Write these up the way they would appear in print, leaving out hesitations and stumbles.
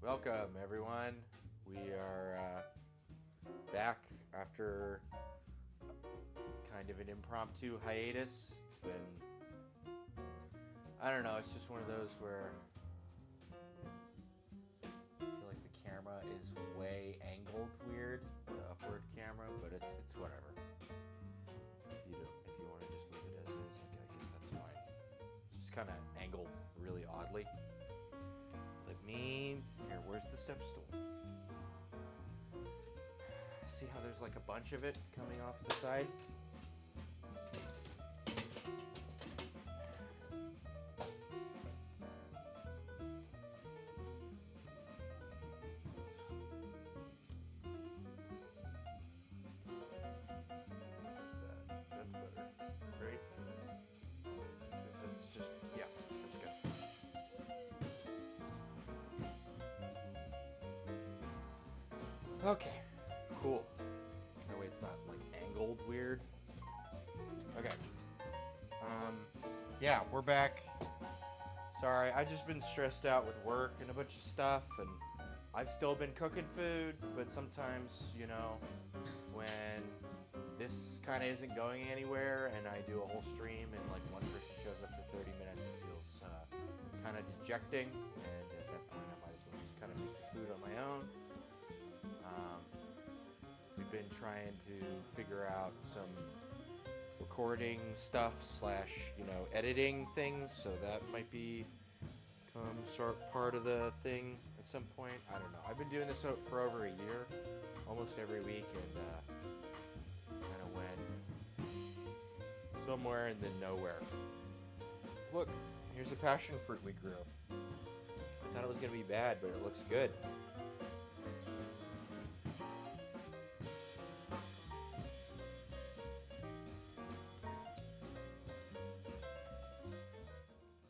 Welcome, everyone. We are back after kind of an impromptu hiatus. It's been, I don't know, it's just one of those where I feel like the camera is way angled weird, the upward camera, but it's whatever. If you want to just leave it as is, I guess that's fine. It's just kind of angled really oddly. Here, where's the step stool? See how there's like a bunch of it coming off the side? That's better, right? That's just, yeah, that's good. Okay, cool. That way it's not like angled weird. Okay. Yeah, we're back. Sorry, I've just been stressed out with work and a bunch of stuff, and I've still been cooking food, but sometimes, when this kind of isn't going anywhere and I do a whole stream and like one person shows up for 30 minutes, it feels kind of dejecting, and at that point I might as well just kind of make the food on my own. We've been trying to figure out some recording stuff / editing things, so that might become part of the thing at some point. I don't know. I've been doing this for over a year, almost every week, and kind of went somewhere and then nowhere. Look, here's a passion fruit we grew. I thought it was going to be bad, but it looks good.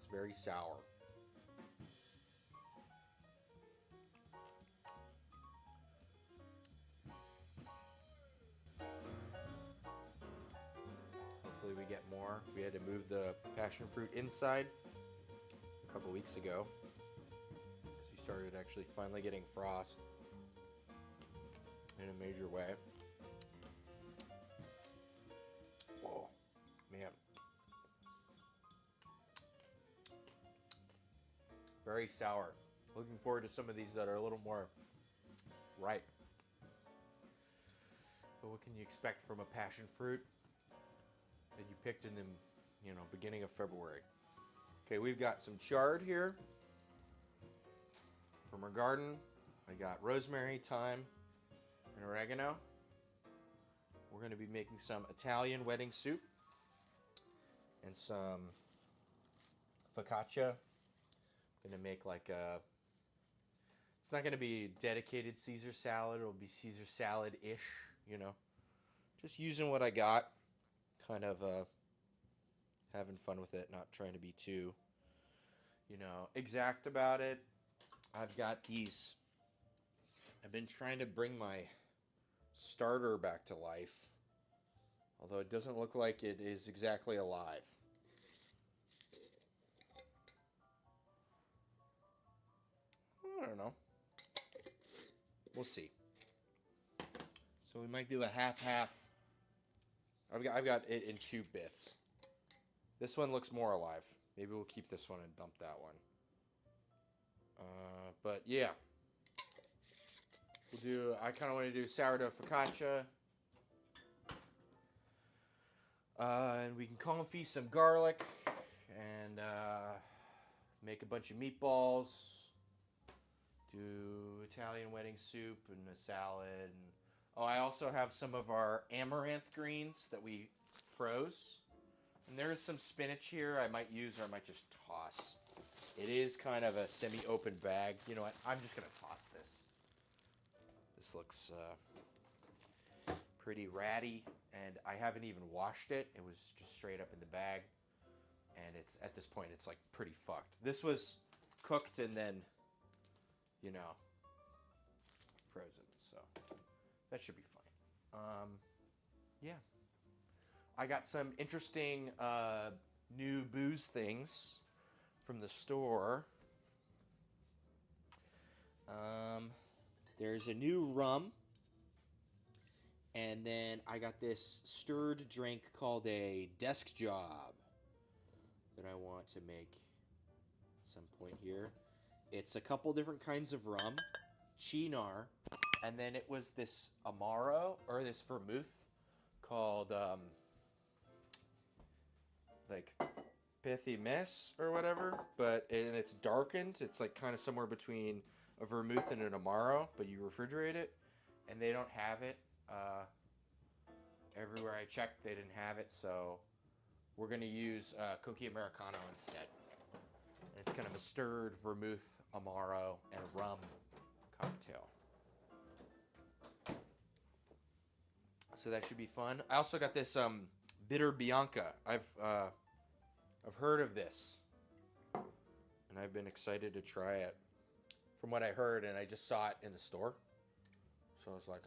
Very sour. Hopefully we get more. We had to move the passion fruit inside a couple weeks ago because we started actually finally getting frost in a major way. Whoa, man. Very sour. Looking forward to some of these that are a little more ripe. But what can you expect from a passion fruit that you picked in the, beginning of February? Okay, we've got some chard here from our garden. I got rosemary, thyme, and oregano. We're going to be making some Italian wedding soup and some focaccia. Gonna make like it's not gonna be dedicated Caesar salad, it'll be Caesar salad-ish, just using what I got, kind of having fun with it, not trying to be too exact about it. I've been trying to bring my starter back to life, although it doesn't look like it is exactly alive. I don't know. We'll see. So we might do a half-half. I've got it in 2 bits. This one looks more alive. Maybe we'll keep this one and dump that one. But yeah. I kind of want to do sourdough focaccia. And we can confit some garlic and make a bunch of meatballs. Do Italian wedding soup and a salad. And I also have some of our amaranth greens that we froze. And there is some spinach here I might use or I might just toss. It is kind of a semi-open bag. You know what? I'm just going to toss this. This looks pretty ratty, and I haven't even washed it. It was just straight up in the bag. And at this point, it's like pretty fucked. This was cooked and then frozen, so that should be fine. Yeah, I got some interesting new booze things from the store. Um, there's a new rum, and then I got this stirred drink called a desk job that I want to make at some point here. It's a couple different kinds of rum, Chinar, and then it was this Amaro or this vermouth called like pithy mess or whatever, and it's darkened. It's like kind of somewhere between a vermouth and an Amaro, but you refrigerate it, and they don't have it. Everywhere I checked, they didn't have it, so we're gonna use Cookie Americano instead. And it's kind of a stirred vermouth, Amaro, and rum cocktail. So that should be fun. I also got this bitter Bianca. I've heard of this, and I've been excited to try it. From what I heard, and I just saw it in the store, so I was like,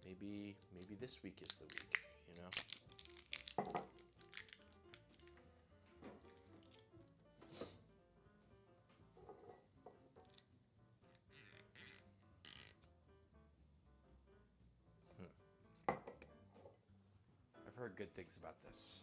maybe this week is the week, you know. I've heard good things about this.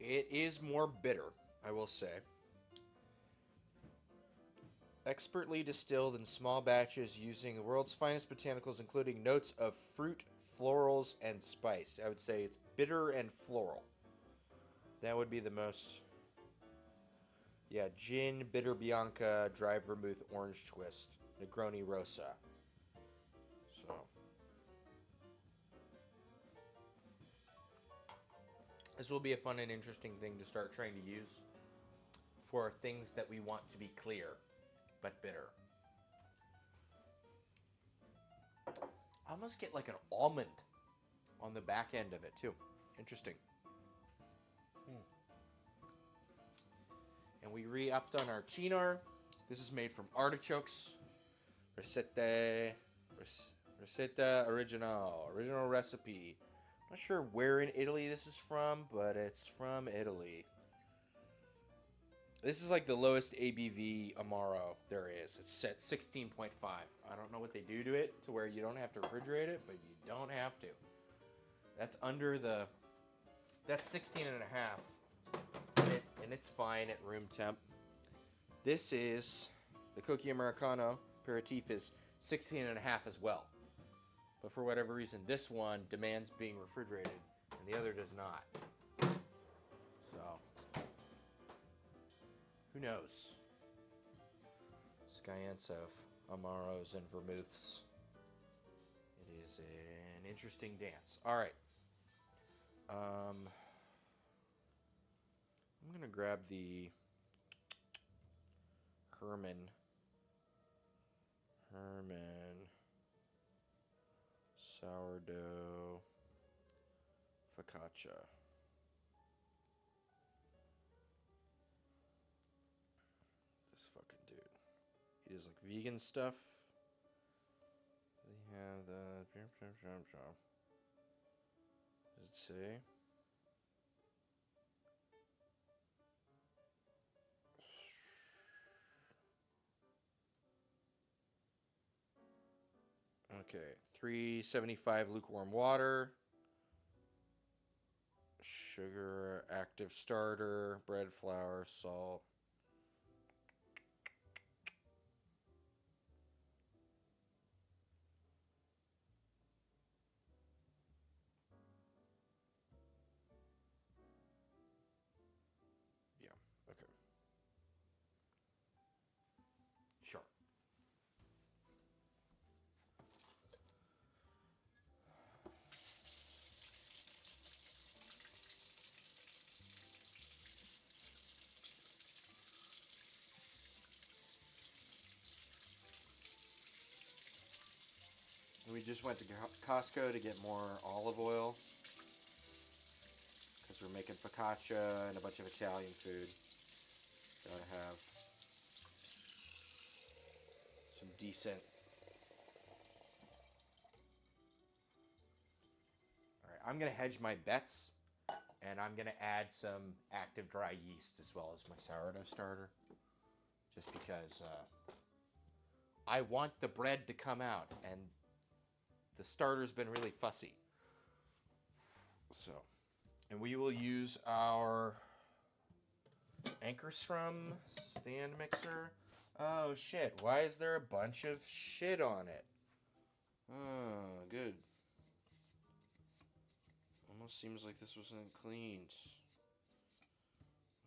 It is more bitter, I will say. Expertly distilled in small batches using the world's finest botanicals, including notes of fruit, florals, and spice. I would say it's bitter and floral. That would be the most... Yeah, gin, bitter Bianca, dry vermouth, orange twist, Negroni Rosa. So... this will be a fun and interesting thing to start trying to use for things that we want to be clear, but bitter. I almost get like an almond on the back end of it too. Interesting. And we re-upped on our Chinar. This is made from artichokes. Recetta original recipe. Not sure where in Italy this is from, but it's from Italy. This is like the lowest ABV Amaro there is. It's set 16.5. I don't know what they do to it to where you don't have to refrigerate it, but you don't have to. That's under the... that's 16 and a half. And it's fine at room temp. This is the Cookie Americano aperitif is 16 and a half as well. But for whatever reason, this one demands being refrigerated, and the other does not. So, who knows? Science of Amaros and Vermouths. It is an interesting dance. All right. I'm going to grab the Herman sourdough focaccia. This fucking dude. He does like vegan stuff. They have the... does it say? Okay, 375 lukewarm water, sugar, active starter, bread flour, salt. Yeah, okay. Sure. We just went to Costco to get more olive oil because we're making focaccia and a bunch of Italian food. Gotta have some decent. All right, I'm gonna hedge my bets, and I'm gonna add some active dry yeast as well as my sourdough starter, just because I want the bread to come out, and the starter's been really fussy. So, and we will use our Ankerstrom stand mixer. Oh shit, why is there a bunch of shit on it? Oh, good. Almost seems like this wasn't cleaned.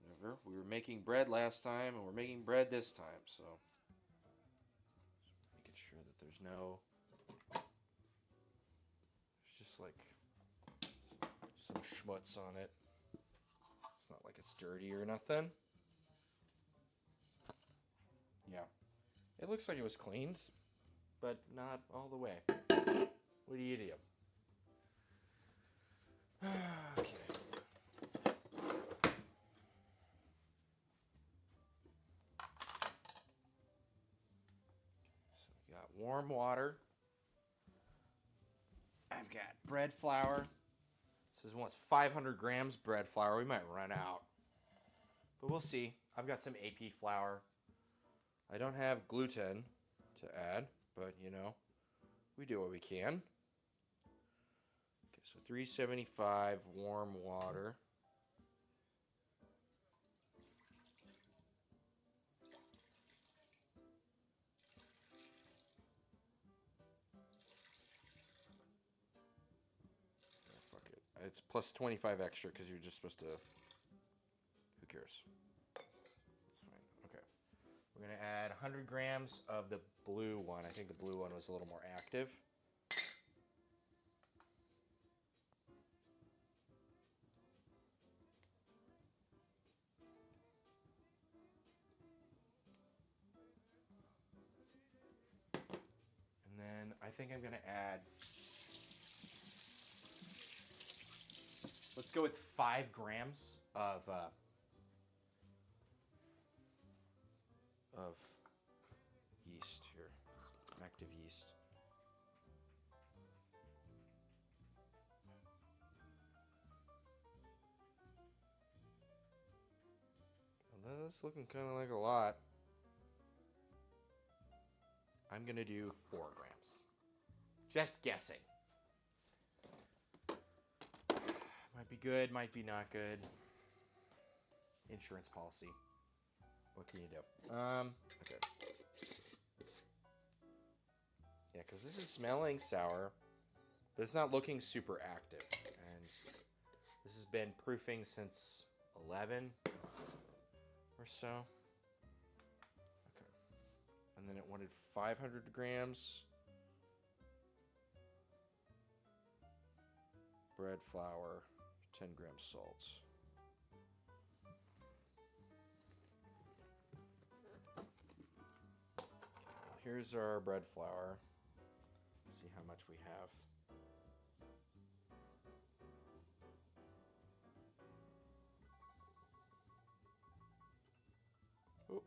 Whatever. We were making bread last time, and we're making bread this time, so. Making sure that there's no. There's just like some schmutz on it. It's not like it's dirty or nothing. Yeah. It looks like it was cleaned, but not all the way. What do you do? Okay. So we got warm water. I've got bread flour. This is once 500 grams bread flour. We might run out, but we'll see. I've got some AP flour. I don't have gluten to add, but you know, we do what we can. Okay, so 375 warm water. Oh, fuck it. It's plus 25 extra because you're just supposed to. Who cares? That's fine. Okay. We're going to add 100 grams of the blue one. I think the blue one was a little more active. And then I think I'm going to add. Let's go with 5 grams of yeast here, active yeast. Well, that's looking kind of like a lot. I'm gonna do 4 grams. Just guessing. Might be good, might be not good. Insurance policy. What can you do? Okay. Yeah, because this is smelling sour, but it's not looking super active. And this has been proofing since 11 or so. Okay. And then it wanted 500 grams. Bread flour, 10 grams salt. Here's our bread flour. See how much we have. Oh,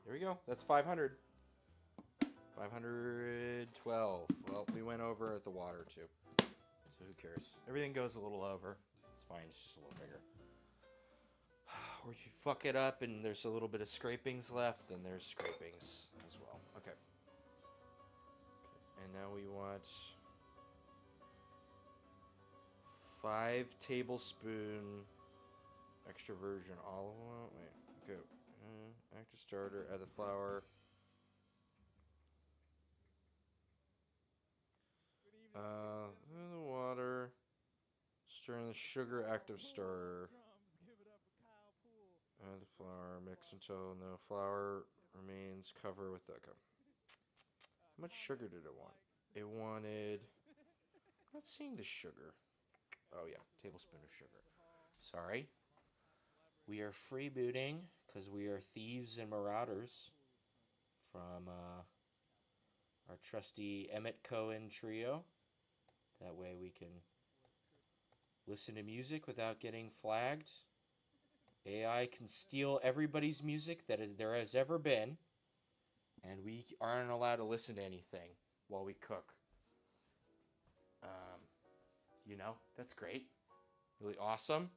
here we go. That's 500. 512. Well, we went over at the water too. So who cares? Everything goes a little over. It's fine. It's just a little bigger. Or if you fuck it up and there's a little bit of scrapings left, then there's scrapings as well. Okay. And now we want 5 tablespoon extra virgin olive oil. Wait, go. Active starter, add the flour. The water. Stir in the sugar, active starter. Add the flour, mix until no flour remains. Cover with the. Okay. How much sugar did it want? It wanted. I'm not seeing the sugar. Oh yeah, tablespoon of sugar. Sorry. We are freebooting because we are thieves and marauders from our trusty Emmett Cohen trio. That way we can listen to music without getting flagged. AI can steal everybody's music there has ever been, and we aren't allowed to listen to anything while we cook. That's great. Really awesome.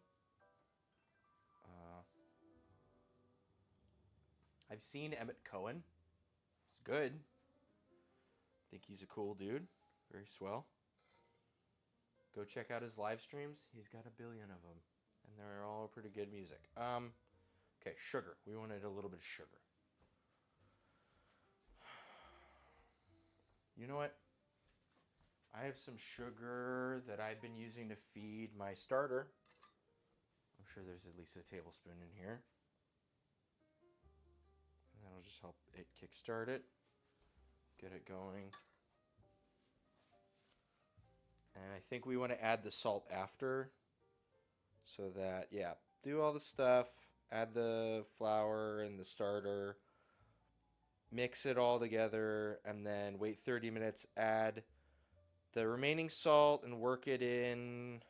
I've seen Emmett Cohen. It's good. I think he's a cool dude. Very swell. Go check out his live streams. He's got 1 billion of them, and they're all pretty good music. Okay, sugar. We wanted a little bit of sugar. You know what? I have some sugar that I've been using to feed my starter. I'm sure there's at least a tablespoon in here. And that'll just help it kickstart it, get it going. And I think we want to add the salt after, so that, yeah, do all the stuff, add the flour and the starter, mix it all together, and then wait 30 minutes, add the remaining salt and work it in,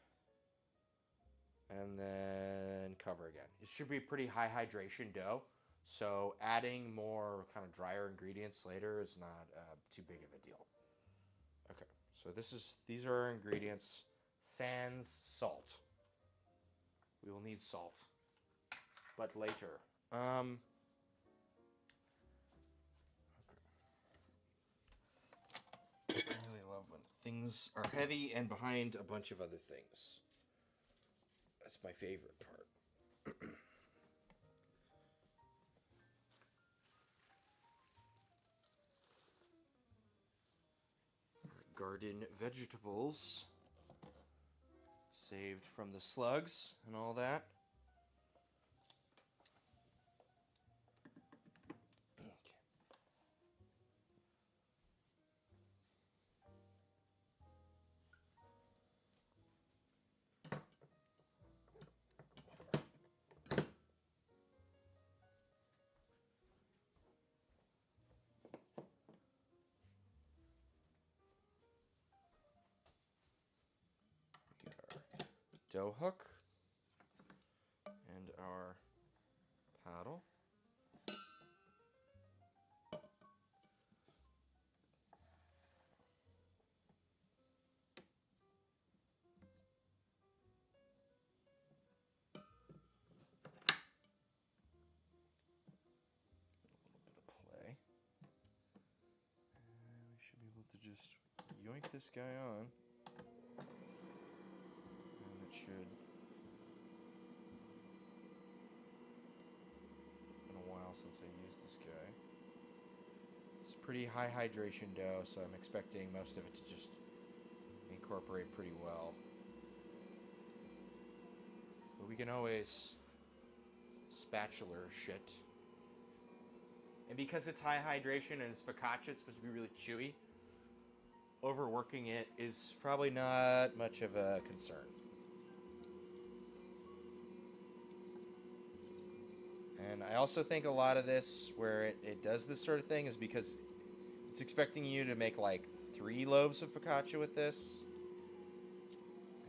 and then cover again. It should be pretty high hydration dough, so adding more kind of drier ingredients later is not too big of a deal. Okay, so these are our ingredients, sans salt. We will need salt, but later. I really love when things are heavy and behind a bunch of other things. That's my favorite part. Garden vegetables, saved from the slugs and all that. Dough hook and our paddle. A little bit of play. And we should be able to just yoink this guy on. Should. Been a while since I used this guy. It's pretty high hydration dough, so I'm expecting most of it to just incorporate pretty well. But we can always spatula shit. And because it's high hydration and it's focaccia, it's supposed to be really chewy. Overworking it is probably not much of a concern. And I also think a lot of this, where it does this sort of thing, is because it's expecting you to make like 3 loaves of focaccia with this.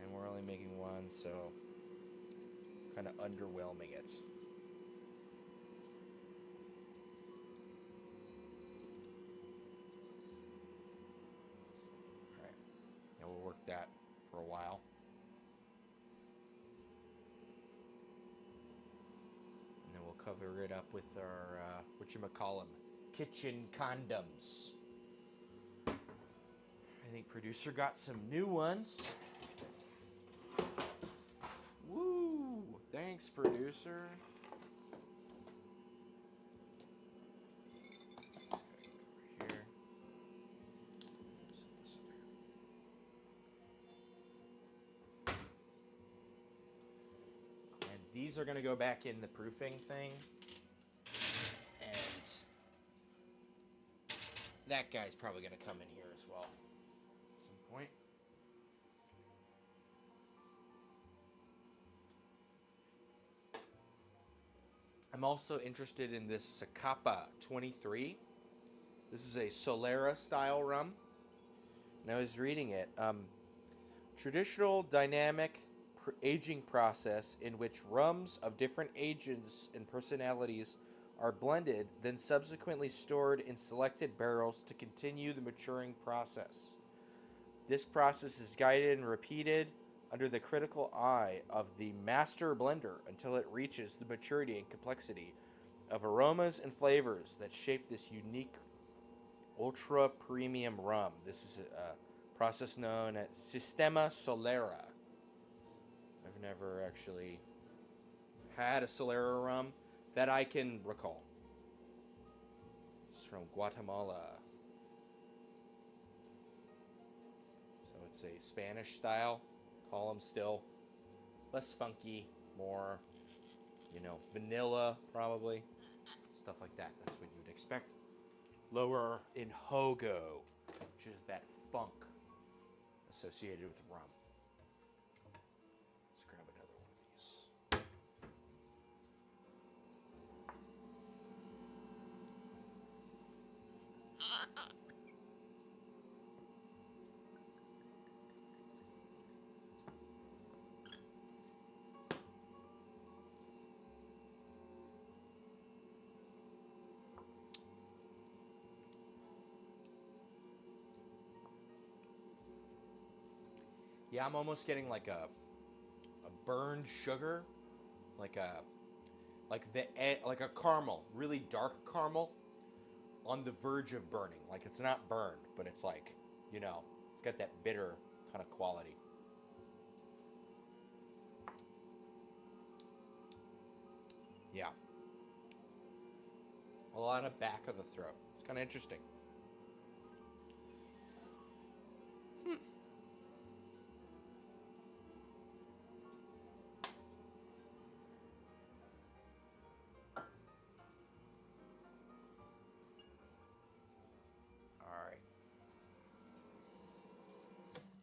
And we're only making 1, so kind of underwhelming it. Alright, now we'll work that for a while. Cover it up with our, whatchamacallem, kitchen condoms. I think producer got some new ones. Woo! Thanks, producer. This guy over here. Set this up here. And these are going to go back in the proofing thing. And that guy's probably going to come in here as well at some point. I'm also interested in this Zacapa 23. This is a Solera style rum. And I was reading it. Traditional dynamic aging process in which rums of different ages and personalities are blended, then subsequently stored in selected barrels to continue the maturing process. This process is guided and repeated under the critical eye of the master blender until it reaches the maturity and complexity of aromas and flavors that shape this unique ultra premium rum. This is a process known as Sistema Solera. I've never actually had a Solera rum that I can recall. It's from Guatemala. So it's a Spanish style column still. Less funky, more, vanilla probably. Stuff like that. That's what you'd expect. Lower in hogo, which is that funk associated with rum. Let's grab another one of these. Yeah, I'm almost getting like a burned sugar, like a caramel, really dark caramel, on the verge of burning. Like it's not burned, but it's like, it's got that bitter kind of quality. Yeah. A lot of back of the throat. It's kind of interesting. All right.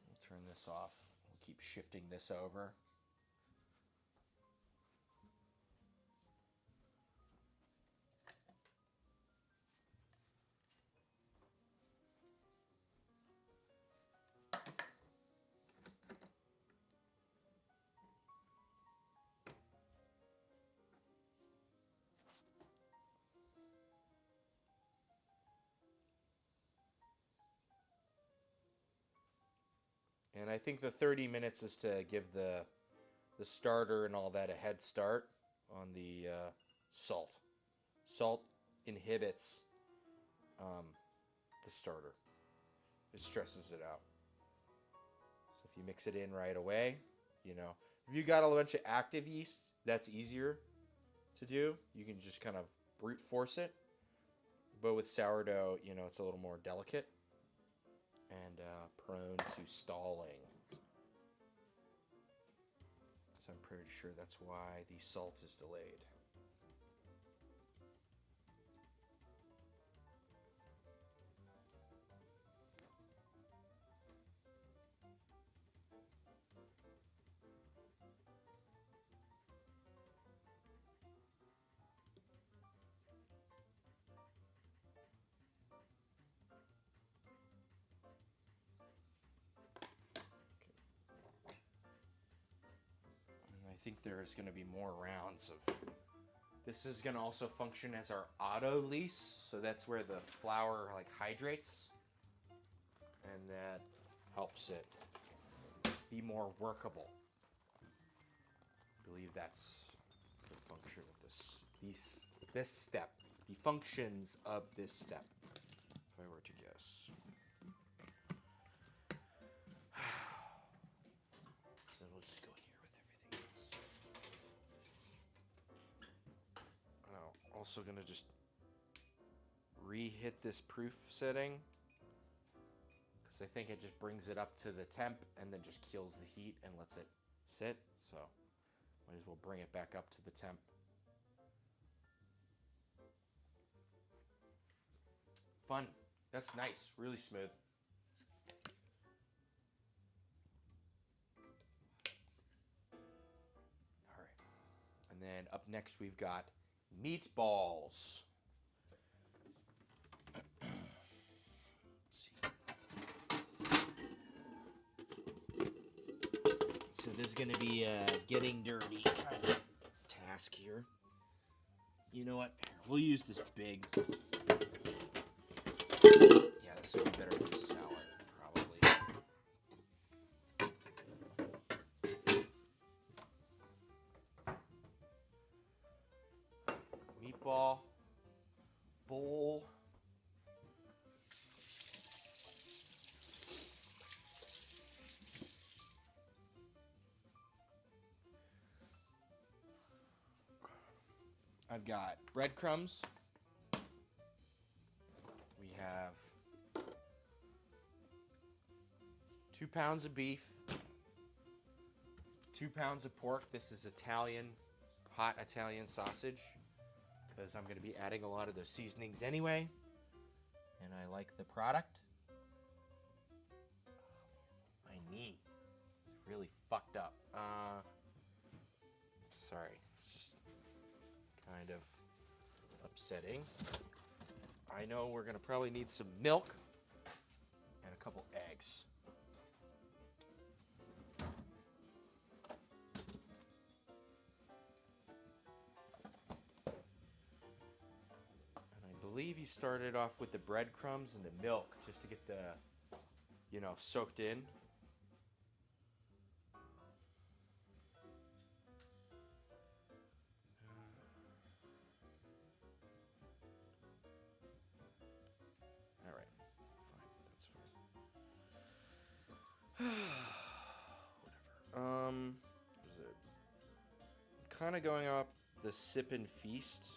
We'll turn this off. We'll keep shifting this over. And I think the 30 minutes is to give the starter and all that a head start on the salt. Salt inhibits the starter. It stresses it out. So if you mix it in right away, if you got a bunch of active yeast, that's easier to do. You can just kind of brute force it. But with sourdough, it's a little more delicate and prone to stalling. So I'm pretty sure that's why the salt is delayed. I think there's going to be more rounds of. This is going to also function as our auto lease, so that's where the flour hydrates, and that helps it be more workable. I believe that's the function of this step. The functions of this step, if I were to guess. So we'll just go in here with everything else. I'm also gonna just re-hit this proof setting, because I think it just brings it up to the temp and then just kills the heat and lets it sit. So might as well bring it back up to the temp. Fun. That's nice. Really smooth. All right. And then up next we've got meatballs. going to be a getting dirty kind of task here. You know what? We'll use this big. Yeah, this will be better for the salad, probably. Meatball bowl. I've got breadcrumbs. We have 2 pounds of beef, 2 pounds of pork. This is Italian, hot Italian sausage, because I'm going to be adding a lot of those seasonings anyway, and I like the product. My knee is really fucked up. Sorry, it's just kind of upsetting. I know we're going to probably need some milk and a couple eggs. And I believe you started off with the breadcrumbs and the milk just to get the, soaked in. Whatever. Is it kind of going off the Sip and Feast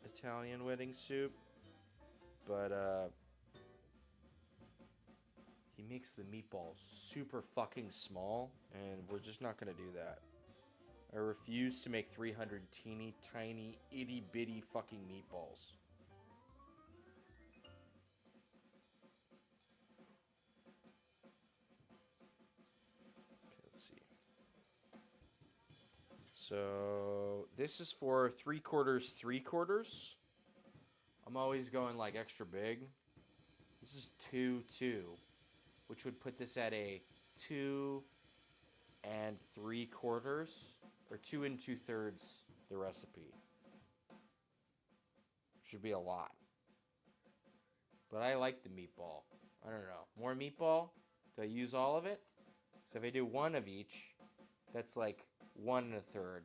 Italian wedding soup, but he makes the meatballs super fucking small, and we're just not gonna do that. I refuse to make 300 teeny tiny itty bitty fucking meatballs. So this is for 3/4, 3/4. I'm always going like extra big. This is 2/2, which would put this at a 2 3/4, or 2 2/3 the recipe. Should be a lot. But I like the meatball. I don't know. More meatball? Do I use all of it? So if I do one of each, that's like 1 1/3.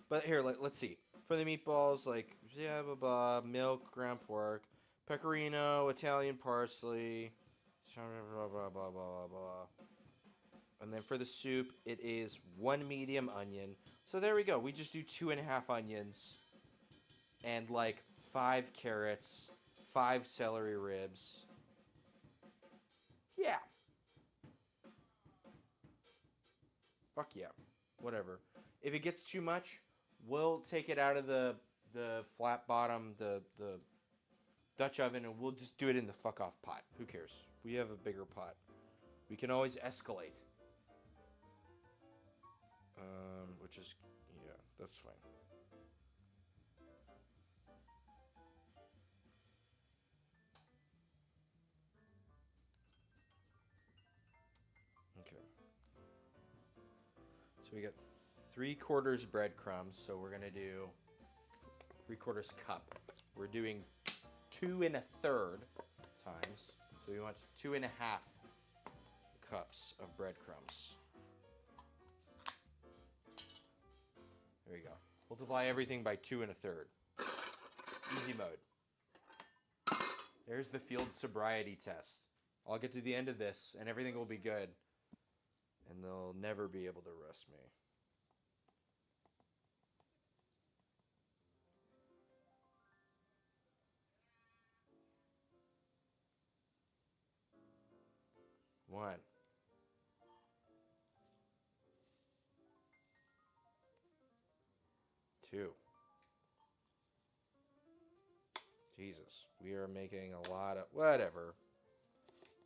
But here, let's see. For the meatballs, like, yeah, blah, blah, milk, ground pork, pecorino, Italian parsley, blah, blah, blah, blah, blah, blah. And then for the soup, it is 1 medium onion. So there we go. We just do 2.5 onions and like 5 carrots, 5 celery ribs. Yeah. Fuck yeah. Whatever. If it gets too much, we'll take it out of the flat bottom, the Dutch oven, and we'll just do it in the fuck off pot. Who cares? We have a bigger pot. We can always escalate. Which is, yeah, that's fine. Okay. So we got 3/4 breadcrumbs, so we're gonna do 3/4 cup. We're doing 2 1/3 times, so we want 2.5 cups of breadcrumbs. There we go. Multiply everything by 2 1/3. Easy mode. There's the field sobriety test. I'll get to the end of this, and everything will be good. And they'll never be able to arrest me. One. Two. Jesus. We are making a lot of... Whatever.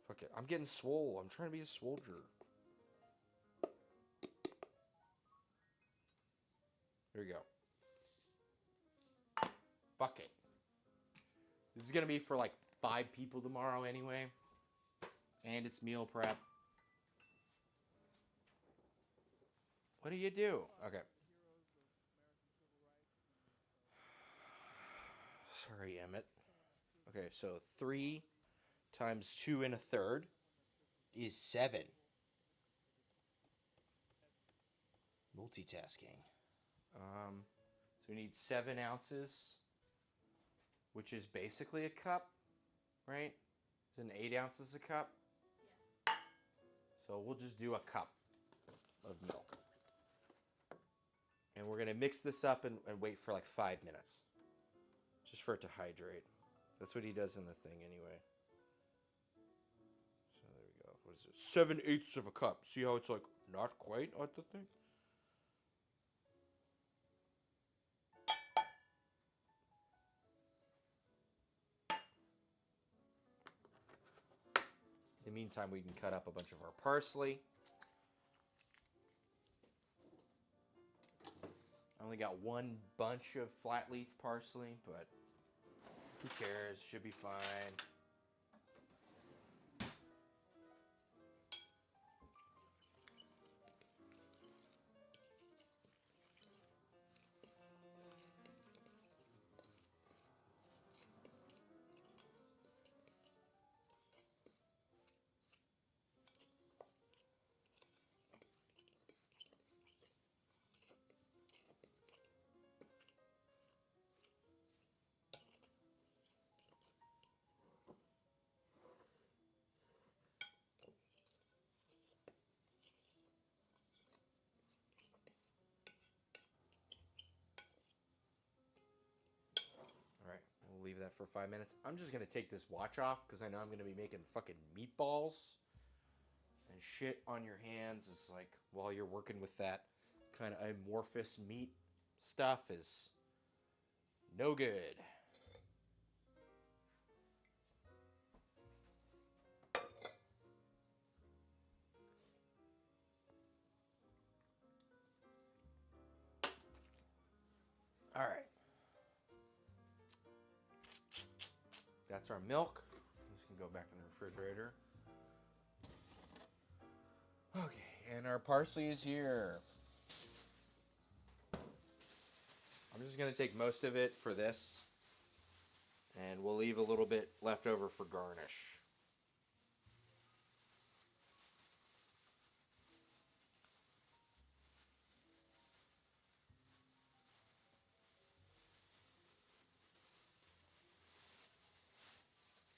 Fuck it. I'm getting swole. I'm trying to be a soldier. Here we go. Fuck it. This is going to be for like 5 people tomorrow anyway. And it's meal prep. What do you do? Okay. Sorry, Emmett. Okay, so 3 times 2 and a third is 7. Multitasking. So we need 7 ounces, which is basically a cup, right? Isn't 8 ounces a cup? So we'll just do a cup of milk. And we're going to mix this up and wait for like 5 minutes. Just for it to hydrate. That's what he does in the thing anyway. So there we go. What is it? 7/8 of a cup. See how it's like not quite at the thing? In the meantime, we can cut up a bunch of our parsley. I only got one bunch of flat leaf parsley, but who cares? Should be fine. All right, we'll leave that for 5 minutes. I'm just gonna take this watch off because I know I'm gonna be making fucking meatballs and shit on your hands. Is like while you're working with that kind of amorphous meat stuff is no good. All right, that's our milk. This can go back in the refrigerator. Okay, and our parsley is here. I'm just gonna take most of it for this, and we'll leave a little bit left over for garnish.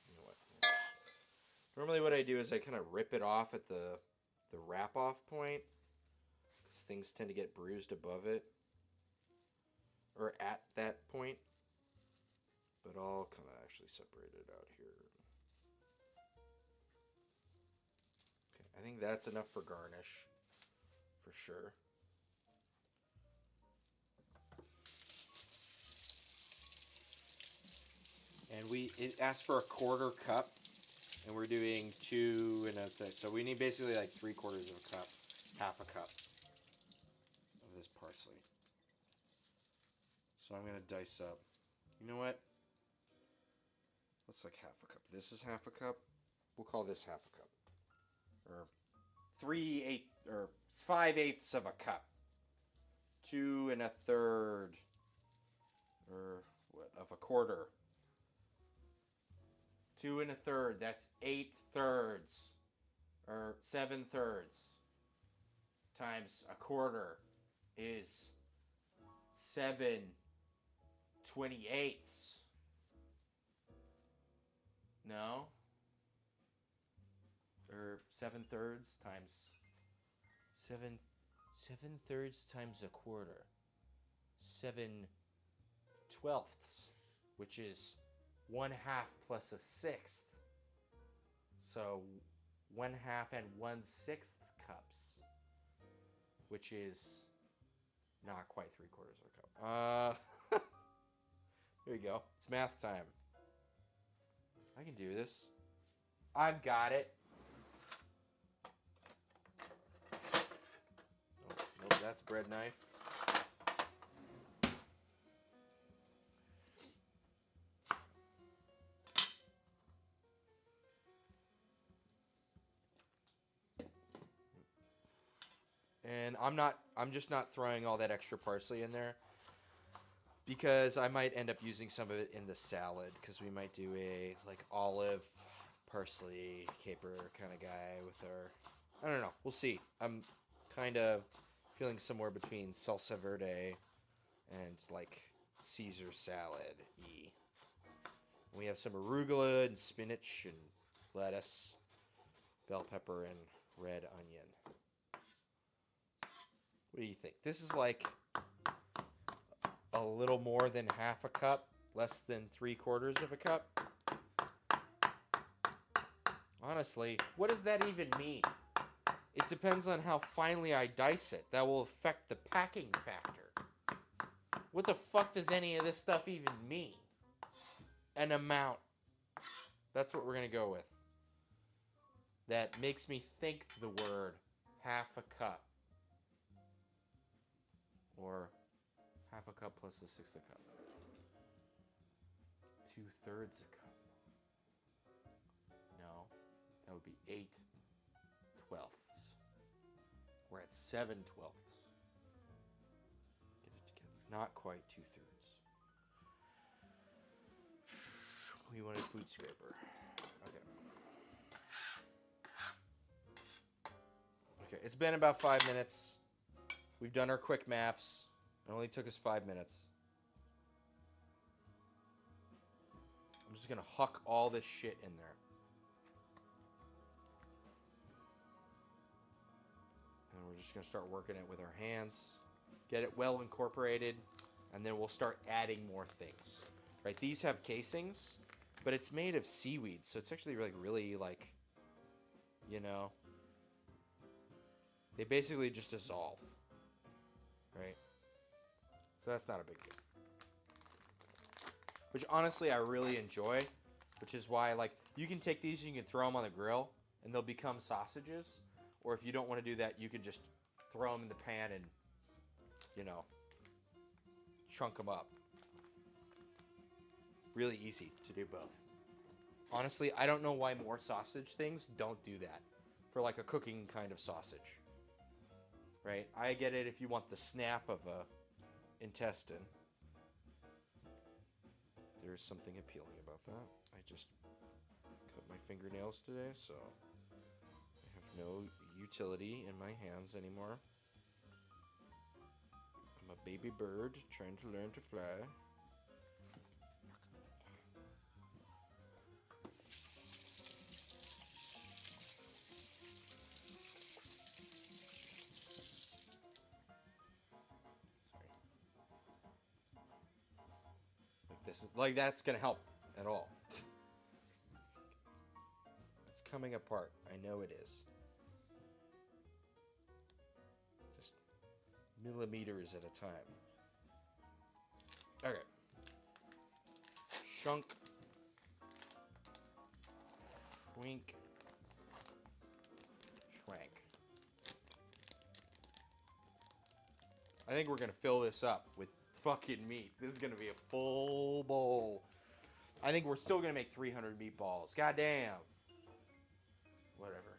You know what? Normally what I do is I kind of rip it off at the wrap off point, because things tend to get bruised above it, or at that point. But I'll kind of actually separate it out here. Okay, I think that's enough for garnish, for sure. And it asks for a 1/4 cup, and we're doing 2 and a thing. So we need basically like 3/4 of a cup, half a cup of this parsley. So I'm gonna dice up. You know what? Looks like half a cup. This is half a cup. We'll call this half a cup, or 3/8 or 5/8 of a cup. 2 and a third, or what, of a quarter. 2 and a third. That's 8/3, or 7/3 times a quarter is 7/28. No? Or 7/3 times 7/3 times a quarter. 7/12, which is 1/2 plus a sixth. So 1/2 and 1/6 cups, which is not quite 3/4 of a cup. There you go. It's math time. I can do this. I've got it. Oh, nope, that's bread knife. And I'm not I'm just not throwing all that extra parsley in there because I might end up using some of it in the salad because we might do a like olive, parsley, caper kind of guy with our. I don't know. We'll see. I'm kind of feeling somewhere between salsa verde and like Caesar salad-y. We have some arugula and spinach and lettuce, bell pepper, and red onion. What do you think? This is like a little more than half a cup, less than 3/4 of a cup. Honestly, what does that even mean? It depends on how finely I dice it. That will affect the packing factor. What the fuck does any of this stuff even mean? An amount. That's what we're going to go with. That makes me think the word half a cup. Or half a cup plus a sixth a cup. 2/3 a cup. No, that would be 8/12. We're at 7/12. Get it together. Not quite 2/3. We wanted food scraper. Okay. Okay, it's been about 5 minutes. We've done our quick maths. It only took us 5 minutes. I'm just gonna huck all this shit in there. And we're just gonna start working it with our hands. Get it well incorporated. And then we'll start adding more things. Right, these have casings, but it's made of seaweed. So it's actually like really like, you know, they basically just dissolve. Right? So that's not a big deal. Which honestly I really enjoy, which is why like you can take these and you can throw them on the grill and they'll become sausages, or if you don't want to do that, you can just throw them in the pan and, you know, chunk them up. Really easy to do both. Honestly, I don't know why more sausage things don't do that for like a cooking kind of sausage. Right? I get it if you want the snap of a intestine. There's something appealing about that. I just cut my fingernails today, so I have no utility in my hands anymore. I'm a baby bird trying to learn to fly. This is like that's gonna help at all. It's coming apart. I know it is. Just millimeters at a time. Okay. Shunk. Schwink. Schwank. I think we're gonna fill this up with fucking meat. This is gonna be a full bowl. I think we're still gonna make 300 meatballs. Goddamn. Whatever.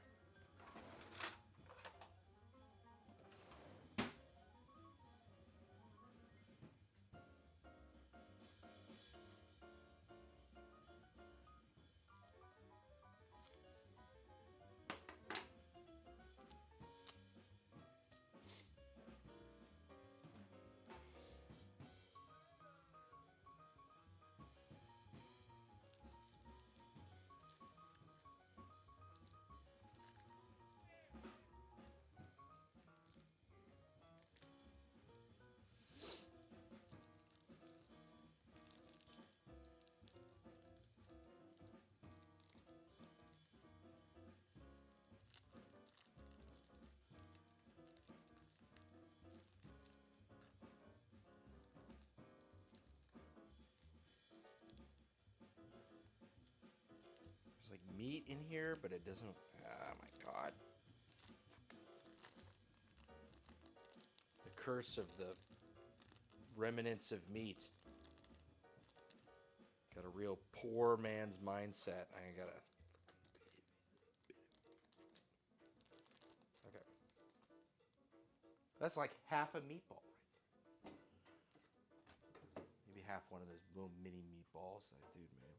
There's like meat in here, but it doesn't. Oh my god. The curse of the remnants of meat. Got a real poor man's mindset. I gotta. Okay. That's like half a meatball. Maybe half one of those little mini meatballs that dude made.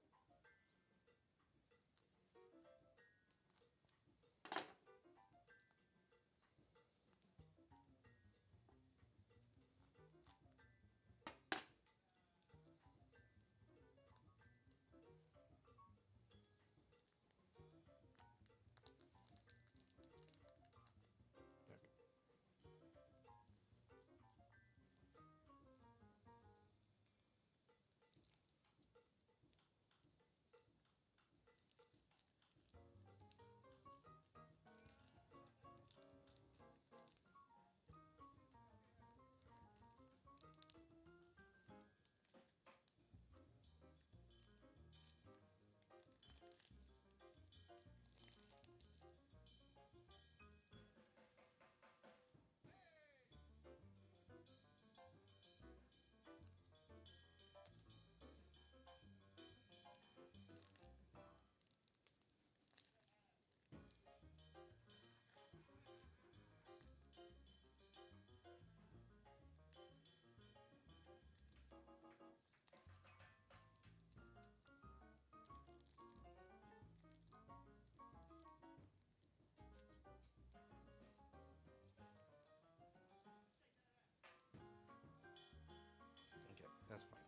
Okay, that's fine.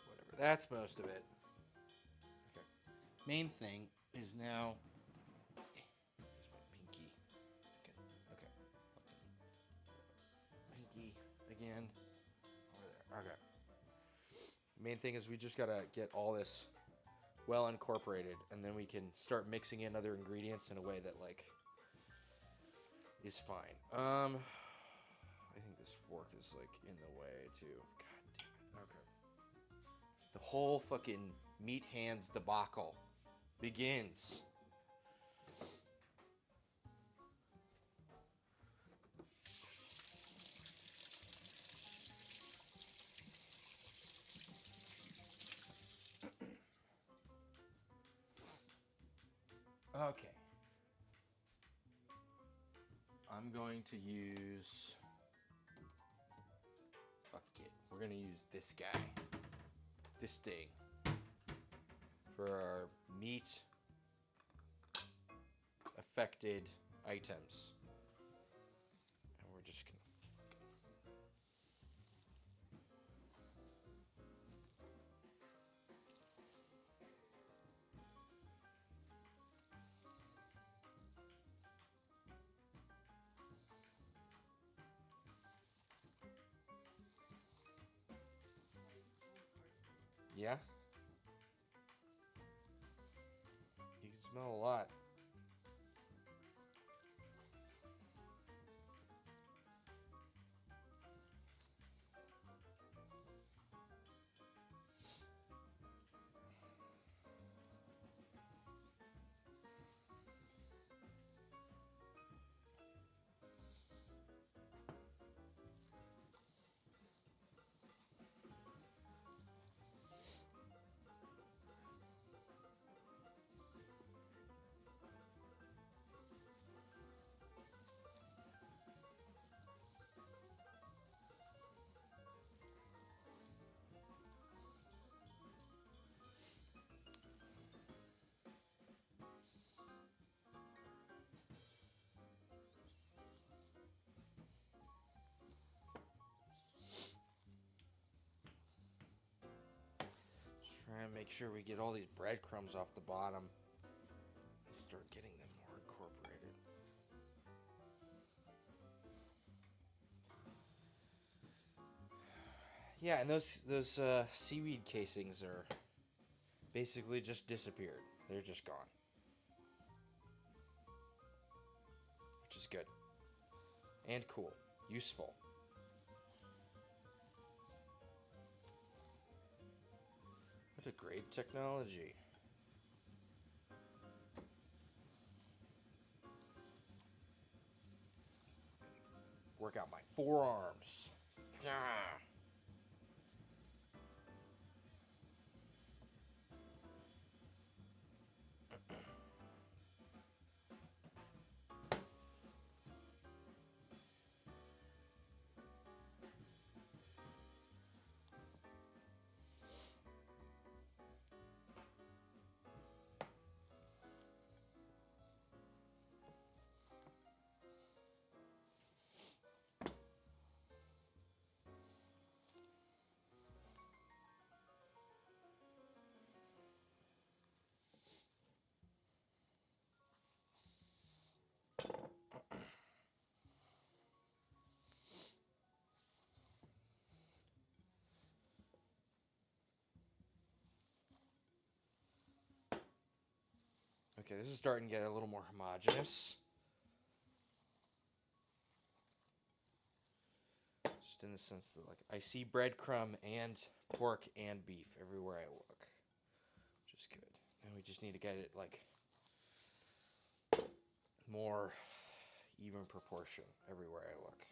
Whatever. That's most of it. Okay. Main thing is now. Here's my pinky. Okay. Okay. Pinky again. Over there. Okay. Main thing is we just gotta get all this well incorporated, and then we can start mixing in other ingredients in a way that like is fine. I think this fork is like in the way too. God damn it. Okay. The whole fucking meat hands debacle begins. Okay. I'm going to use. Fuck it. We're gonna use this guy. This thing. For our meat affected items. And we're just gonna. Yeah? You can smell a lot. Try and make sure we get all these breadcrumbs off the bottom and start getting them more incorporated. Yeah, and those seaweed casings are basically just disappeared. They're just gone, which is good and cool, useful. What a great technology. Work out my forearms. Yeah. Okay, this is starting to get a little more homogeneous. Just in the sense that, like, I see breadcrumb and pork and beef everywhere I look. Which is good. Now we just need to get it, like, more even proportion everywhere I look.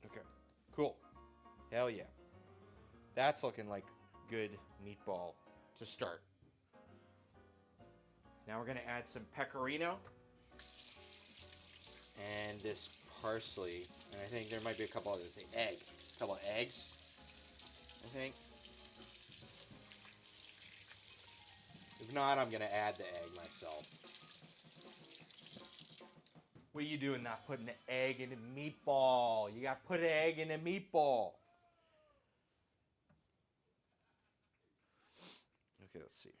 Okay, cool. Hell yeah. That's looking like good meatball to start. Now we're going to add some pecorino and this parsley. And I think there might be a couple other things. A couple of eggs, I think. If not, I'm going to add the egg myself. What are you doing not putting an egg in a meatball? You got to put an egg in a meatball. Okay, let's see.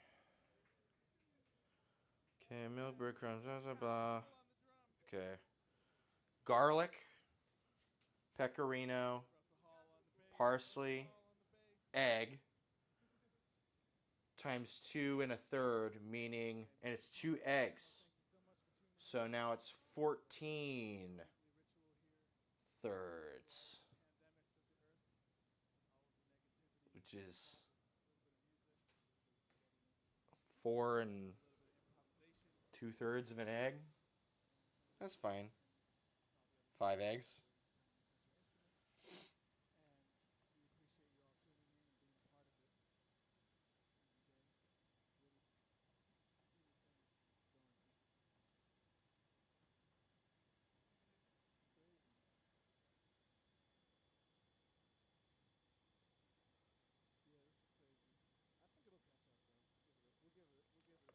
Okay, milk, breadcrumbs, blah, blah, blah. Okay. Garlic, pecorino, parsley, egg, times 2 1/3, meaning, and it's 2 eggs. So now it's 14 thirds, which is 4 2/3 of an egg. That's fine. 5 eggs.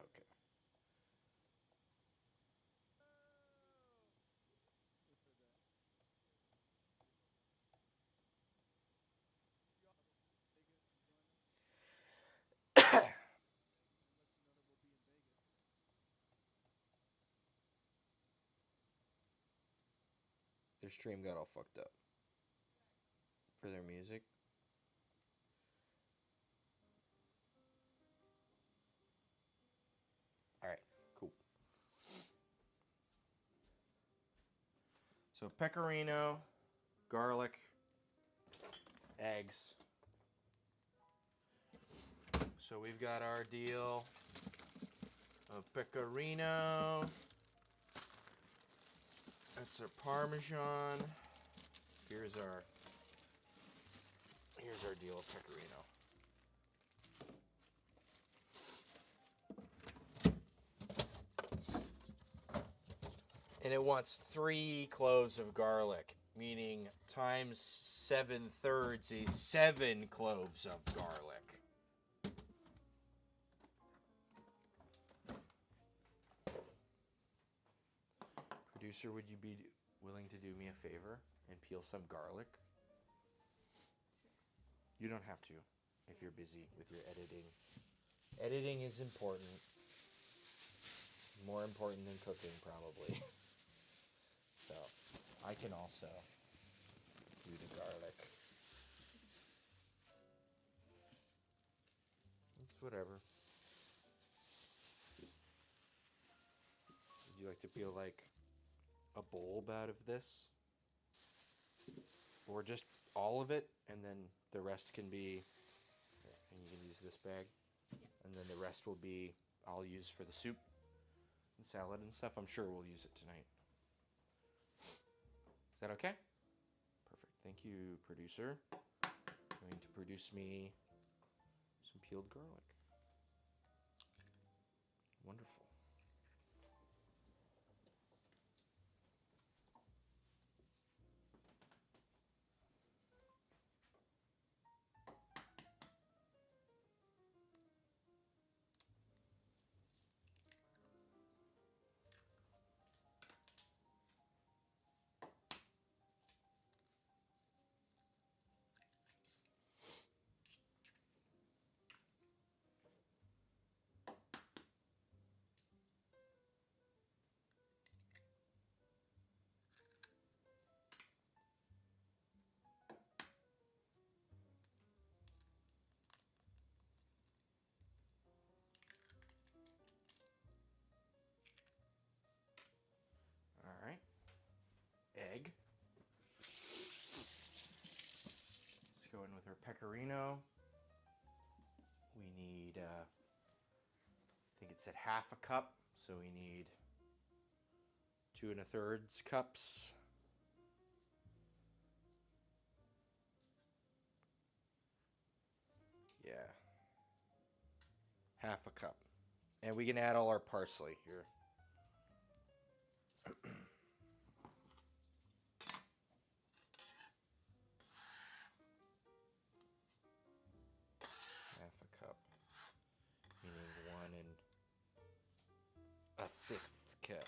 Okay. Their stream got all fucked up for their music. Alright, cool. So pecorino, garlic, eggs. So we've got our deal of pecorino. That's our Parmesan. Here's our deal of pecorino. And it wants 3 cloves of garlic, meaning times 7/3 is 7 cloves of garlic. Producer, would you be willing to do me a favor and peel some garlic? You don't have to if you're busy with your editing. Editing is important. More important than cooking, probably. So, I can also do the garlic. It's whatever. Would you like to peel like a bulb out of this? Or just all of it, and then the rest can be, and you can use this bag, and then the rest will be, I'll use for the soup and salad and stuff. I'm sure we'll use it tonight. Is that okay? Perfect. Thank you, producer. Going to produce me some peeled garlic. Wonderful. It's at half a cup, so we need 2 1/3 cups. Yeah. Half a cup. And we can add all our parsley here. Half a cup. Meaning 1 1/6 cup.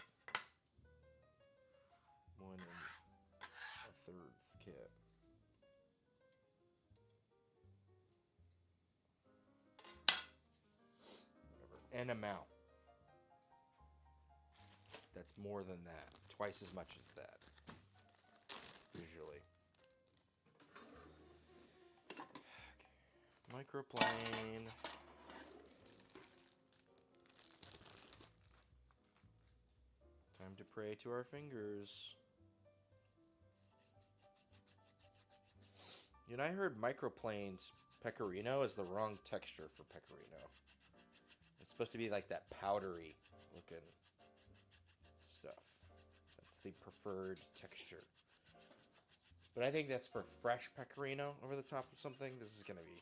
1 1/3 cup. Whatever. An amount. That's more than that. Twice as much as that. Usually. Okay. Microplane. Time to pray to our fingers. You know, I heard microplanes pecorino is the wrong texture for pecorino. It's supposed to be like that powdery looking stuff. That's the preferred texture. But I think that's for fresh pecorino over the top of something. This is going to be,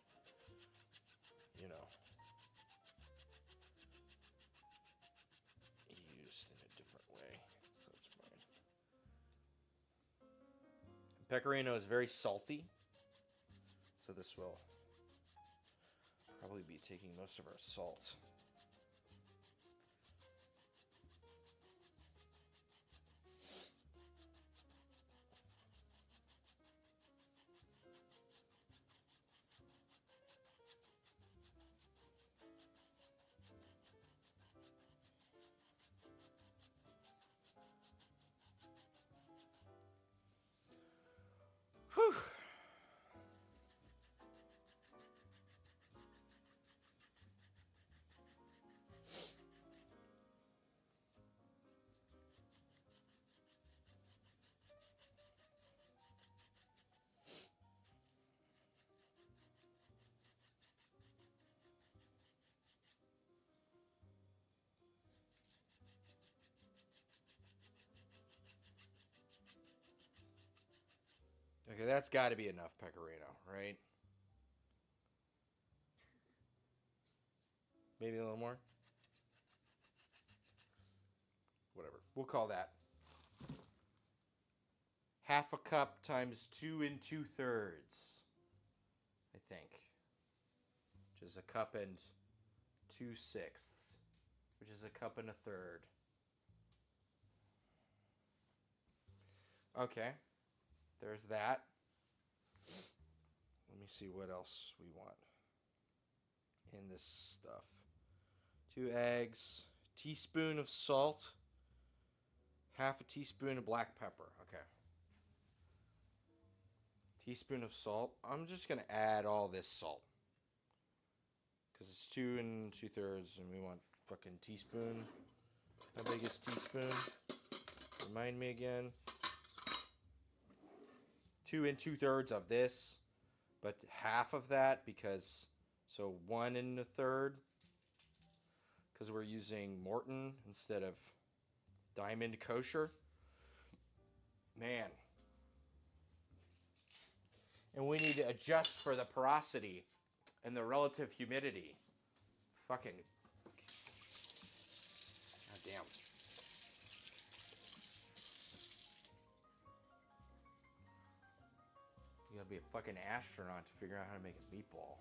you know, used in a different way. So it's fine. Pecorino is very salty. So this will probably be taking most of our salt. Whew. Okay, that's got to be enough pecorino, right? Maybe a little more? Whatever. We'll call that half a cup times 2 2/3, I think. Which is a cup and 2/6, which is a cup and a third. Okay, there's that. Let me see what else we want in this stuff. 2 eggs, teaspoon of salt, half a teaspoon of black pepper. Okay. Teaspoon of salt. I'm just going to add all this salt. Because it's 2 2/3 and we want fucking teaspoon. How big is teaspoon? Remind me again. 2 2/3 of this. But half of that because, so 1 1/3. Because we're using Morton instead of Diamond Kosher. Man. And we need to adjust for the porosity and the relative humidity. Fucking. God damn. You gotta be a fucking astronaut to figure out how to make a meatball.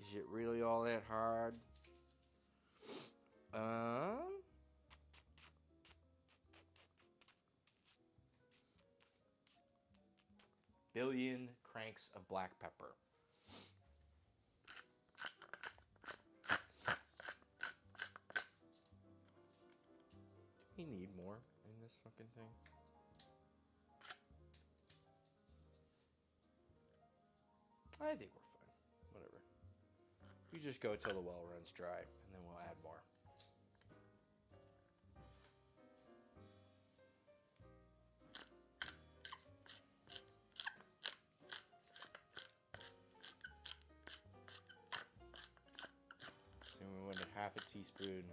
Is it really all that hard? Billion cranks of black pepper. Do we need more in this fucking thing? I think we're fine. Whatever. We just go till the well runs dry, and then we'll add more. half a teaspoon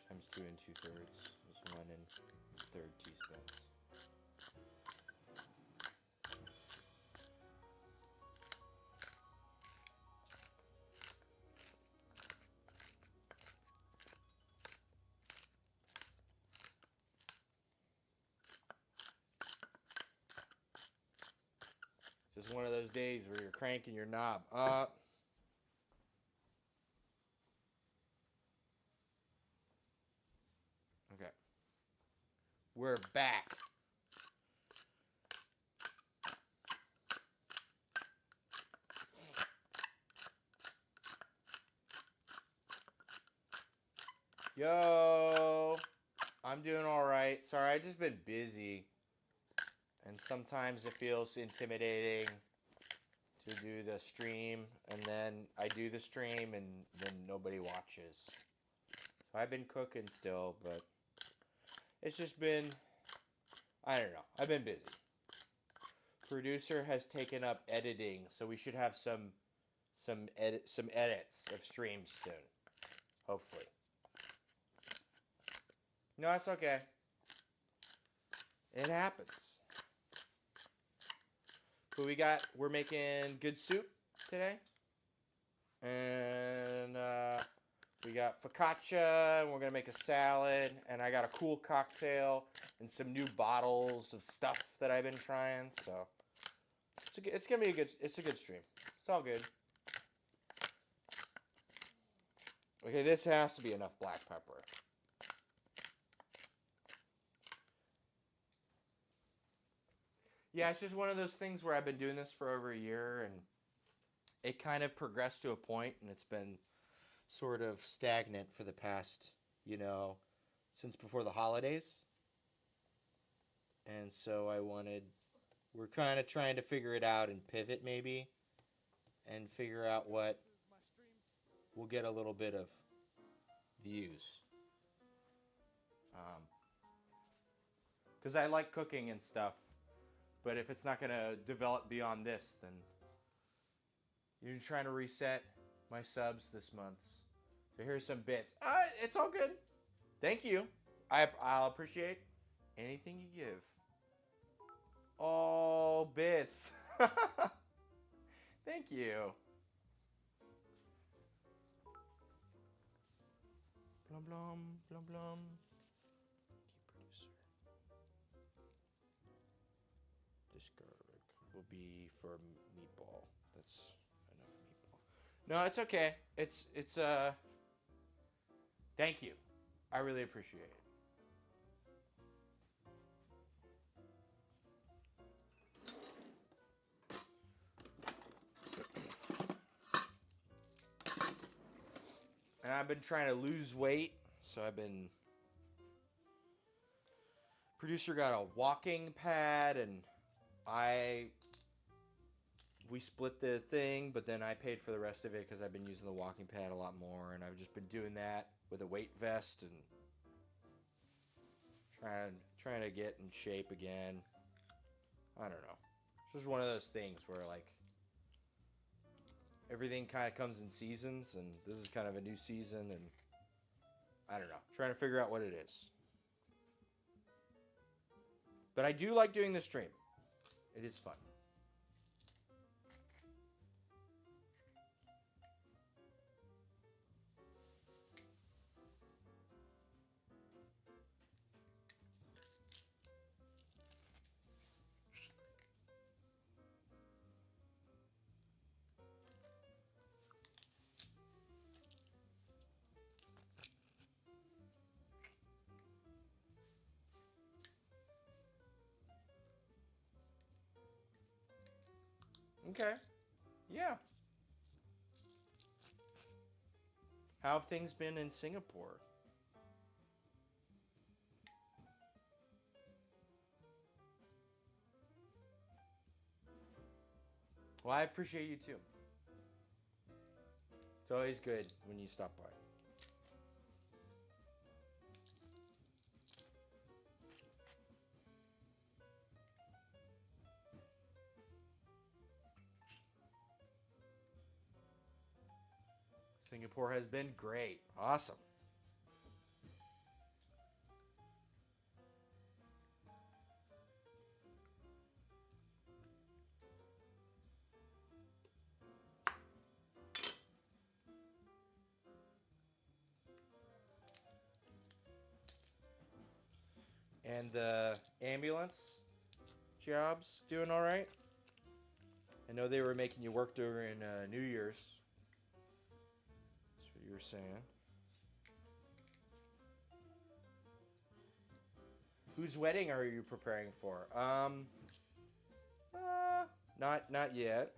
times 2 2/3 is 1 1/3 teaspoons. Just one of those days where you're cranking your knob up. Okay. We're back. Yo, I'm doing all right. Sorry, I've just been busy. And sometimes it feels intimidating to do the stream, and then I do the stream and then nobody watches. So I've been cooking still, but it's just been, I don't know, I've been busy. Producer has taken up editing, so we should have some edits of streams soon, hopefully. No, it's okay. It happens. But we're making good soup today. And we got focaccia, and we're going to make a salad. And I got a cool cocktail and some new bottles of stuff that I've been trying. So it's going to be a good stream. It's all good. Okay, this has to be enough black pepper. Yeah, it's just one of those things where I've been doing this for over a year, and it kind of progressed to a point, and it's been sort of stagnant for the past, since before the holidays. And so we're kind of trying to figure it out and pivot maybe, and figure out what will get a little bit of views. Because I like cooking and stuff. But if it's not going to develop beyond this, then you're trying to reset my subs this month. So here's some bits. It's all good. Thank you. I'll appreciate anything you give. Oh, bits. Thank you. Blum, blum, blum, blum. This garlic will be for meatball. That's enough meatball. No, it's okay. It's thank you. I really appreciate it. And I've been trying to lose weight, so producer got a walking pad, and we split the thing, but then I paid for the rest of it because I've been using the walking pad a lot more, and I've just been doing that with a weight vest and trying to get in shape again. I don't know. It's just one of those things where everything kind of comes in seasons, and this is kind of a new season, and I don't know. Trying to figure out what it is. But I do like doing the stream. It is fun. Okay. Yeah. How have things been in Singapore? Well, I appreciate you too. It's always good when you stop by. Singapore has been great. Awesome. And the ambulance jobs doing all right? I know they were making you work during New Year's. That's what you were saying. Whose wedding are you preparing for? Not yet.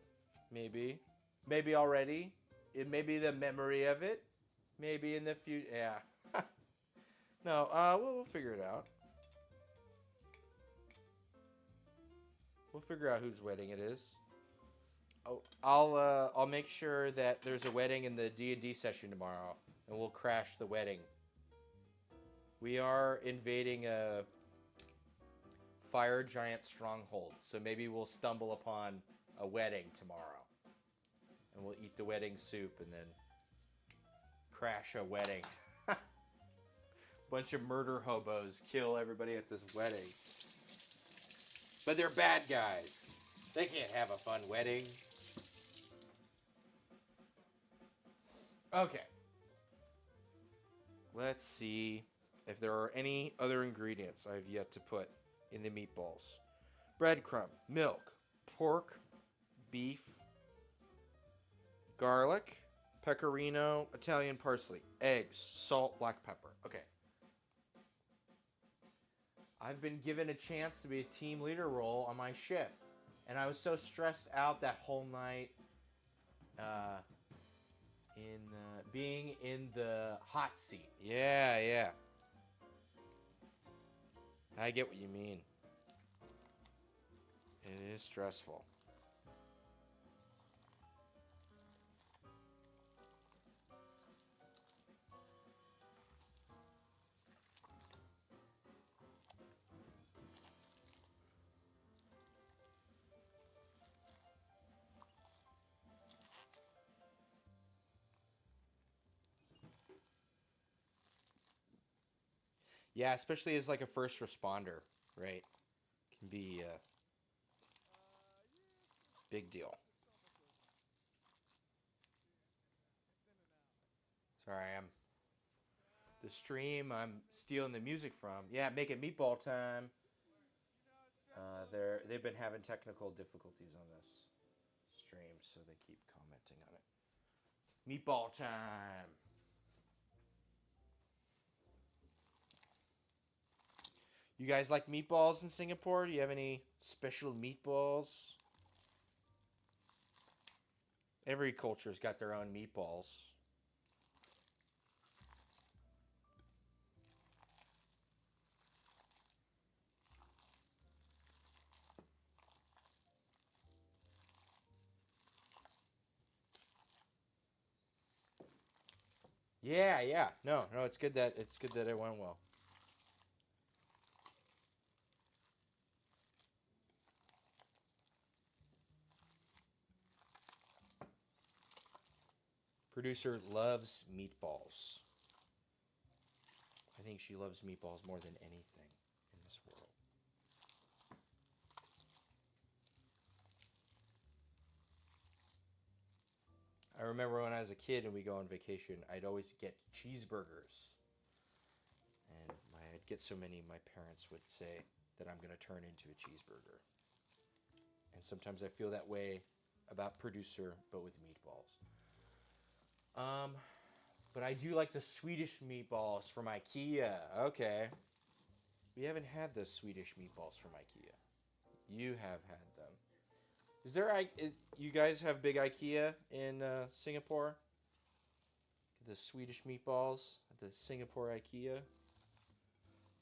Maybe, maybe already. It may be the memory of it. Maybe in the future. Yeah. No. We'll figure it out. We'll figure out whose wedding it is. Oh, I'll make sure that there's a wedding in the D&D session tomorrow, and we'll crash the wedding. We are invading a fire giant stronghold, so maybe we'll stumble upon a wedding tomorrow, and we'll eat the wedding soup and then crash a wedding. Bunch of murder hobos kill everybody at this wedding, but they're bad guys. They can't have a fun wedding. Okay. Let's see if there are any other ingredients I've yet to put in the meatballs. Breadcrumb, milk, pork, beef, garlic, pecorino, Italian parsley, eggs, salt, black pepper. Okay. I've been given a chance to be a team leader role on my shift, and I was so stressed out that whole night being in the hot seat. Yeah. I get what you mean. It is stressful. Yeah, especially as like a first responder, right? Can be a big deal. Sorry, the stream I'm stealing the music from. Yeah, make it meatball time. They've been having technical difficulties on this stream, so they keep commenting on it. Meatball time. You guys like meatballs in Singapore? Do you have any special meatballs? Every culture's got their own meatballs. Yeah. No, it's good that it went well. Producer loves meatballs. I think she loves meatballs more than anything in this world. I remember when I was a kid and we go on vacation, I'd always get cheeseburgers. And I'd get so many, my parents would say that I'm going to turn into a cheeseburger. And sometimes I feel that way about Producer, but with meatballs. But I do like the Swedish meatballs from IKEA. Okay. We haven't had the Swedish meatballs from IKEA. You have had them. Is there you guys have big IKEA in Singapore? The Swedish meatballs at the Singapore IKEA.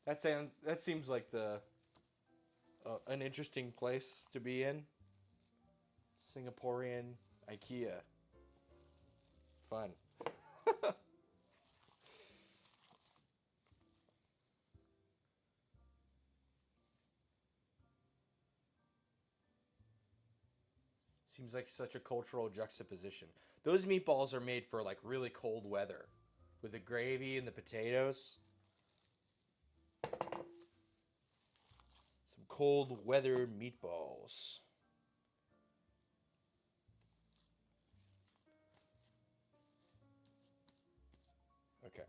That seems like an interesting place to be in. Singaporean IKEA. Fun. Seems like such a cultural juxtaposition. Those meatballs are made for like really cold weather with the gravy and the potatoes. Some cold weather meatballs. Okay.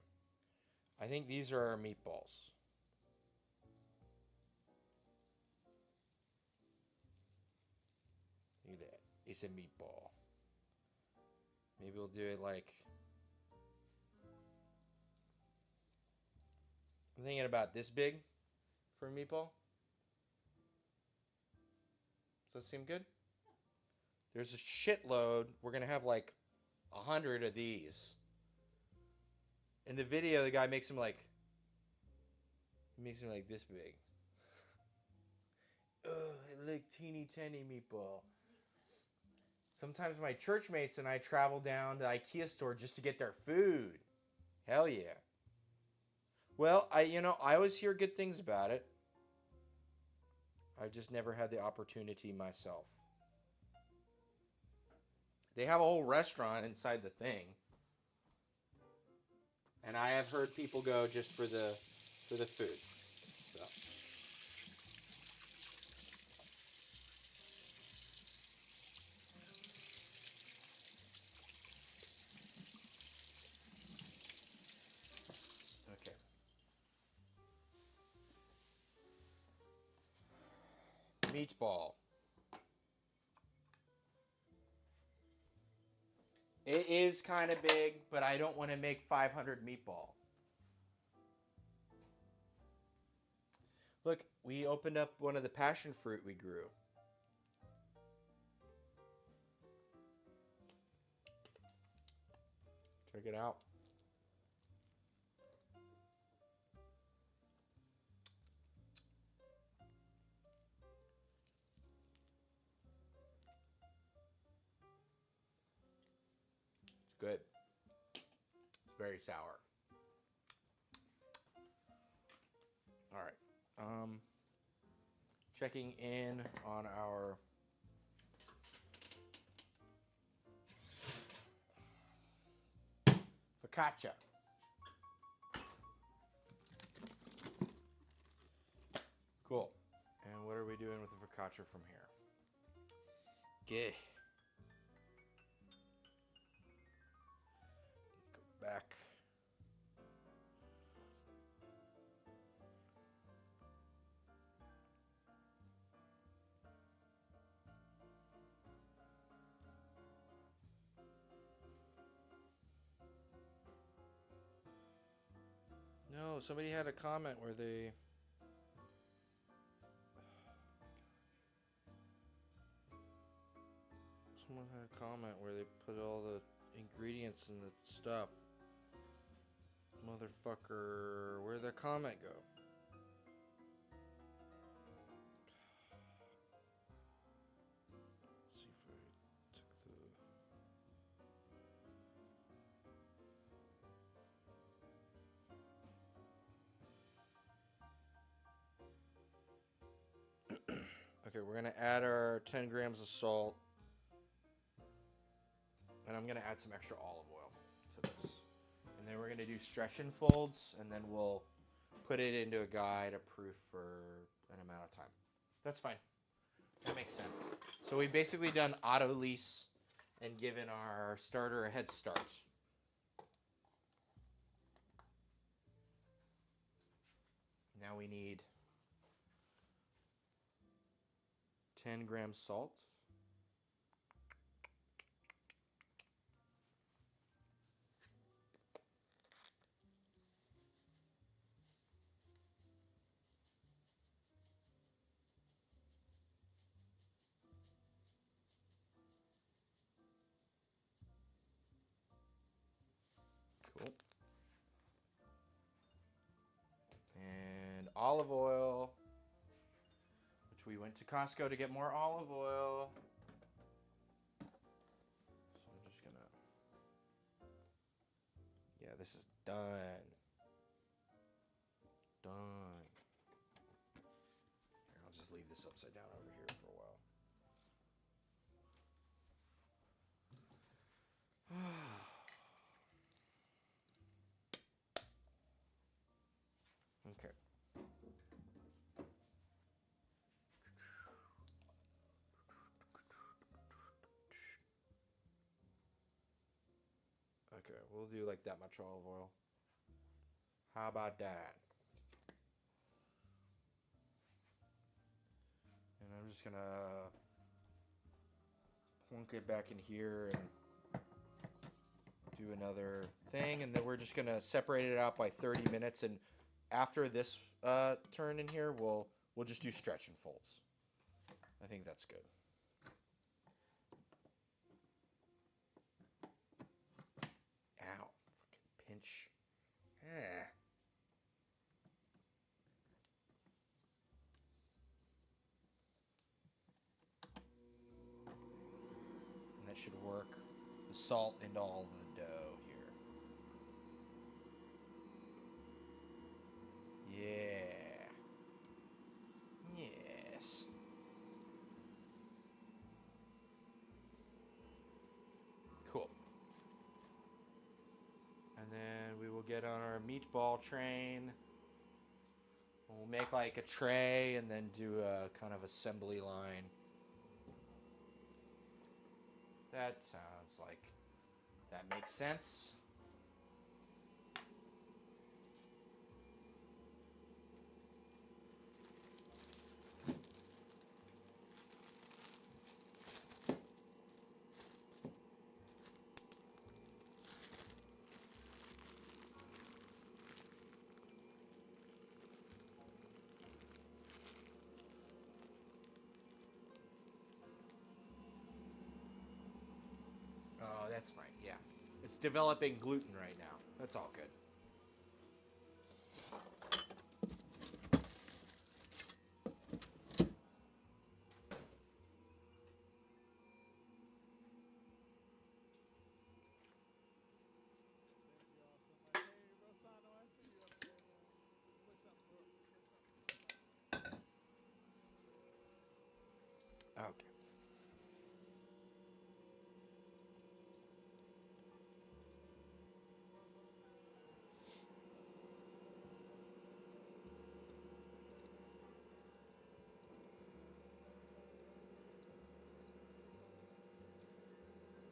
I think these are our meatballs. Look at that. It's a meatball. Maybe we'll do it like... I'm thinking about this big for a meatball. Does that seem good? There's a shitload. We're going to have like 100 of these. In the video, the guy makes them like... He makes them like this big. Ugh, I like teeny tiny meatball. Sometimes my church mates and I travel down to the IKEA store just to get their food. Hell yeah. Well, I always hear good things about it. I've just never had the opportunity myself. They have a whole restaurant inside the thing. And I have heard people go just for the food. So. Okay. Meatball. It is kind of big, but I don't want to make 500 meatball. Look, we opened up one of the passion fruit we grew. Check it out. It's good. It's very sour. All right. Checking in on our focaccia. Cool. And what are we doing with the focaccia from here? Okay. Go back. No, somebody had a comment where they... Someone had a comment where they put all the ingredients in the stuff. Motherfucker, where'd the comment go? Let's see if I took the... Okay, we're gonna add our 10 grams of salt. And I'm gonna add some extra olive oil to this. And then we're gonna do stretch and folds, and then we'll put it into a guide approved for an amount of time. That's fine. That makes sense. So we've basically done auto lease and given our starter a head start. Now we need 10 grams salt. Cool. And olive oil, which we went to Costco to get more olive oil. So I'm just gonna... Yeah, this is done. Done. Here, I'll just leave this upside down over here for a while. Okay, we'll do like that much olive oil. How about that? And I'm just gonna plunk it back in here and do another thing, and then we're just gonna separate it out by 30 minutes. And after this turn in here, we'll just do stretch and folds. I think that's good. Ow, fucking pinch. Eh. And that should work the salt into all the dough here. Yeah. Yes. Cool. And then we will get on our meatball train. We'll make like a tray and then do a kind of assembly line. That sounds like that makes sense. Oh, that's fine. Yeah. It's developing gluten right now. That's all good. Okay.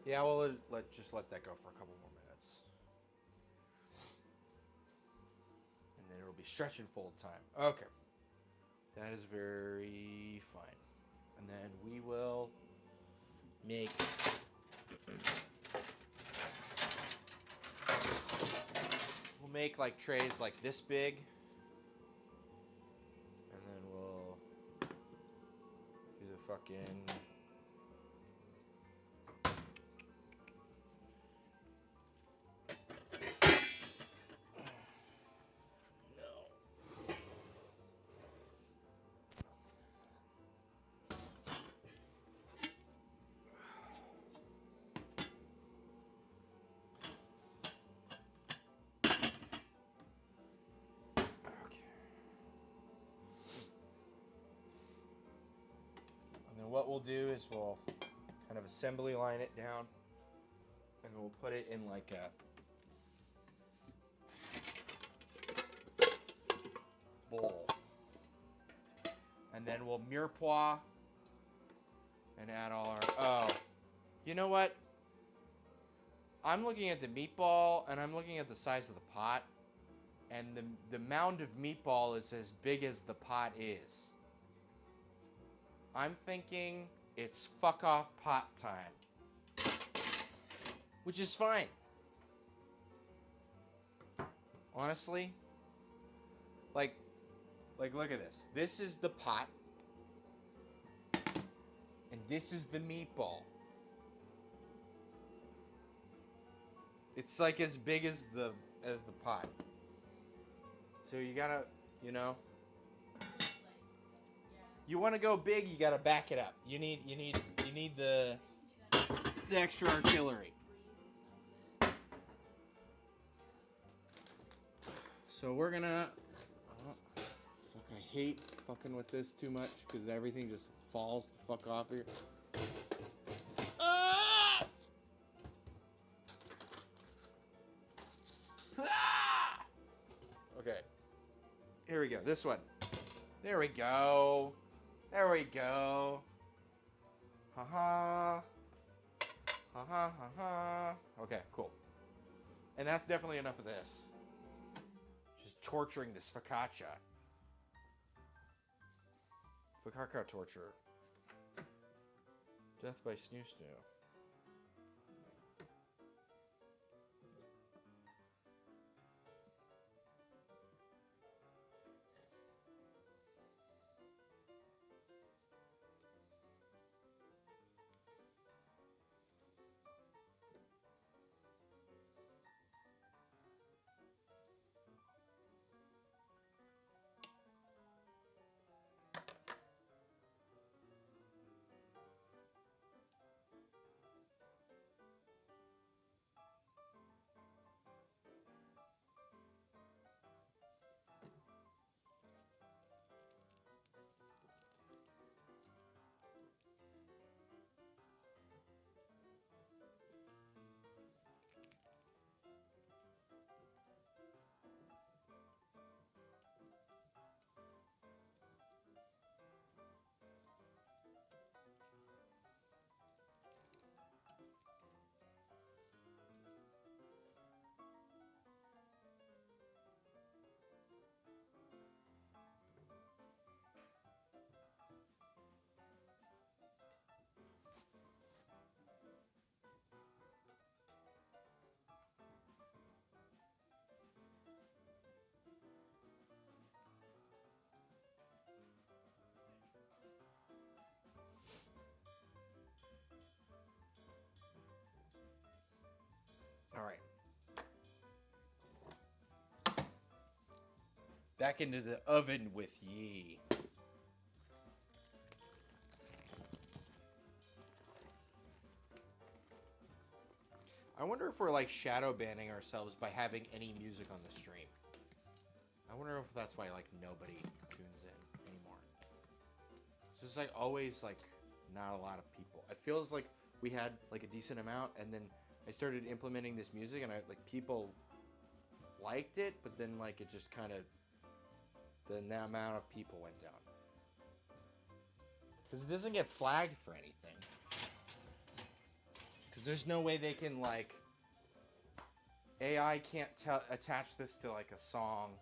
Yeah, we'll just let that go for a couple more minutes. And then it'll be stretch and fold time. Okay. That is very fine. And then we will make we'll make like trays like this big. And then we'll do the fucking what we'll do is we'll kind of assembly line it down, and we'll put it in like a bowl. And then we'll mirepoix and add all our... Oh, you know what? I'm looking at the meatball, and I'm looking at the size of the pot, and the mound of meatball is as big as the pot is. I'm thinking it's fuck off pot time. Which is fine. Honestly. Like look at this. This is the pot. And this is the meatball. It's like as big as the pot. So you gotta, you know. You want to go big, you got to back it up. You need the extra artillery. So we're gonna. Fuck! I hate fucking with this too much because everything just falls the fuck off here. Ah! Ah! Okay. Here we go. This one. There we go. There we go. Ha ha. Ha ha ha ha. Okay, cool. And that's definitely enough of this. Just torturing this focaccia. Focaccia torture. Death by snoo snoo. All right. Back into the oven with ye. I wonder if we're like shadow banning ourselves by having any music on the stream. I wonder if that's why like nobody tunes in anymore. It's just like always like not a lot of people. It feels like we had like a decent amount, and then I started implementing this music, and people liked it, but then like it just kind of the amount of people went down because it doesn't get flagged for anything. Because there's no way they can like AI can't attach this to like a song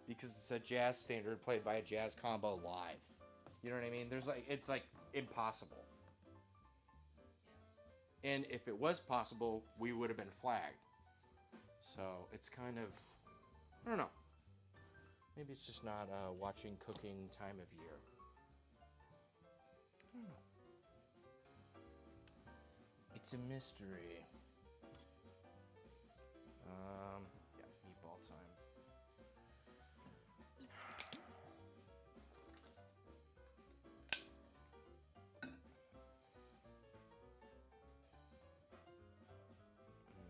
because it's a jazz standard played by a jazz combo live. You know what I mean? There's like it's like impossible. And if it was possible, we would have been flagged. So it's kind of, I don't know. Maybe it's just not watching cooking time of year. I don't know. It's a mystery. Yeah, meatball time.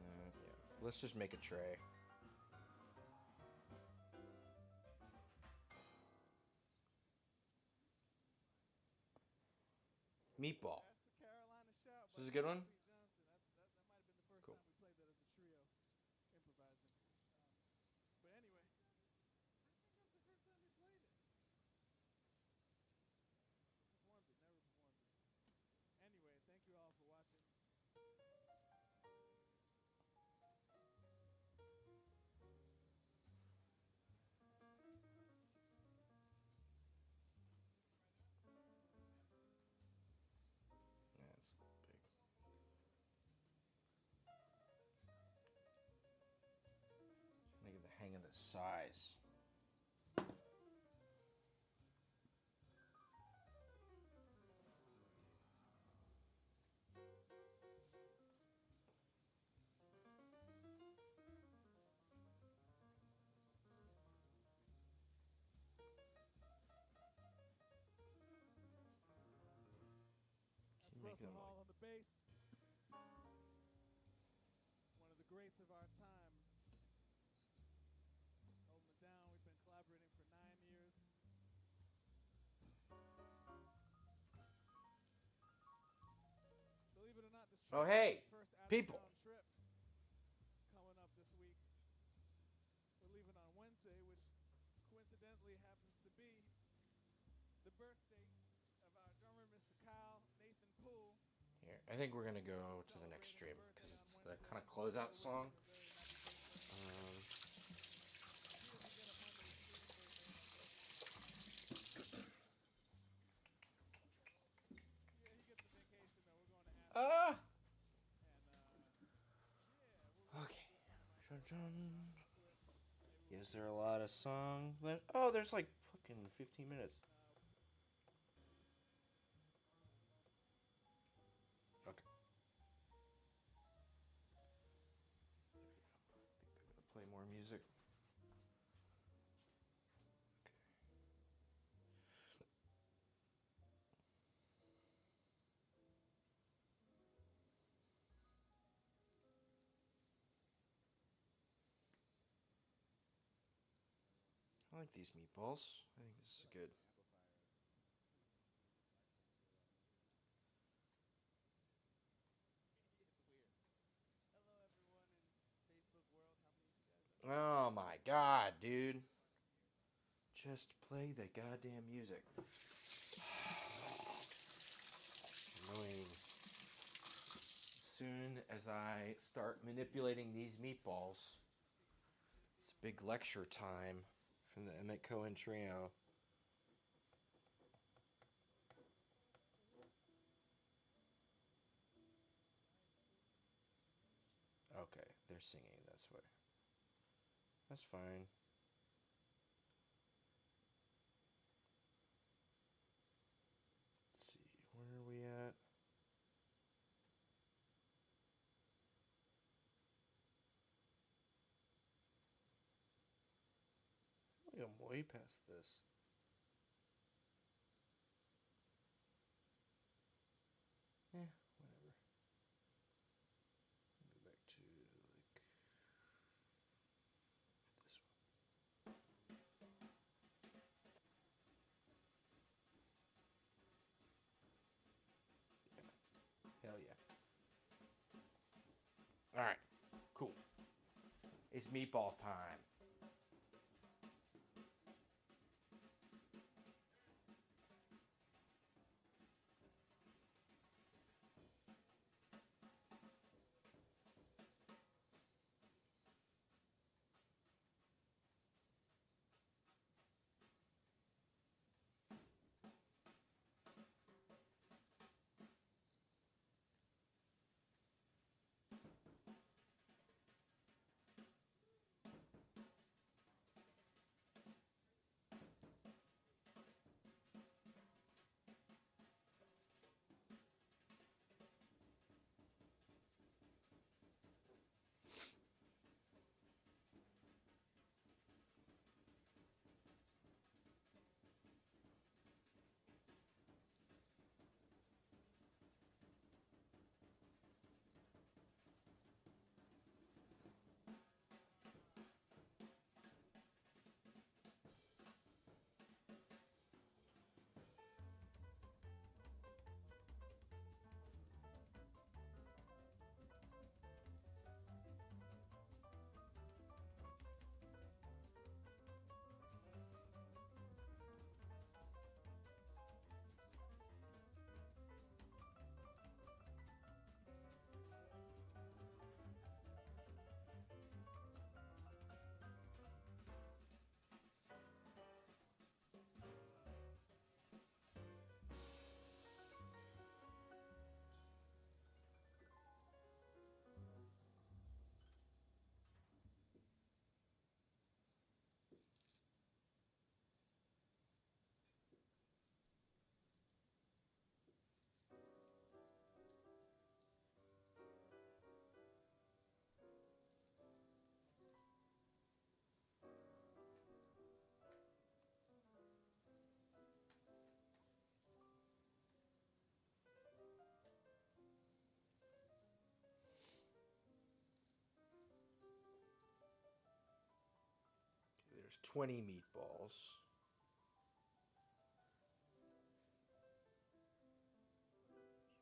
Yeah. Let's just make a tray. Meatball. This is a good one? That might have been the first Cool. time we played that as a trio, improvising. But anyway, I think that's the first time we played it. Performed it, never performed it. Anyway, thank you all for watching. Yeah, it's big. Trying to get the hang of the size. That's Russell Hall on the bass. One of the greats of our time. Holding it down. We've been collaborating for 9 years. Believe it or not, this Oh, track hey, is his first people. out-of-town trip coming up this week. We're leaving on Wednesday, which coincidentally happens to be the birthday of our drummer, Mr. Kyle Nathan Poole. Here, I think we're gonna go to the next stream because it's the kind of closeout song. Is there a lot of song left? Oh, there's like fucking 15 minutes. Okay. Play more music. I like these meatballs. I think this is good. Oh my god, dude. Just play the goddamn music. Annoying. As soon as I start manipulating these meatballs, it's a big lecture time from the Emmett Cohen trio. Okay, they're singing, that's why. That's fine. Let's see, where are we at? I'm way past this. Whatever. Go back to like this one. Hell yeah. Alright, cool. It's meatball time. There's 20 meatballs.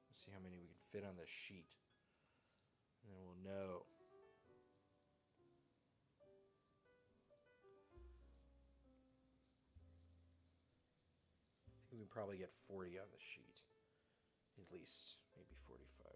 Let's see how many we can fit on this sheet. And then we'll know. I think we can probably get 40 on the sheet. At least. Maybe 45.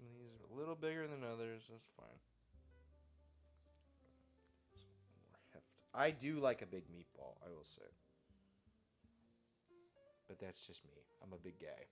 Some of these are a little bigger than others. That's fine. More heft. I do like a big meatball, I will say. But that's just me. I'm a big guy.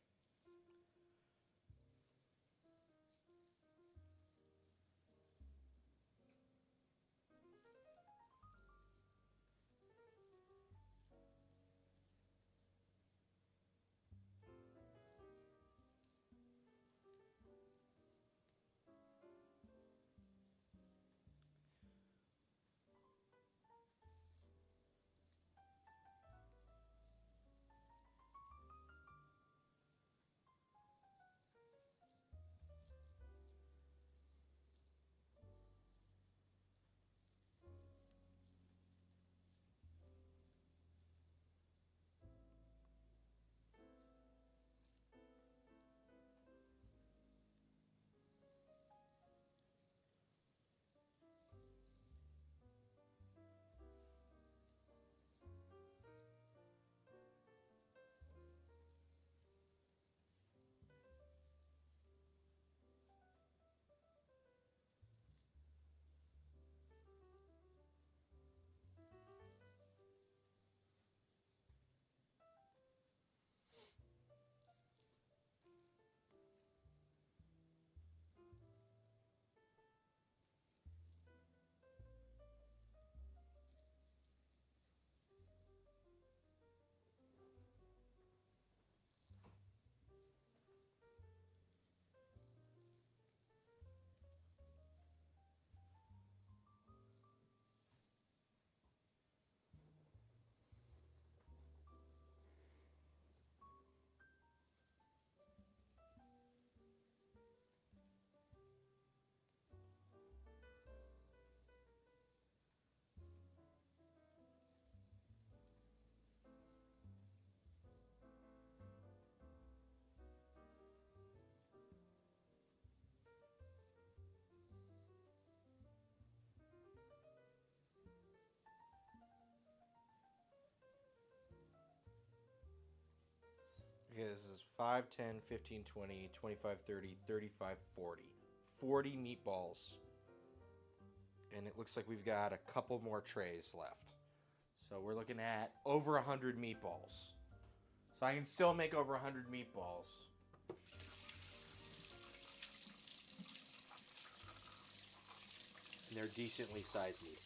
Okay, this is 5, 10, 15, 20, 25, 30, 35, 40. 40 meatballs. And it looks like we've got a couple more trays left. So we're looking at over 100 meatballs. So I can still make over 100 meatballs. And they're decently sized meatballs.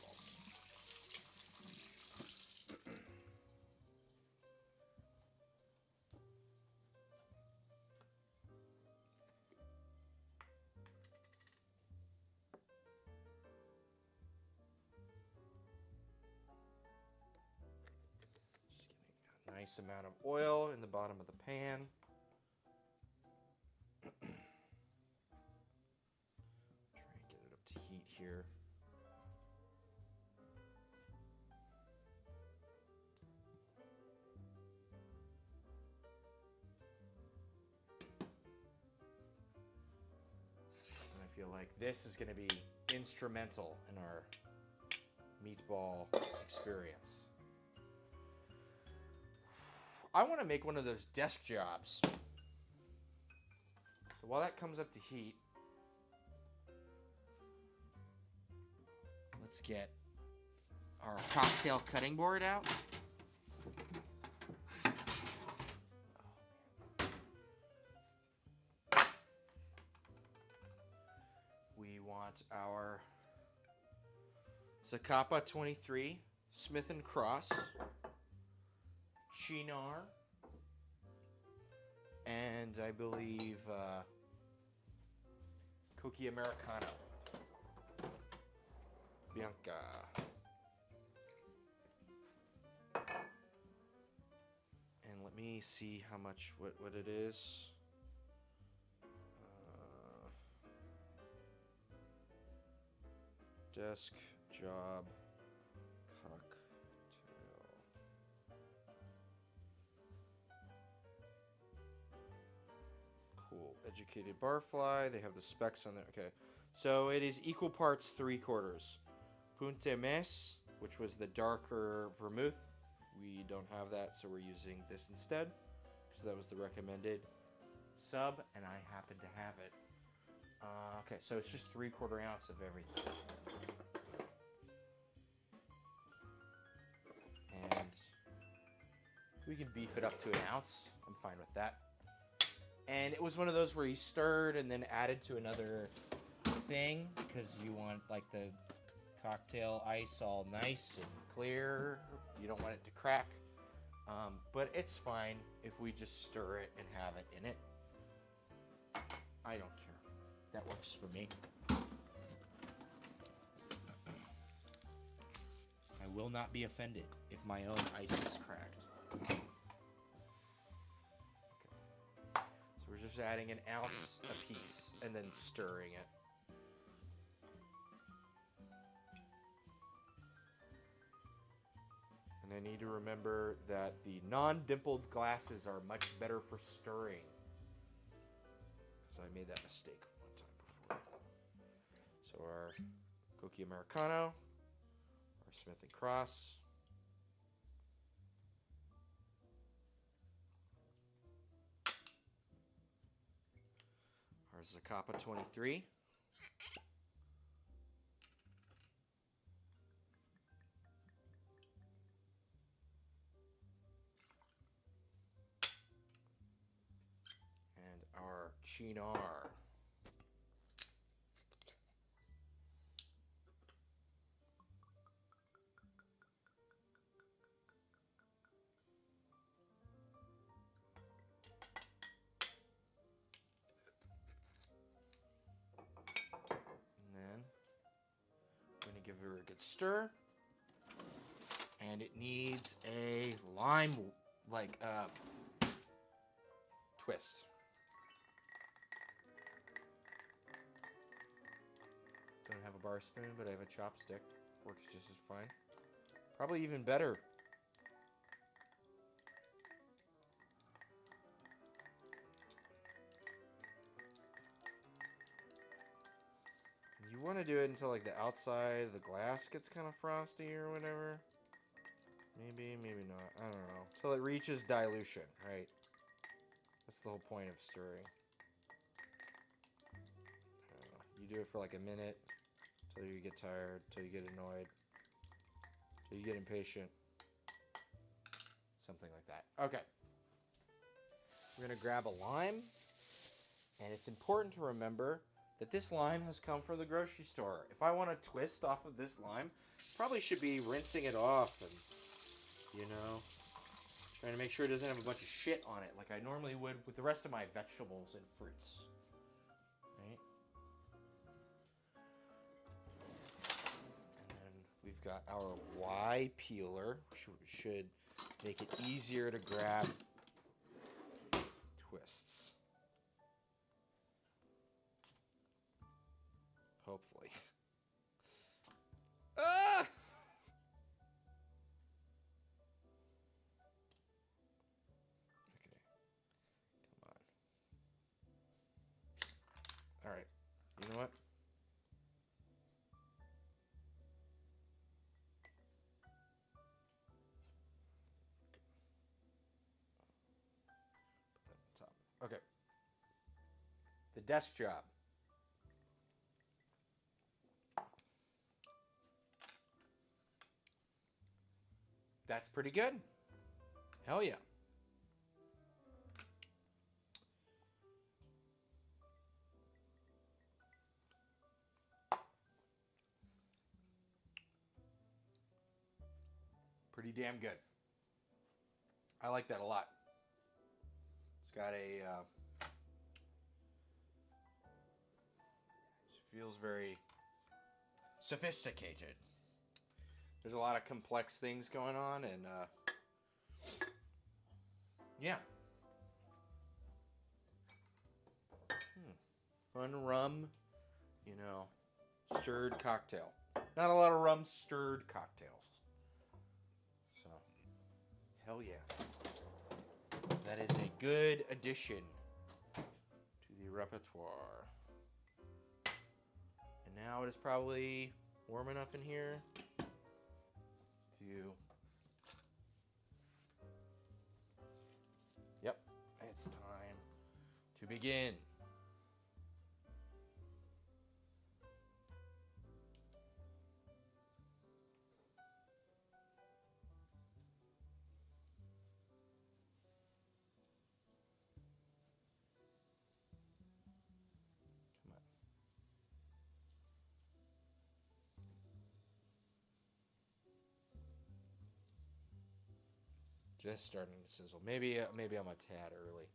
Nice amount of oil in the bottom of the pan. Try and get it up to heat here. And I feel like this is going to be instrumental in our meatball experience. I want to make one of those desk jobs. So while that comes up to heat, let's get our cocktail cutting board out. We want our Zacapa 23 Smith & Cross Chinar, and I believe Cookie Americano Bianca. And let me see how much, what it is. Desk job cocktail. Cool. Educated barfly. They have the specs on there. Okay. So it is equal parts 3/4. Punta Mes, which was the darker vermouth. We don't have that, so we're using this instead. So that was the recommended sub, and I happen to have it. Okay, so it's just 3/4 ounce of everything. And we can beef it up to an ounce. I'm fine with that. And it was one of those where you stirred and then added to another thing because you want like the cocktail ice all nice and clear. You don't want it to crack. But it's fine if we just stir it and have it in it. I don't care. That works for me. I will not be offended if my own ice is cracked. Okay. So we're just adding an ounce a piece and then stirring it. And I need to remember that the non-dimpled glasses are much better for stirring. So I made that mistake one time before. So our cookie Americano, our Smith & Cross. Our Zacapa 23. And our Chinar. And then I'm going to give her a good stir. And it needs a lime, twist. Don't have a bar spoon, but I have a chopstick. Works just as fine. Probably even better. You want to do it until like the outside of the glass gets kind of frosty or whatever. Maybe, maybe not. I don't know. Till it reaches dilution, right? That's the whole point of stirring. I don't know. You do it for like a minute, till you get tired, till you get annoyed, till you get impatient. Something like that. Okay. We're going to grab a lime. And it's important to remember that this lime has come from the grocery store. If I want to twist off of this lime, probably should be rinsing it off and, trying to make sure it doesn't have a bunch of shit on it like I normally would with the rest of my vegetables and fruits. Right? And then we've got our Y peeler, which should make it easier to grab twists. Hopefully. Ah! Okay. Come on. All right. You know what? Put that on top. Okay. The desk job. That's pretty good. Hell yeah. Pretty damn good. I like that a lot. It's got a... it feels very sophisticated. There's a lot of complex things going on, and yeah. Fun rum, stirred cocktail. Not a lot of rum stirred cocktails. So, hell yeah. That is a good addition to the repertoire. And now it is probably warm enough in here to... Yep, it's time to begin. Just starting to sizzle. Maybe I'm a tad early.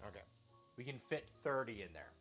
Okay. We can fit 30 in there.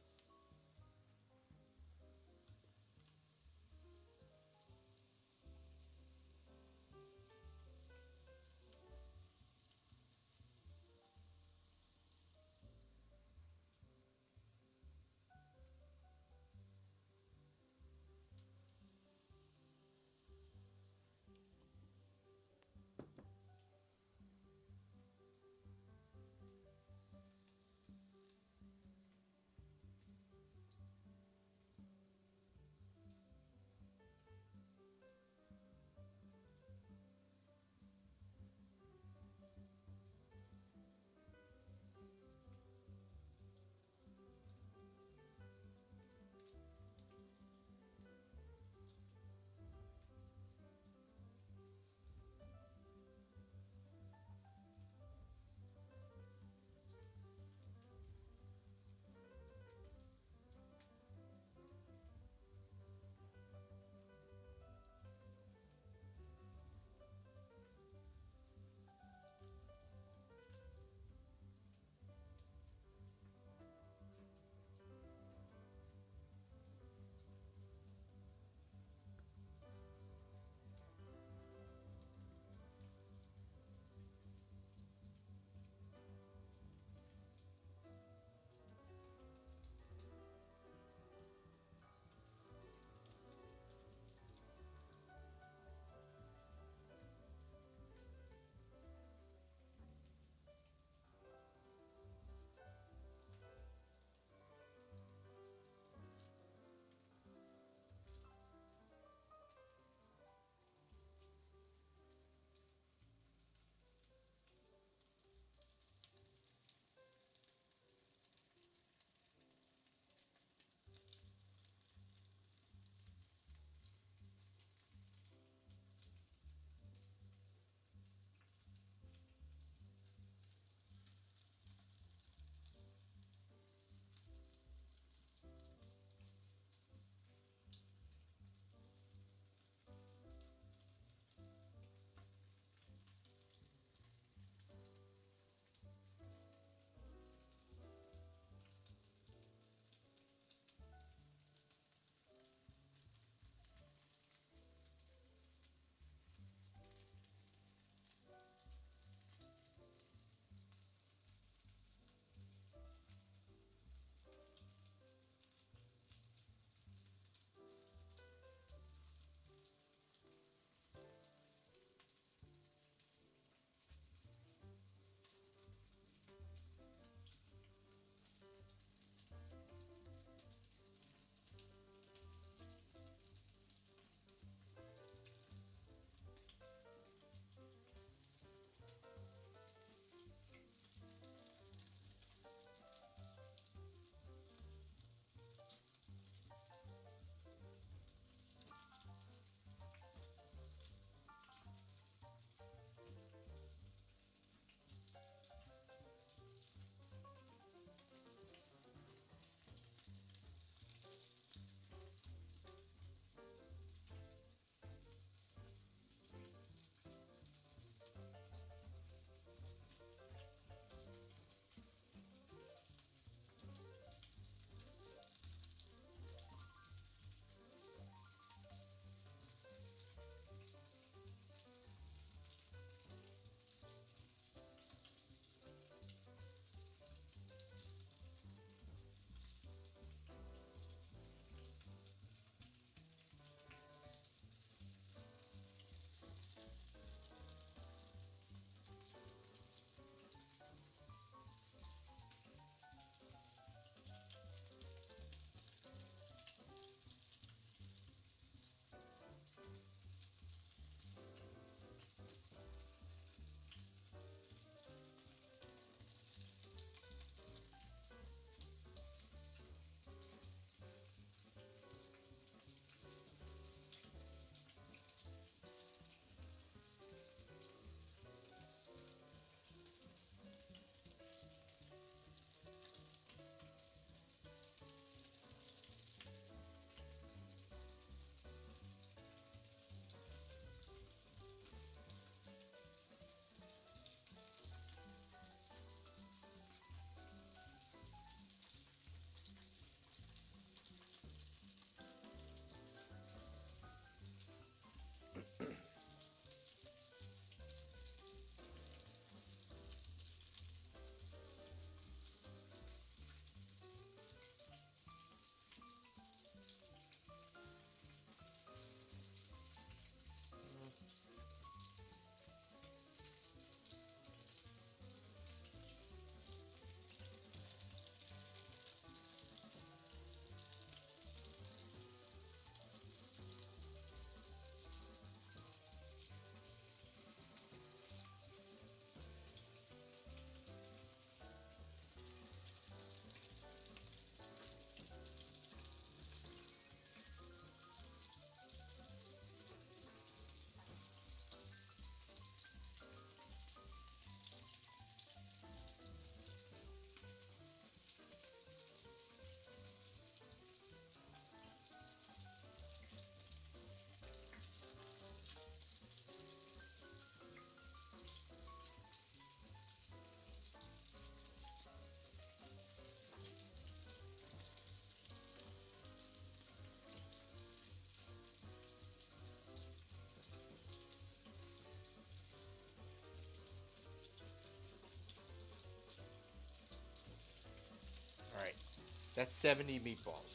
That's 70 meatballs.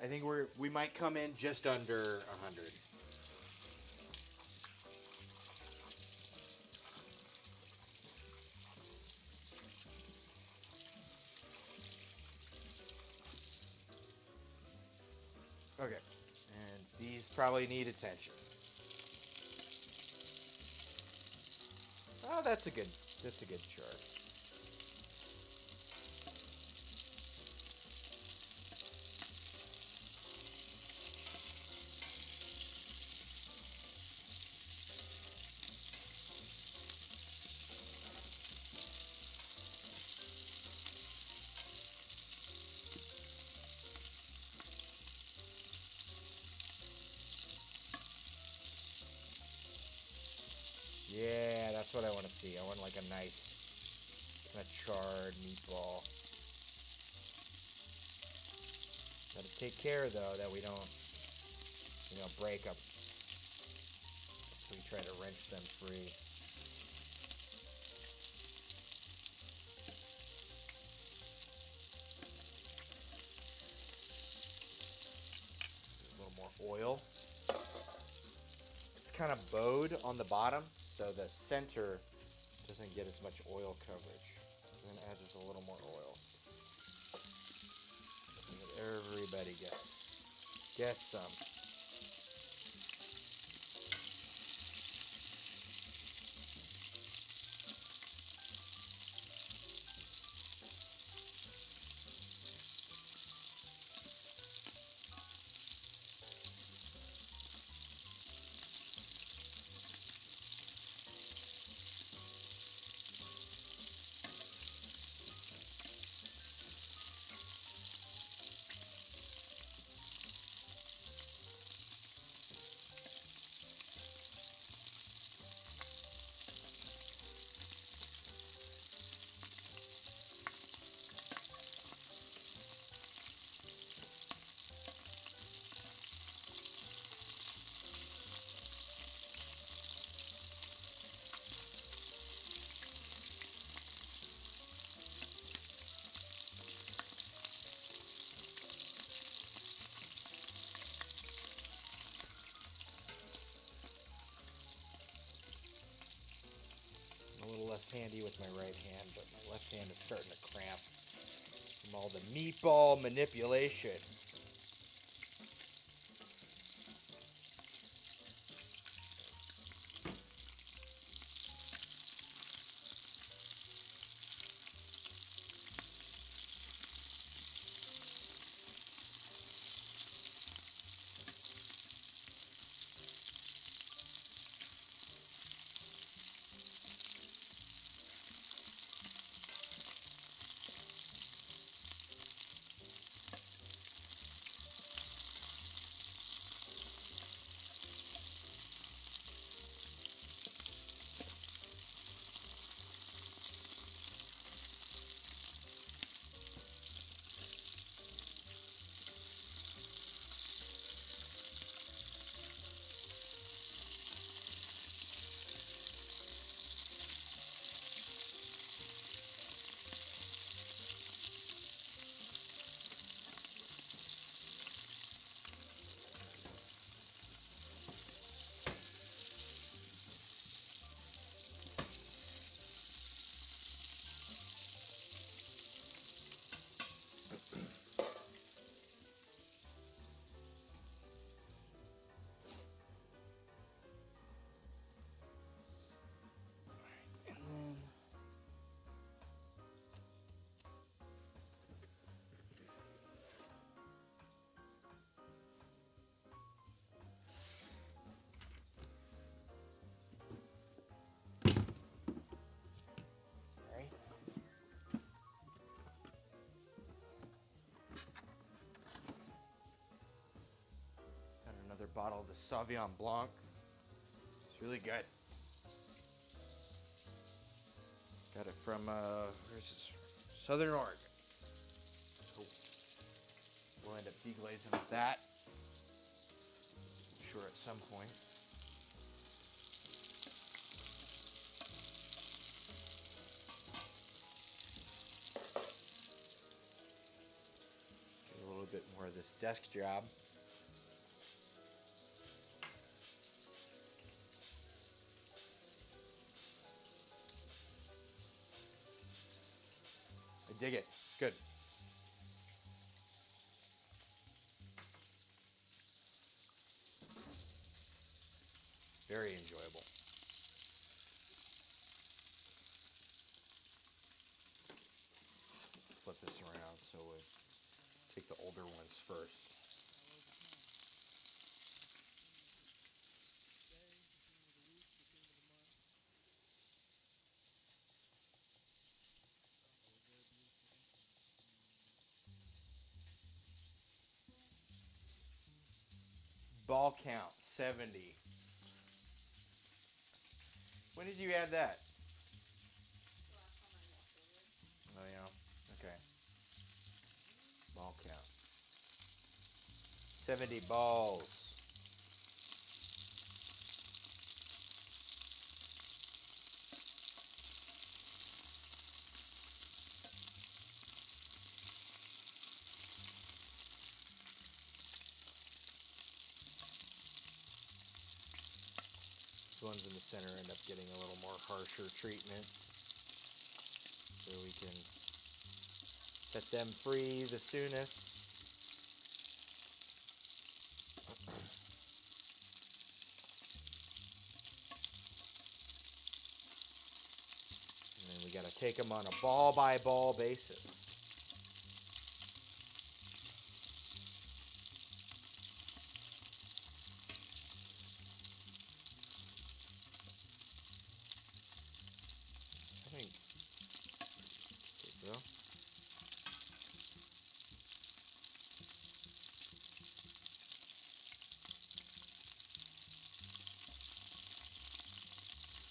I think we might come in just under 100. Okay. And these probably need attention. Oh, that's a good chart. Yeah, that's what I want to see. I want like a nice kind of charred meatball. Gotta take care though that we don't, break them. We try to wrench them free. A little more oil. It's kind of bowed on the bottom, so the center doesn't get as much oil coverage. I'm gonna add just a little more oil. So that everybody gets some. A little less handy with my right hand, but my left hand is starting to cramp from all the meatball manipulation. And then right. Got another bottle of the Sauvignon Blanc. It's really good. Got it from where's this? Southern Oregon. So we'll end up deglazing with that. I'm sure at some point. desk job. I dig it. Good. Very enjoyable. Flip this around so we take the older ones first. Ball count 70. When did you add that? Oh yeah. Okay. Ball count. 70 balls. The ones in the center end up getting a little more harsher treatment, so we can set them free the soonest. And then we got to take them on a ball by ball basis. I think there you go.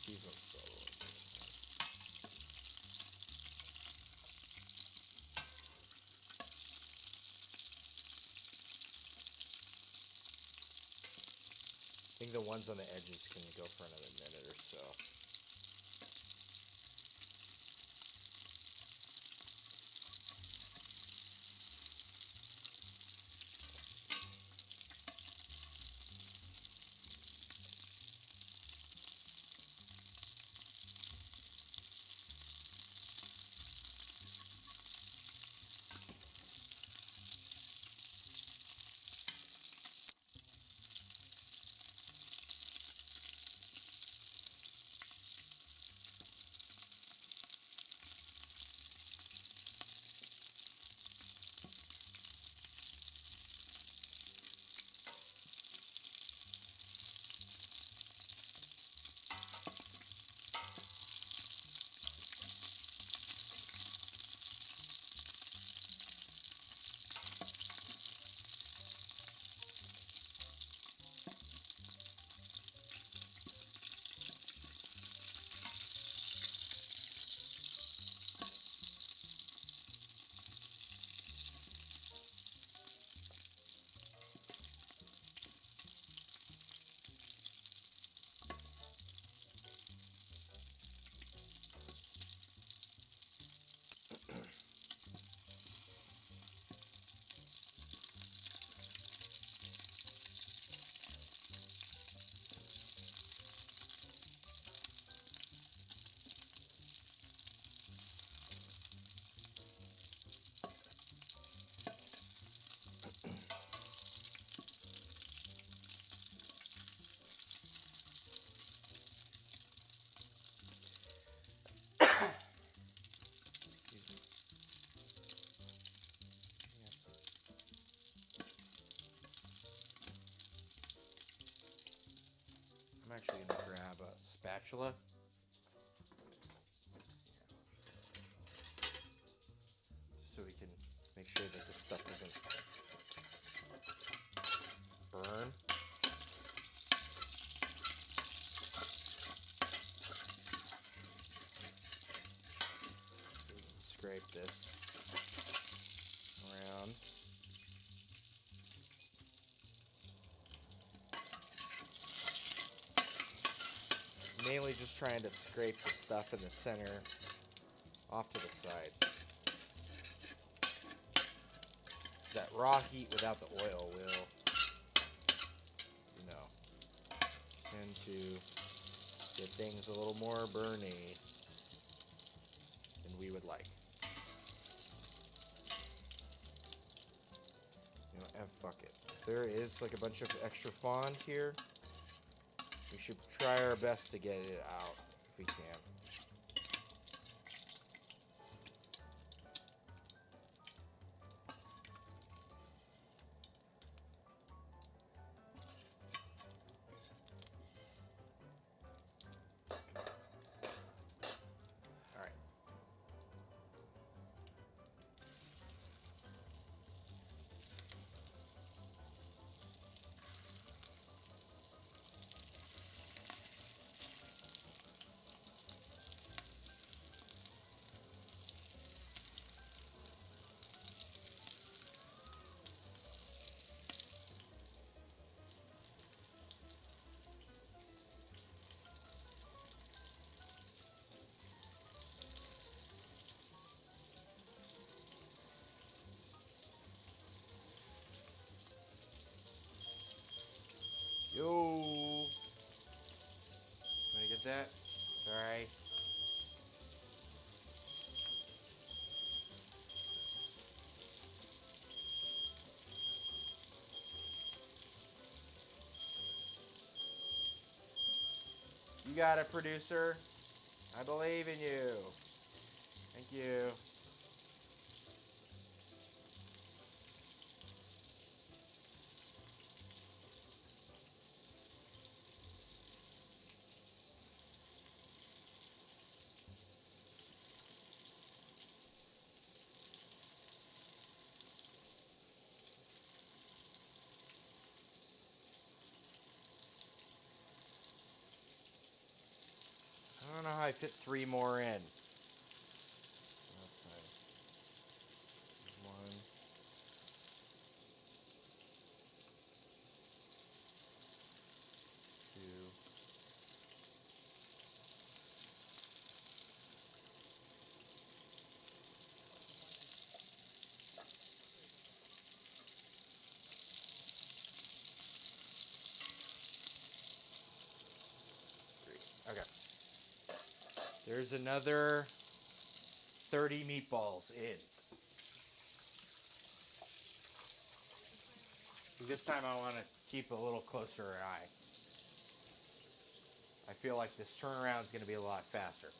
These ones go a little bit. I think the ones on the edges can go for another minute or so. I'm actually going to grab a spatula. So we can make sure that this stuff doesn't burn. So we can scrape this around. Mainly just trying to scrape the stuff in the center off to the sides. that raw heat without the oil will, tend to get things a little more burny than we would like. Fuck it. There is like a bunch of extra fond here. We should try our best to get it out if we can. Yo! Can I get that? Alright. You got it, producer. I believe in you. Thank you. I don't know how I fit 3 more in. That's nice. 1, 2. Okay. There's another 30 meatballs in. This time I want to keep a little closer eye. I feel like this turnaround is going to be a lot faster.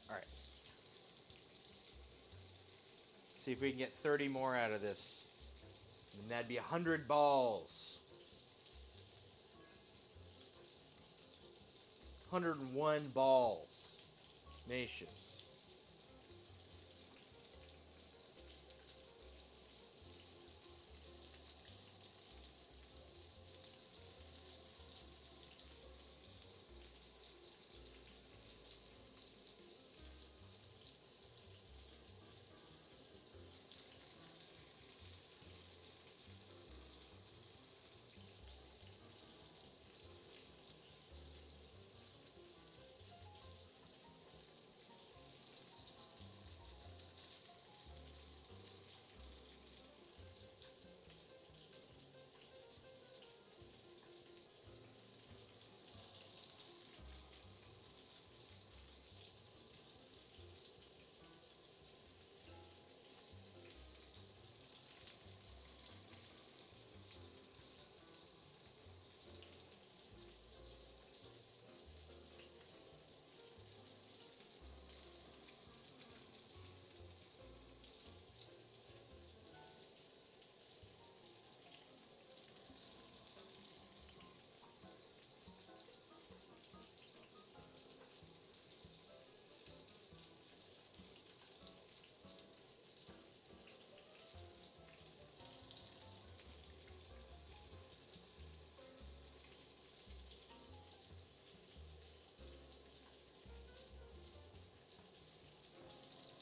All right. See if we can get 30 more out of this. And that'd be 100 balls. 101 balls. Nations.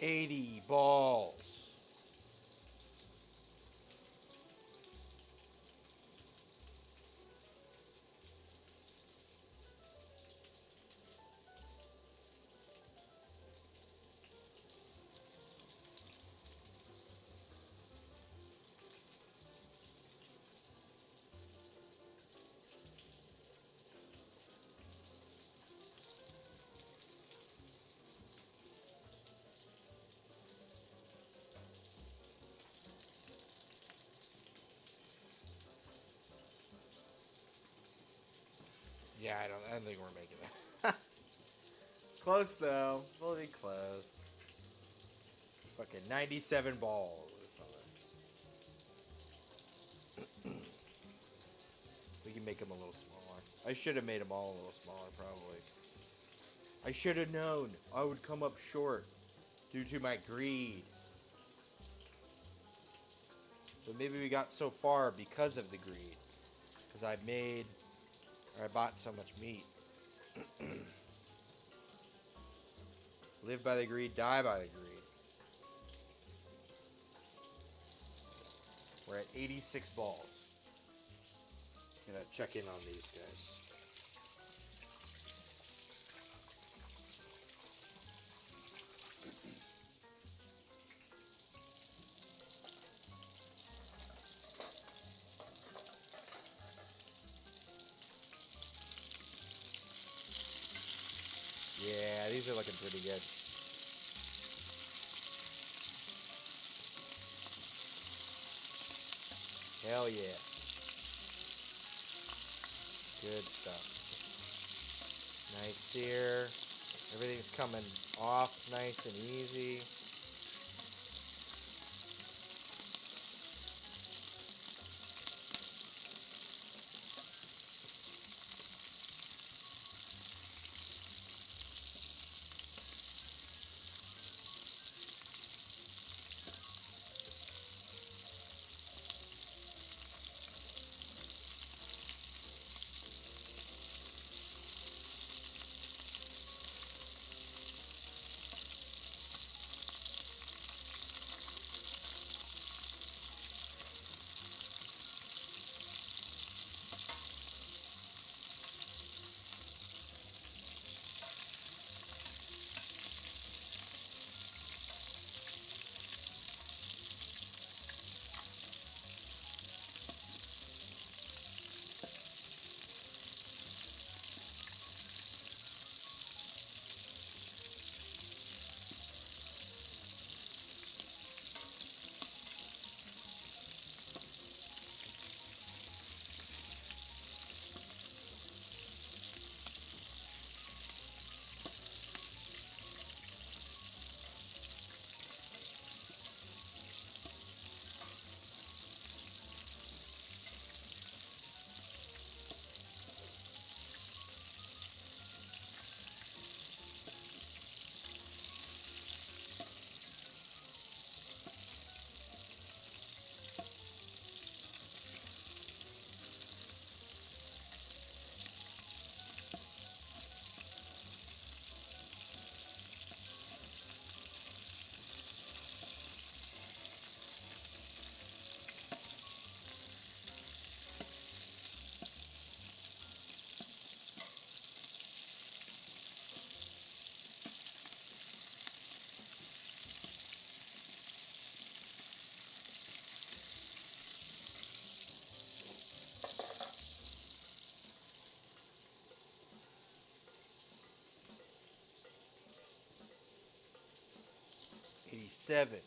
80 balls. Yeah, I don't think we're making that. Close though. We'll be close. Fucking 97 balls. We can make them a little smaller. I should have made them all a little smaller, probably. I should have known I would come up short due to my greed. But maybe we got so far because of the greed. Because I bought so much meat. Live by the greed, die by the greed. We're at 86 balls. Gonna check in on these guys. Yeah, these are looking pretty good. Hell yeah. Good stuff. Nice sear. Everything's coming off nice and easy. '87.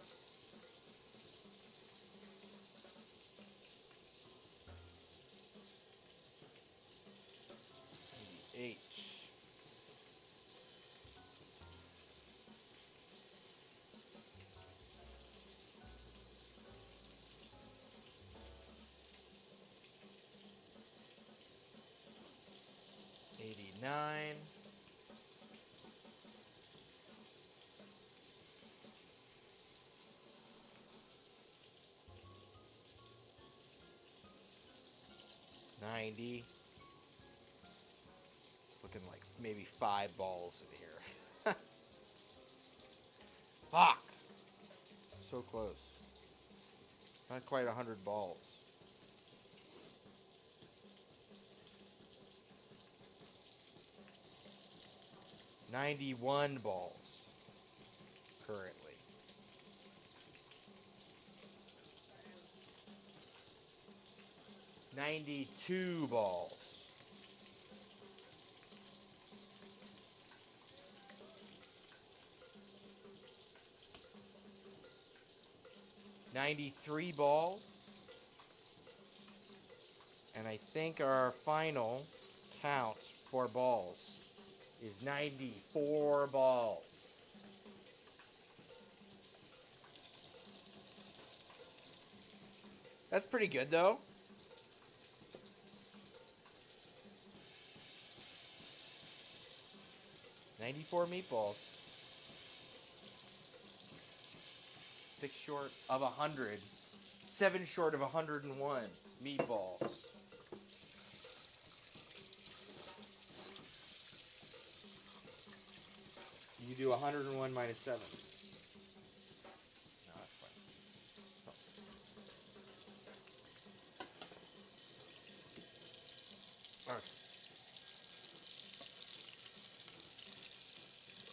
H. '89. '90. It's looking like maybe 5 balls in here. Fuck. So close. Not quite 100 balls. $91 balls currently. 92 balls. 93 balls. And I think our final count for balls is 94 balls. That's pretty good, though. $94 meatballs. 6 short of 100. 7 short of 101 meatballs. You do 101 minus 7. No, that's fine. Okay.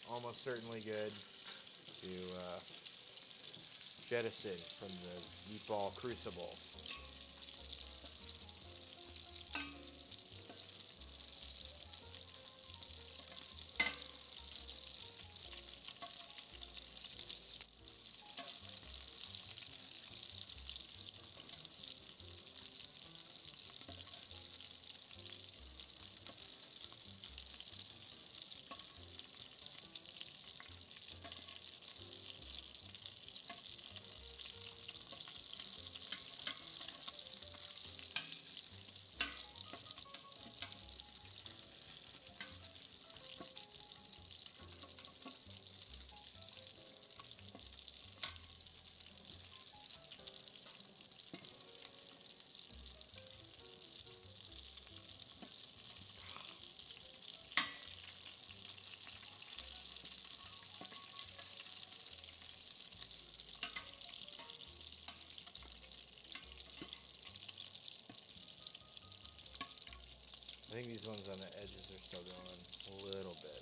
Almost certainly good to jettison from the meatball crucible. I think these ones on the edges are still going a little bit.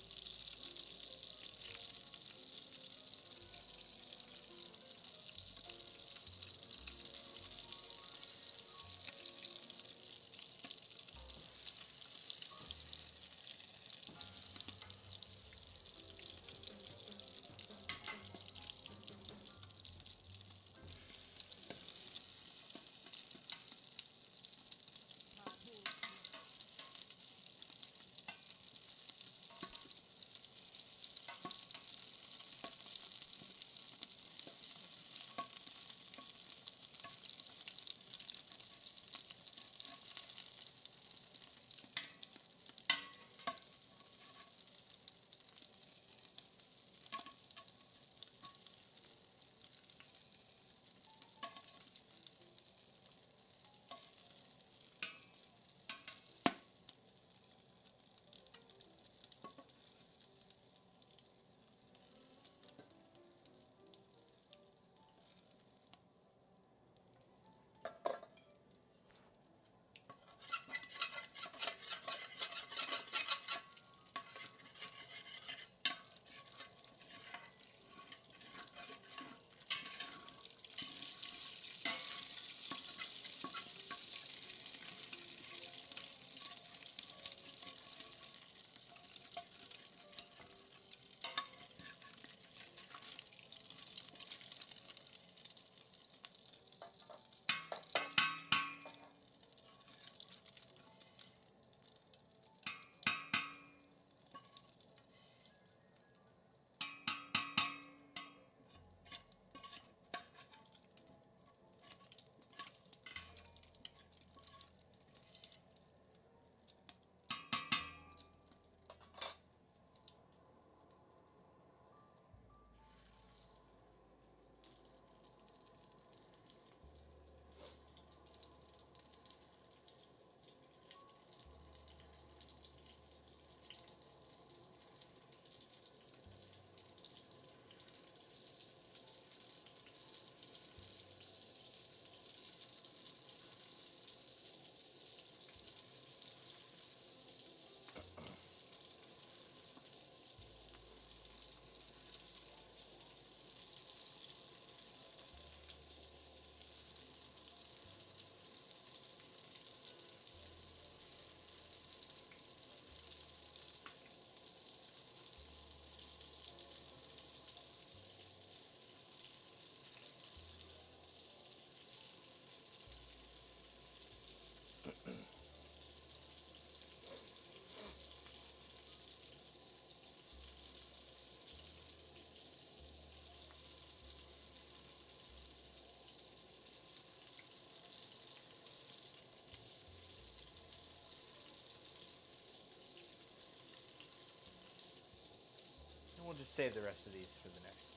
save the rest of these for the next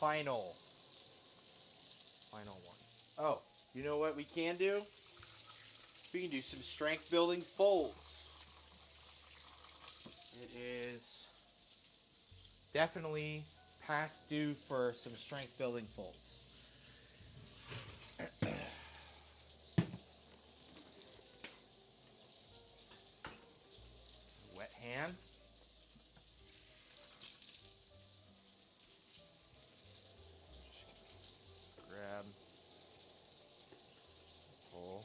final one. Oh, you know what we can do? We can do some strength building folds. It is definitely past due for some strength building folds. Wet hands. Grab, pull.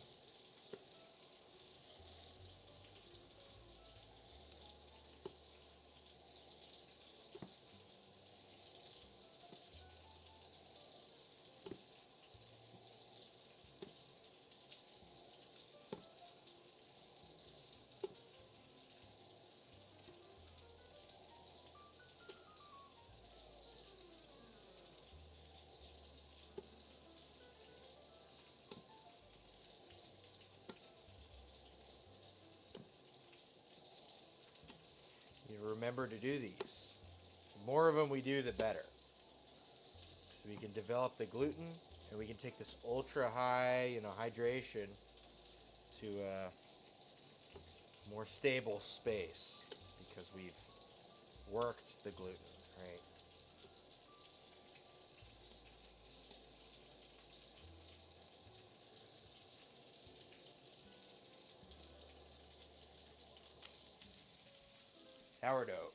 You remember to do these. The more of them we do, the better. So we can develop the gluten, and we can take this ultra high, hydration to a more stable space because we've worked the gluten, right? Sourdough.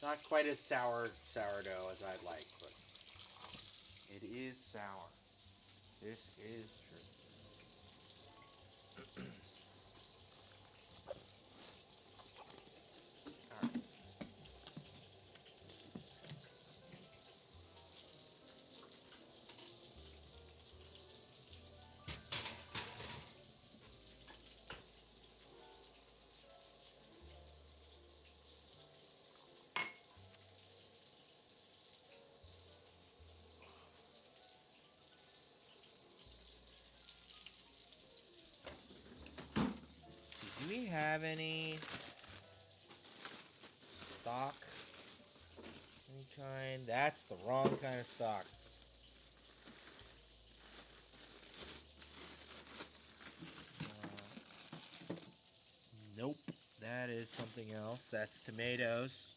Not quite as sourdough as I'd like, but it is sour. This is true. All right. See, do we have any stock? Any kind? That's the wrong kind of stock. Nope. That is something else. That's tomatoes.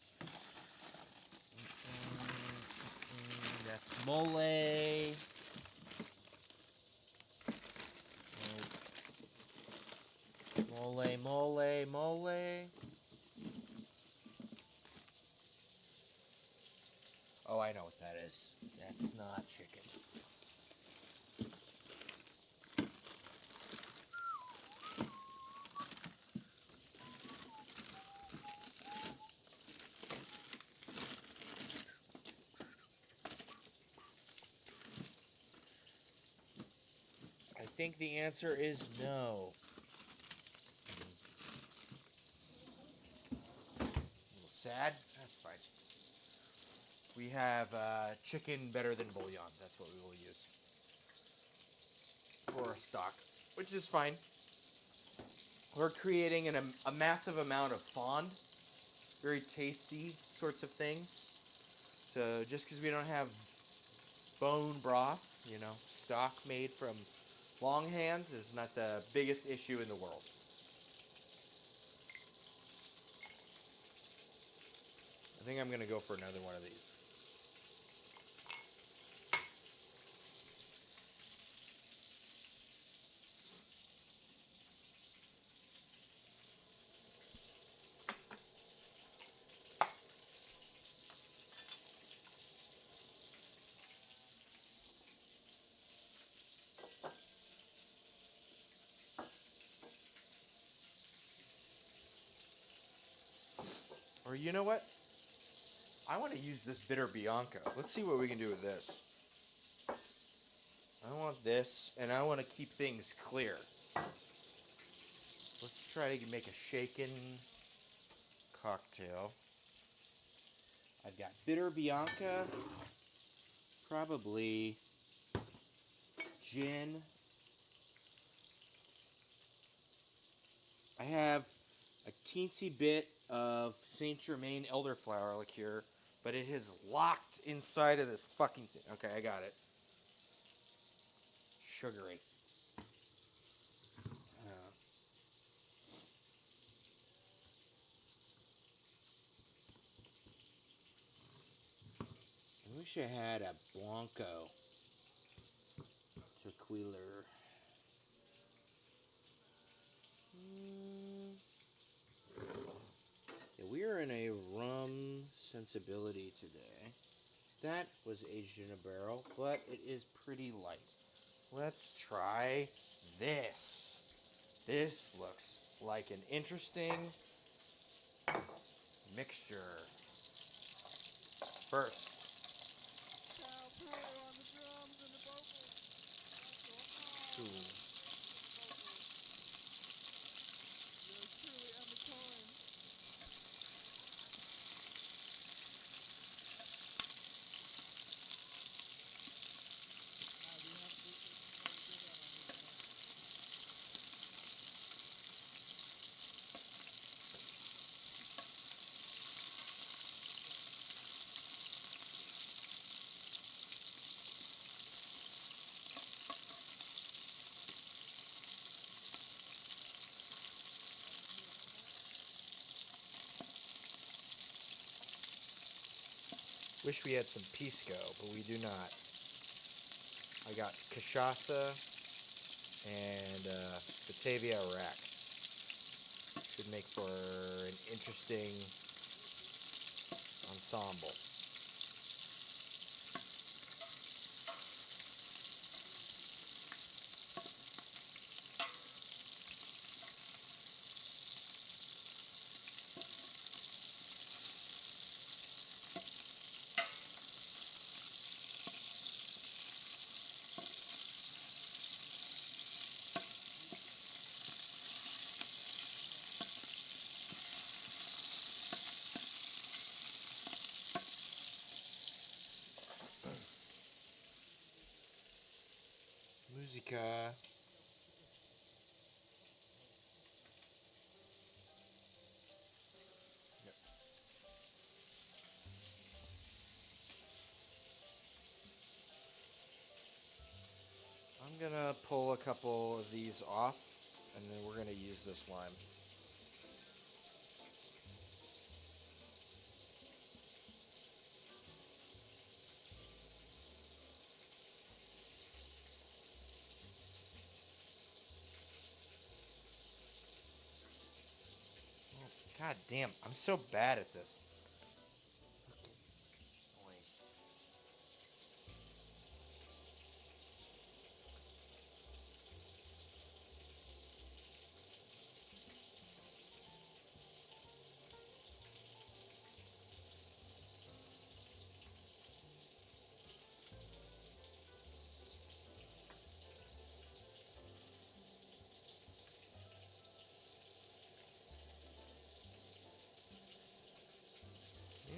That's mole. Mole. Oh, I know what that is. That's not chicken. I think the answer is no. A little sad? That's fine. We have chicken better than bouillon. That's what we will use for our stock, which is fine. We're creating a massive amount of fond, very tasty sorts of things. So just because we don't have bone broth, stock made from longhand is not the biggest issue in the world. I think I'm going to go for another one of these. Or you know what? I want to use this bitter Bianca. Let's see what we can do with this. I want this, and I want to keep things clear. Let's try to make a shaken cocktail. I've got bitter Bianca, probably gin, I have a teensy bit of Saint Germain elderflower liqueur, but it has locked inside of this fucking thing. Okay, I got it. Sugary. I wish I had a Blanco tequila. Yeah, we are in a rum sensibility today. That was aged in a barrel, but it is pretty light. Let's try this. This looks like an interesting mixture. First, Kyle Power on the drums and the vocals. ooh, Yours truly, Emma Cohen. We have to do that on here, man. wish we had some pisco, but we do not. I got cachaça and Batavia rack. Should make for an interesting ensemble. Musica. I'm gonna pull a couple of these off, and then we're gonna use this lime. God damn, I'm so bad at this.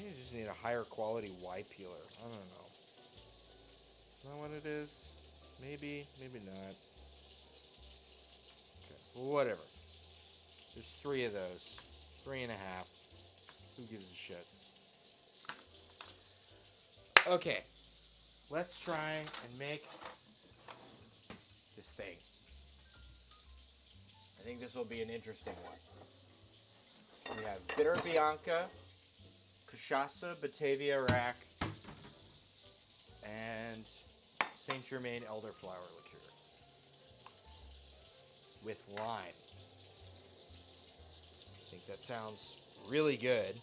You just need a higher quality Y peeler. I don't know. Is that what it is? Maybe, maybe not. Okay, well, whatever. There's 3 of those. 3.5. Who gives a shit? Okay, let's try and make this thing. I think this will be an interesting one. We have Bitter Bianca, Cachaça, Batavia Rack, and Saint Germain elderflower liqueur with lime. I think that sounds really good.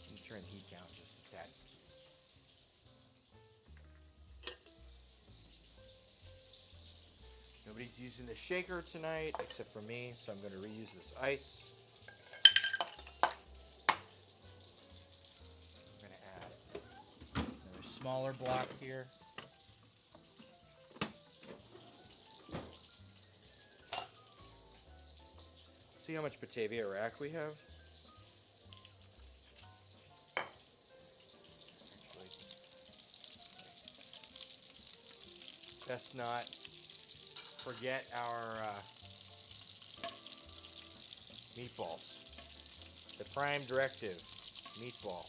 Let me turn heat down just a tad. Nobody's using the shaker tonight except for me, so I'm going to reuse this ice. smaller block here. See how much Batavia rack we have? Best not forget our meatballs. The prime directive, meatball.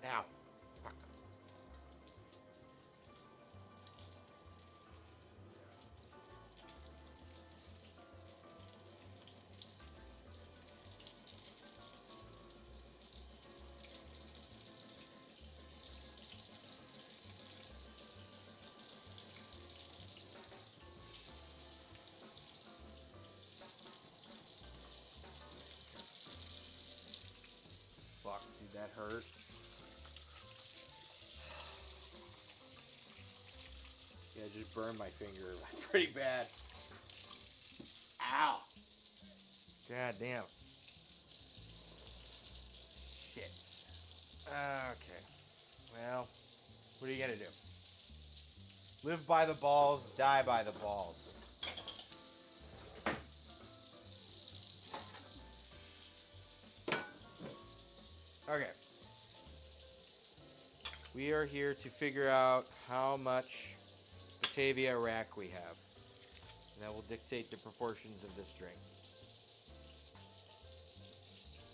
Ow. Fuck. Fuck, dude, that hurt. Yeah, I just burned my finger pretty bad. Ow! God damn. Shit. Okay. Well, what are you gonna do? Live by the balls, die by the balls. Okay. We are here to figure out how much Batavia rack we have. And that will dictate the proportions of this drink.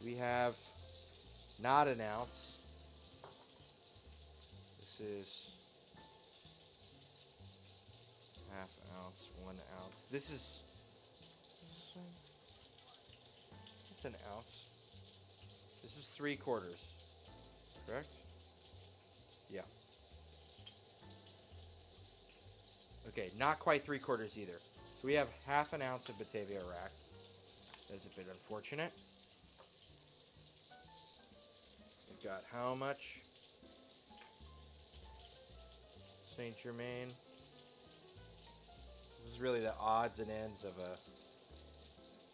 We have not an ounce. This is half ounce, 1 ounce. This is it's an ounce. This is 3/4. Correct? Yeah. Okay, not quite 3/4 either. So we have half an ounce of Batavia rack. That's a bit unfortunate. We've got how much? Saint Germain. This is really the odds and ends of a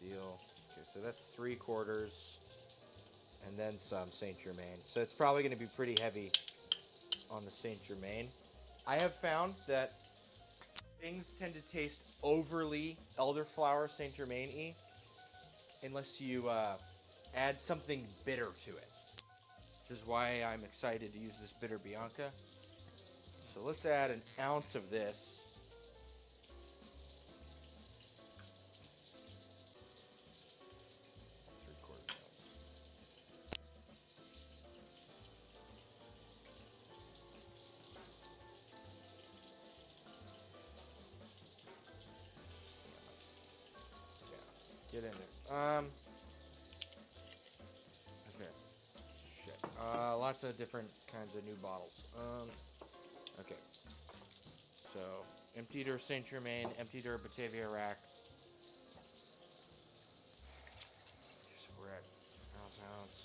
deal. Okay, so that's 3/4 and then some Saint Germain. So it's probably going to be pretty heavy on the Saint Germain. I have found that things tend to taste overly elderflower Saint Germain-y unless you add something bitter to it, which is why I'm excited to use this bitter Bianca. So let's add an ounce of this. It's 3/4 ounce. Yeah, get in there. Okay. Shit. Lots of different kinds of new bottles. Okay. So, emptied her Saint Germain, emptied her Batavia rack. So we're at ounce.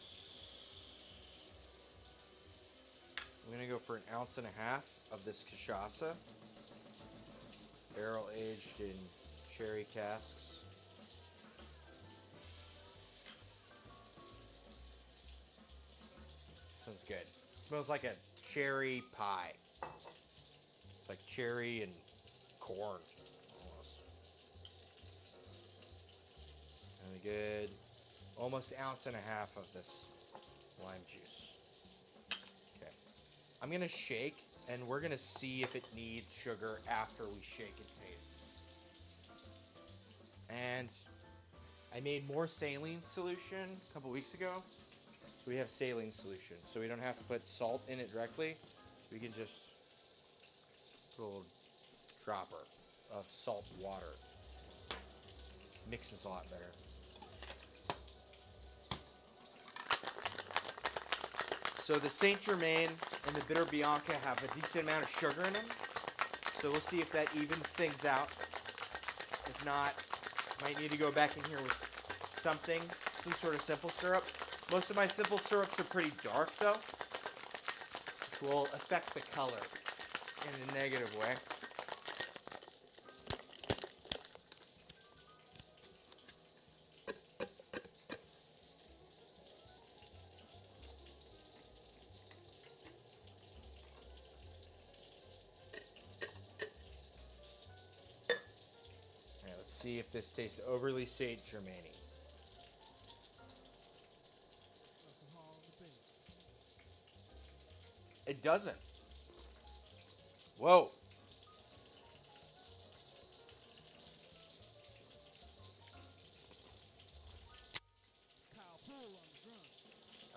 I'm gonna go for an ounce and a half of this cachaça, barrel aged in cherry casks. Smells good. Smells like a cherry pie. It's like cherry and corn, almost. good almost ounce and a half of this lime juice. Okay. I'm going to shake, and we're going to see if it needs sugar after we shake and taste. And I made more saline solution a couple weeks ago. So we have saline solution. So we don't have to put salt in it directly. We can just put a little dropper of salt water. Mixes a lot better. So the Saint Germain and the Bitter Bianca have a decent amount of sugar in them. So we'll see if that evens things out. If not, might need to go back in here with something, some sort of simple syrup. Most of my simple syrups are pretty dark though, which will affect the color in a negative way. Alright, let's see if this tastes overly Saint Germain-y. It doesn't. Whoa.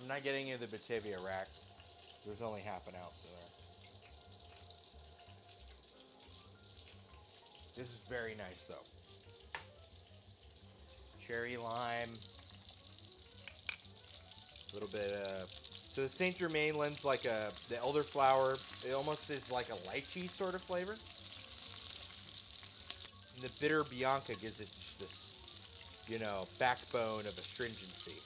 I'm not getting into the Batavia rack. There's only half an ounce in there. This is very nice though. Cherry lime. A little bit of... So the Saint Germain lends like the elderflower. It almost is like a lychee sort of flavor. And the Bitter Bianca gives it this, backbone of astringency.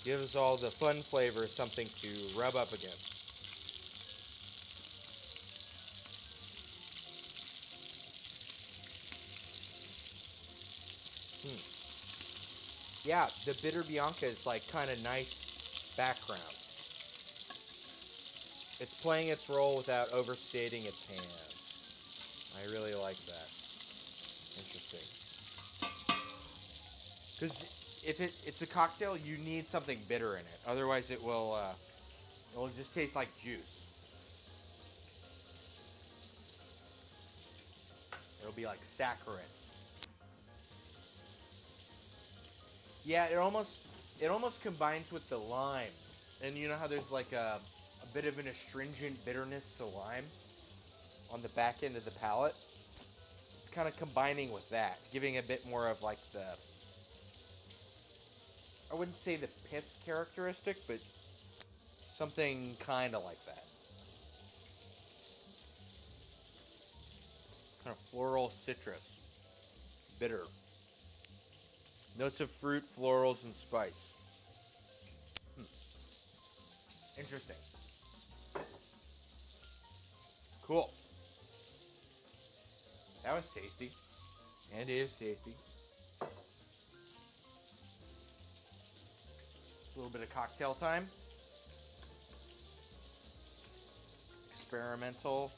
Gives us all the fun flavor, something to rub up against. Yeah, the Bitter Bianca is like kind of nice background. It's playing its role without overstating its hand. I really like that. Interesting. Because if it's a cocktail, you need something bitter in it. Otherwise, it'll just taste like juice. It'll be like saccharine. Yeah, it almost combines with the lime. And you know how there's like a bit of an astringent bitterness to lime on the back end of the palate? It's kind of combining with that, giving a bit more of like I wouldn't say the pith characteristic, but something kind of like that. Kind of floral citrus. Bitter. Notes of fruit, florals, and spice. Interesting. Cool. That was tasty. And it is tasty. A little bit of cocktail time. Experimental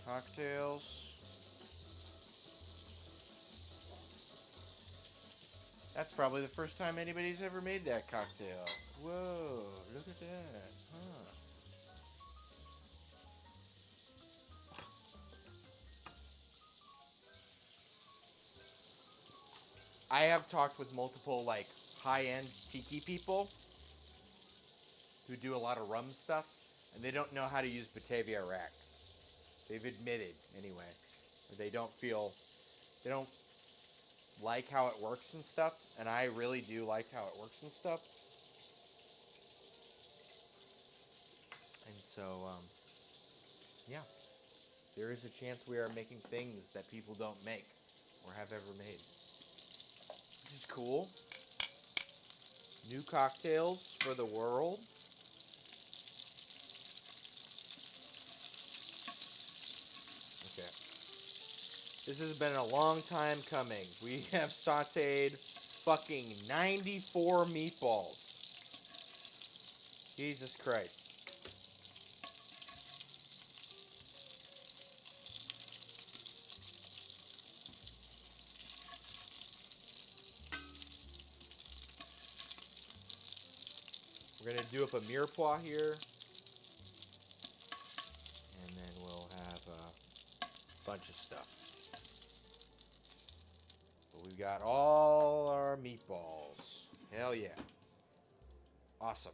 cocktails. That's probably the first time anybody's ever made that cocktail. Whoa, look at that. Huh. I have talked with multiple high-end tiki people who do a lot of rum stuff, and they don't know how to use Batavia rack. They've admitted, anyway. They don't like how it works and stuff, and I really do like how it works and stuff. And so, yeah. There is a chance we are making things that people don't make or have ever made. Which is cool. New cocktails for the world. Okay. This has been a long time coming. We have sauteed fucking 94 meatballs. Jesus Christ. We're gonna do up a mirepoix here, and then we'll have a bunch of stuff. But we've got all our meatballs. Hell yeah. Awesome.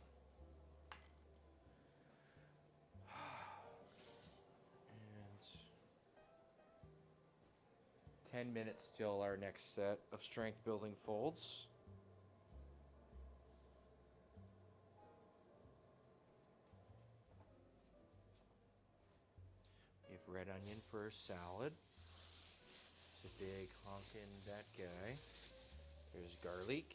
And 10 minutes till our next set of strength building folds. We have red onion for salad. It's a big honkin' that guy. There's garlic.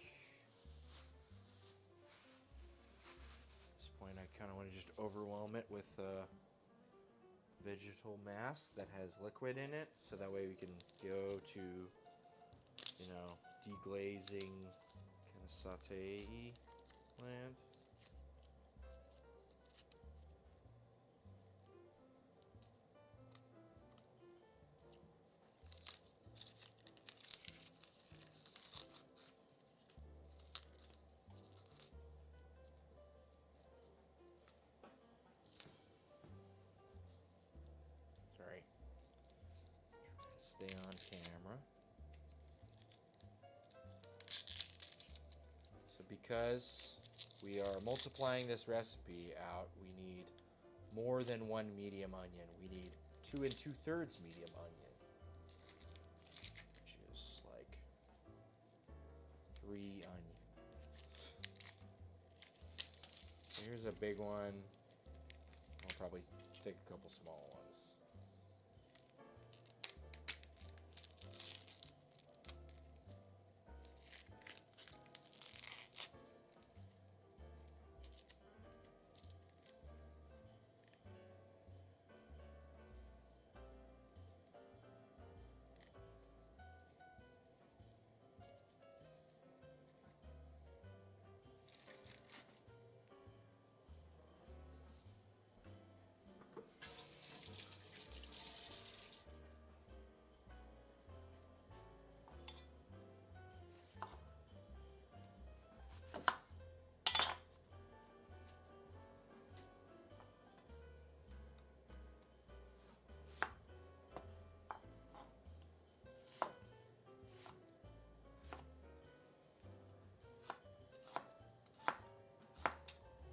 At this point, I kind of want to just overwhelm it with vegetal mass that has liquid in it, so that way we can go to, you know, deglazing, kind of saute-y land. Sorry. Trying to stay on camera. So because we are multiplying this recipe out, we need more than one medium onion. We need 2 2/3 medium onion, which is like 3 onions. So here's a big one. I'll probably take a couple small ones.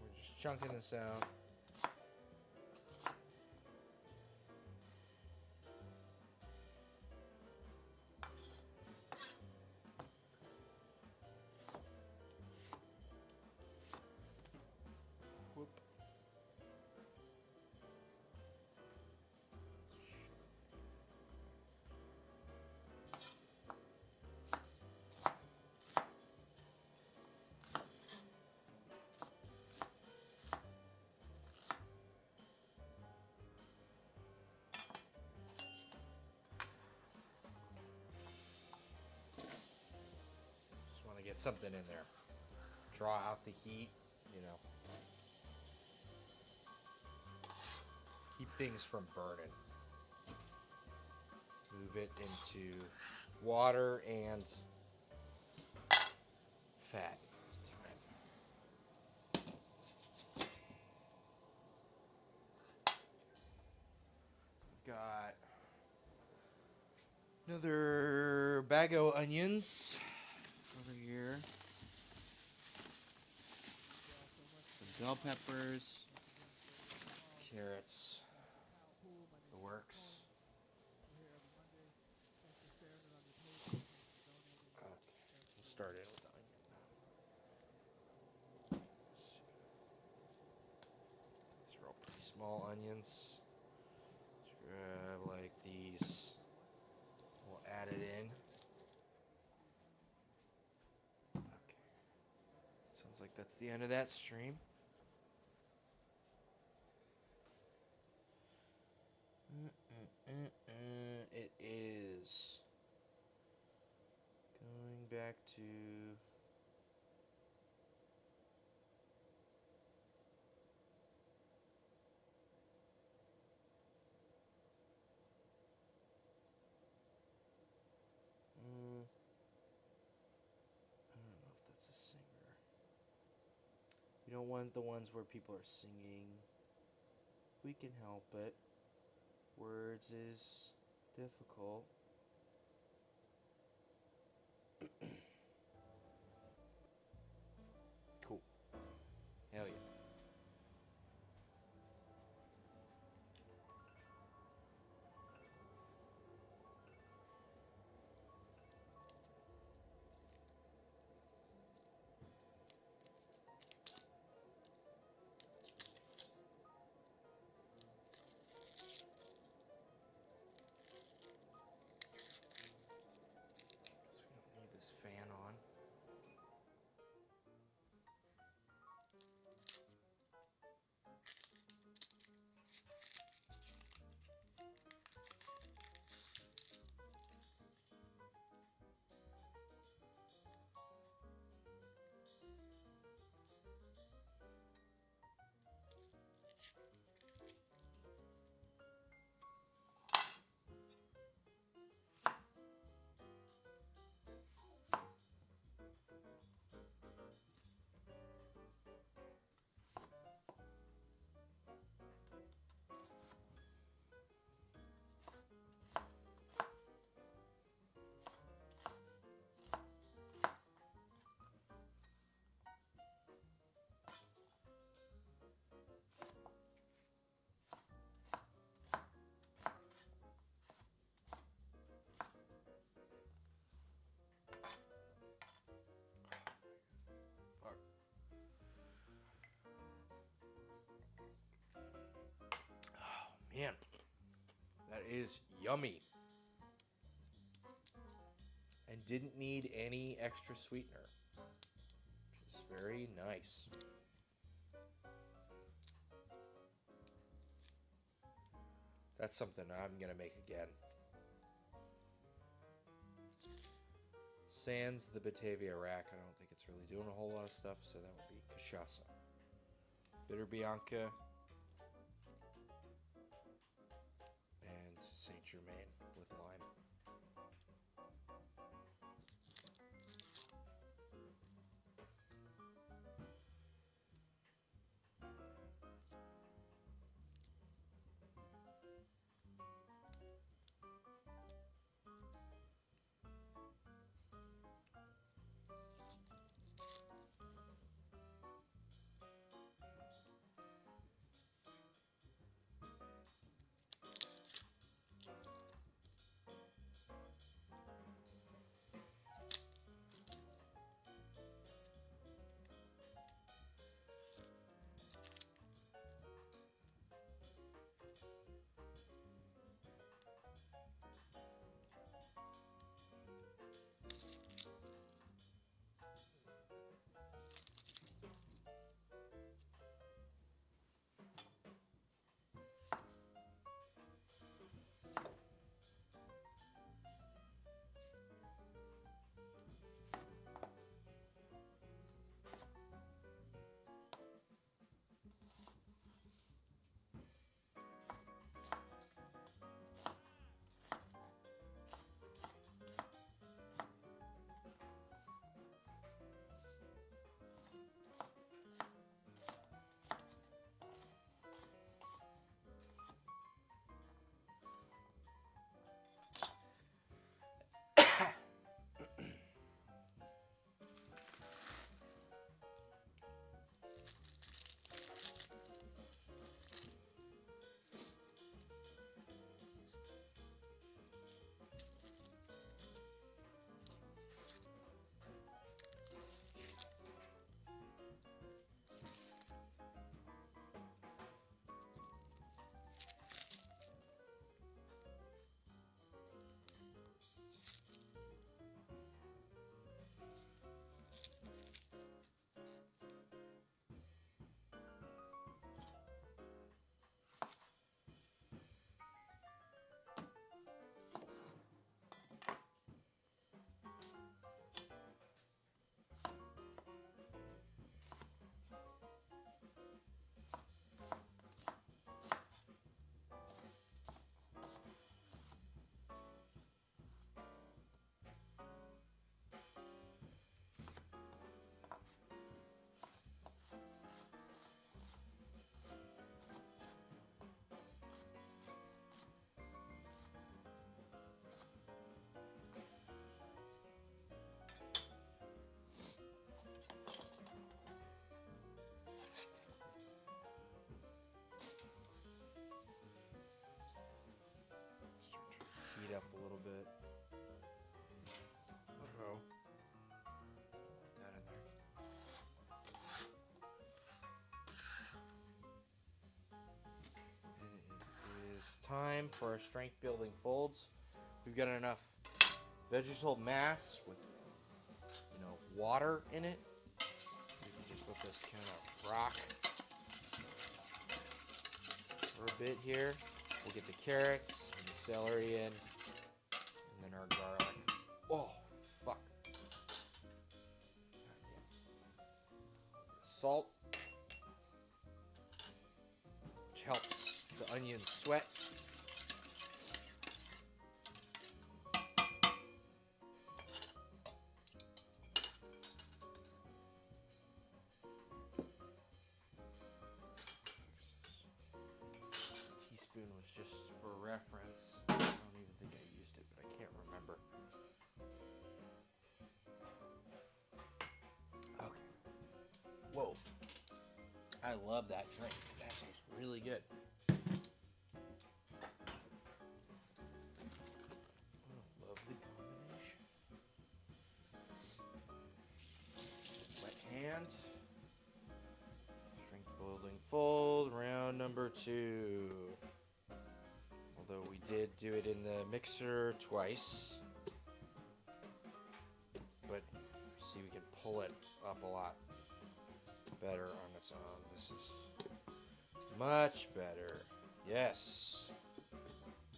We're just chunking this out. Whoop. Just want to get something in there. Draw out the heat, you know. Keep things from burning. Move it into water and fat time. Got another bag of onions over here. Some bell peppers, carrots, the works. Okay, we'll start in with the onion. Let's see. These are all pretty small onions. Let's grab like these. We'll add it in. Okay. Sounds like that's the end of that stream. It is going back to I don't know if that's a singer. We don't want the ones where people are singing. We can help it. Words is difficult. Cool. Hell yeah. Guess we don't need this fan on. Fuck. Oh, man. That is yummy. And didn't need any extra sweetener. Which is very nice. That's something I'm going to make again. Sans the Batavia rack, I don't think it's really doing a whole lot of stuff, so that would be cachaça. Bitter Bianca and Saint Germain with lime. bit. Uh-oh. Put that in there. It is time for our strength building folds. We've got enough vegetable mass with, water in it. We can just let this kind of rock for a bit here. We'll get the carrots and the celery in, and then our garlic. Oh, fuck. Salt, which helps the onions sweat. Teaspoon was just for reference. I don't even think I used it, but I can't remember. Okay. Whoa. I love that drink. That tastes really good. Oh, lovely combination. Wet hand. Strength building fold, round number 2. Although we did do it in the mixer twice. But see, we can pull it up a lot better on its own. This is much better. Yes.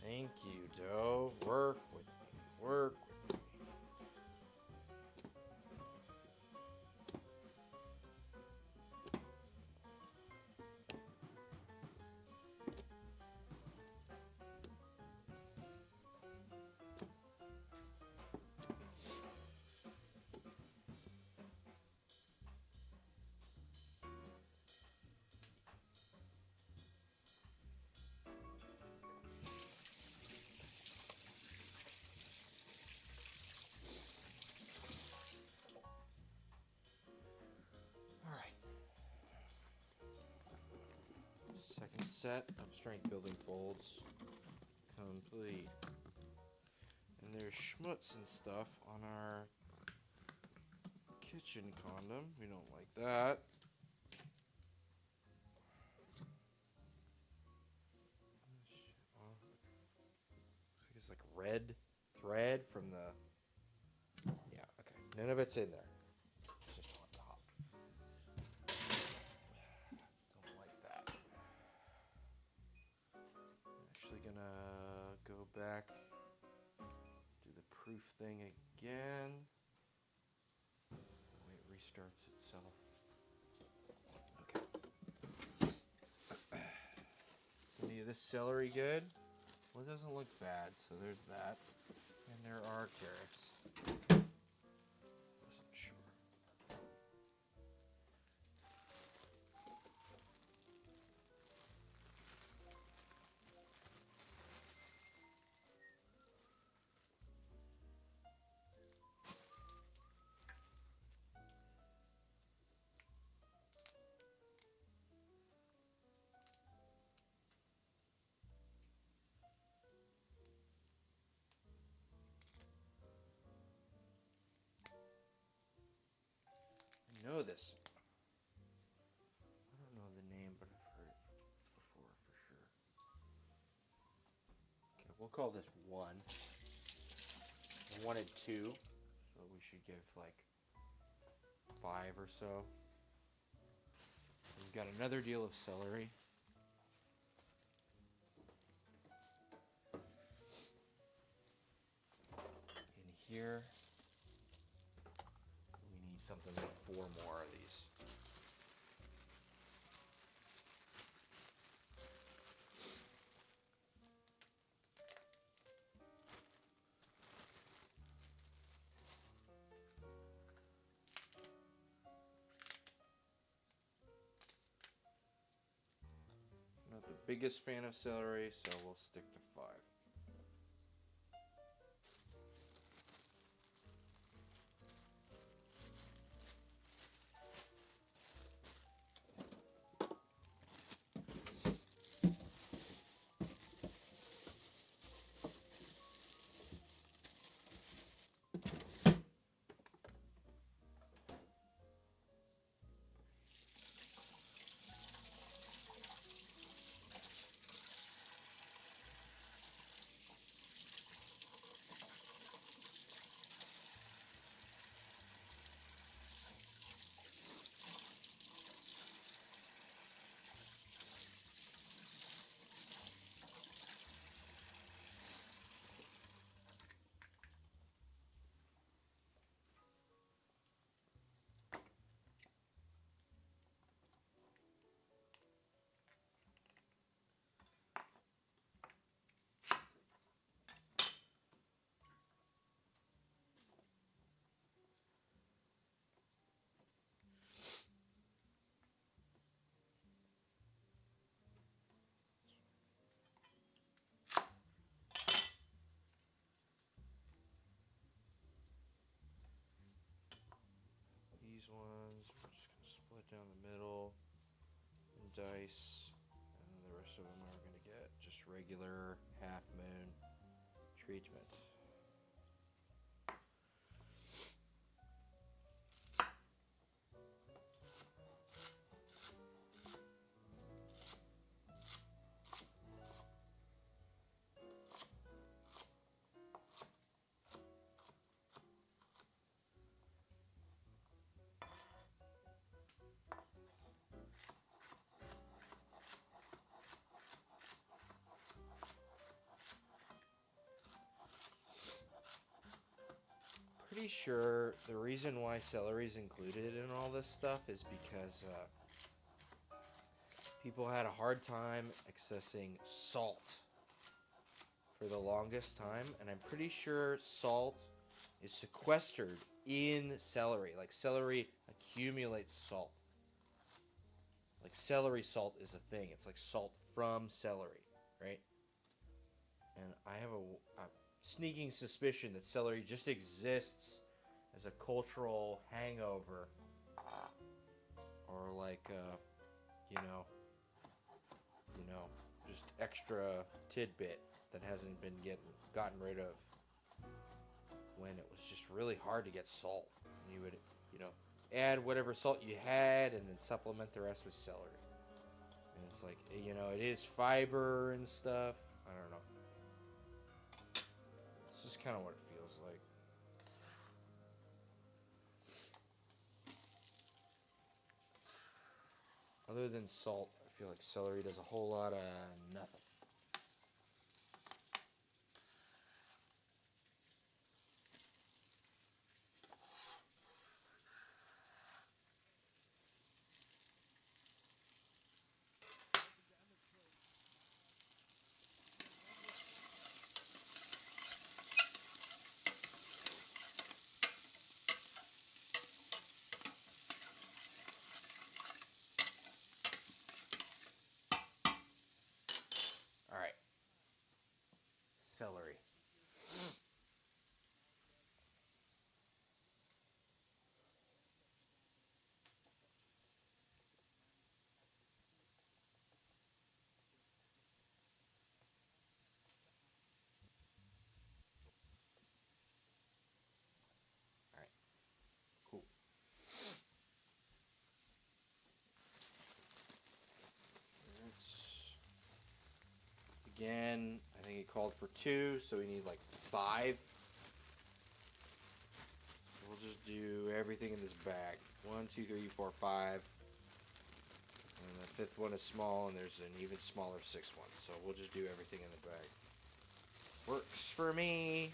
Thank you, dough. Work with me. Work with me. Second set of strength building folds complete. And there's schmutz and stuff on our kitchen condom. We don't like that. Looks like it's like red thread from the... Yeah, okay. None of it's in there. It's just on top. Don't like that. I'm actually gonna go back, do the proof thing again. Wait, it restarts itself. Okay. Is any of this celery good? Well, it doesn't look bad, so there's that. And there are carrots. Wasn't sure. I know this. I don't know the name, but I've heard it before for sure. Okay, we'll call this 1. I wanted 2, so we should give like 5 or so. We've got another deal of celery. In here, we need something like 4 more of these. Not the biggest fan of celery, so we'll stick to 5. ones, we're just gonna split down the middle and dice, and then the rest of them are gonna get just regular half moon treatment. Pretty sure the reason why celery is included in all this stuff is because people had a hard time accessing salt for the longest time, and I'm pretty sure salt is sequestered in celery. Like celery accumulates salt. Like celery salt is a thing. It's like salt from celery, right? And I have a sneaking suspicion that celery just exists as a cultural hangover, or like just extra tidbit that hasn't been gotten rid of. When it was just really hard to get salt, you would add whatever salt you had and then supplement the rest with celery. And it's like it is fiber and stuff. I don't know. It's just kind of what it feels like. Other than salt, I feel like celery does a whole lot of nothing. All right, celery. All right, cool. That's, again, I think it called for 2, so we need like 5. We'll just do everything in this bag. 1, 2, 3, 4, 5. And the 5th one is small, and there's an even smaller 6th one. So we'll just do everything in the bag. Works for me.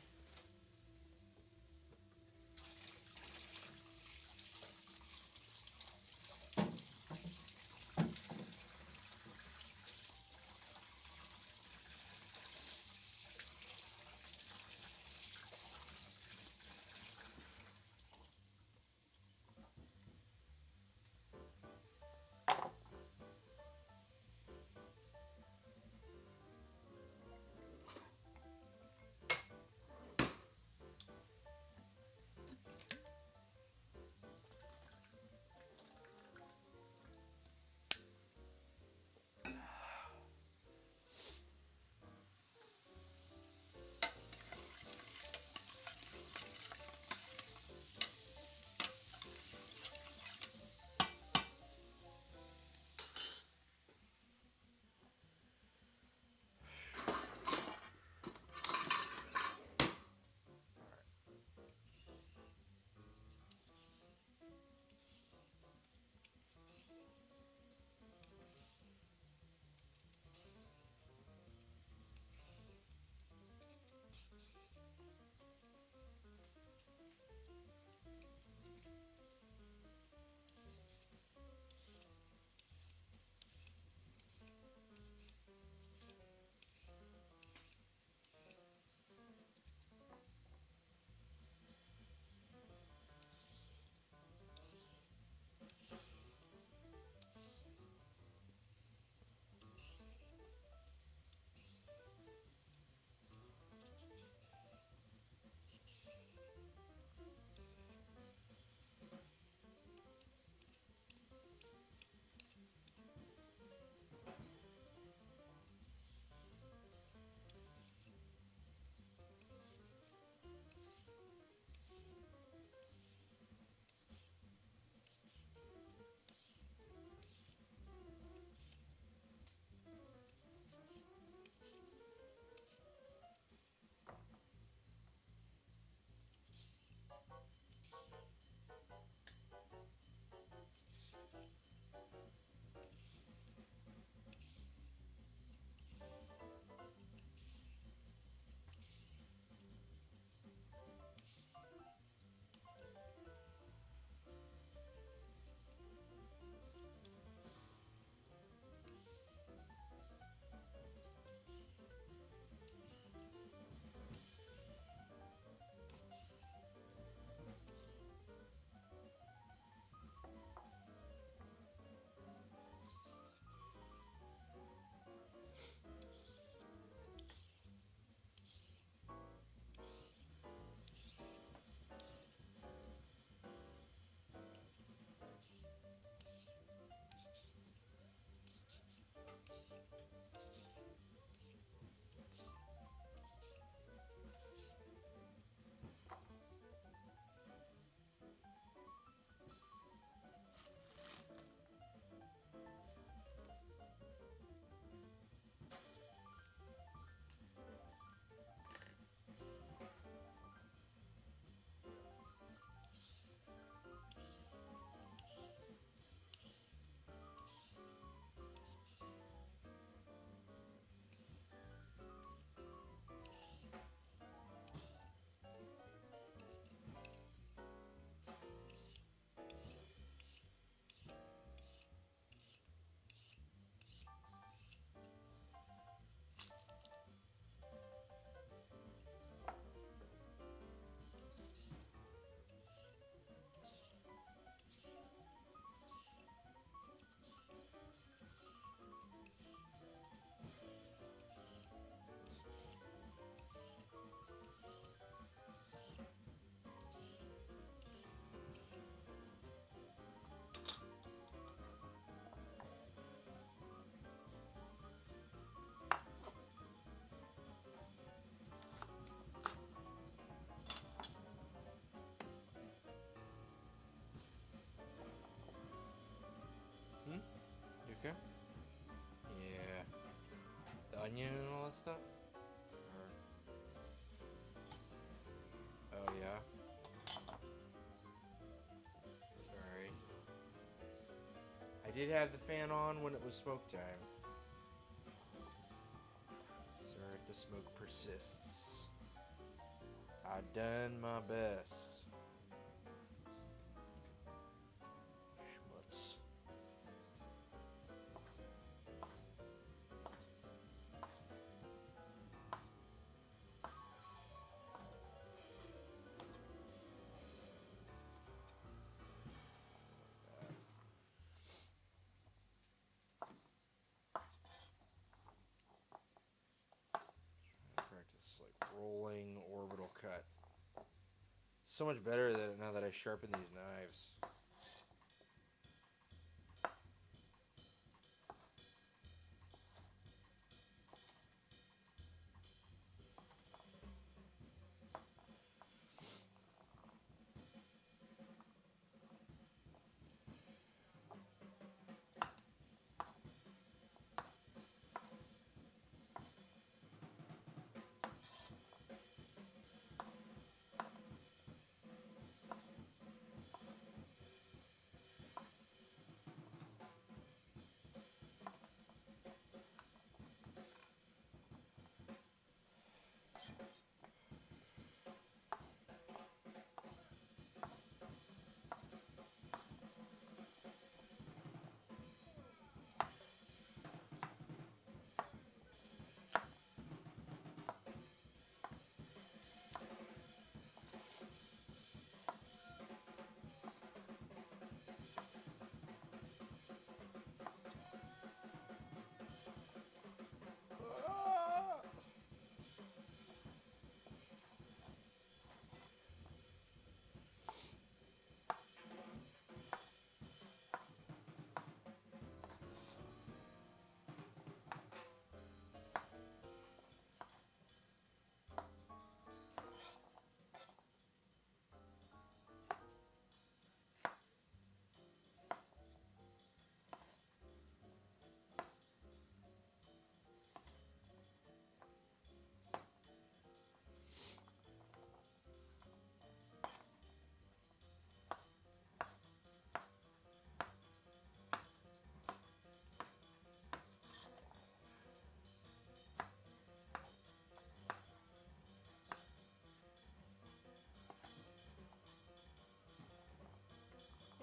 did have the fan on when it was smoke time. Sorry if the smoke persists. I done my best. Schmutz. Practice like rolling orbital cut. So much better that now that I sharpen these knives.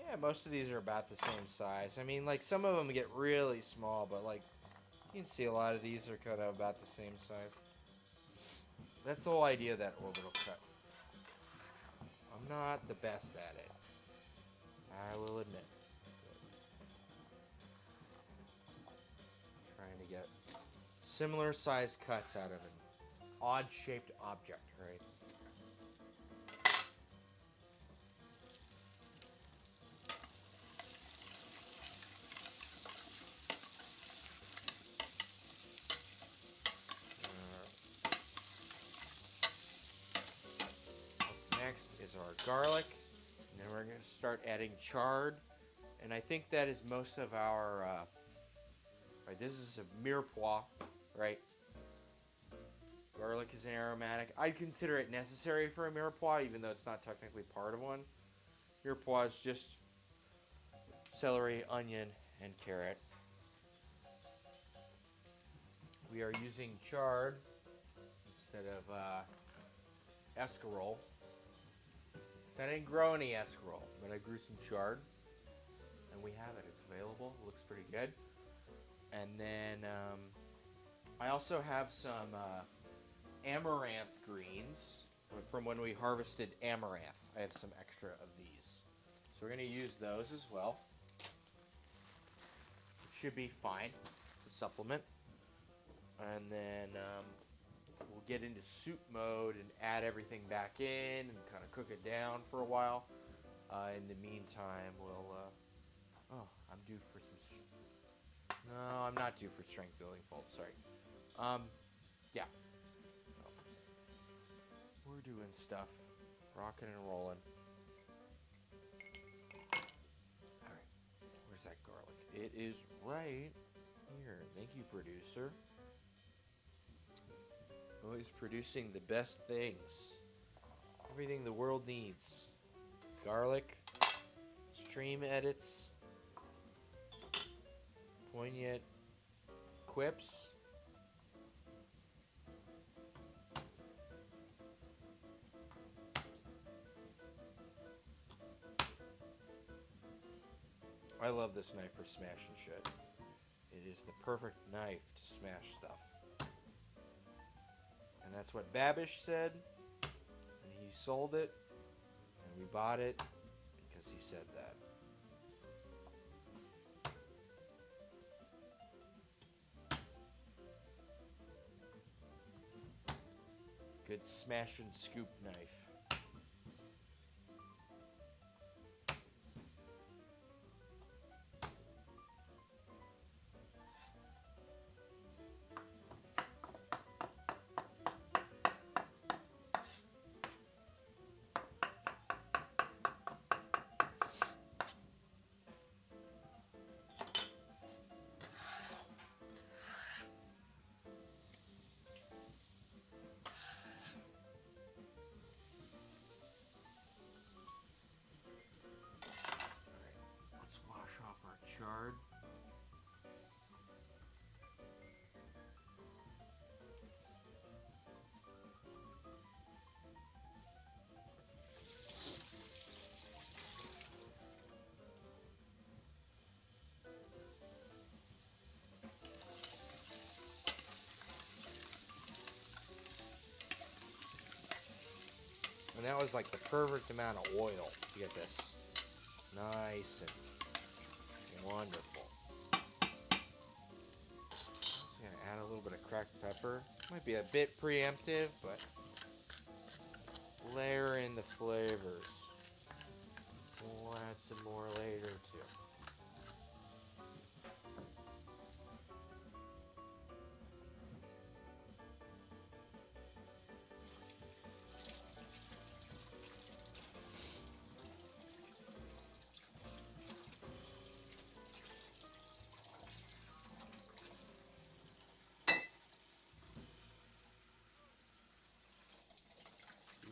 Yeah, most of these are about the same size. I mean, like, some of them get really small, but, like, you can see a lot of these are kind of about the same size. That's the whole idea of that orbital cut. I'm not the best at it, I will admit. Trying to get similar size cuts out of an odd-shaped object, right? Next is our garlic, and then we're going to start adding chard, and I think that is most of our, right, this is a mirepoix, right? Garlic is an aromatic. I'd consider it necessary for a mirepoix, even though it's not technically part of one. Mirepoix is just celery, onion, and carrot. We are using chard instead of escarole. So I didn't grow any escarole, but I grew some chard, and we have it. It's available. It looks pretty good. And then I also have some amaranth greens from when we harvested amaranth. I have some extra of these. So we're going to use those as well. It should be fine to supplement. And then we'll get into soup mode and add everything back in and kind of cook it down for a while. In the meantime, we'll... oh, I'm due for some... No, I'm not due for strength building folds, sorry. Yeah. We're doing stuff. Rocking and rolling. Alright. Where's that garlic? It is right here. Thank you, producer. Always producing the best things. Everything the world needs. Garlic. Stream edits. poignant quips. I love this knife for smashing shit. It is the perfect knife to smash stuff. And that's what Babish said. And he sold it. And we bought it because he said that. Good smash and scoop knife. Let's wash off our chard. And that was like the perfect amount of oil to get this nice and wonderful. Just gonna add a little bit of cracked pepper. Might be a bit preemptive, but layer in the flavors. We'll add some more later too.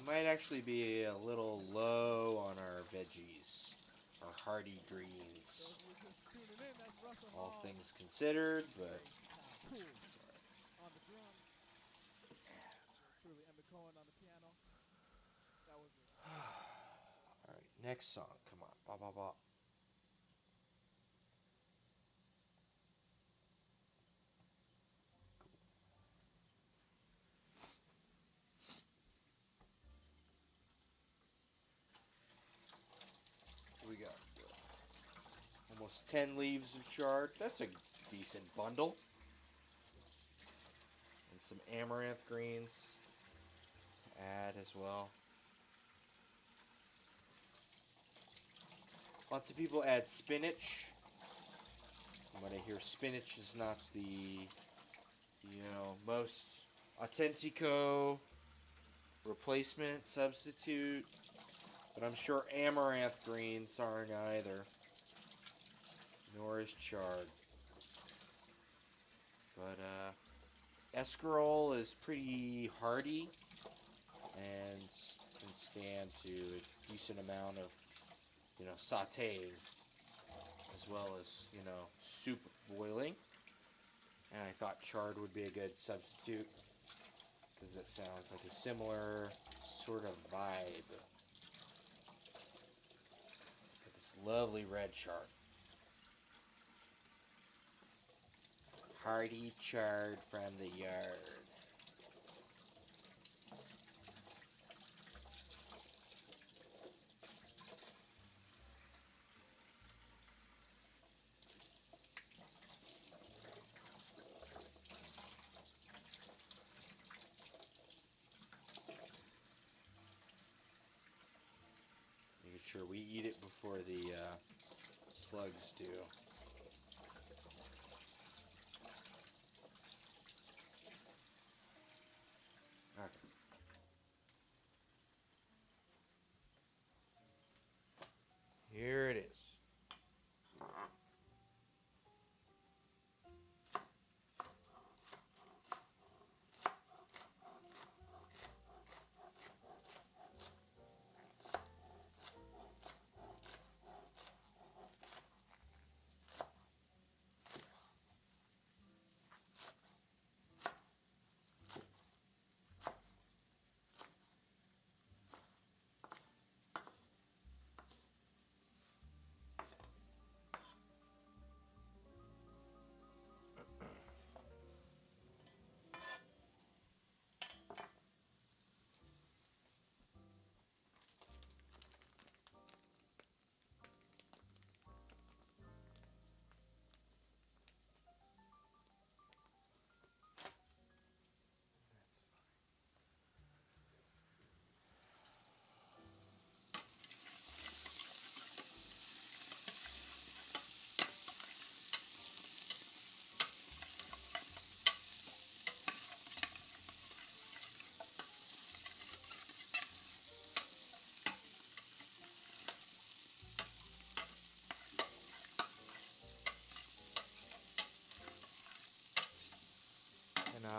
Might actually be a little low on our veggies, our hearty greens. All things considered, but Cool. On the drums. Truly Emmett Cohen on the piano. That was it. all right, next song. Come on, ba ba ba. We got almost 10 leaves of chard. That's a decent bundle. And some amaranth greens to add as well. Lots of people add spinach. But I hear spinach is not the, most authentico replacement substitute. But I'm sure amaranth greens aren't either. Nor is chard. But escarole is pretty hardy and can stand to a decent amount of, sauteing as well as, soup boiling. And I thought chard would be a good substitute because that sounds like a similar sort of vibe. This lovely red chard. Hearty chard from the yard. Making sure we eat it before the slugs do. Okay. Here it is.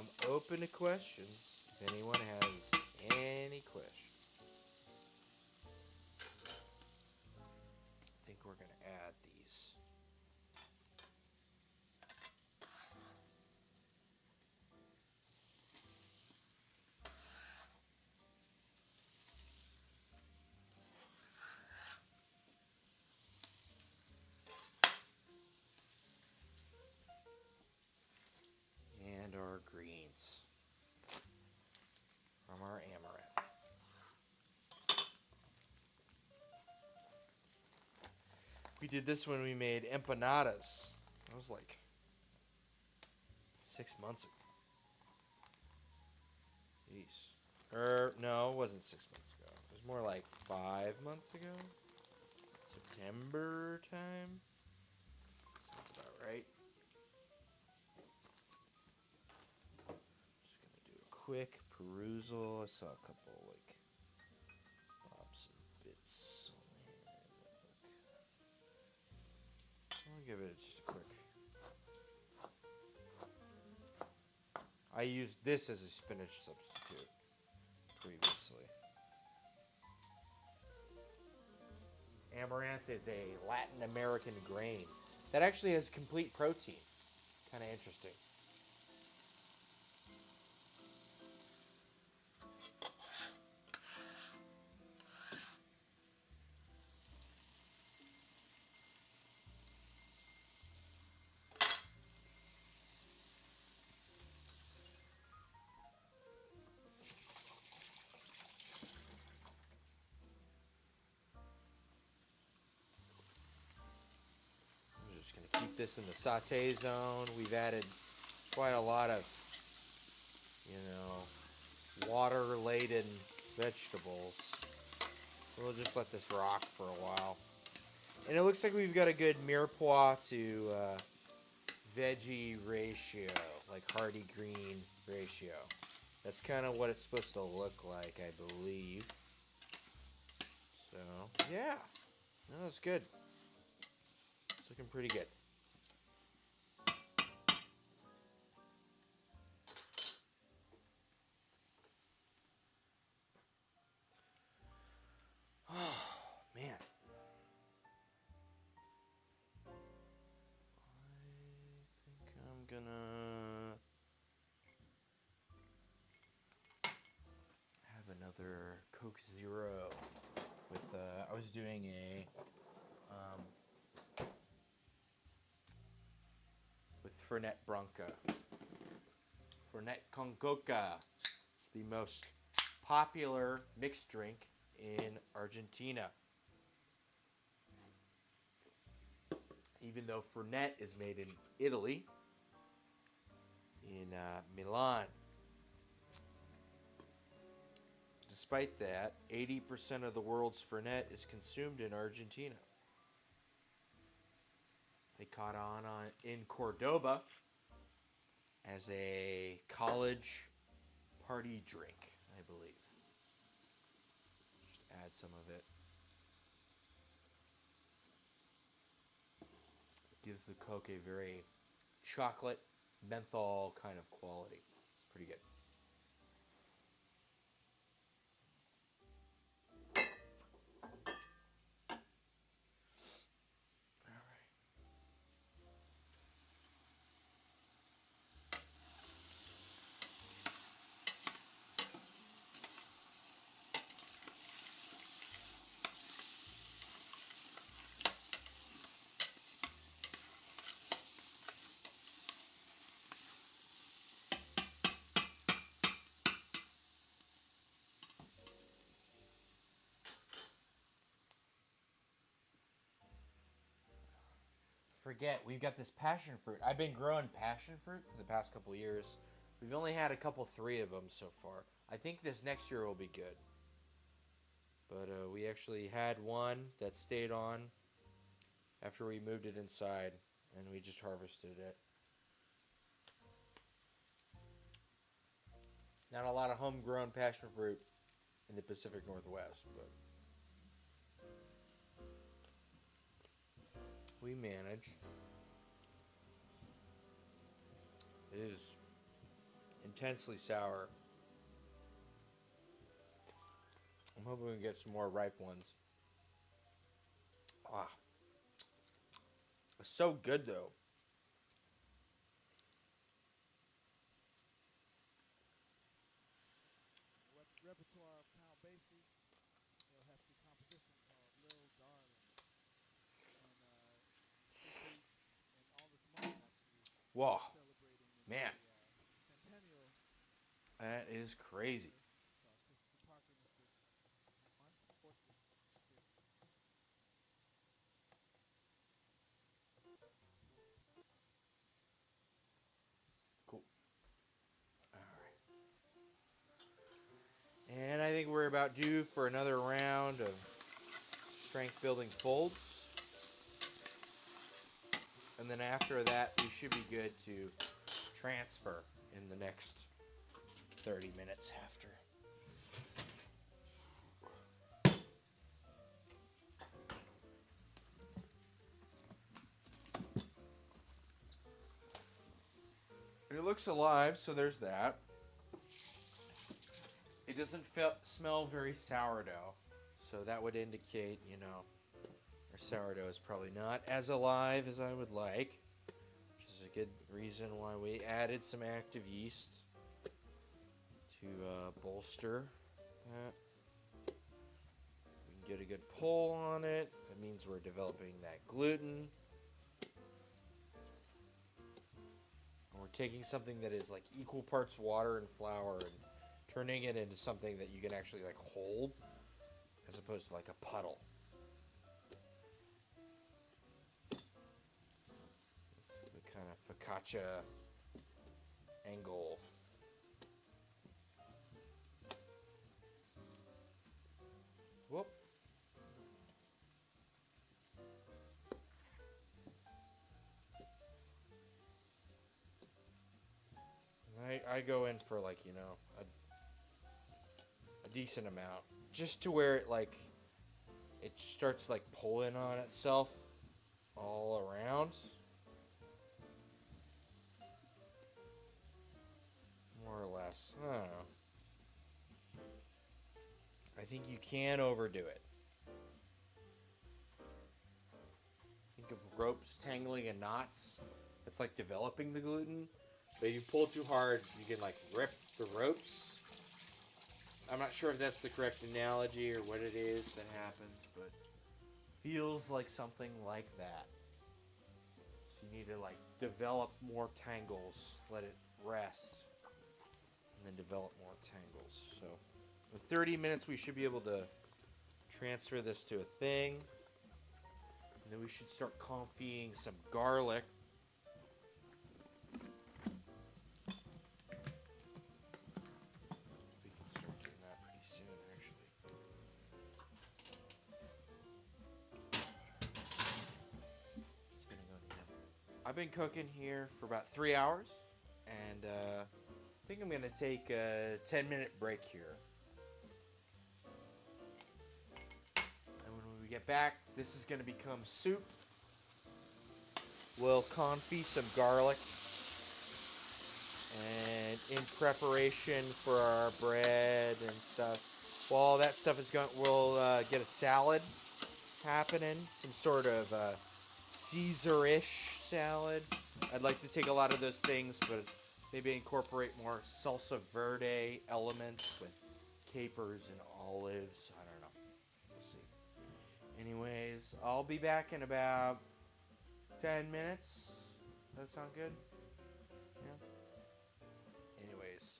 I'm open to questions. If anyone has any questions. I think we're going to add these. And our greens from our amaranth. We did this when we made empanadas. That was like 6 months ago. Jeez. No, it wasn't 6 months ago. It was more like 5 months ago. September time. Sounds about right. Just gonna do a quick perusal. I saw a couple like bobs and bits on here. I'll give it just a quick. I used this as a spinach substitute previously. Amaranth is a Latin American grain that actually has complete protein. Kind of interesting. I'm just going to keep this in the saute zone. We've added quite a lot of, water-laden vegetables. We'll just let this rock for a while. And it looks like we've got a good mirepoix to veggie ratio, like hardy green ratio. That's kind of what it's supposed to look like, I believe. So, yeah. No, it's good. It's looking pretty good. Oh, man. I think I'm gonna have another Coke Zero with, I was doing with Fernet Branca. Fernet con Coca. It's the most popular mixed drink in Argentina. Even though Fernet is made in Italy, in Milan. Despite that, 80% of the world's Fernet is consumed in Argentina. They caught on in Cordoba as a college party drink, I believe. Just add some of it. It gives the Coke a very chocolate, menthol kind of quality. It's pretty good. Forget, we've got this passion fruit. I've been growing passion fruit for the past couple years. We've only had three of them so far. I think this next year will be good. But we actually had one that stayed on after we moved it inside, and we just harvested it. Not a lot of homegrown passion fruit in the Pacific Northwest, but we manage. It is intensely sour. I'm hoping we can get some more ripe ones. Ah, it's so good though. Repertoire of Count Basie. He'll have the composition called Lil Darling. And this week, and all this month actually, Whoa, we're celebrating man, the centennial that is crazy. birthday. So Christopher Parker, Mr. Unfortunate. Cheers. Cool. All right. And I think we're about due for another round of strength building folds. And then after that, we should be good to transfer in the next 30 minutes after. It looks alive, so there's that. It doesn't smell very sourdough, so that would indicate, our sourdough is probably not as alive as I would like, which is a good reason why we added some active yeast to bolster that. We can get a good pull on it. That means we're developing that gluten. And we're taking something that is like equal parts water and flour and turning it into something that you can actually like hold as opposed to like a puddle. It's the kind of focaccia angle. Whoop. I go in for like, a decent amount. Just to where it starts like pulling on itself all around. More or less. I don't know. I think you can overdo it. Think of ropes tangling in knots. It's like developing the gluten. But if you pull too hard, you can like rip the ropes. I'm not sure if that's the correct analogy or what it is that happens, but feels like something like that. So you need to like develop more tangles, let it rest, and then develop more tangles. So in 30 minutes we should be able to transfer this to a thing. And then we should start confying some garlic. We can start doing that pretty soon, actually. It's gonna go in the oven. I've been cooking here for about 3 hours, and I think I'm gonna take a 10-minute break here. And when we get back, this is gonna become soup. We'll confit some garlic, and in preparation for our bread and stuff, while all that stuff is going, we'll get a salad happening, some sort of Caesar-ish salad. I'd like to take a lot of those things, but maybe incorporate more salsa verde elements with capers and olives. I don't know. We'll see. Anyways, I'll be back in about 10 minutes. Does that sound good? Yeah. Anyways.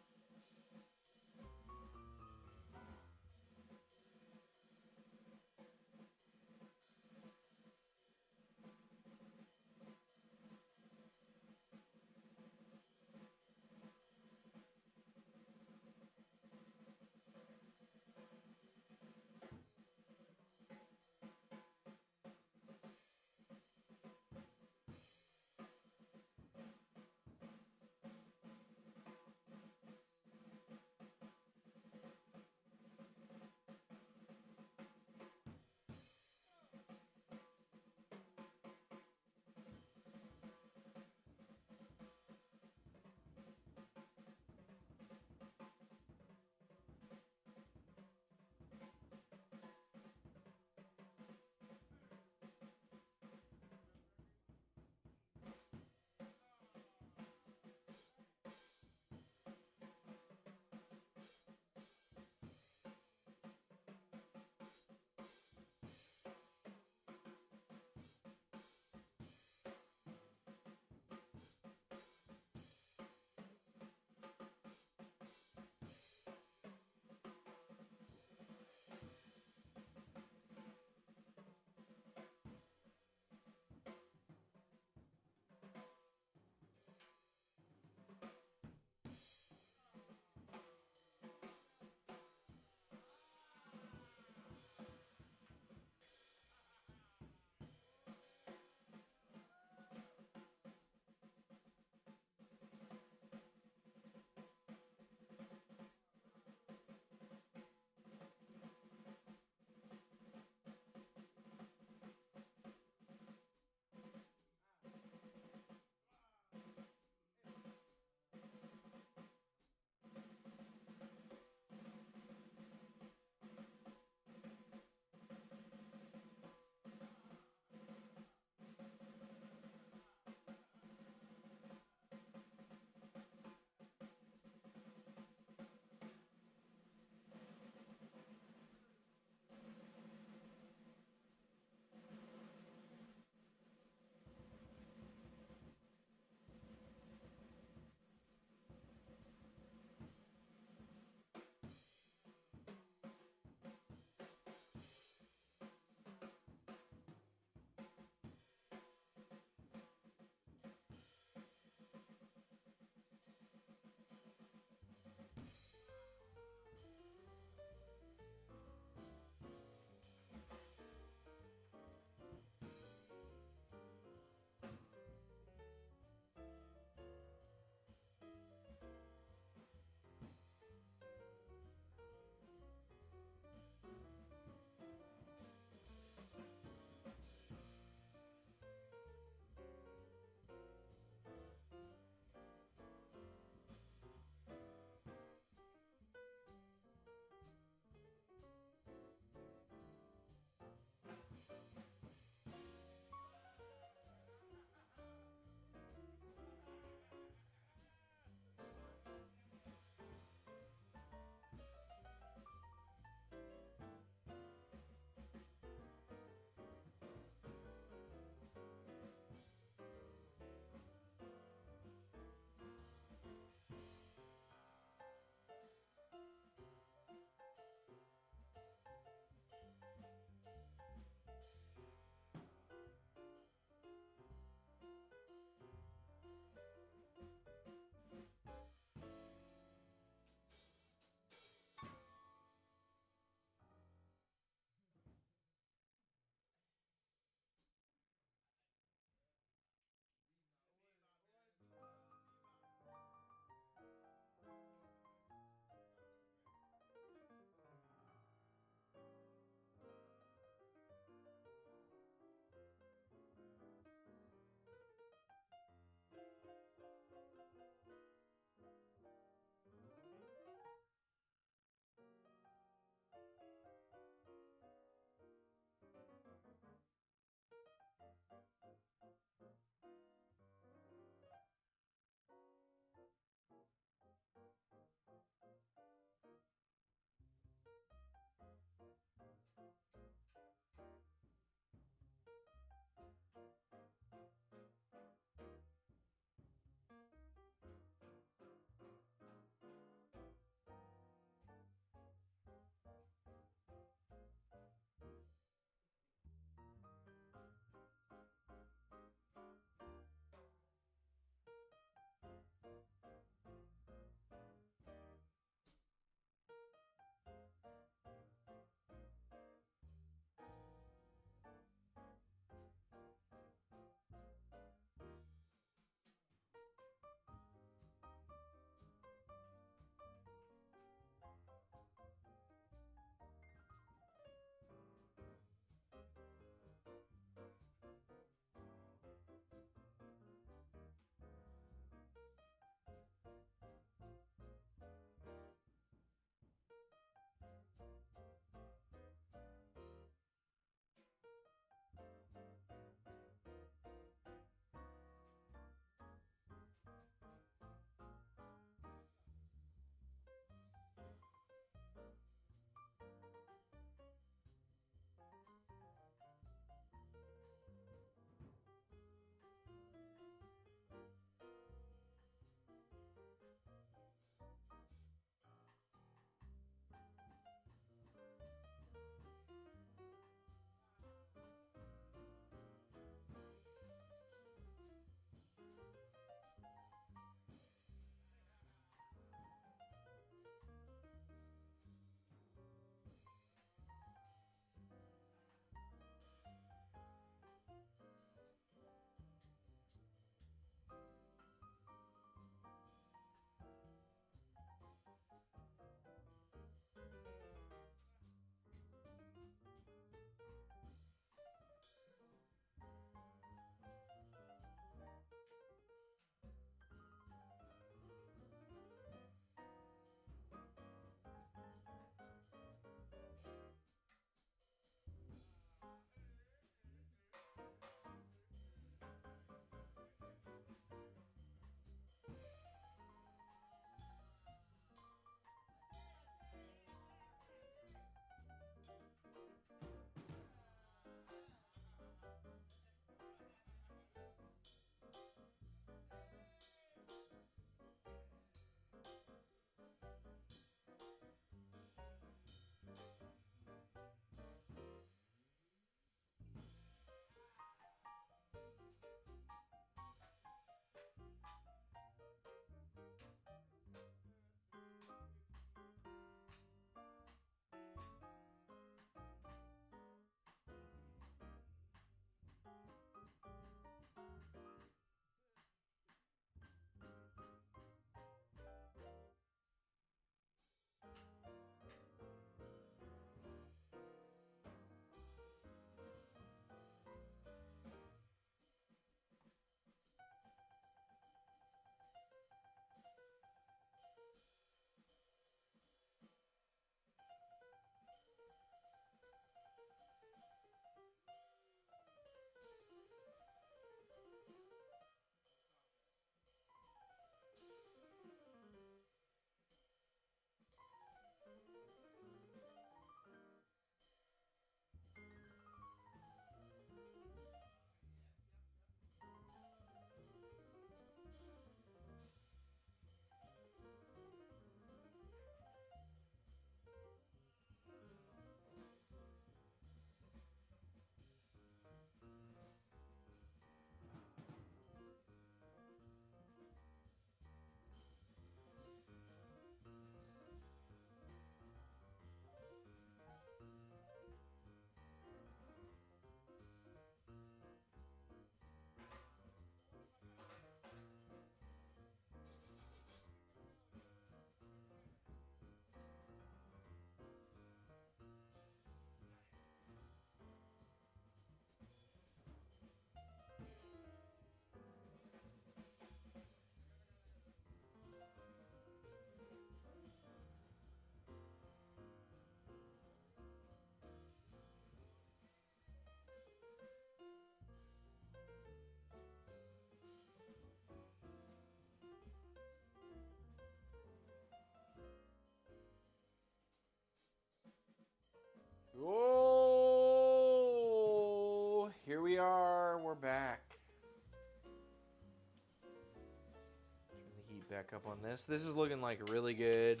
Back up on this. This is looking like a really good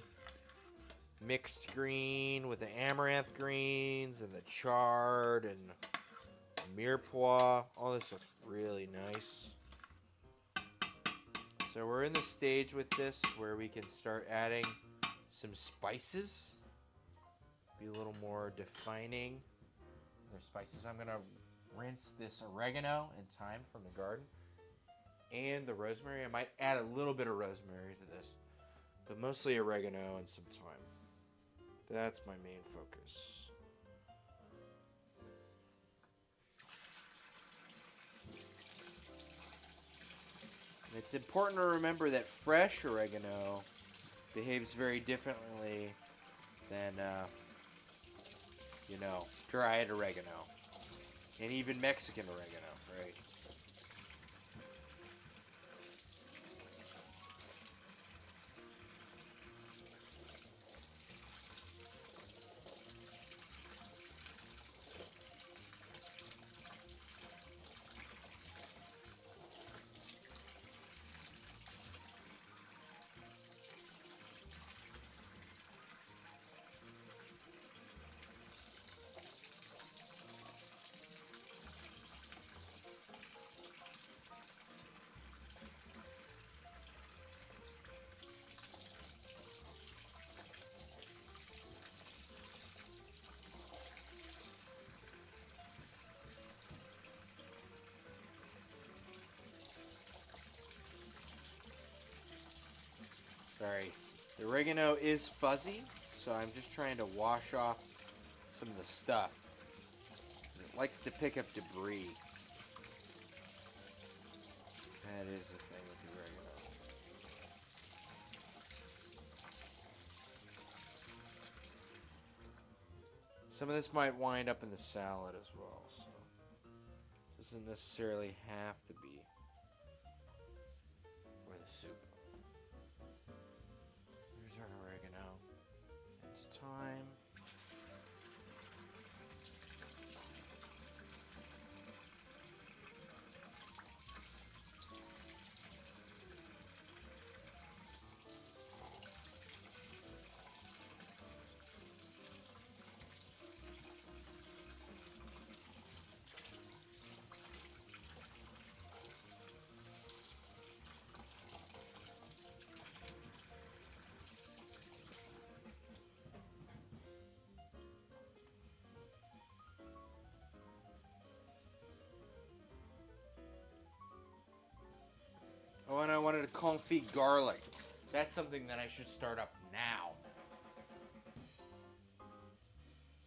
mixed green with the amaranth greens and the chard and mirepoix. All this looks really nice. So we're in the stage with this where we can start adding some spices. Be a little more defining. There's spices. I'm gonna rinse this oregano and thyme from the garden and the rosemary. I might add a little bit of rosemary to this, but mostly oregano and some thyme. That's my main focus. And it's important to remember that fresh oregano behaves very differently than, dried oregano. And even Mexican oregano, right? Sorry. The oregano is fuzzy, so I'm just trying to wash off some of the stuff. It likes to pick up debris. That is the thing with the oregano. Some of this might wind up in the salad as well, so doesn't necessarily have to be for the soup. Here's our oregano. It's thyme. Oh, and I wanted to confit garlic. That's something that I should start up now.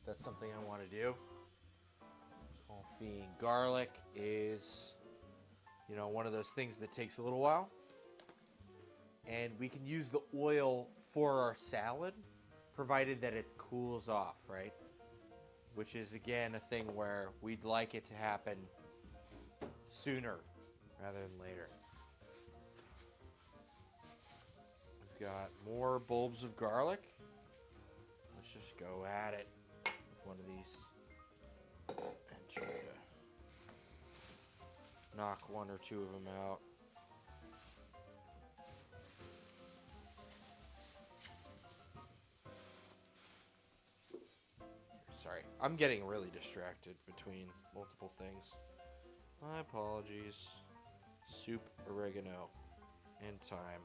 That's something I want to do. Confit garlic is, one of those things that takes a little while. And we can use the oil for our salad, provided that it cools off, right? Which is, again, a thing where we'd like it to happen sooner rather than later. We've got more bulbs of garlic. Let's just go at it with one of these and try to knock one or two of them out. Sorry, I'm getting really distracted between multiple things. My apologies. Soup, oregano, and thyme.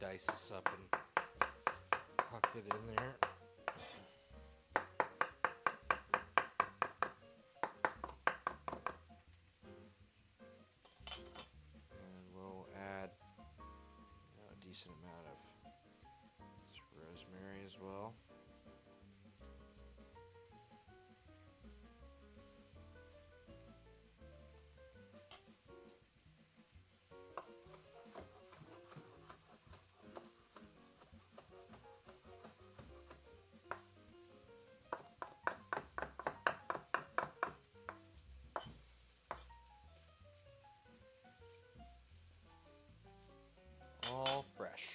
dice this up and huck it in there. And we'll add a decent amount of rosemary as well. All fresh.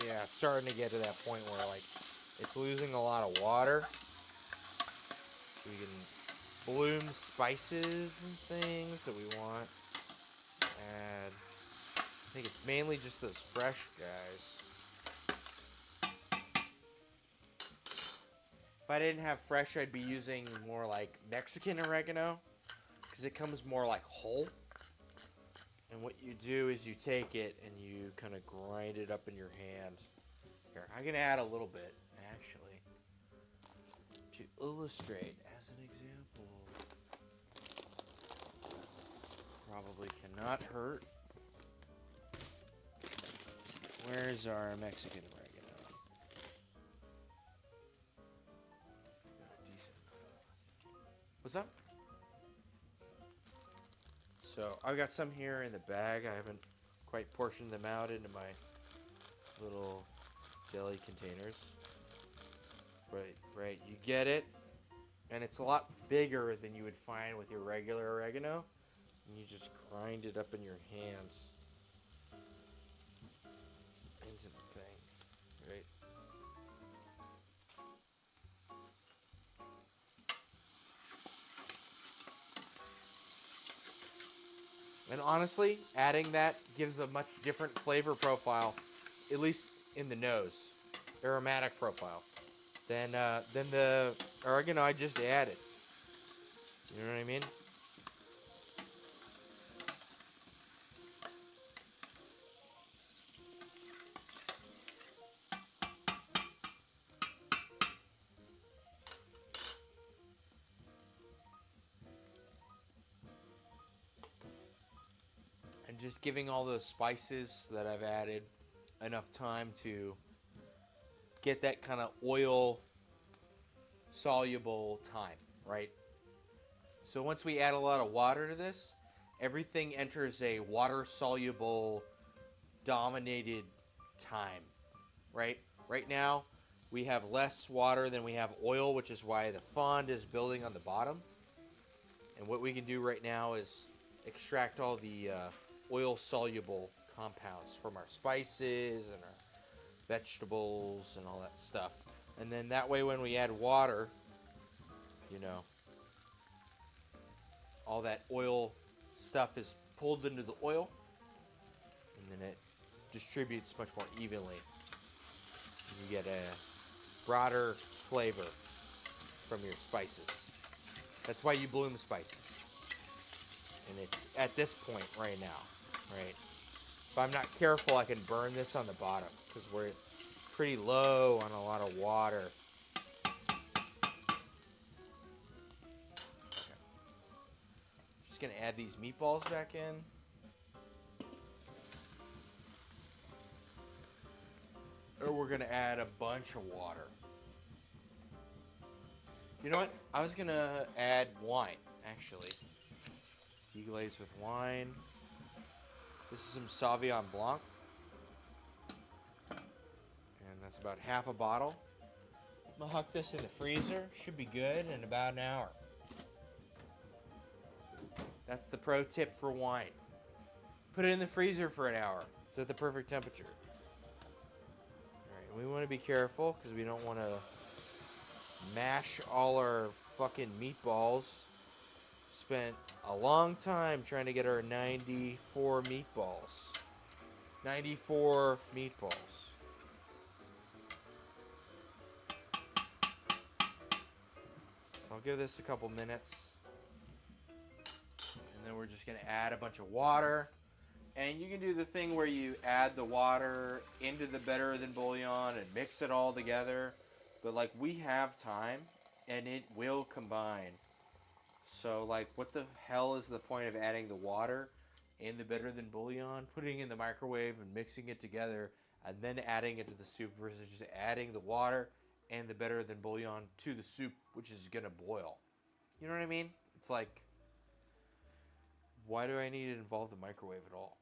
Yeah, starting to get to that point where like it's losing a lot of water. We can bloom spices and things that we want. Add, I think it's mainly just those fresh guys. If I didn't have fresh, I'd be using more like Mexican oregano because it comes more like whole. And what you do is you take it and you kind of grind it up in your hand. Here, I'm going to add a little bit, actually, to illustrate as an example. Probably cannot hurt. Let's see, where's our Mexican oregano? What's up? So I've got some here in the bag. I haven't quite portioned them out into my little deli containers. Right. You get it, and it's a lot bigger than you would find with your regular oregano. And you just grind it up in your hands into the thing, right? And honestly, adding that gives a much different flavor profile, at least in the nose, aromatic profile, than the oregano I just added. You know what I mean? And just giving all those spices that I've added enough time to get that kind of oil soluble time, right? So once we add a lot of water to this, everything enters a water soluble dominated time, right? Right now, we have less water than we have oil, which is why the fond is building on the bottom. And what we can do right now is extract all the oil-soluble compounds from our spices and our vegetables and all that stuff. And then that way when we add water, you know, all that oil stuff is pulled into the oil, and then it distributes much more evenly. You get a broader flavor from your spices. That's why you bloom spices. And it's at this point right now, right? If I'm not careful, I can burn this on the bottom because we're pretty low on a lot of water. Okay. Just gonna add these meatballs back in. Or we're gonna add a bunch of water. You know what? I was gonna add wine, actually. Deglaze with wine. This is some Sauvignon Blanc. And that's about half a bottle. I'm gonna huck this in the freezer. Should be good in about an hour. That's the pro tip for wine. Put it in the freezer for an hour. It's at the perfect temperature. Alright, we want to be careful because we don't want to mash all our fucking meatballs. Spent a long time trying to get our 94 meatballs. 94 meatballs. So I'll give this a couple minutes. And then we're just going to add a bunch of water. And you can do the thing where you add the water into the better than bouillon and mix it all together. But like we have time and it will combine. So like what the hell is the point of adding the water in the better than bouillon, putting it in the microwave and mixing it together and then adding it to the soup versus just adding the water and the better than bouillon to the soup, which is going to boil. You know what I mean? It's like, why do I need to involve the microwave at all?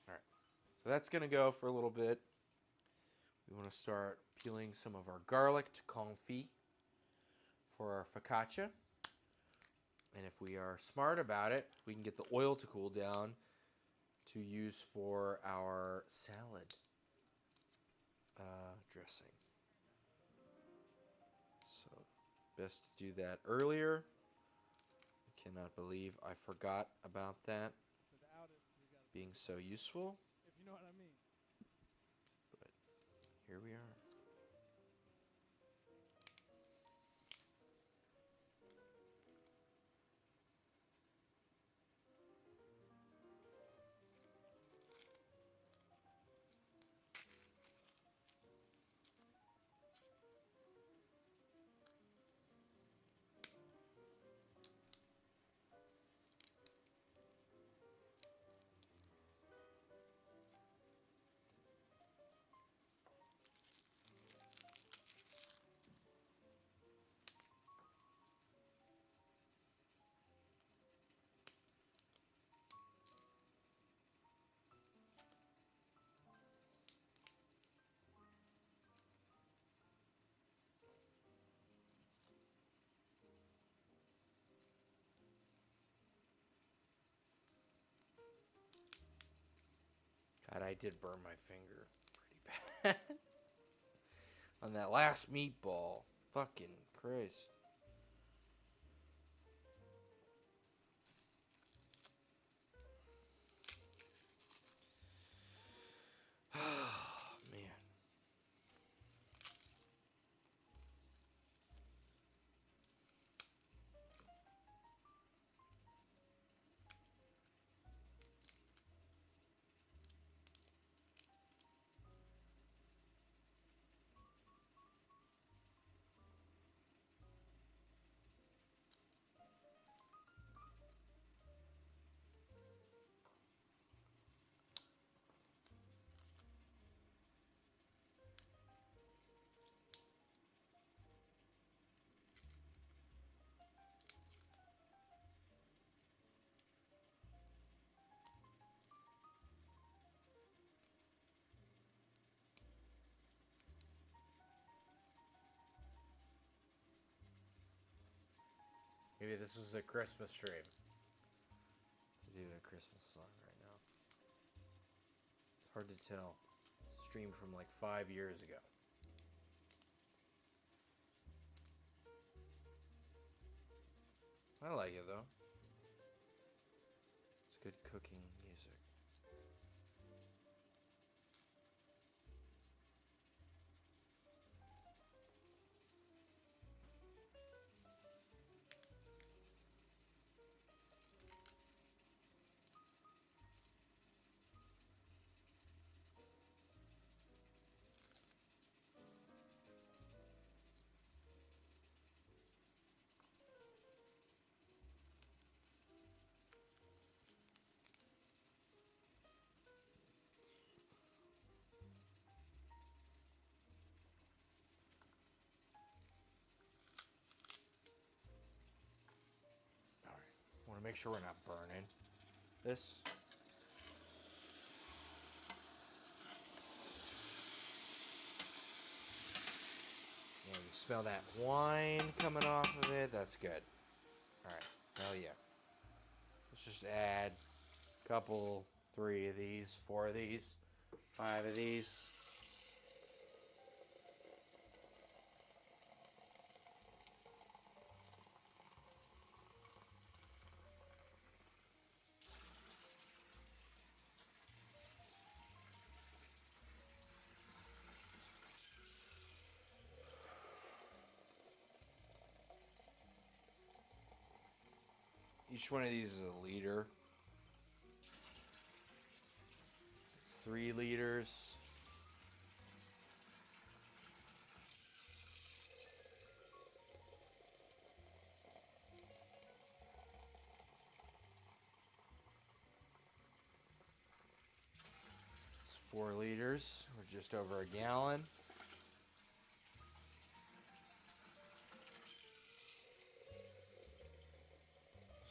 Alright, so that's going to go for a little bit. We want to start peeling some of our garlic to confit for our focaccia. And if we are smart about it, we can get the oil to cool down to use for our salad dressing. So, best to do that earlier. I cannot believe I forgot about that For the outest, we gotta being so useful. if you know what I mean. But here we are. God, I did burn my finger pretty bad on that last meatball. Fucking Christ. Man. Maybe this was a Christmas stream. To do a Christmas song right now. It's hard to tell. Stream from like 5 years ago. I like it though. It's good cooking music. Want to make sure we're not burning this. Yeah, you smell that wine coming off of it. That's good. All right. Hell yeah. Let's just add a couple, 3 of these, 4 of these, 5 of these. Each one of these is a liter. It's 3 liters. It's 4 liters. We're just over a gallon.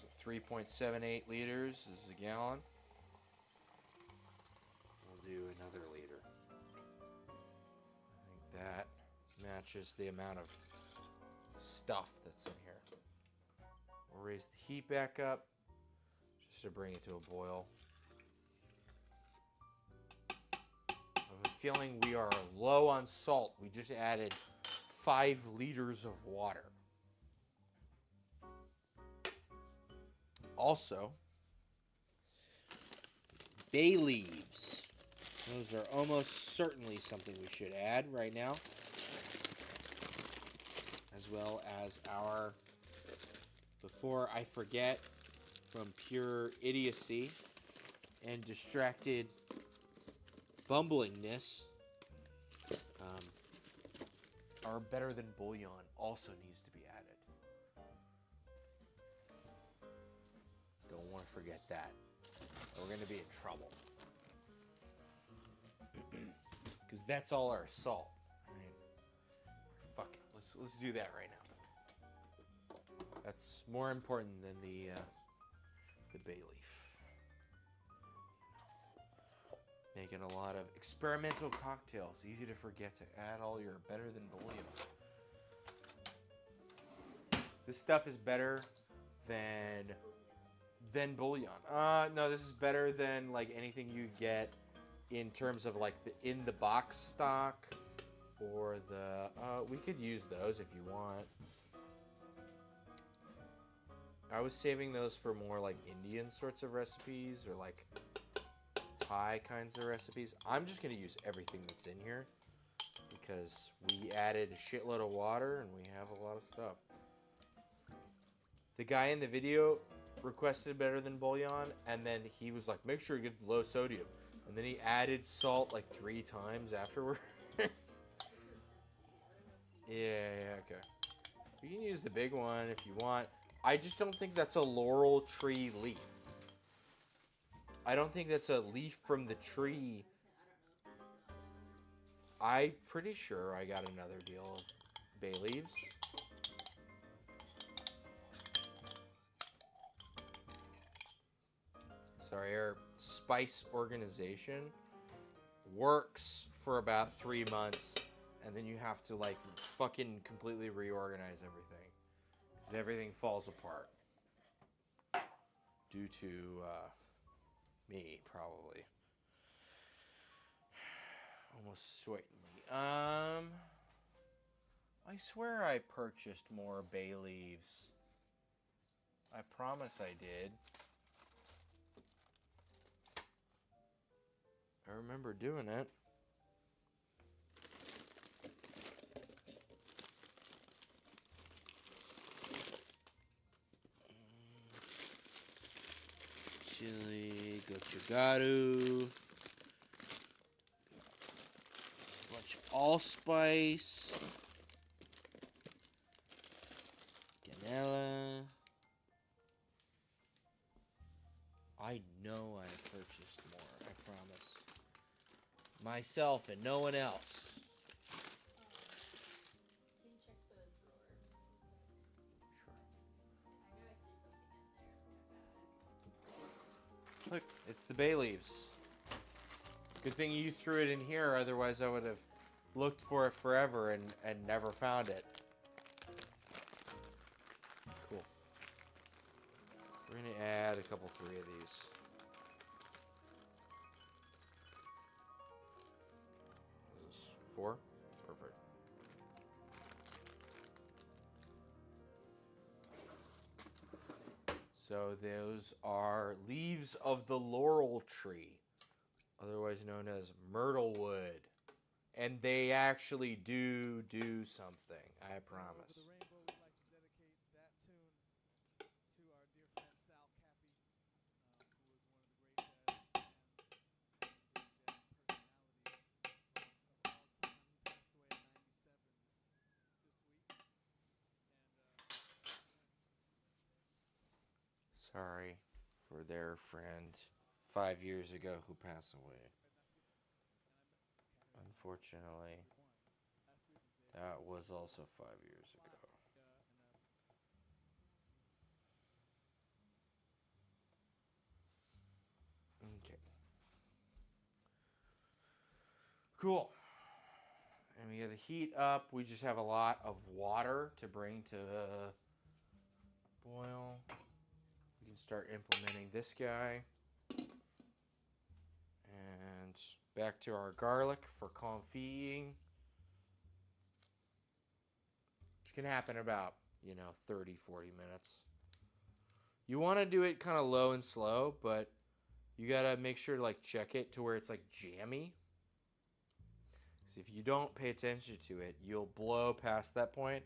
So 3.78 liters is a gallon. We'll do another liter. I think that matches the amount of stuff that's in here. We'll raise the heat back up just to bring it to a boil. I have a feeling we are low on salt. We just added 5 liters of water. Also, bay leaves. Those are almost certainly something we should add right now. As well as our, before I forget, from pure idiocy and distracted bumblingness, our better than bouillon also needs to be added. Don't want to forget that. We're going to be in trouble. Because that's all our salt. Right? Fuck it. Let's do that right now. That's more important than the bay leaf. Making a lot of experimental cocktails. Easy to forget to add all your better than bouillon. This stuff is better than bouillon. No, this is better than like anything you get in terms of like the in the box stock or the. We could use those if you want. I was saving those for more like Indian sorts of recipes or like Thai kinds of recipes. I'm just gonna use everything that's in here because we added a shitload of water and we have a lot of stuff. The guy in the video requested better than bouillon, and then he was like, make sure you get low sodium. And then he added salt like 3 times afterwards. Yeah, okay. You can use the big one if you want. I just don't think that's a laurel tree leaf. I don't think that's a leaf from the tree. I'm pretty sure I got another deal of bay leaves. Sorry, our spice organization works for about 3 months, and then you have to like fucking completely reorganize everything. 'Cause everything falls apart. Due to me, probably. Almost sweating me. I swear I purchased more bay leaves. I promise I did. I remember doing it. Chili, gochugaru. A bunch of allspice. Canela. I know I purchased more, I promise. Myself and no one else. Can you check the drawer? Sure. I know I threw something in there. Look, it's the bay leaves. Good thing you threw it in here, otherwise I would have looked for it forever and never found it. Cool. We're gonna add a couple, 3 of these. Is this 4? Perfect. So those are leaves of the laurel tree, otherwise known as myrtle wood. And they actually do something, I promise. Over the rainbow, we'd like to dedicate that tune to our dear friend Sal Sorry for their friend 5 years ago who passed away. Unfortunately, that was also 5 years ago. Okay. Cool. And we get the heat up. We just have a lot of water to bring to boil. We can start implementing this guy. And back to our garlic for confitting. Which can happen about, 30, 40 minutes. You want to do it kind of low and slow, but you got to make sure to check it to where it's jammy. Because if you don't pay attention to it, you'll blow past that point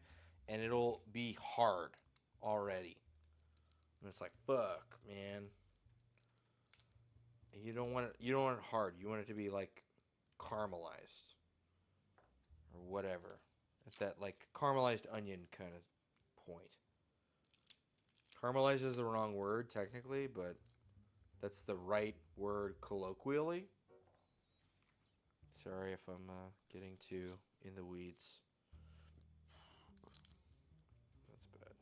and it'll be hard already. And it's fuck, man. You don't want it hard. You want it to be caramelized or whatever. At that caramelized onion kind of point. Caramelized is the wrong word technically, but that's the right word colloquially. Sorry if I'm getting too in the weeds. That's bad.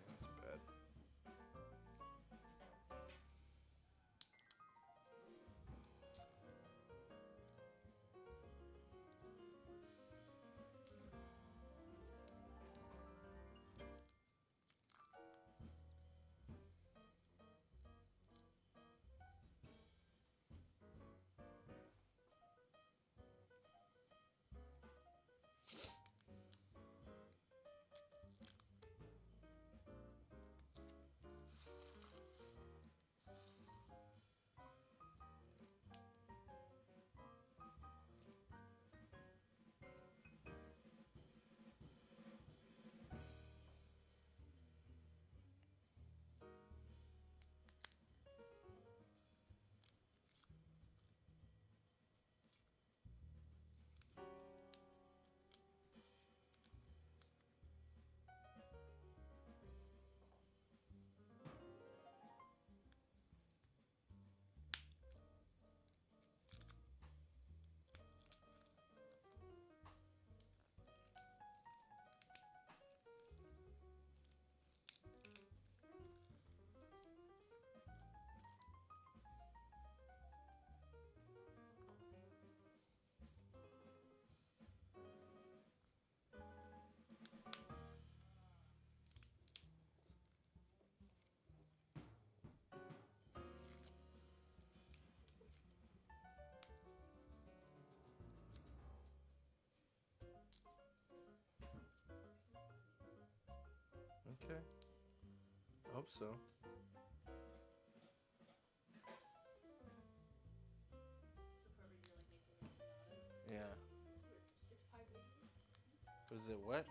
That's bad. Okay. I hope so. So Corbin, you're making empanadas? Yeah. What is it, 6 pie veggies? Was it what? 180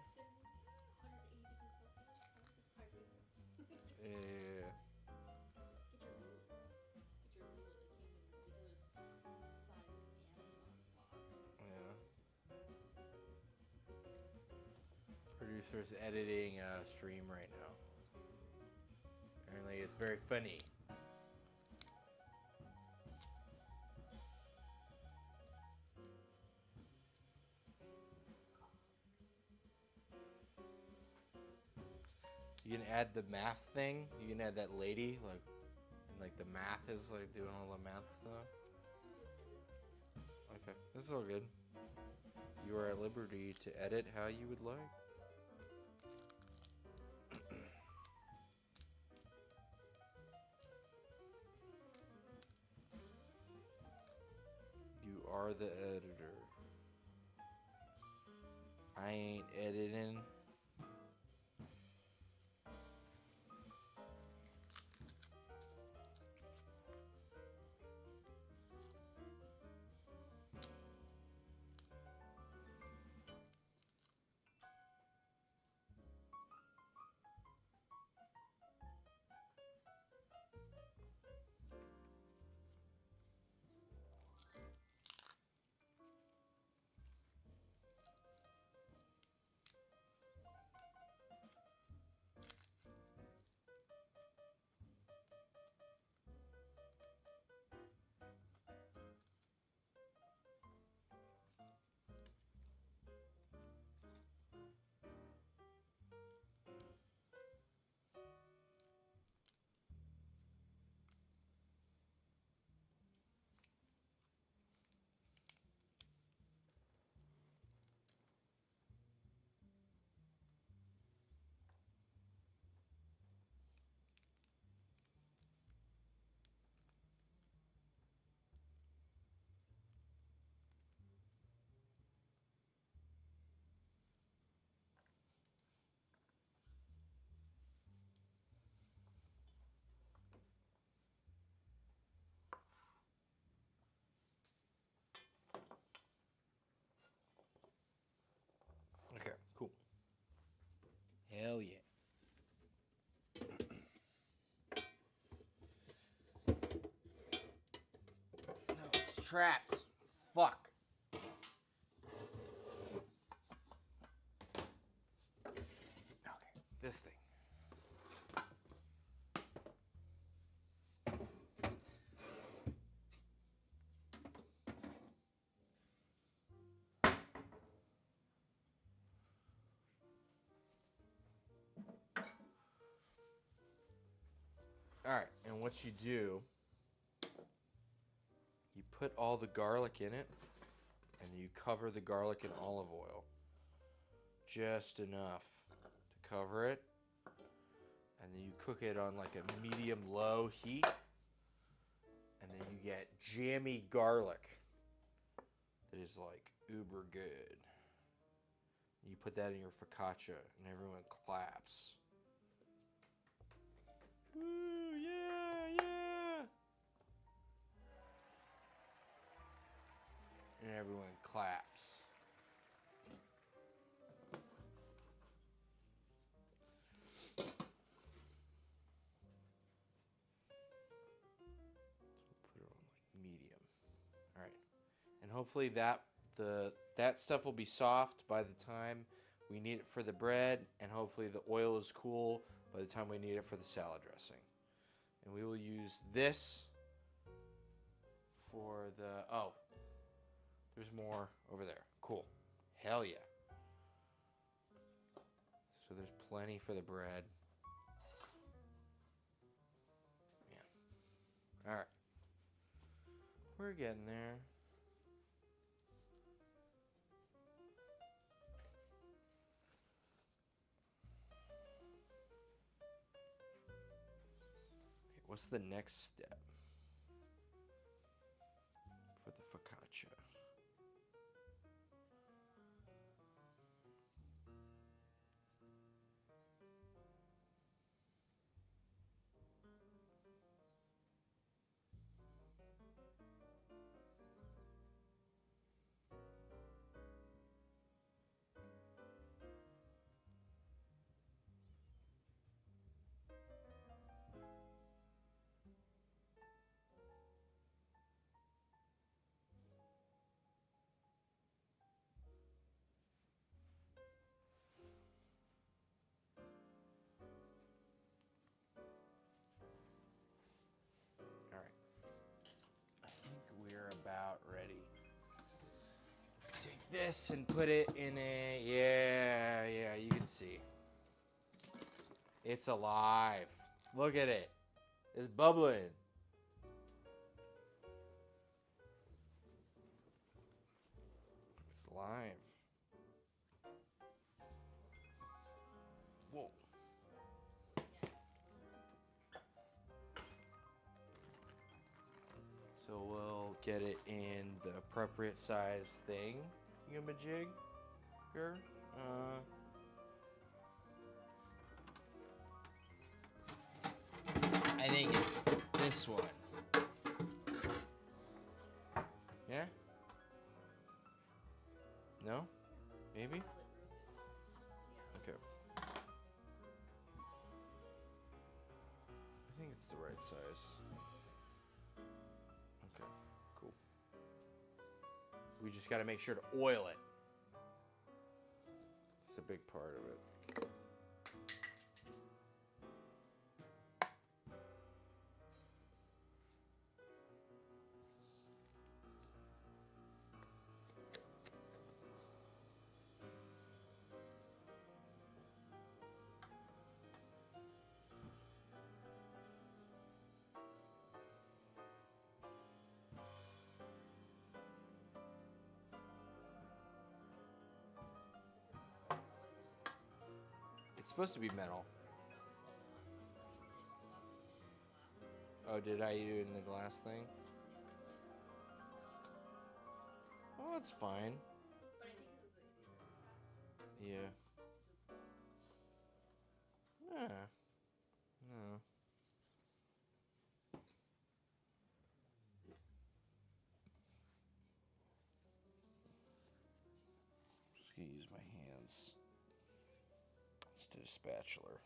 degrees Celsius, 165 grams. Yeah. Get your ruler. Get your ruler that came in ridiculous sized Amazon box. Yeah. Producer's editing a stream right now. Apparently, it's very funny. You can add the math thing. You can add that lady, like the math is like doing all the math stuff. Okay, this is all good. You are at liberty to edit how you would like. You are the editor. I ain't editing. Okay, cool. Hell yeah. No, it's trapped. Fuck. Okay, this thing. All right, and what you do, you put all the garlic in it, and you cover the garlic in olive oil. Just enough to cover it. And then you cook it on like a medium-low heat. And then you get jammy garlic that is like uber good. You put that in your focaccia, and everyone claps. Woo, yeah, yeah. And everyone claps. So we'll put it on like medium. All right. And hopefully that stuff will be soft by the time we need it for the bread, and hopefully the oil is cool by the time we need it for the salad dressing. And we will use this for the... Oh, there's more over there. Cool. Hell yeah. So there's plenty for the bread. Yeah. All right. We're getting there. Okay, what's the next step for the focaccia? this and put it in a... Yeah, you can see. It's alive. Look at it. It's bubbling. It's alive. Whoa. So we'll get it in the appropriate size thing. Jig. I think it's this one. Yeah? No? Maybe? Okay. I think it's the right size. Okay, cool. We just got to make sure to oil it. It's a big part of it. It's supposed to be metal. Oh, did I do it in the glass thing? Oh, that's fine. But I think it goes faster. Yeah. Yeah. No. Just gonna use my hands instead of spatula.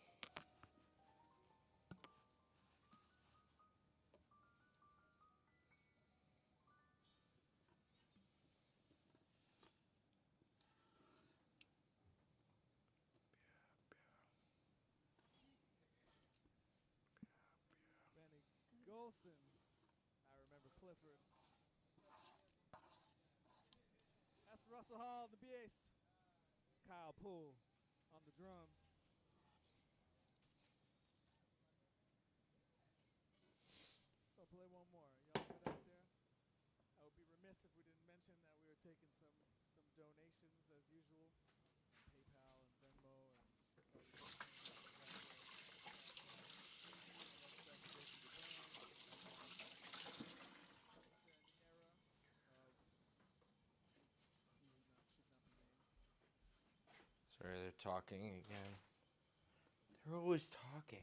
Benny Golson. I remember Clifford. That's Russell Hall, the bass. Kyle Poole on the drums. I'll play one more. Y'all good out there? I would be remiss if we didn't mention that we were taking some donations as usual. PayPal and Venmo and Sorry, they're talking again. They're always talking.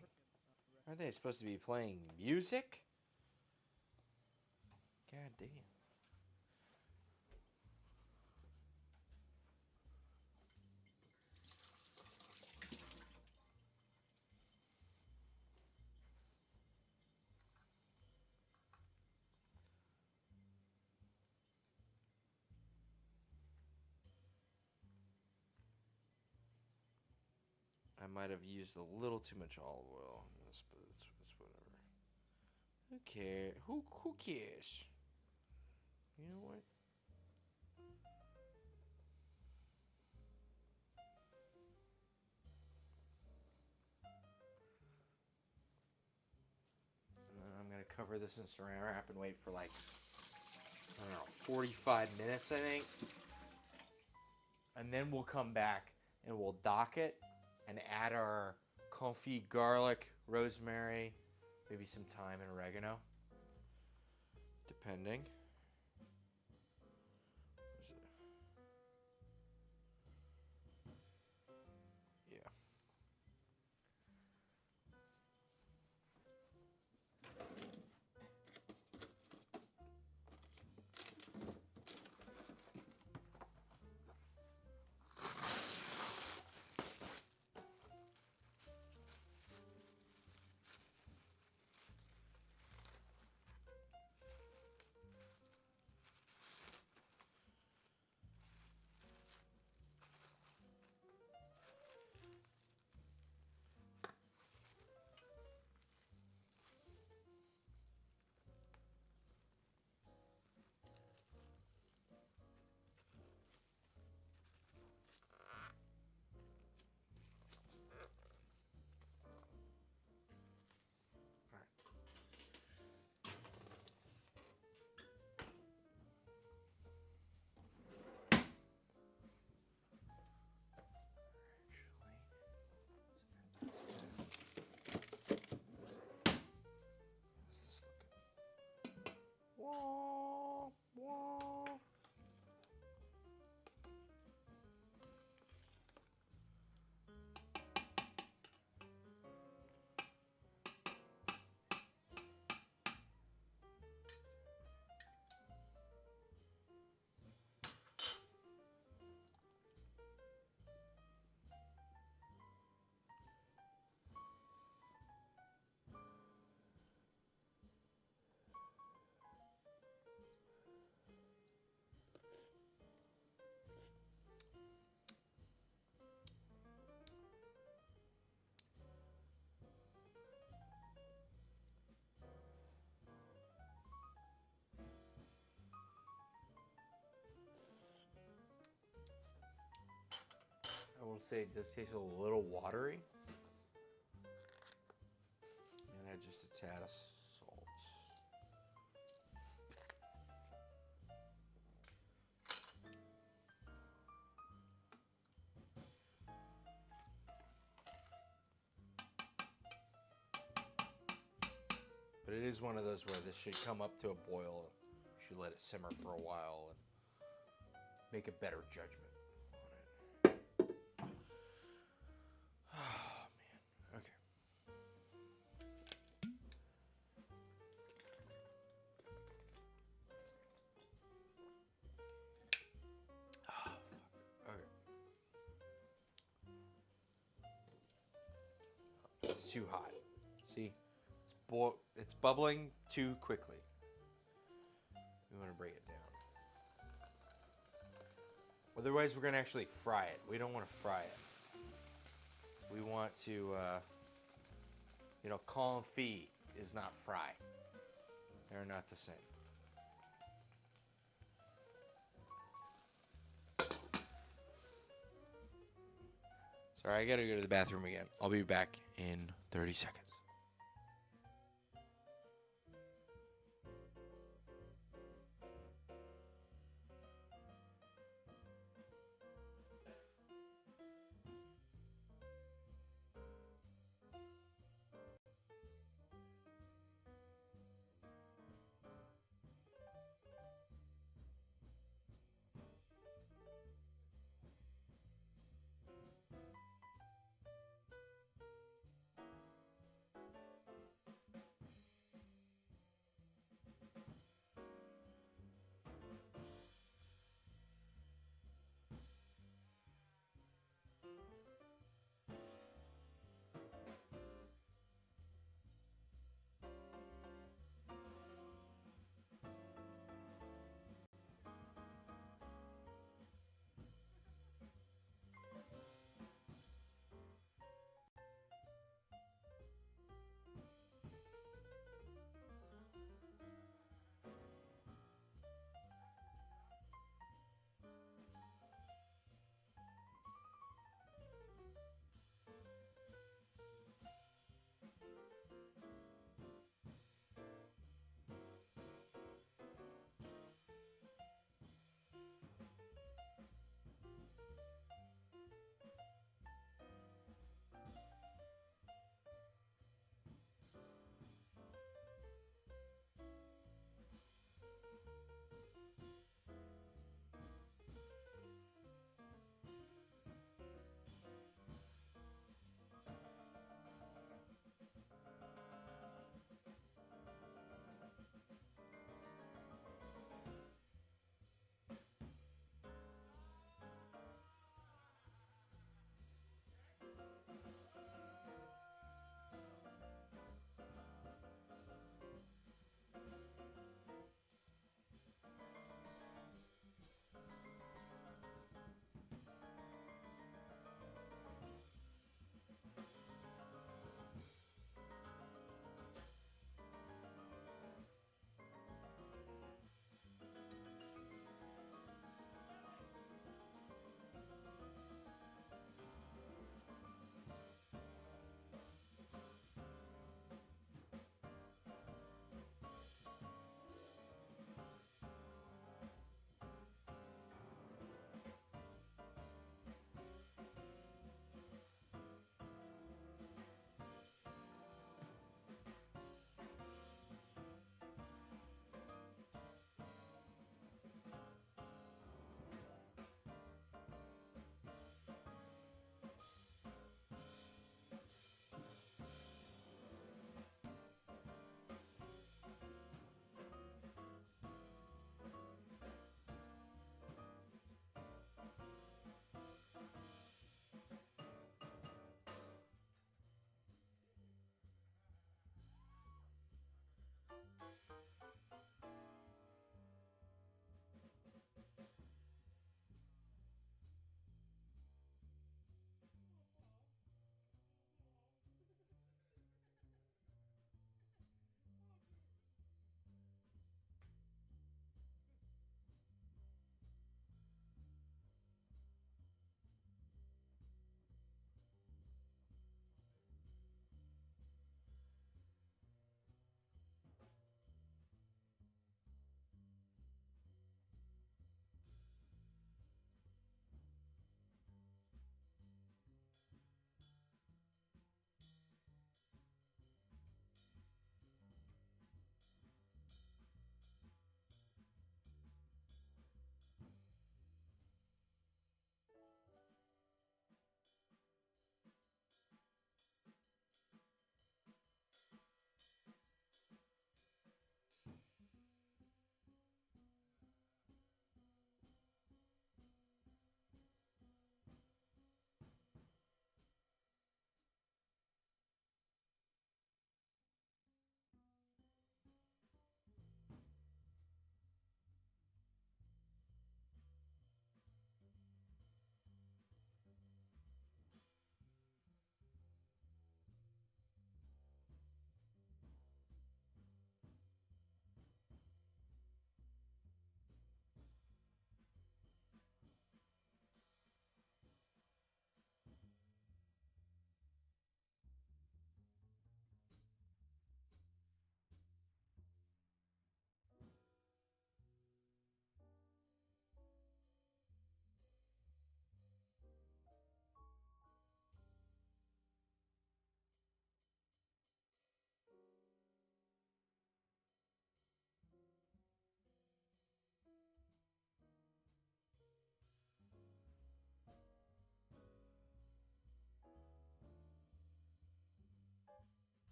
Aren't they supposed to be playing music? God damn. I might have used a little too much olive oil on this, but it's whatever. Who cares? Who cares? You know what? And then I'm gonna cover this in saran wrap and wait for like, I don't know, 45 minutes, I think. And then we'll come back and we'll dock it and add our confit garlic, rosemary, maybe some thyme and oregano, depending. Yeah. say it does taste a little watery. And add just a tad of salt. But it is one of those where this should come up to a boil. You should let it simmer for a while and make a better judgment on it. Oh, man. Okay. Oh, fuck. Okay. It's too hot. See? It's bubbling too quickly. We want to bring it down. Otherwise, we're going to actually fry it. We don't want to fry it. We want to, confit is not fry. They're not the same. Sorry, I got to go to the bathroom again. I'll be back in 30 seconds.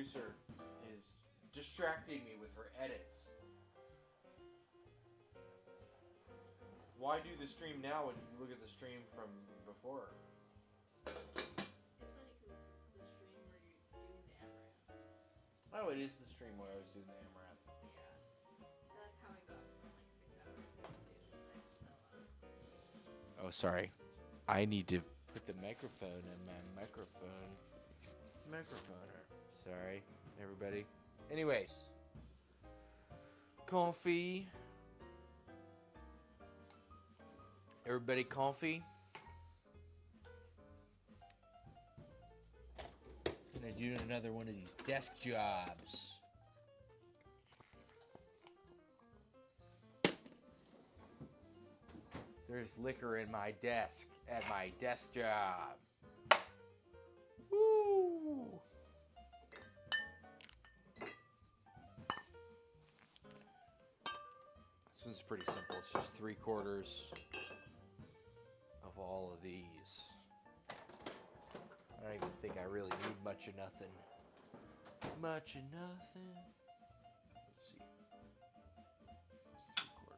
producer is distracting me with her edits. Why do the stream now when you can look at the stream from before? It's funny because it's the stream where you're doing the AMRAP. Oh, it is the stream where I was doing the AMRAP. Yeah. That's how I got from like 6 hours ago too. I fell off. Oh, sorry. I need to put the microphone in my microphone. Sorry, everybody. Anyways. Comfy. Everybody comfy? Gonna do another one of these desk jobs. There's liquor in my desk at my desk job. Woo! This one's pretty simple. It's just 3/4 of all of these. I don't even think I really need much of nothing. Much of nothing. Let's see.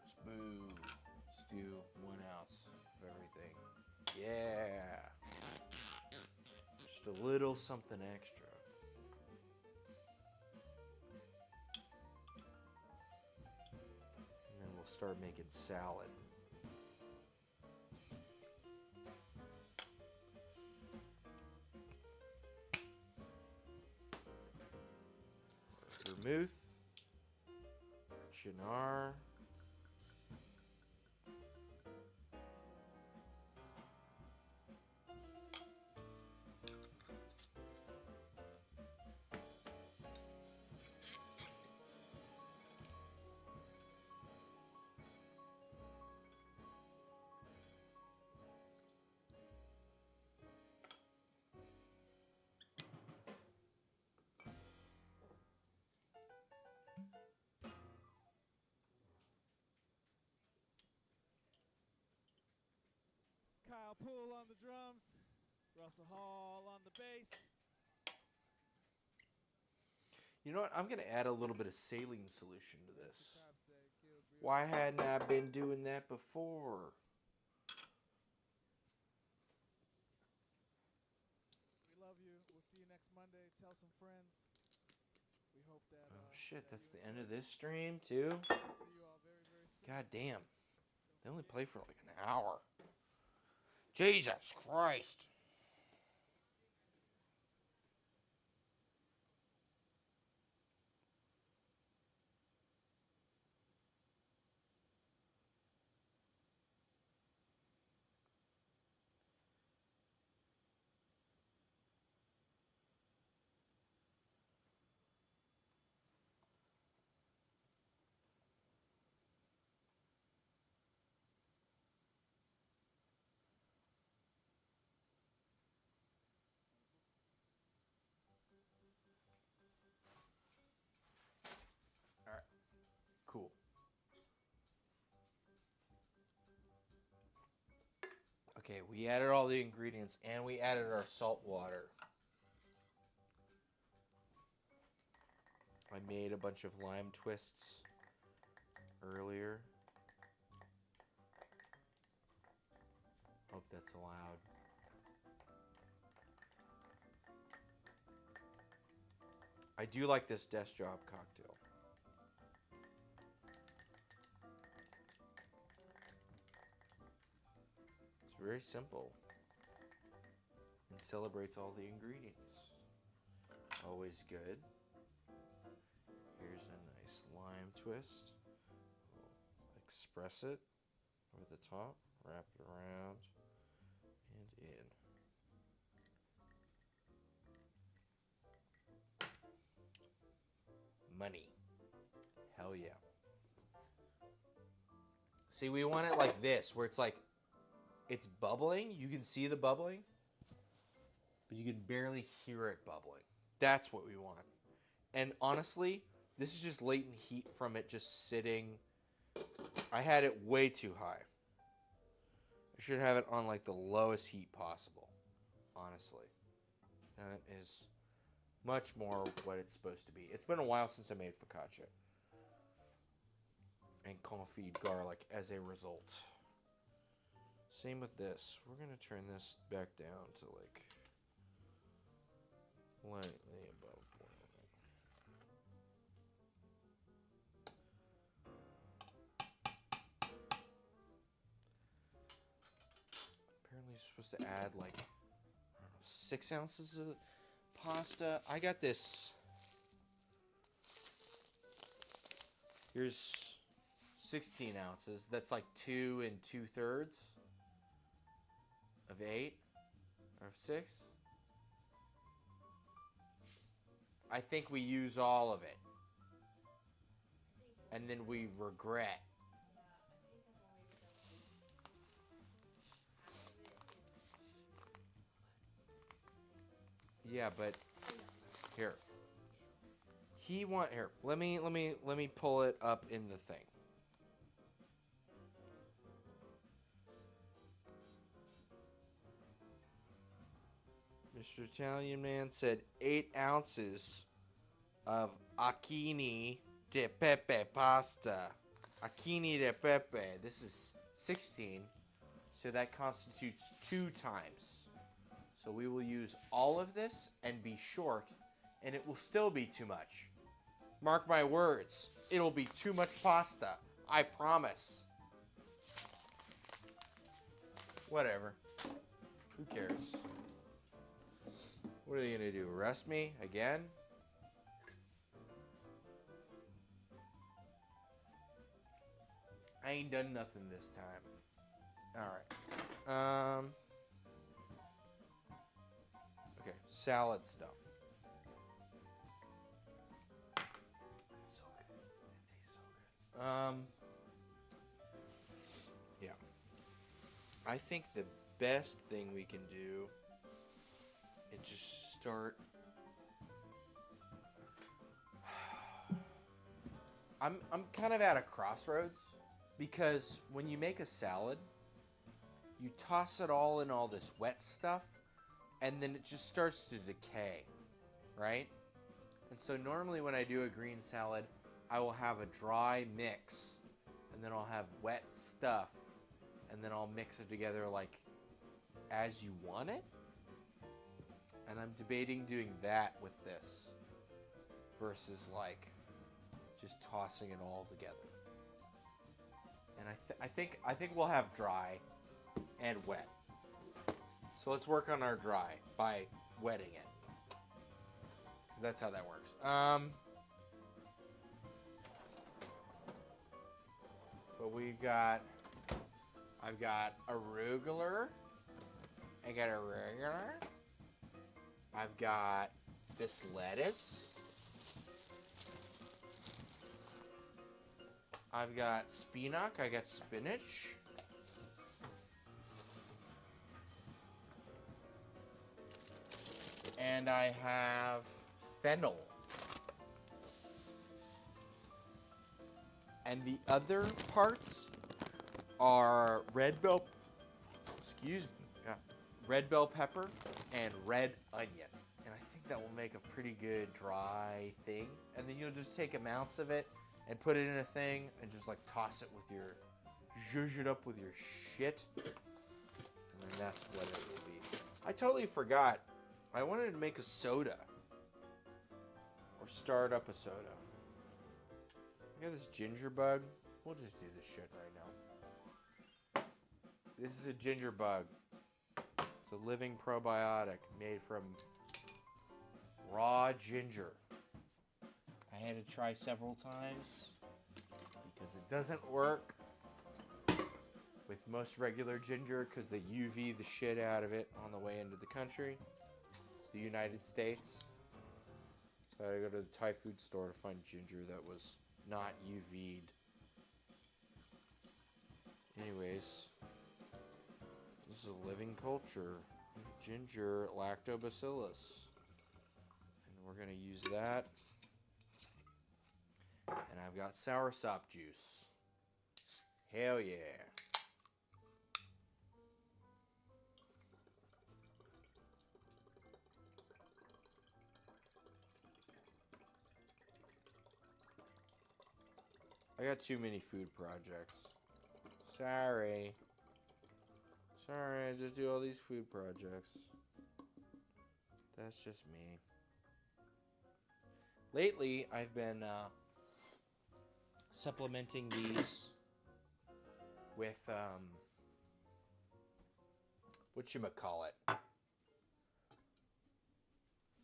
It's 3/4. Boo. Let's do 1 ounce of everything. Yeah. Just a little something extra. And then we'll start making salad. Vermouth, Chinar, Kyle Poole on the drums, Russell Hall on the bass. You know what? I'm going to add a little bit of saline solution to this. Mr. Cobb said, "Killed real Why hadn't I been doing that before? We love you. We'll see you next Monday. Tell some friends. We hope that. Oh shit, that that's you the end of enjoy. this stream too? We'll see you all very, very soon. God damn. Don't They only forget- play for like an hour. Jesus Christ. Alright. Cool. Okay, we added all the ingredients and we added our salt water. I made a bunch of lime twists earlier. Hope that's allowed. I do like this desk job cocktail. It's very simple and celebrates all the ingredients. Always good. Here's a nice lime twist. We'll express it over the top, wrap it around and in. Money. Hell yeah. See, we want it like this, where it's like, it's bubbling. You can see the bubbling, but you can barely hear it bubbling. That's what we want. And honestly, this is just latent heat from it just sitting. I had it way too high. I should have it on like the lowest heat possible, honestly. That is Much more what it's supposed to be. It's been a while since I made focaccia. And confit garlic as a result. Same with this. We're going to turn this back down to like lightly above boiling. Apparently you're supposed to add like, I don't know, 6 ounces of pasta. I got this. Here's 16 ounces. That's like 2 2/3 of 8 or 6. I think we use all of it. And then we regret. Yeah, but here. Here. Let me pull it up in the thing. Mr. Italian Man said 8 ounces of acchini di pepe pasta. Acchini di pepe. This is 16, so that constitutes 2 times. So we will use all of this and be short, and it will still be too much. Mark my words, it'll be too much pasta. I promise. Whatever. Who cares? What are they gonna do? Arrest me again? I ain't done nothing this time. Alright. Okay, salad stuff. It's so good. It tastes so good. Yeah. I think the best thing we can do is just start. I'm kind of at a crossroads because when you make a salad, you toss it all in all this wet stuff and then it just starts to decay, right? And so normally when I do a green salad, I will have a dry mix and then I'll have wet stuff and then I'll mix it together like as you want it. And I'm debating doing that with this versus like just tossing it all together. And I think we'll have dry and wet. So let's work on our dry by wetting it. Because that's how that works. But I've got arugula. I got arugula. I've got this lettuce. I've got spinach. I got spinach. And I have fennel. And the other parts are red bell pepper and red onion. And I think that will make a pretty good dry thing. And then you'll just take amounts of it and put it in a thing and just like toss it with your, zhuzh it up with your shit. And then that's what it will be. I totally forgot. I wanted to make a soda. Or start up a soda. I got this ginger bug. We'll just do this shit right now. This is a ginger bug. It's a living probiotic made from raw ginger. I had to try several times because it doesn't work with most regular ginger because they UV the shit out of it on the way into the country, the United States. So I had to go to the Thai food store to find ginger that was not UV'd. Anyways, this is a living culture of ginger lactobacillus. And we're going to use that. And I've got soursop juice. Hell yeah. I got too many food projects. Sorry. Sorry, I just do all these food projects. That's just me. Lately, I've been supplementing these with whatchamacallit,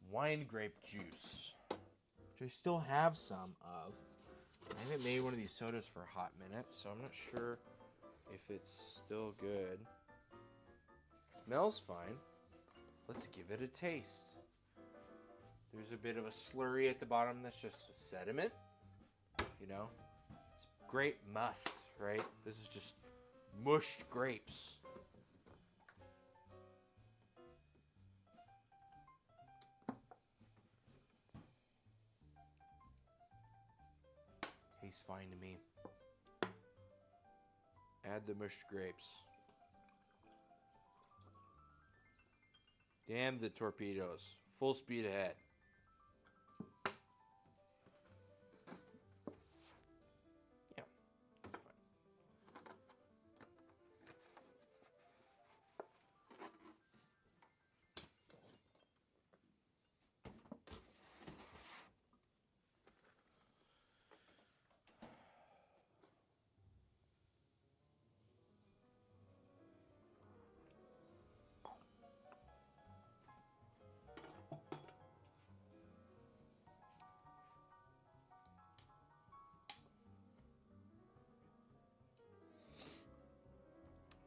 wine grape juice, which I still have some of. I haven't made one of these sodas for a hot minute, so I'm not sure if it's still good. Smells fine. Let's give it a taste. There's a bit of a slurry at the bottom that's just the sediment. You know? It's grape must, right? This is just mushed grapes. Tastes fine to me. Add the mushed grapes. Damn the torpedoes. Full speed ahead. Yeah, it's fine.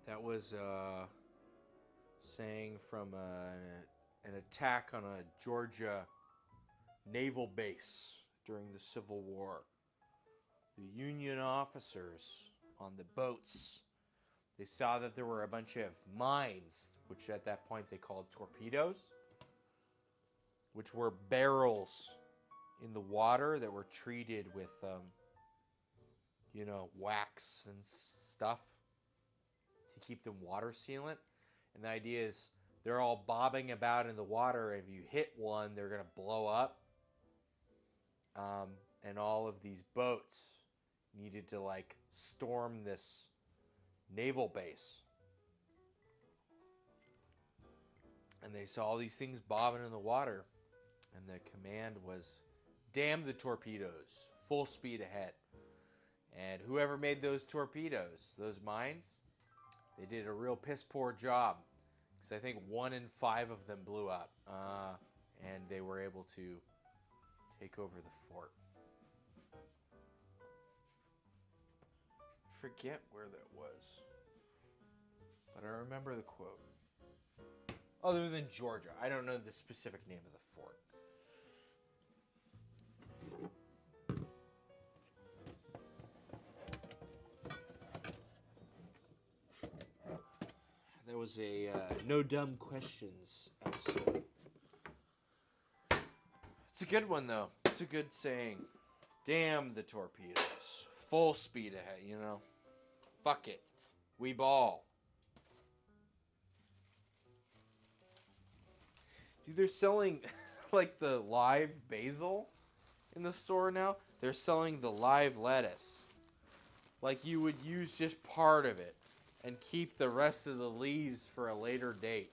That was saying from an attack on a Georgia naval base during the Civil War. The Union officers on the boats, they saw that there were a bunch of mines, which at that point they called torpedoes, which were barrels in the water that were treated with, wax and stuff to keep them water sealant. And the idea is they're all bobbing about in the water, and if you hit one, they're going to blow up. And all of these boats needed to, storm this naval base. And they saw all these things bobbing in the water. And the command was, damn the torpedoes, full speed ahead. And whoever made those torpedoes, those mines, they did a real piss poor job. Because I think 1 in 5 of them blew up. And they were able to take over the fort. I forget where that was. But I remember the quote. Other than Georgia. I don't know the specific name of the fort. That was a No Dumb Questions episode. It's a good one, though. It's a good saying. Damn the torpedoes. Full speed ahead, you know. Fuck it. We ball. Dude, they're selling, the live basil in the store now. They're selling the live lettuce. You would use just part of it and keep the rest of the leaves for a later date.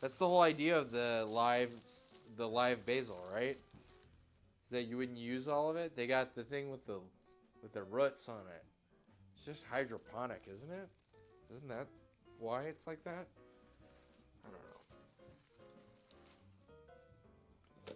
That's the whole idea of the live basil, right? That you wouldn't use all of it. They got the thing with the roots on it. It's just hydroponic, isn't it? Isn't that why it's like that? I don't know. Whatever.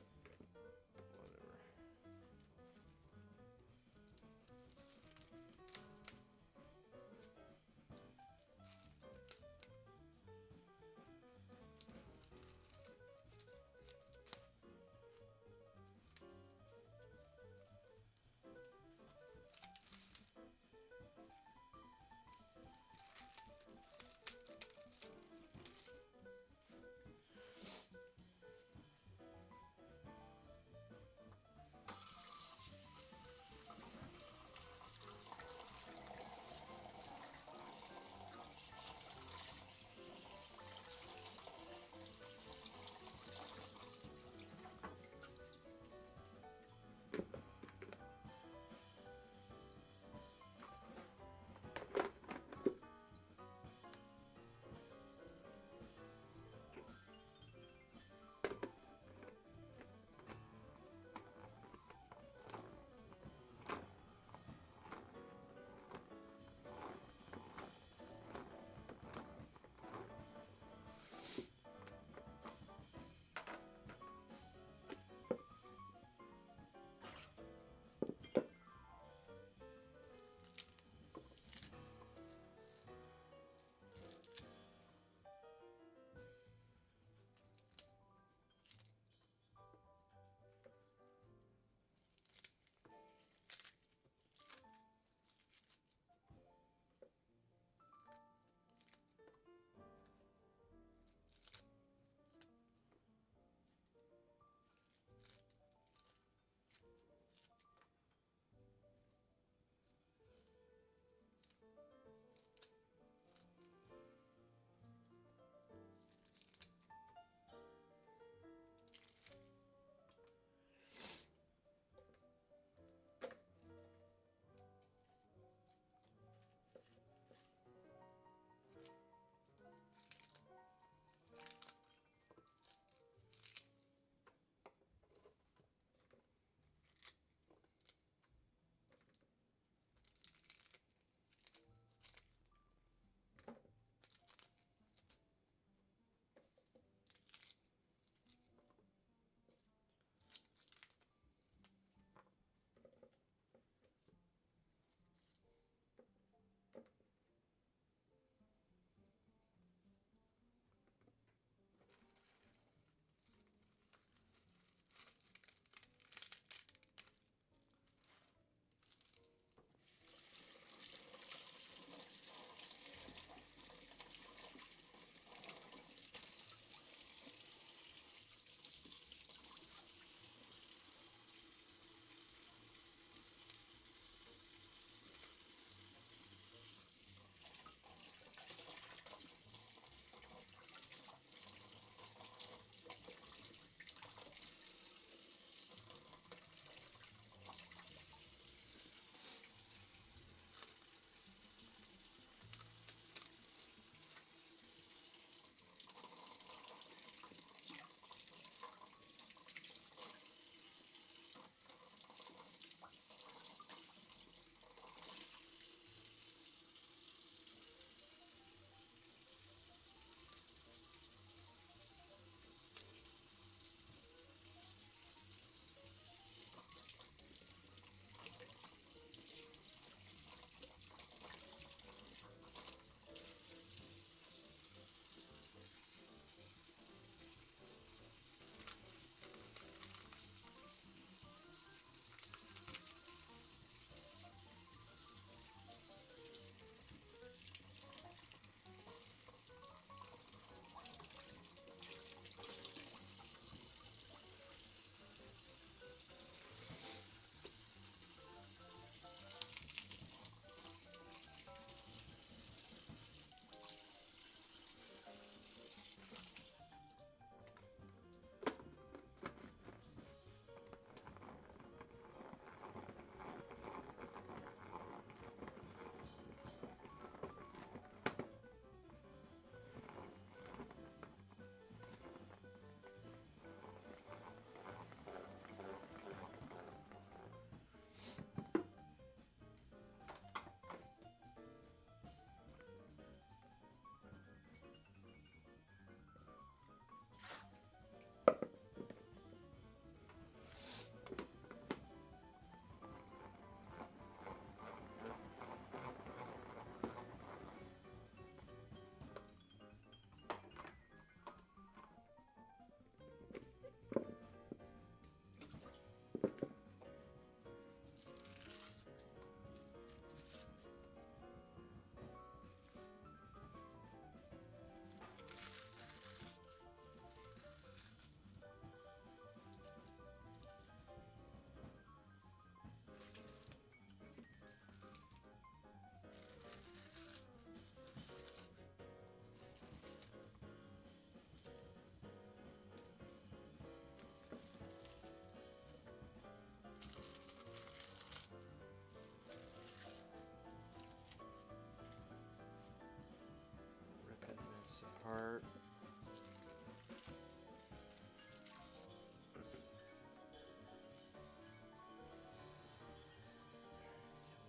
part.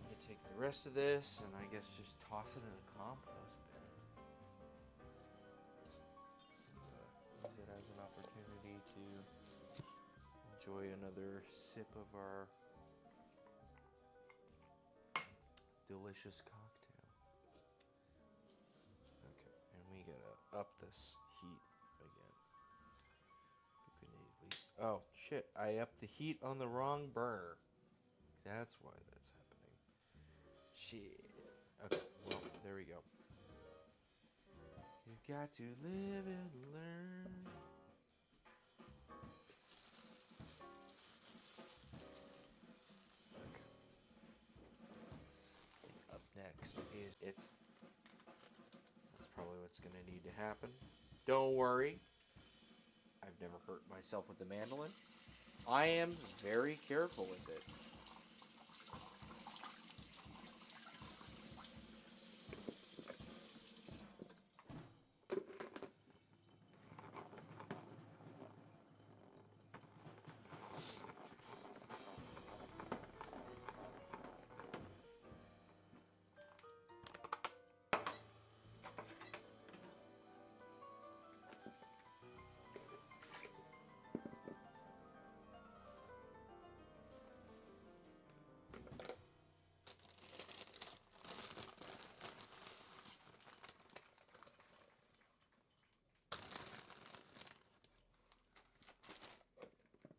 You take the rest of this and I guess just toss it in a compost bin. And, use it as an opportunity to enjoy another sip of our delicious cocktail. Okay, and we gotta up this heat again. We need at least. Oh shit! I upped the heat on the wrong burner. That's why that's happening. Shit. Okay, well there we go. You got to live and learn. Okay. Up next is it. That's probably what's gonna need to happen. Don't worry. I've never hurt myself with the mandolin. I am very careful with it.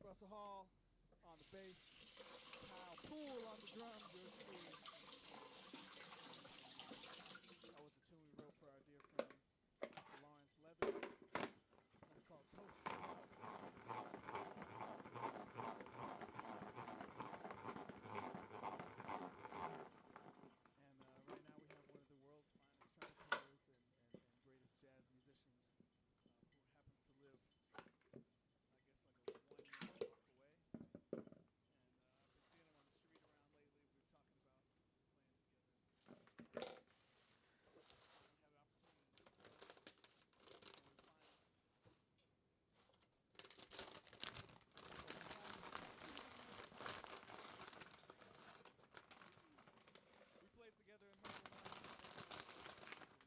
Russell Hall on the bass. Kyle Poole on the drums. Yours truly. That was the tune we wrote for our dear friend Mr. Lawrence Levis. That's called Toast. And right now we have one of the world's finest trumpet players and greatest jazz musicians who happens to live, I guess, like a 1 minute walk away. And I've been seeing him on the street around lately. We were talking about playing together. We had an opportunity to do so. And we finally we played together in Maryland. Been real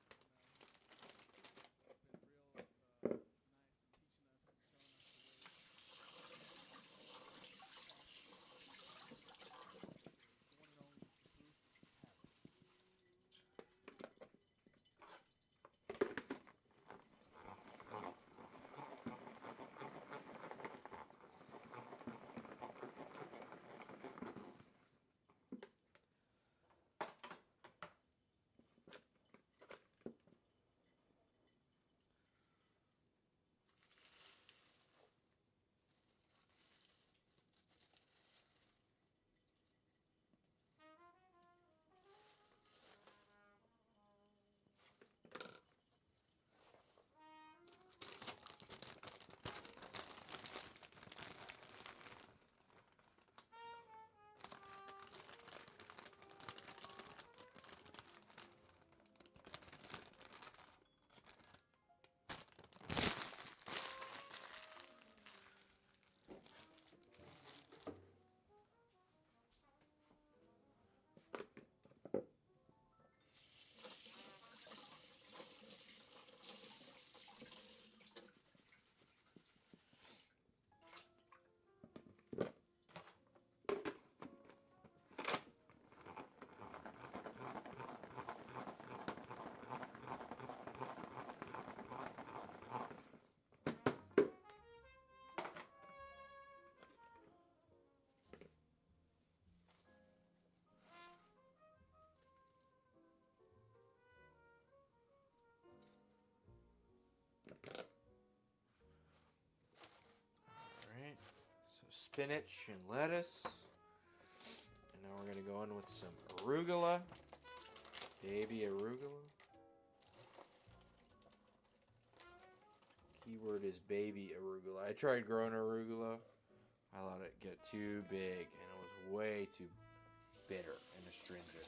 nice in teaching us and showing us the ways. The one and only Mr. Bruce Harris. Alright, so spinach and lettuce. And now we're going to go in with some arugula. Baby arugula. Keyword is baby arugula. I tried growing arugula. I let it get too big and it was way too bitter and astringent.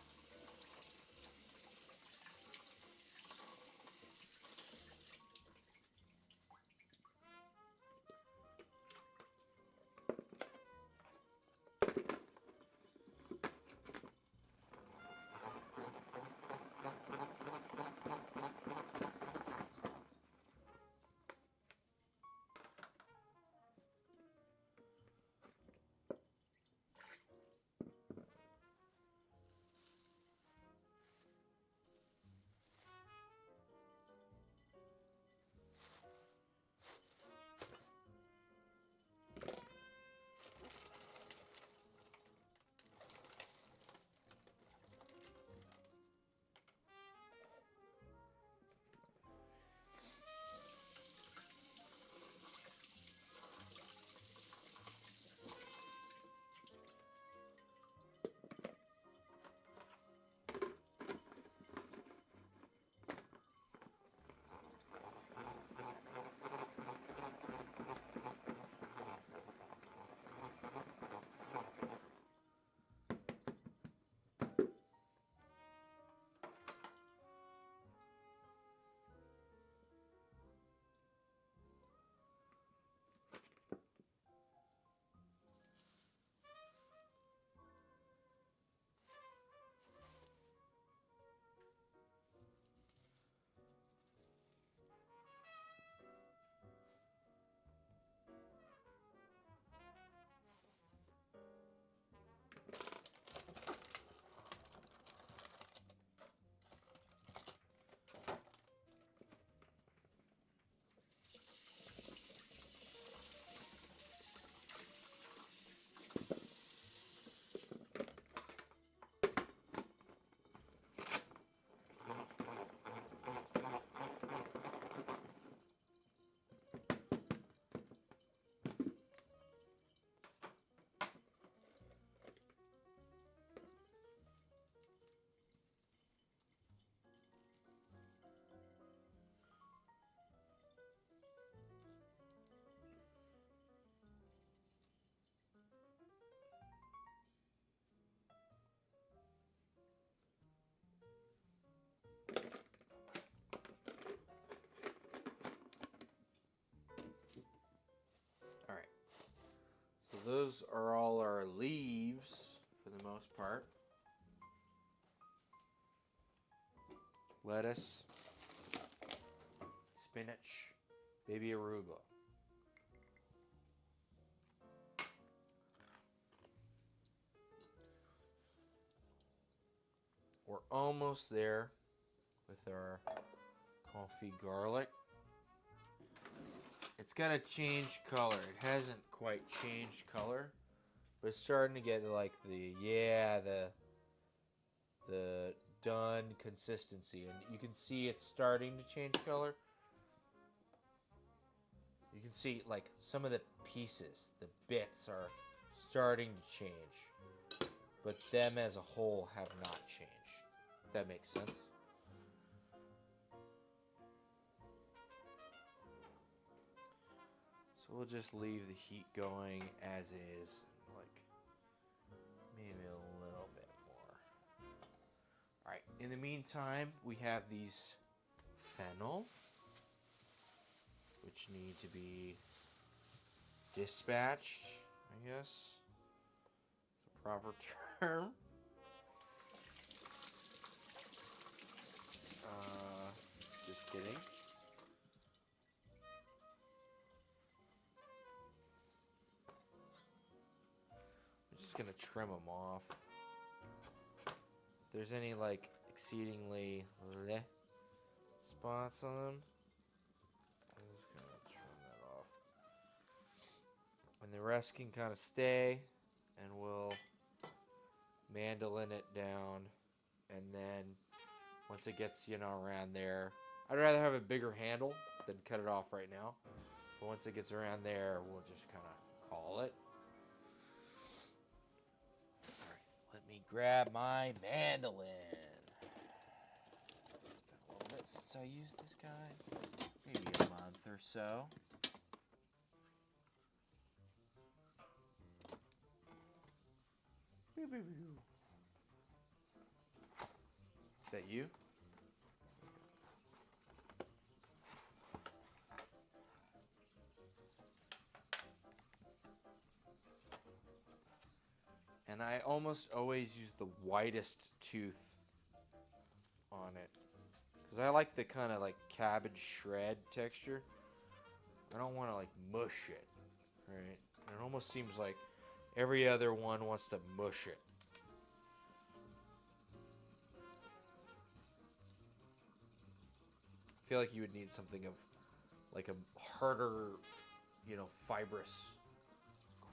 those are all our leaves for the most part. Lettuce, spinach, baby arugula. We're almost there with our confit garlic. It's gonna change color. It hasn't quite changed color, but it's starting to get like the done consistency, and you can see it's starting to change color. You can see like some of the pieces, the bits are starting to change, but them as a whole have not changed. That makes sense. So we'll just leave the heat going as is, like maybe a little bit more. All right, in the meantime, we have these fennel, which need to be dispatched, I guess. It's a proper term. Just kidding. I'm just gonna trim them off. If there's any like exceedingly bleh spots on them, I'm just gonna trim that off. And the rest can kind of stay, and we'll mandolin it down, and then once it gets, around there, I'd rather have a bigger handle than cut it off right now. But once it gets around there, we'll just kind of call it. Alright, let me grab my mandolin. It's been a little bit since I used this guy. Maybe a month or so. Is that you? And I almost always use the whitest tooth on it, because I like the kind of like cabbage shred texture. I don't want to like mush it, right? It almost seems like every other one wants to mush it. I feel like you would need something of like a harder, fibrous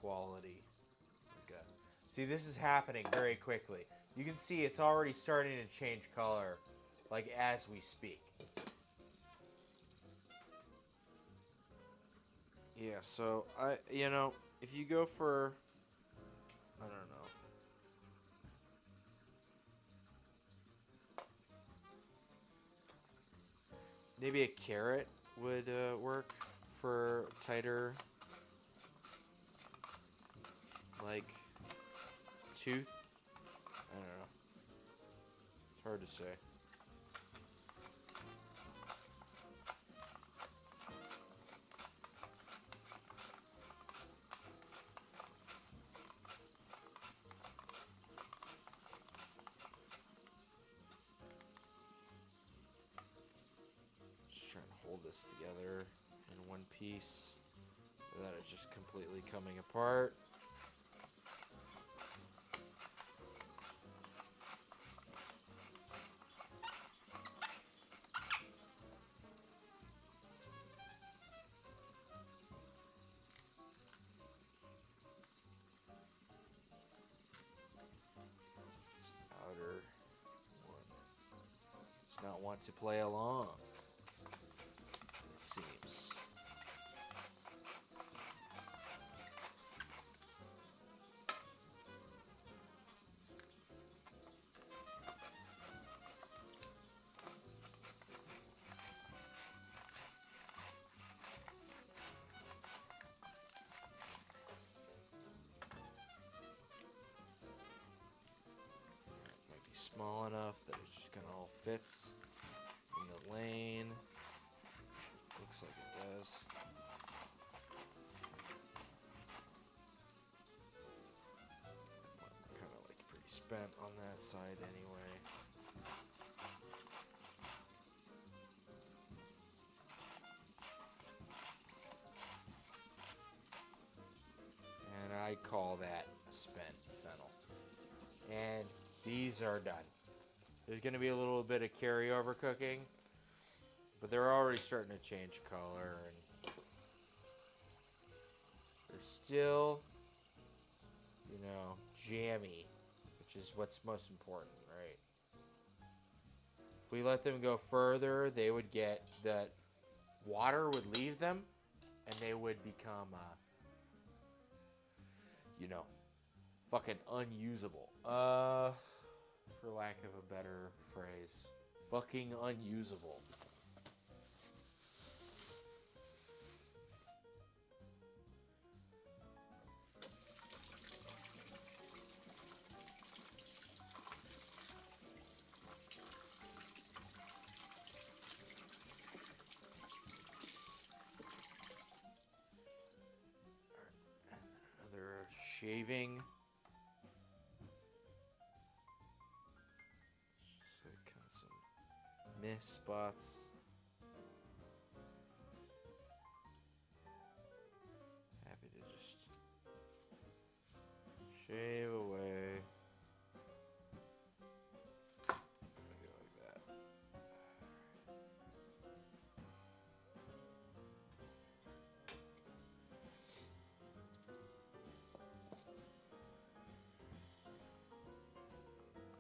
quality. See, this is happening very quickly. You can see it's already starting to change color, like as we speak. Yeah, so if you go for, I don't know, maybe a carrot would work for tighter, like, tooth. I don't know. It's hard to say. Just trying to hold this together in one piece without it just completely coming apart. Outer one does not want to play along, it seems. Small enough that it just kind of all fits in the lane. Looks like it does. spent on that side anyway. And I call that spent fennel. And these are done. There's going to be a little bit of carryover cooking, but they're already starting to change color, and they're still, jammy, which is what's most important, right? If we let them go further, they would get that water would leave them, and they would become, fucking unusable. For lack of a better phrase, fucking unusable. Another shaving. So kind of some mist spots. Happy to just shave away. Maybe like that.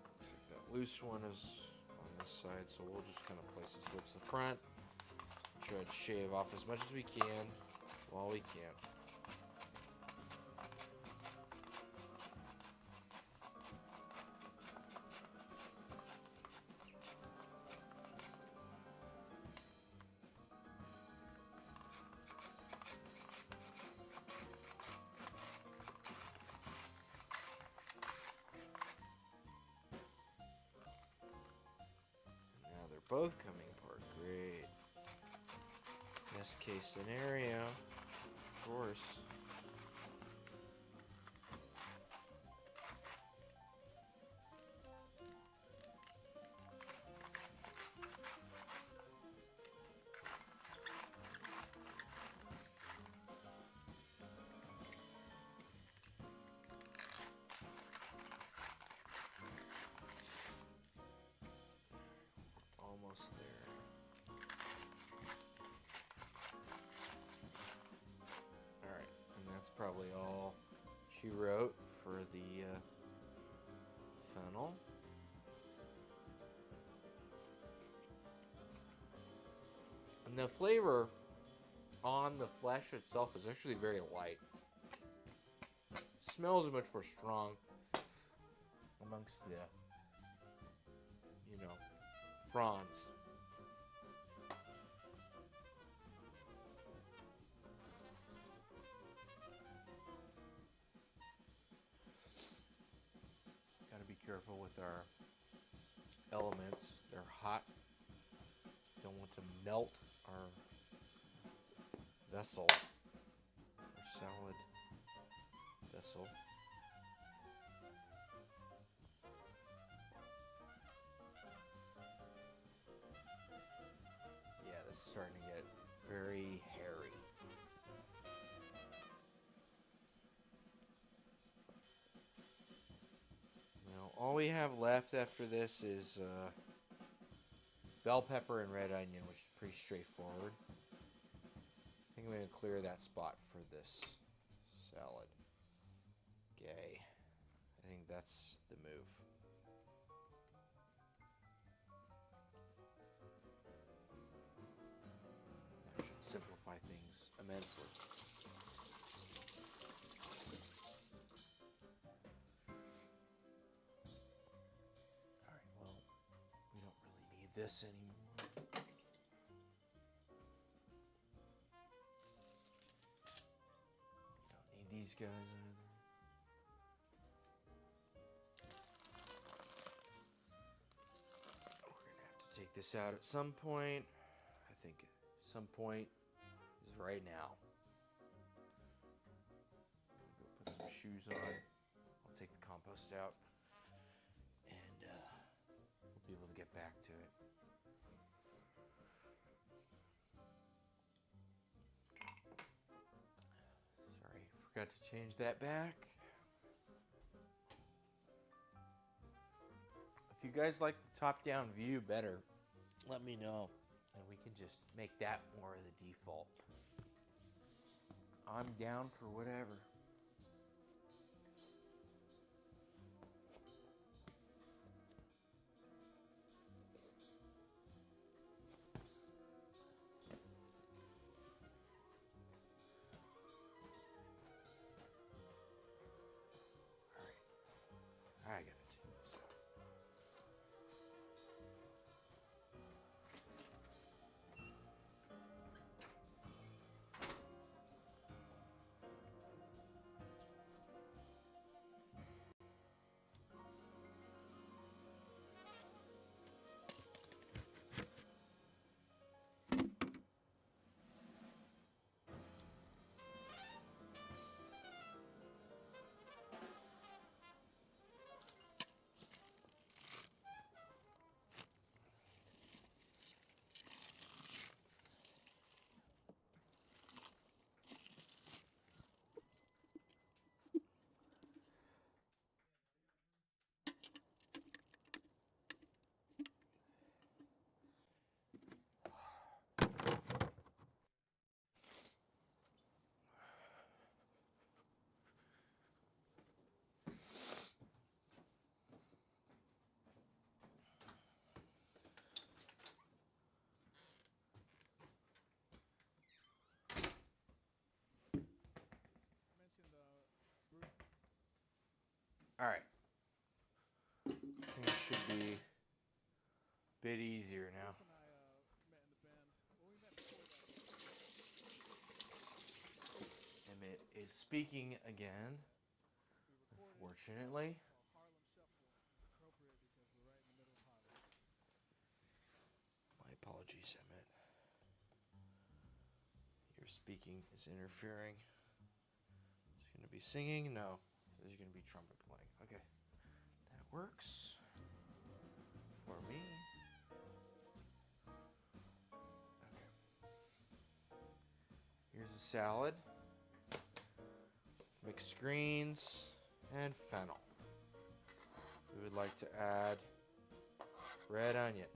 Looks like that loose one is on this side, so we'll just kind of place it towards the front. Try to shave off as much as we can while we can. Now they're both coming apart. Great. Best case scenario, of course. Almost there. Alright, and that's probably all she wrote for the fennel. And the flavor on the flesh itself is actually very light. Smells much more strong amongst the, fronds. Gotta be careful with our elements. They're hot. Don't want to melt our vessel, our salad vessel. Yeah, this is starting to get very hairy. Now, all we have left after this is bell pepper and red onion, which is pretty straightforward. I think I'm going to clear that spot for this salad. Okay. I think that's the move. That should simplify things immensely. Alright, well, we don't really need this anymore. These guys either. We're gonna have to take this out at some point. I think some point is right now. Go put some shoes on. I'll take the compost out. get back to it. Sorry, forgot to change that back. If you guys like the top-down view better, let me know, and we can just make that more of the default. I'm down for whatever. All right, I gotta take this out. mentioned Bruce. All right. Things should be a bit easier now. Bruce and I met in the band. Well, we met before that. Emmett is speaking again, We recorded unfortunately. called Harlem Shuffle, which is appropriate because we're right in the middle of Harlem. My apologies, Emmett. Your speaking is interfering. Is he going to be singing? No. There's going to be trumpet playing. Okay. That works for me. Okay. Here's a salad, mixed greens, and fennel. We would like to add red onion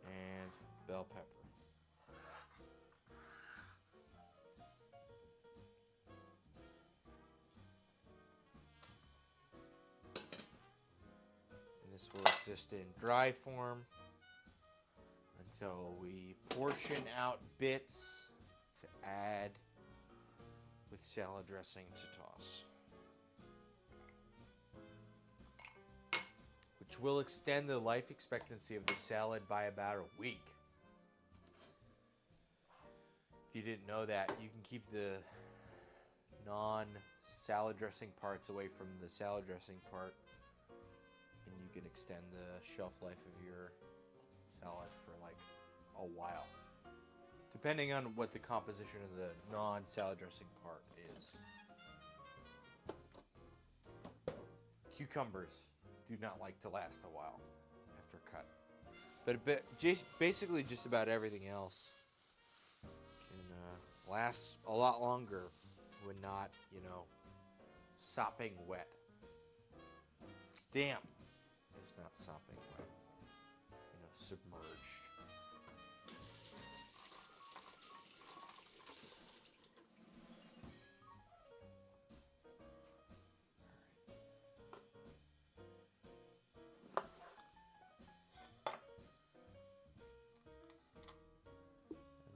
and bell pepper. And this will exist in dry form until we portion out bits to add with salad dressing to toss, which will extend the life expectancy of the salad by about a week. If you didn't know that, you can keep the non-salad dressing parts away from the salad dressing part, and you can extend the shelf life of your salad for like a while, depending on what the composition of the non-salad dressing part is. Cucumbers do not like to last a while after cut, but basically just about everything else can last a lot longer when not, sopping wet. It's damp. It's not sopping wet. Submerged.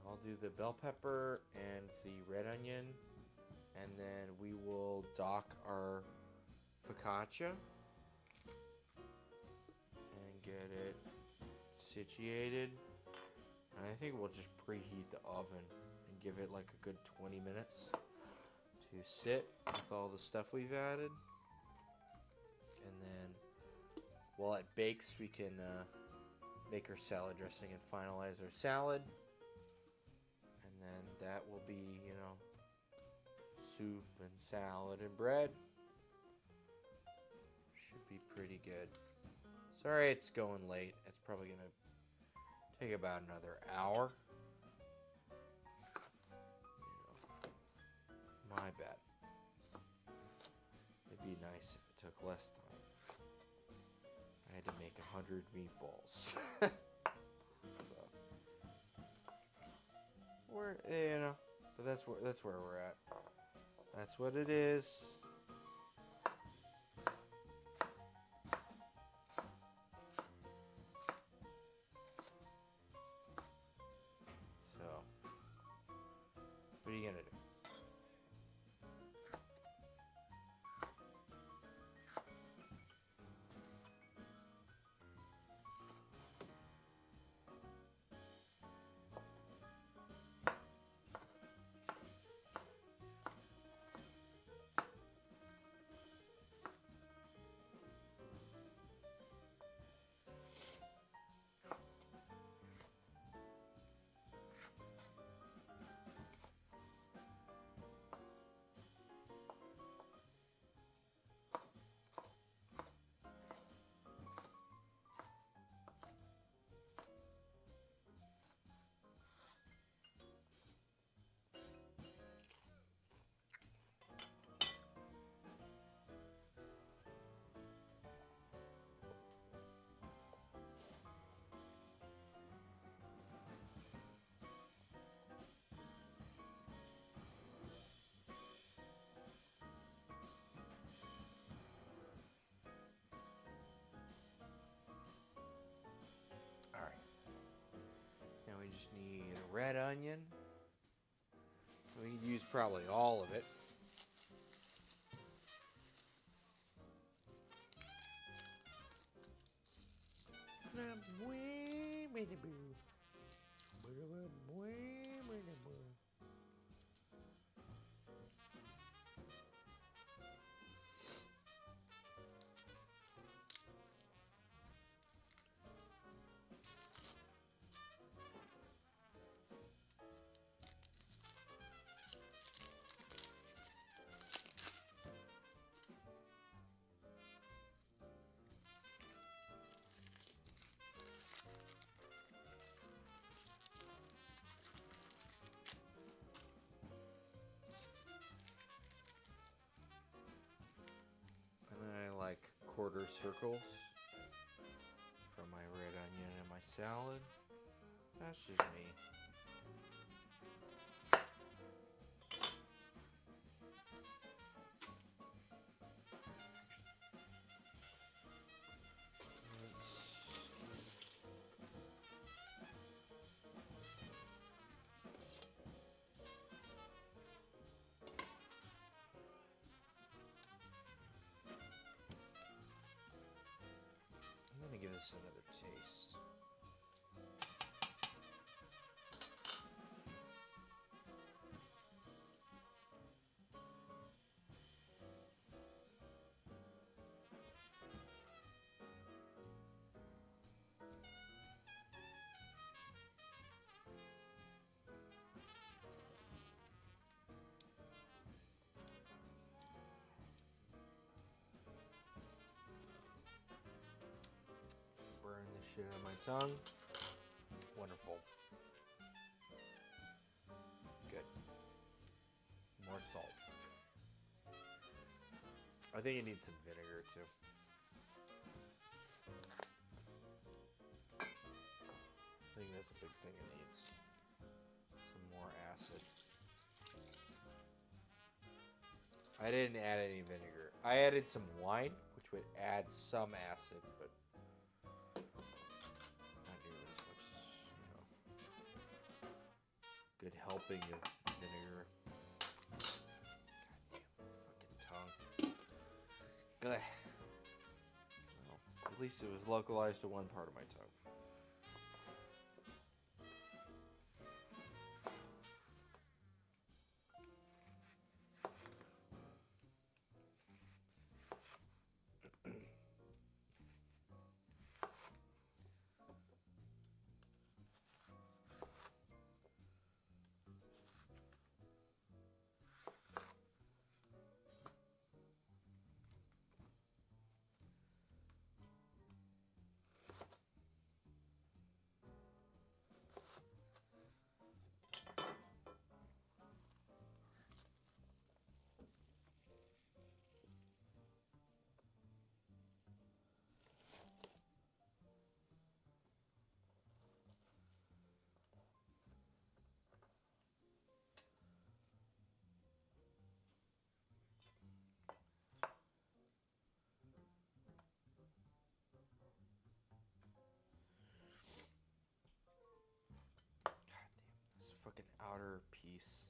I'll do the bell pepper and the red onion, and then we will dock our focaccia and get it situated. And I think we'll just preheat the oven and give it like a good 20 minutes to sit with all the stuff we've added. And then while it bakes, we can make our salad dressing and finalize our salad. And then that will be, soup and salad and bread. Should be pretty good. Sorry it's going late. It's probably going to take about another hour. My bad. It'd be nice if it took less time. I had to make 100 meatballs. So, but that's where we're at. That's what it is. So, what are you gonna do? Alright. Now we just need a red onion. We can use probably all of it. And I like quarter circles for my red onion and my salad. That's just me. I'm gonna give this another taste. Burn the shit out of my tongue. Wonderful. Good. More salt. I think it needs some vinegar too. I think that's a big thing it needs. Some more acid. I didn't add any vinegar. I added some wine, which would add some acid, but not nearly as much as, good helping of vinegar. God damn, fucking tongue. Ugh. Well, at least it was localized to one part of my tongue. outer piece.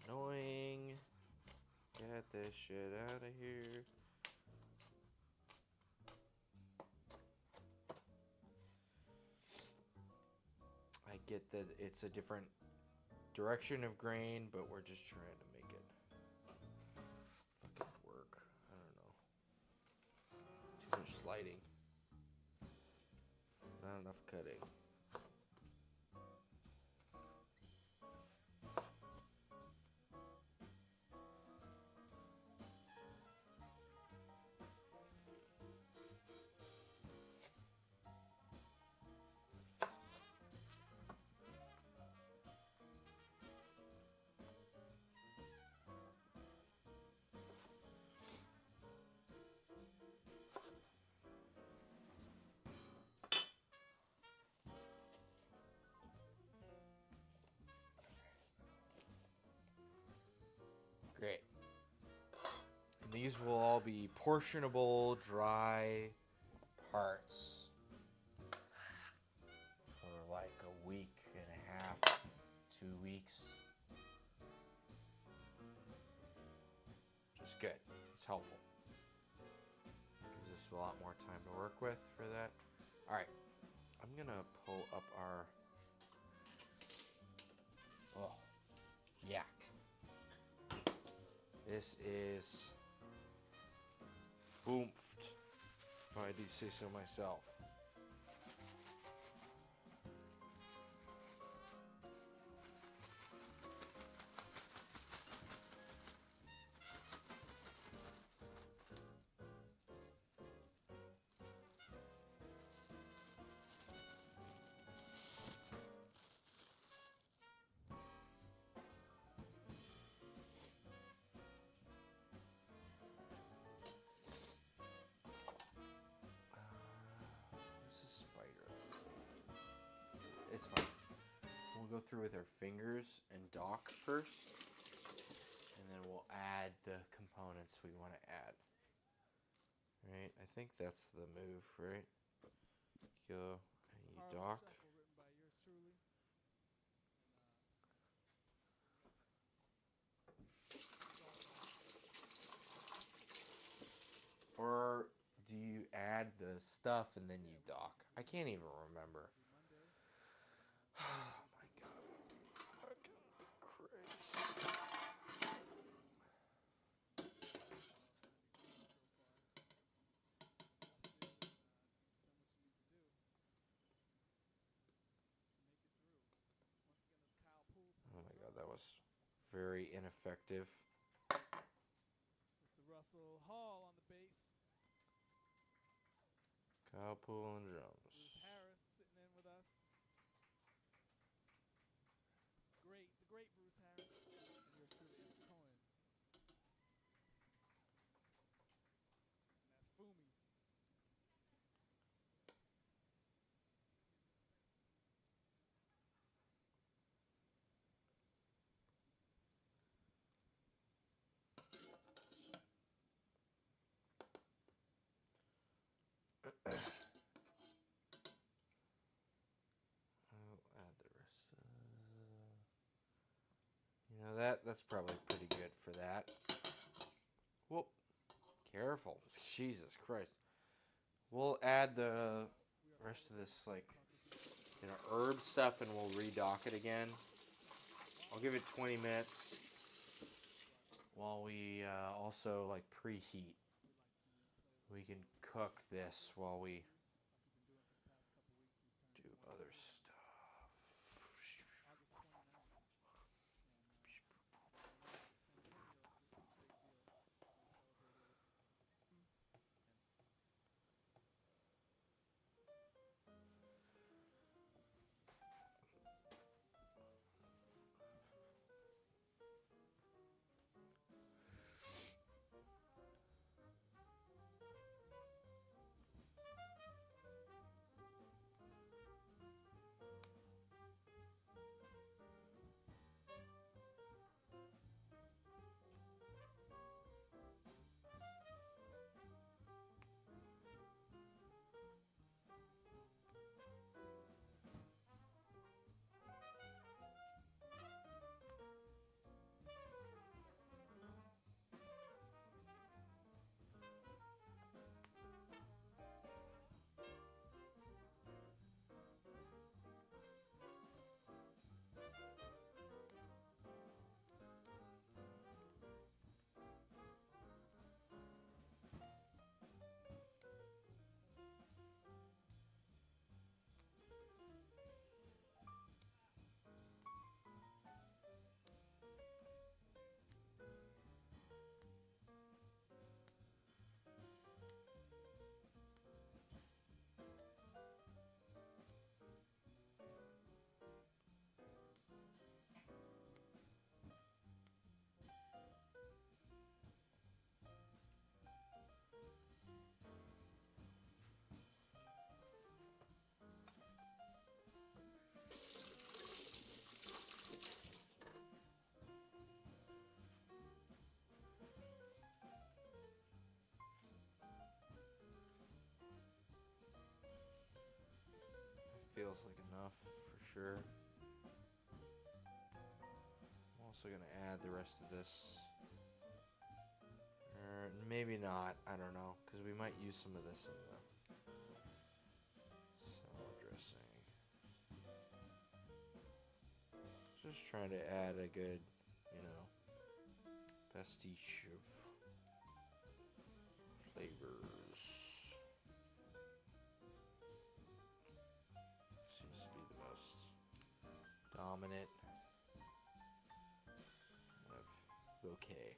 Annoying. Get this shit out of here. I get that it's a different direction of grain, but we're just trying to make it fucking work. I don't know. It's too much sliding. Not enough cutting. Great. And these will all be portionable, dry parts for like a week and a half, 2 weeks. Which is good. It's helpful. Gives us a lot more time to work with for that. Alright. I'm gonna pull up our... Oh. Yeah. This is foomfed, if I do say so myself. Where's the spider? It's fine. We'll go through with our fingers and dock first, and then we'll add the components we want to add. Right? I think that's the move, right? Go and you Harlem dock. Shuffle, written by yours truly. Or do you add the stuff and then you dock? I can't even remember. Happy Monday. Oh my god. Fucking Christ. Oh my god, that was very ineffective. Mr. Russell Hall on the bass. Kyle Poole and drums. Bruce Harris sitting in with us. The great Bruce Harris. And yours truly, Evan Cohen. And that's Fumi. I'll add the rest of that's probably pretty good for that. Whoop. Careful. Jesus Christ. We'll add the rest of this, like, herb stuff, and we'll redock it again. I'll give it 20 minutes while we also, like, preheat. We can cook this while we do other stuff. smells like enough for sure. I'm also gonna add the rest of this. Or maybe not. I don't know, because we might use some of this in the salad dressing. Just trying to add a good, pastiche of flavors. Seems to be the most dominant kind of bouquet.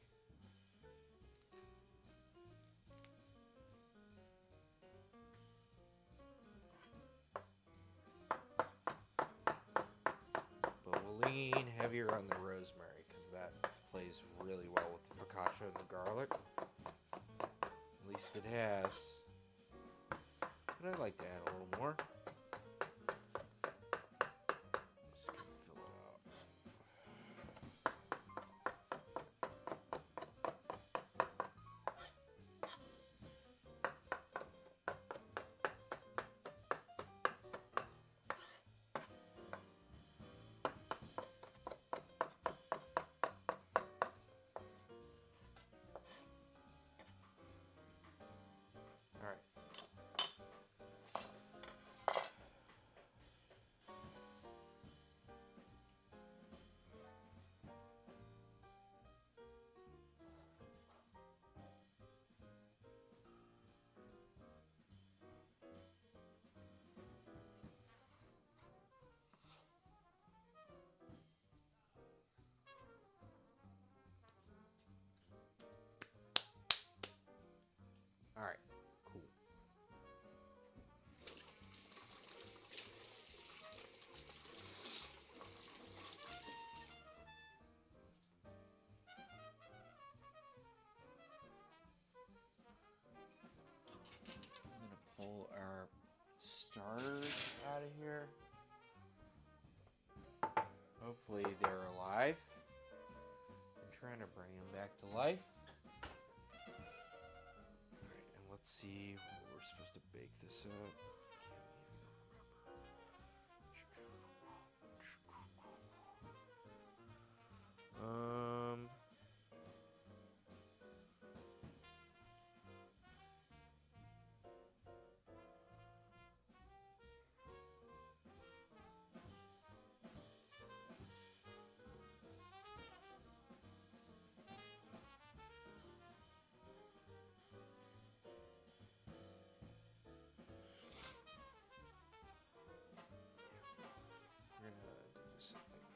But we'll lean heavier on the rosemary because that plays really well with the focaccia and the garlic. At least it has. But I'd like to add a little more. Just gonna fill it up. All right. All right. Cool. I'm gonna pull our starters out of here. Hopefully they're alive. I'm trying to bring them back to life. Alright, and let's see what we're supposed to bake this up. We're gonna do this at like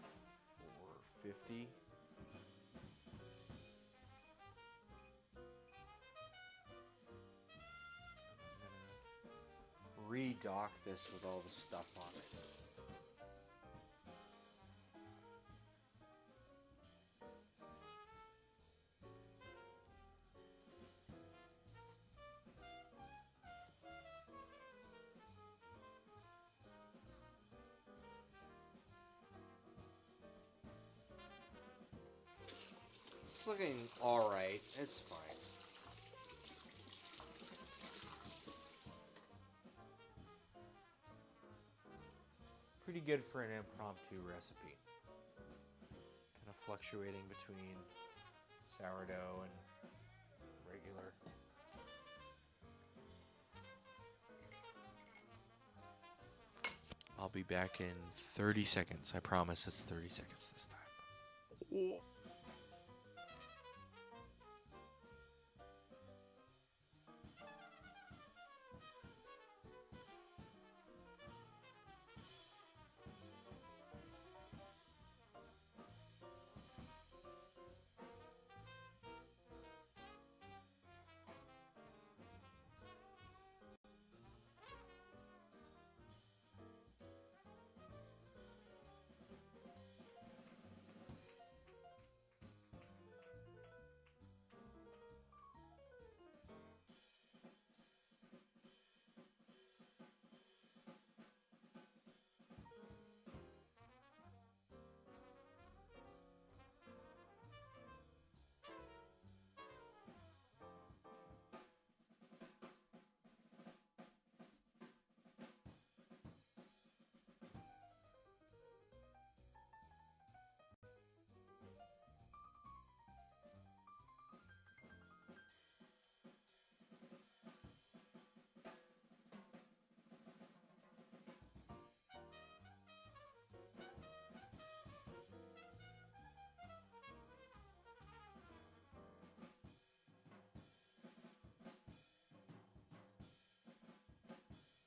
450. I'm gonna redock this with all the stuff on it. It's looking alright. It's fine. Pretty good for an impromptu recipe. Kind of fluctuating between sourdough and regular. I'll be back in 30 seconds. I promise it's 30 seconds this time.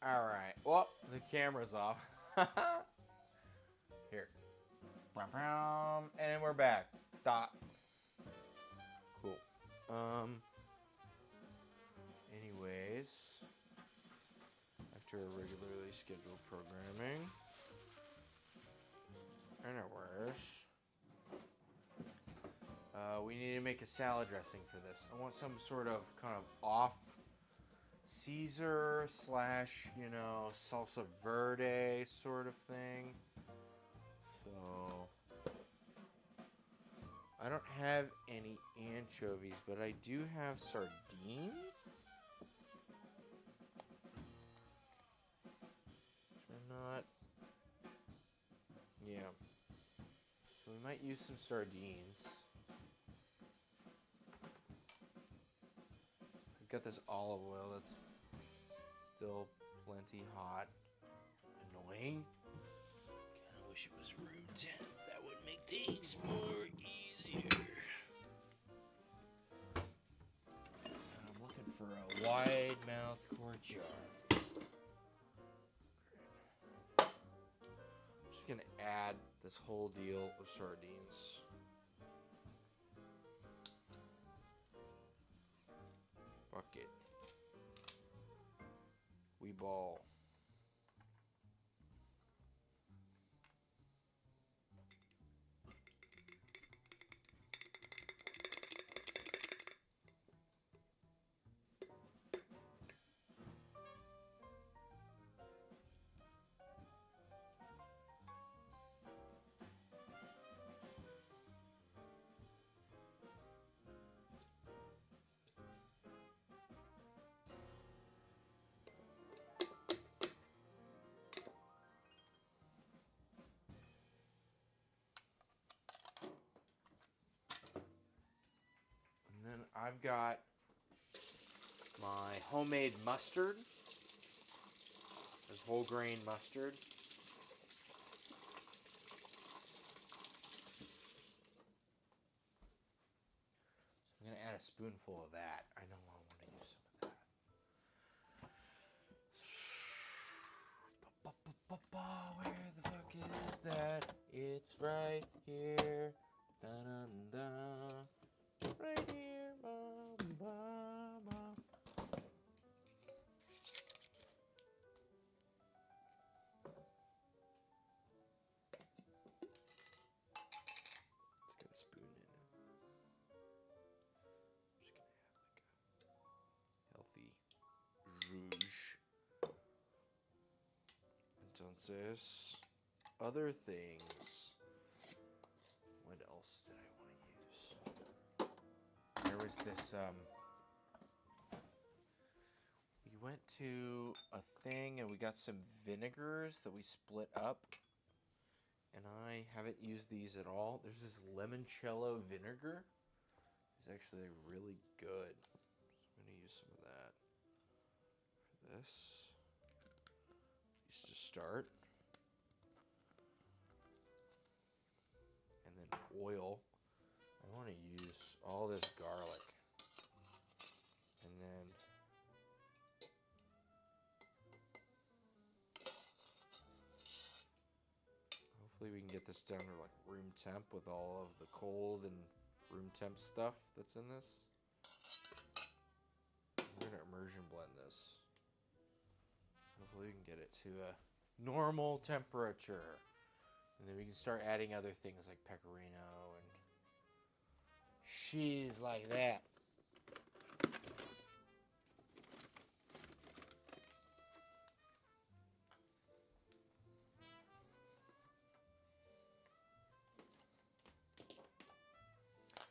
All right. Well, the camera's off. Here. And we're back. Dot. Cool. Anyways, after a regularly scheduled programming, we need to make a salad dressing for this. I want some sort of kind of off Caesar slash, salsa verde sort of thing. So I don't have any anchovies, but I do have sardines. They're not. Yeah. So we might use some sardines. I've got this olive oil that's still plenty hot. Annoying. Kinda wish it was room temp. That would make things more easier. I'm looking for a wide mouth quart jar. I'm just gonna add this whole deal of sardines. Bucket. We ball. And then I've got my homemade mustard. This whole grain mustard. So I'm going to add a spoonful of that. I know I want to use some of that. Where the fuck is that? It's right here. Da-dun-da. Right here. Ba-ba-ba. Let's get a spoon in it. I'm just gonna add like a healthy rouge. Entonces, other things. What else did I want to use? There was this. We went to a thing and we got some vinegars that we split up. And I haven't used these at all. There's this limoncello vinegar. It's actually really good. So I'm going to use some of that for this. Just to start. And then oil. I want to use all this garlic. And then hopefully we can get this down to like room temp with all of the cold and room temp stuff that's in this. We're going to immersion blend this. Hopefully we can get it to a normal temperature. And then we can start adding other things like pecorino and cheese like that.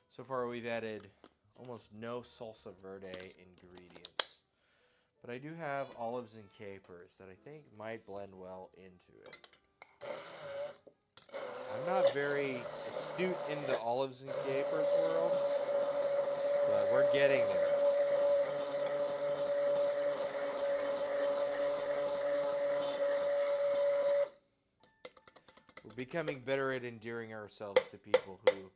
So far we've added almost no salsa verde ingredients. But I do have olives and capers that I think might blend well into it. I'm not very astute in the olives and capers world, but we're getting there. We're becoming better at endearing ourselves to people who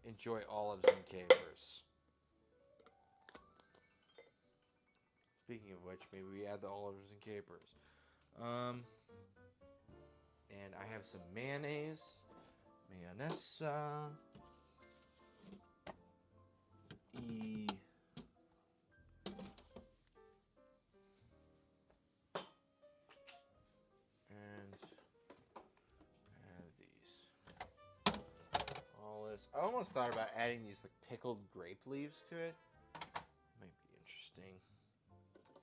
enjoy olives and capers. Speaking of which, maybe we add the olives and capers. And I have some mayonnaise. Mayonnaise. E. And add these. All this. I almost thought about adding these like pickled grape leaves to it. Might be interesting.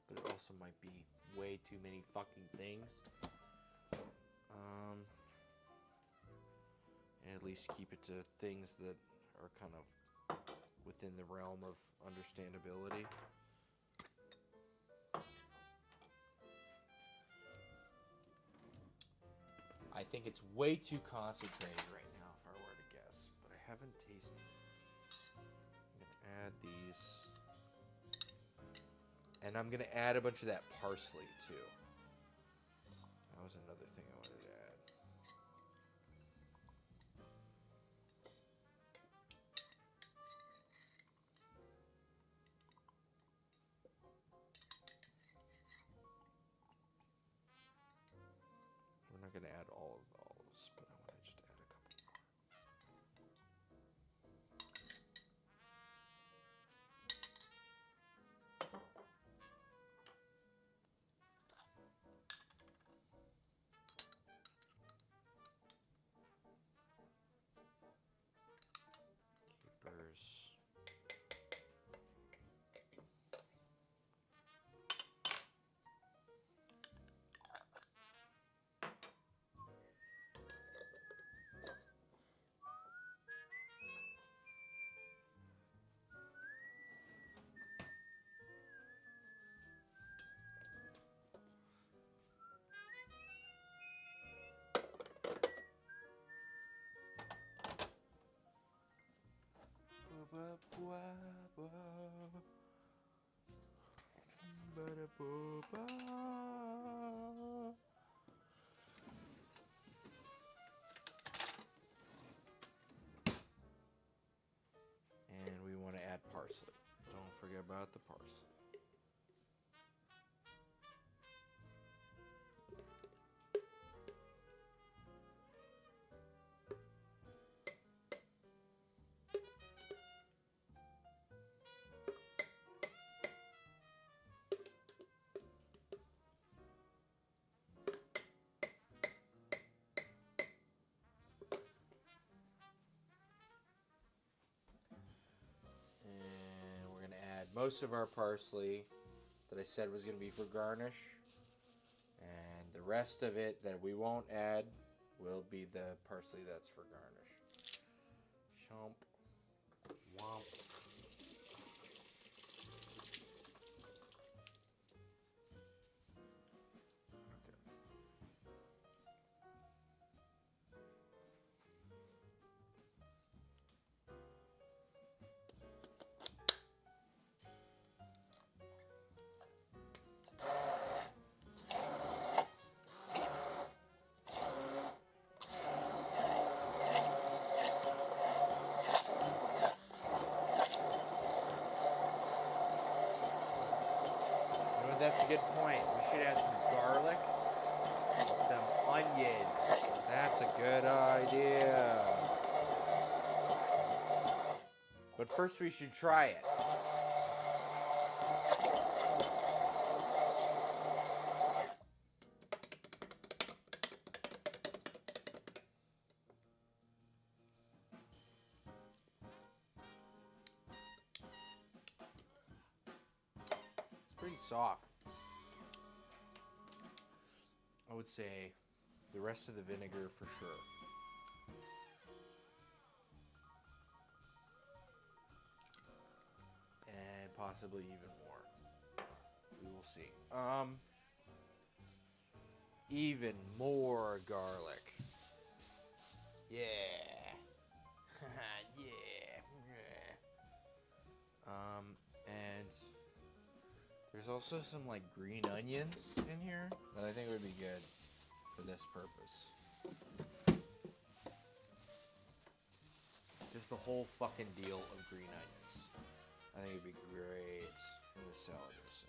But it also might be way too many fucking things. And at least keep it to things that are kind of within the realm of understandability. I think it's way too concentrated right now, if I were to guess, but I haven't tasted it. I'm gonna add these, and I'm gonna add a bunch of that parsley too. That was another thing I wanted to add. We're not gonna add all of the olives, but I want to just add a couple more. Capers. And we want to add parsley. Don't forget about the parsley. And we're going to add most of our parsley that I said was going to be for garnish. And the rest of it that we won't add will be the parsley that's for garnish. Chomp. Womp. That's a good point. We should add some garlic and some onion. That's a good idea. But first we should try it. It's pretty soft. I would say the rest of the vinegar for sure. And possibly even more. We will see. Even more garlic. Yeah. Yeah. And there's also some like green onions in here that I think would be good for this purpose. Just the whole fucking deal of green onions. I think it'd be great in the salad dressing.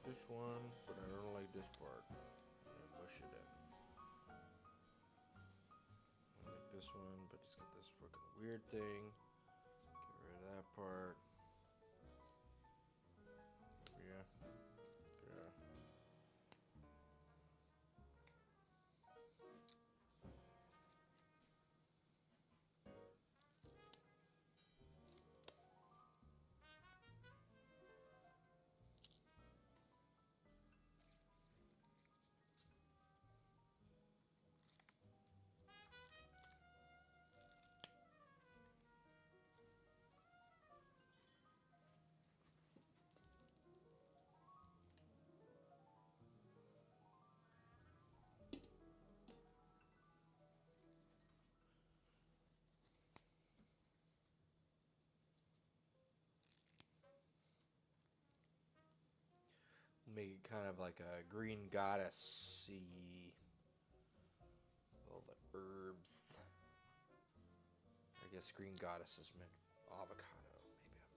this one, but I don't like this part. And mush it in. I like this one, but it's got this fucking weird thing. Get rid of that part. Yeah. Yeah. Make it kind of like a green goddess-y. All the herbs. I guess green goddess is meant avocado. Maybe I'm wrong.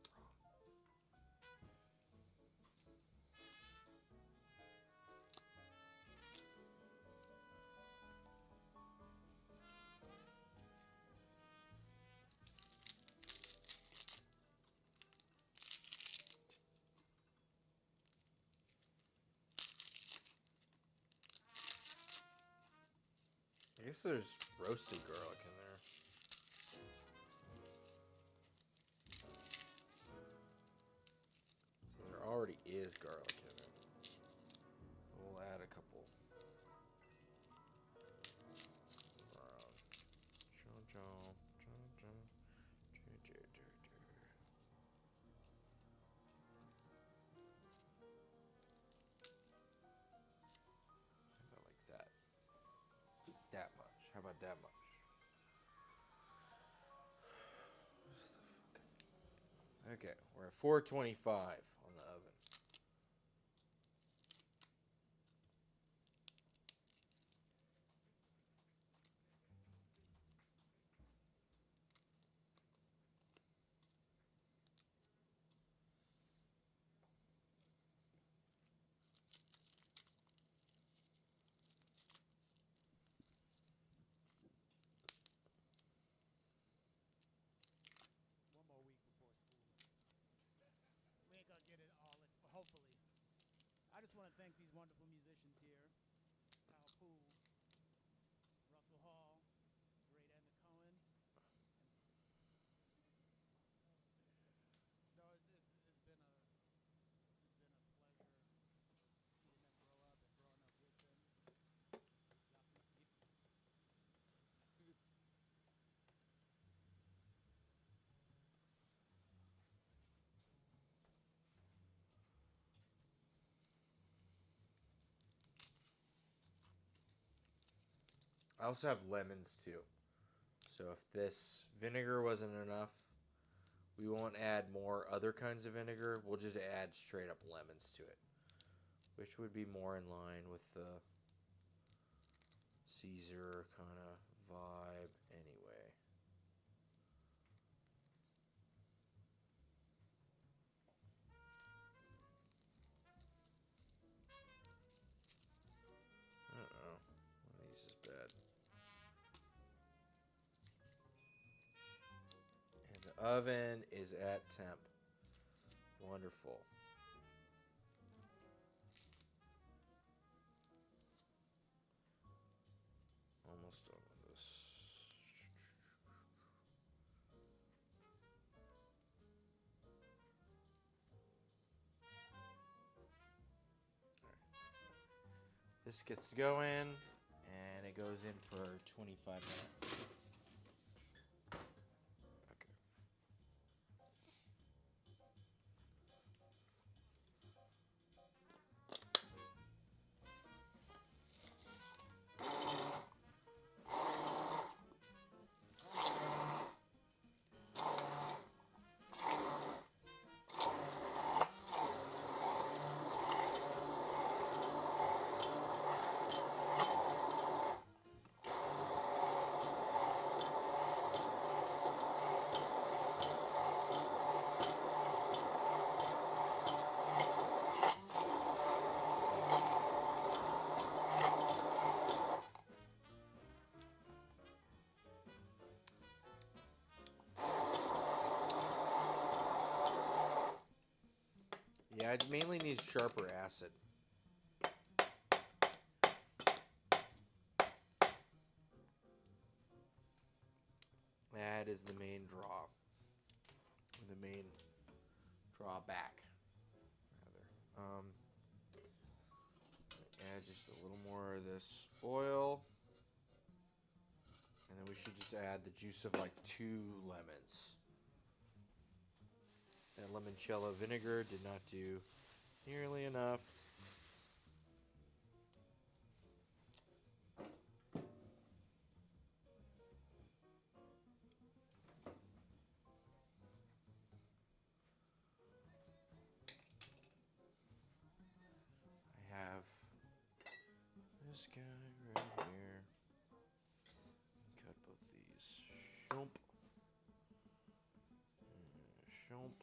I guess there's roasted garlic in there. So there already is garlic in it. We'll add a couple. How about like that? That much. How about that much? Okay, we're at 425 on the oven. One more week before school. We ain't gonna get it all. Hopefully. I just want to thank these wonderful musicians here. Kyle Poole, Russell Hall, Great Edna Cohen. No, it's been a pleasure seeing them grow up and growing up with them. I also have lemons too. So if this vinegar wasn't enough, we won't add more other kinds of vinegar. We'll just add straight up lemons to it, which would be more in line with the Caesar kind of vibe anyway. I don't know. One of these is bad. And the oven is at temp. Wonderful. Almost done with this. This gets going, and it goes in for 25 minutes. Okay. mainly needs sharper acid. That is the main draw. The main drawback, rather. Add just a little more of this oil. And then we should just add the juice of like 2 lemons. That limoncello vinegar did not do nearly enough. I have this guy right here. Cut both these. Shump. Shump.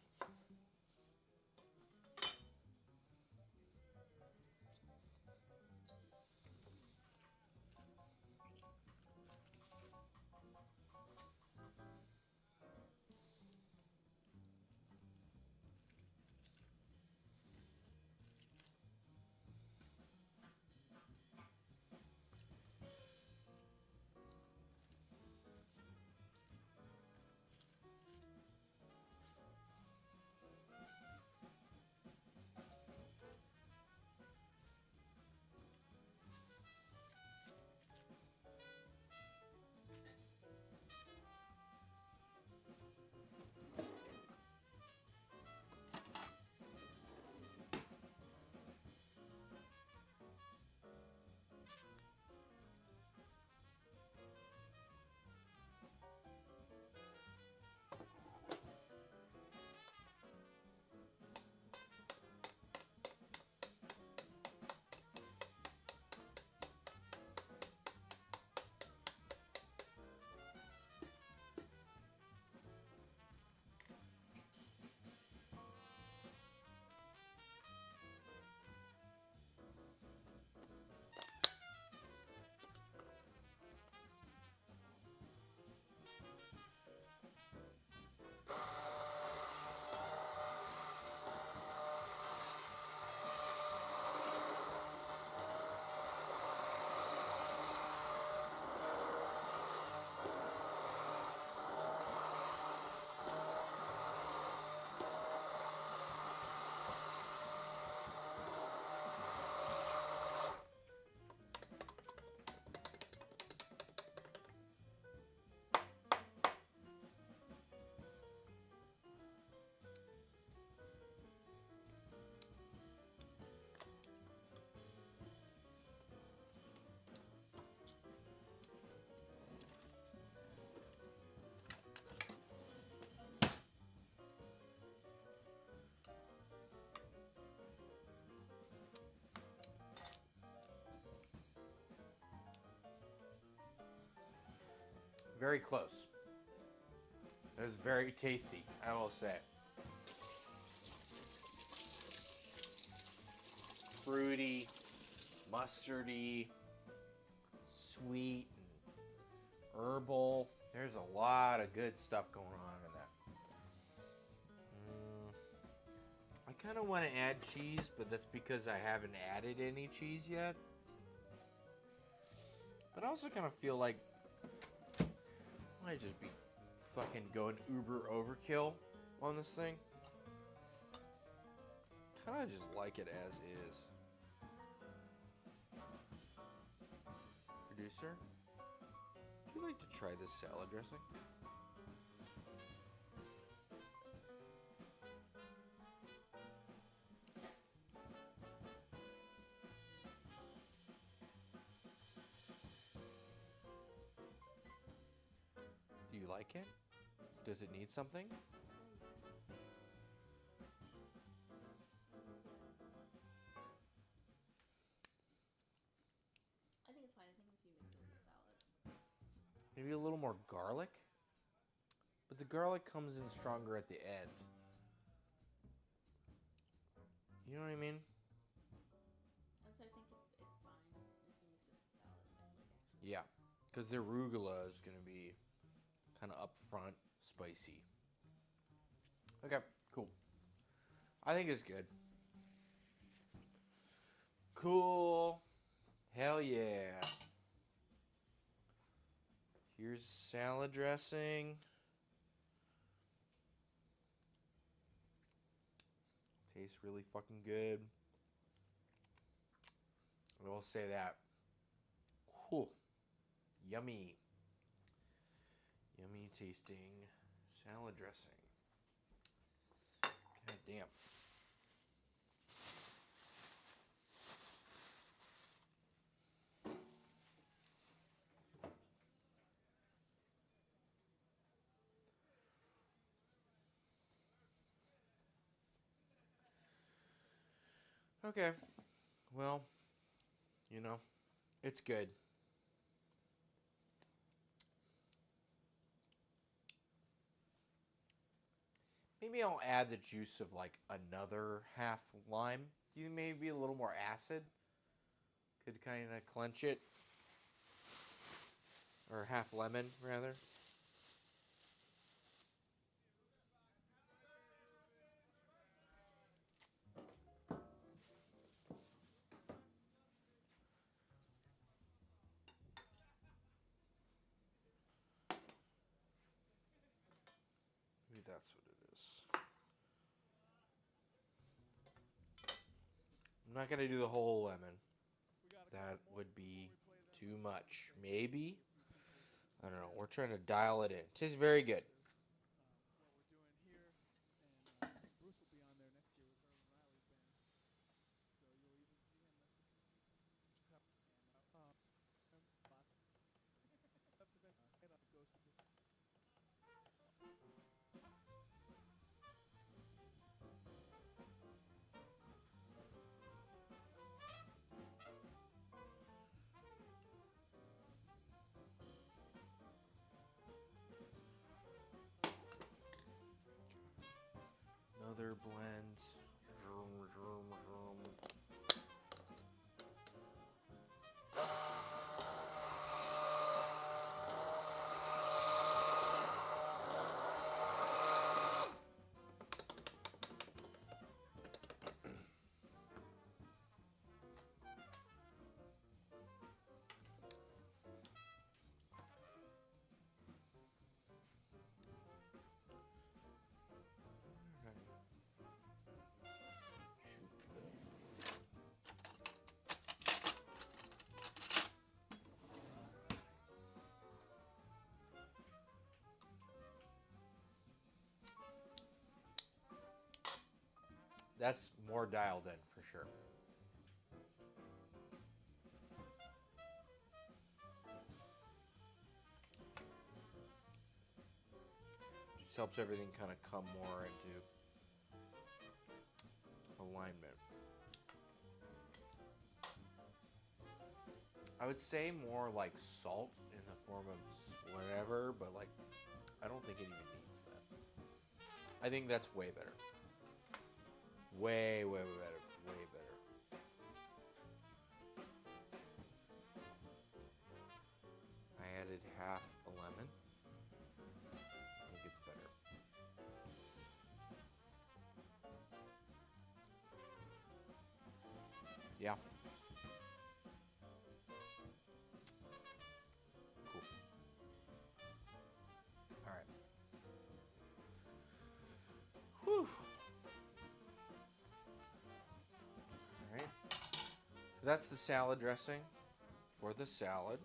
Very close. It was very tasty, I will say. Fruity, mustardy, sweet, and herbal. There's a lot of good stuff going on in that. I kind of want to add cheese, but that's because I haven't added any cheese yet. But I also kind of feel like I might just be fucking going uber overkill on this thing. Kind of just like it as is. Producer, would you like to try this salad dressing? Do you like it? Does it need something? I think it's fine. I think if you mix it with the salad. Maybe a little more garlic? But the garlic comes in stronger at the end. You know what I mean? And so I think it's fine if you mix it with the salad. Yeah, because the arugula is going to be kind of upfront, spicy. Okay, cool. I think it's good. Cool. Hell yeah. Here's salad dressing. Tastes really fucking good. I will say that. Whew. Yummy. Yummy tasting salad dressing. God damn. Okay. Well, you know, it's good. Maybe I'll add the juice of like another half lime. You maybe a little more acid could kind of clench it. Or half lemon, rather. Maybe that's what it is. I'm not going to do the whole lemon. That would be too much. Maybe. I don't know. We're trying to dial it in. It tastes very good. What we're doing here, and Bruce will be on there next year with Irvin Riley's band, so you'll even see him as the cup and lots left of it. Head on the ghost of this. Another blend. That's more dialed in for sure. Just helps everything kind of come more into alignment. I would say more like salt in the form of whatever, but like I don't think it even needs that. I think that's way better. Way, way, way better. Way better. I added half a lemon. I think it's better. Yeah. Cool. All right. Whew. All right. So that's the salad dressing for the salad.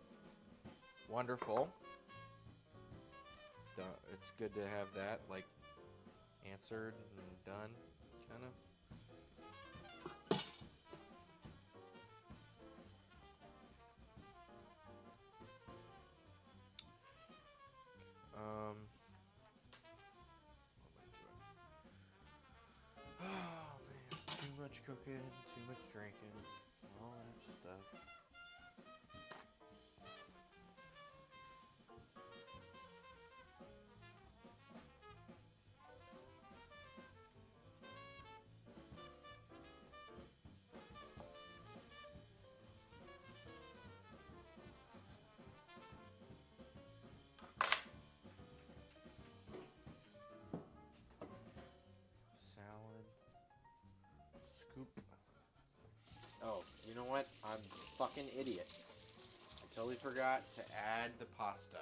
Wonderful. It's good to have that like answered and done, kind of. What am I doing? Oh man, too much cooking, too much drinking, all that stuff. Salad. Scoop. Oh, you know what? fucking idiot. I totally forgot to add the pasta.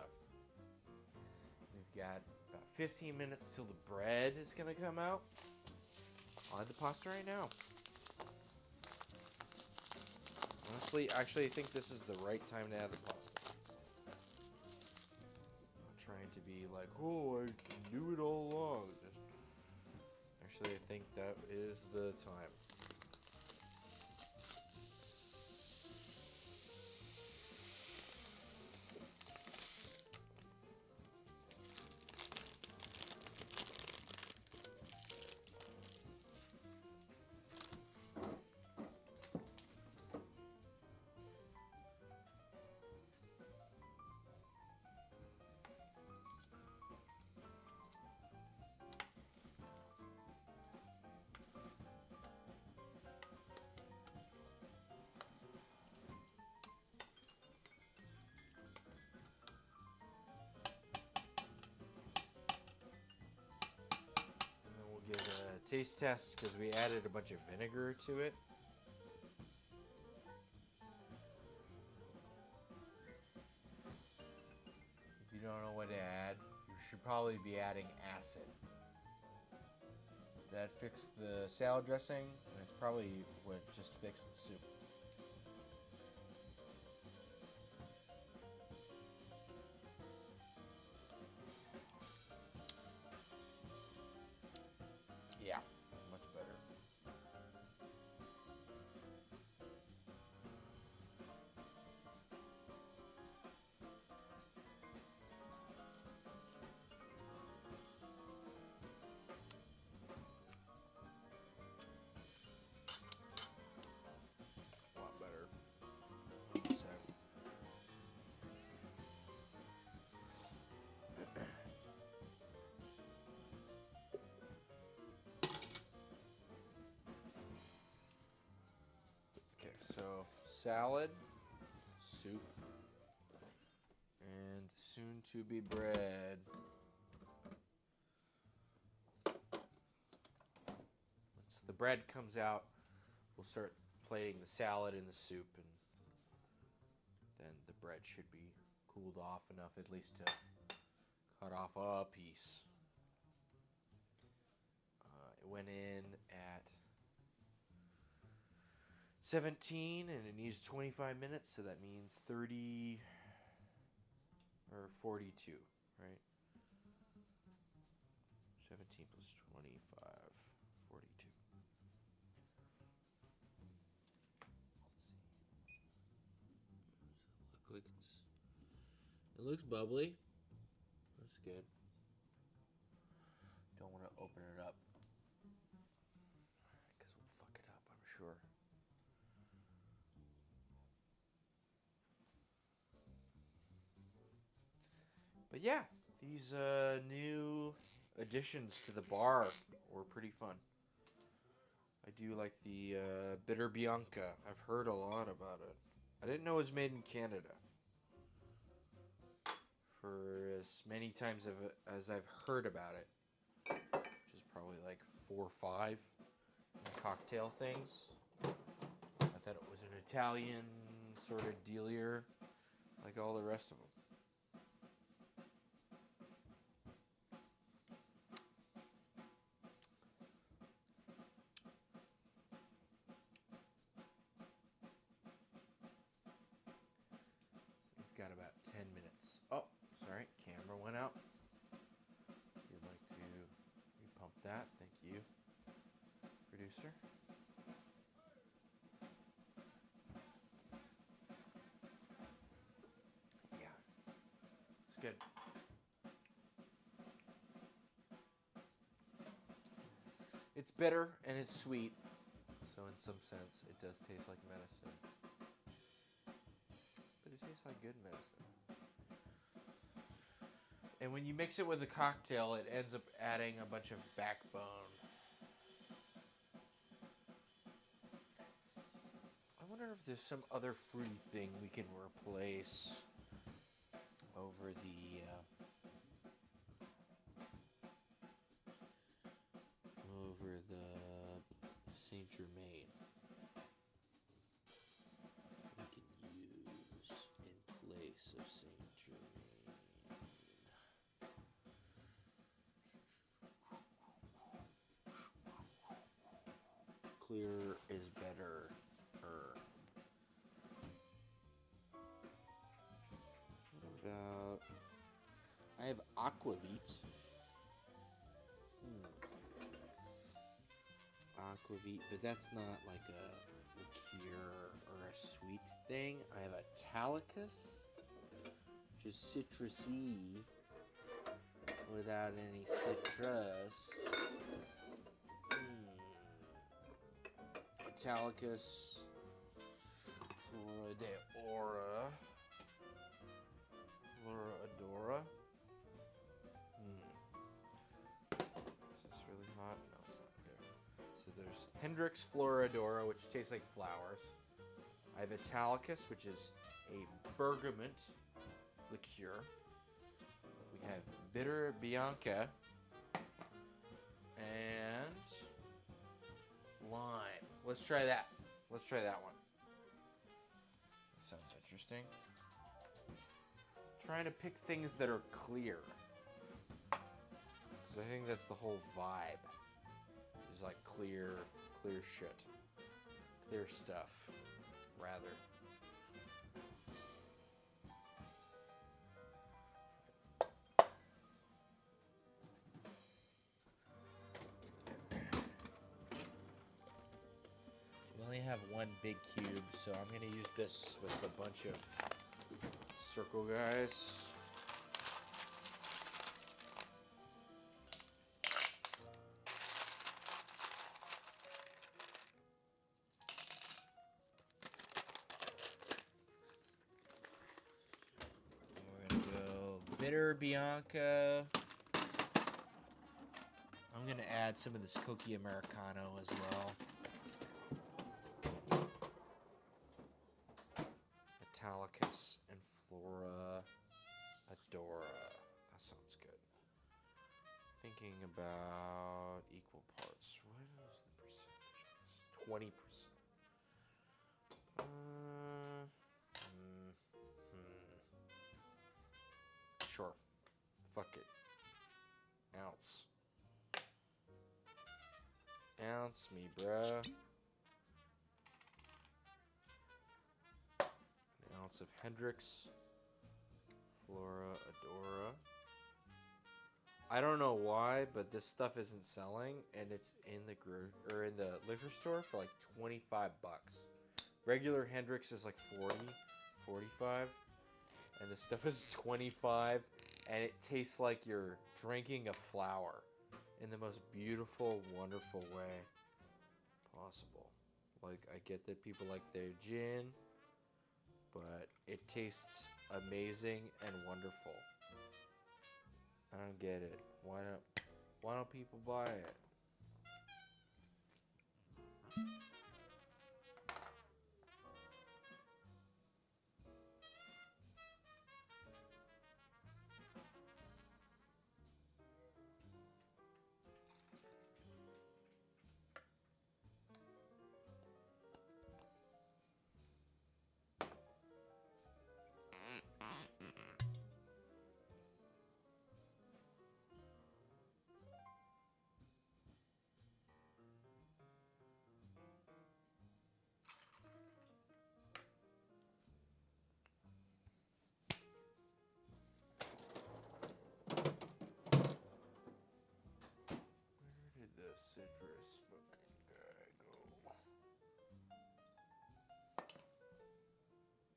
We've got about 15 minutes till the bread is gonna come out. I'll add the pasta right now. Honestly, actually, I think this is the right time to add the pasta. I'm not trying to be like, oh, I knew it all along. Actually, I think that is the time. Give a taste test because we added a bunch of vinegar to it. If you don't know what to add, you should probably be adding acid. That fixed the salad dressing, and it's probably what just fixed the soup. Yeah, much better. A lot better. 100%. Okay, so salad, soup, and soon to be bread. Once the bread comes out, we'll start plating the salad and the soup, and then the bread should be cooled off enough at least to cut off a piece. It went in at 17 and it needs 25 minutes, so that means 30 or 42, right? 17 plus 25, 42. Let's see. It looks bubbly. That's good. Don't want to open it up because we'll fuck it up, I'm sure. But yeah, these new additions to the bar were pretty fun. I do like the Bitter Bianca. I've heard a lot about it. I didn't know it was made in Canada. For as many times as I've heard about it, which is probably like 4 or 5 cocktail things, I thought it was an Italian sort of dealier like all the rest of them. We've got about 10 minutes. Oh, sorry, camera went out. If you'd like to repump that, thank you, producer. Yeah, it's good. It's bitter and it's sweet, so in some sense it does taste like medicine. But it tastes like good medicine. And when you mix it with a cocktail, it ends up adding a bunch of backbone. I wonder if there's some other fruity thing we can replace over the Saint Germain. We can clear is better. What about... I have aquavit. Aquavit, but that's not like a liqueur or a sweet thing. I have Italicus, which is citrusy without any citrus. Italicus Flora de Ora. Flora Adora. Is this really hot? No, it's not. Okay. So there's Hendrix Floradora, which tastes like flowers. I have Italicus, which is a bergamot liqueur. We have Bitter Bianca and lime. Let's try that. Let's try that one. That sounds interesting. Trying to pick things that are clear. Because I think that's the whole vibe. Is like clear shit. Clear stuff, rather. We only have one big cube, so I'm going to use this with a bunch of circle guys. We're going to go Bitter Bianca. I'm going to add some of this Cookie Americano as well. Italicus and Flora Adora. That sounds good. Thinking about equal parts. What is the percentage on this? 20%. Sure. Fuck it. Ounce. Ounce me, bruh. An ounce of Hendrix Flora Adora. I don't know why, but this stuff isn't selling, and it's in the liquor store for like $25. Regular Hendrix is like 40, 45, and this stuff is 25, and it tastes like you're drinking a flower in the most beautiful, wonderful way possible. Like, I get that people like their gin, but it tastes amazing and wonderful. I don't get it. Why don't people buy it? Citrus fucking guy go?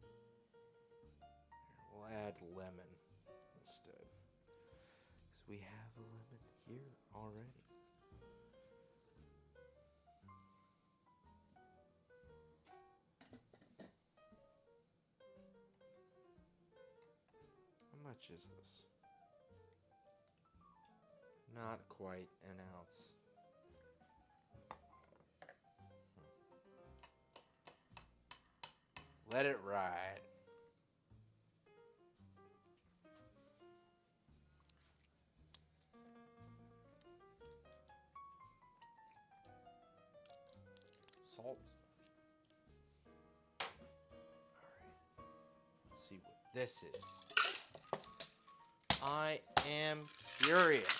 Here, we'll add lemon instead. Because we have a lemon here already. How much is this? Not quite an ounce. Let it ride. Salt. All right. Let's see what this is. I am furious.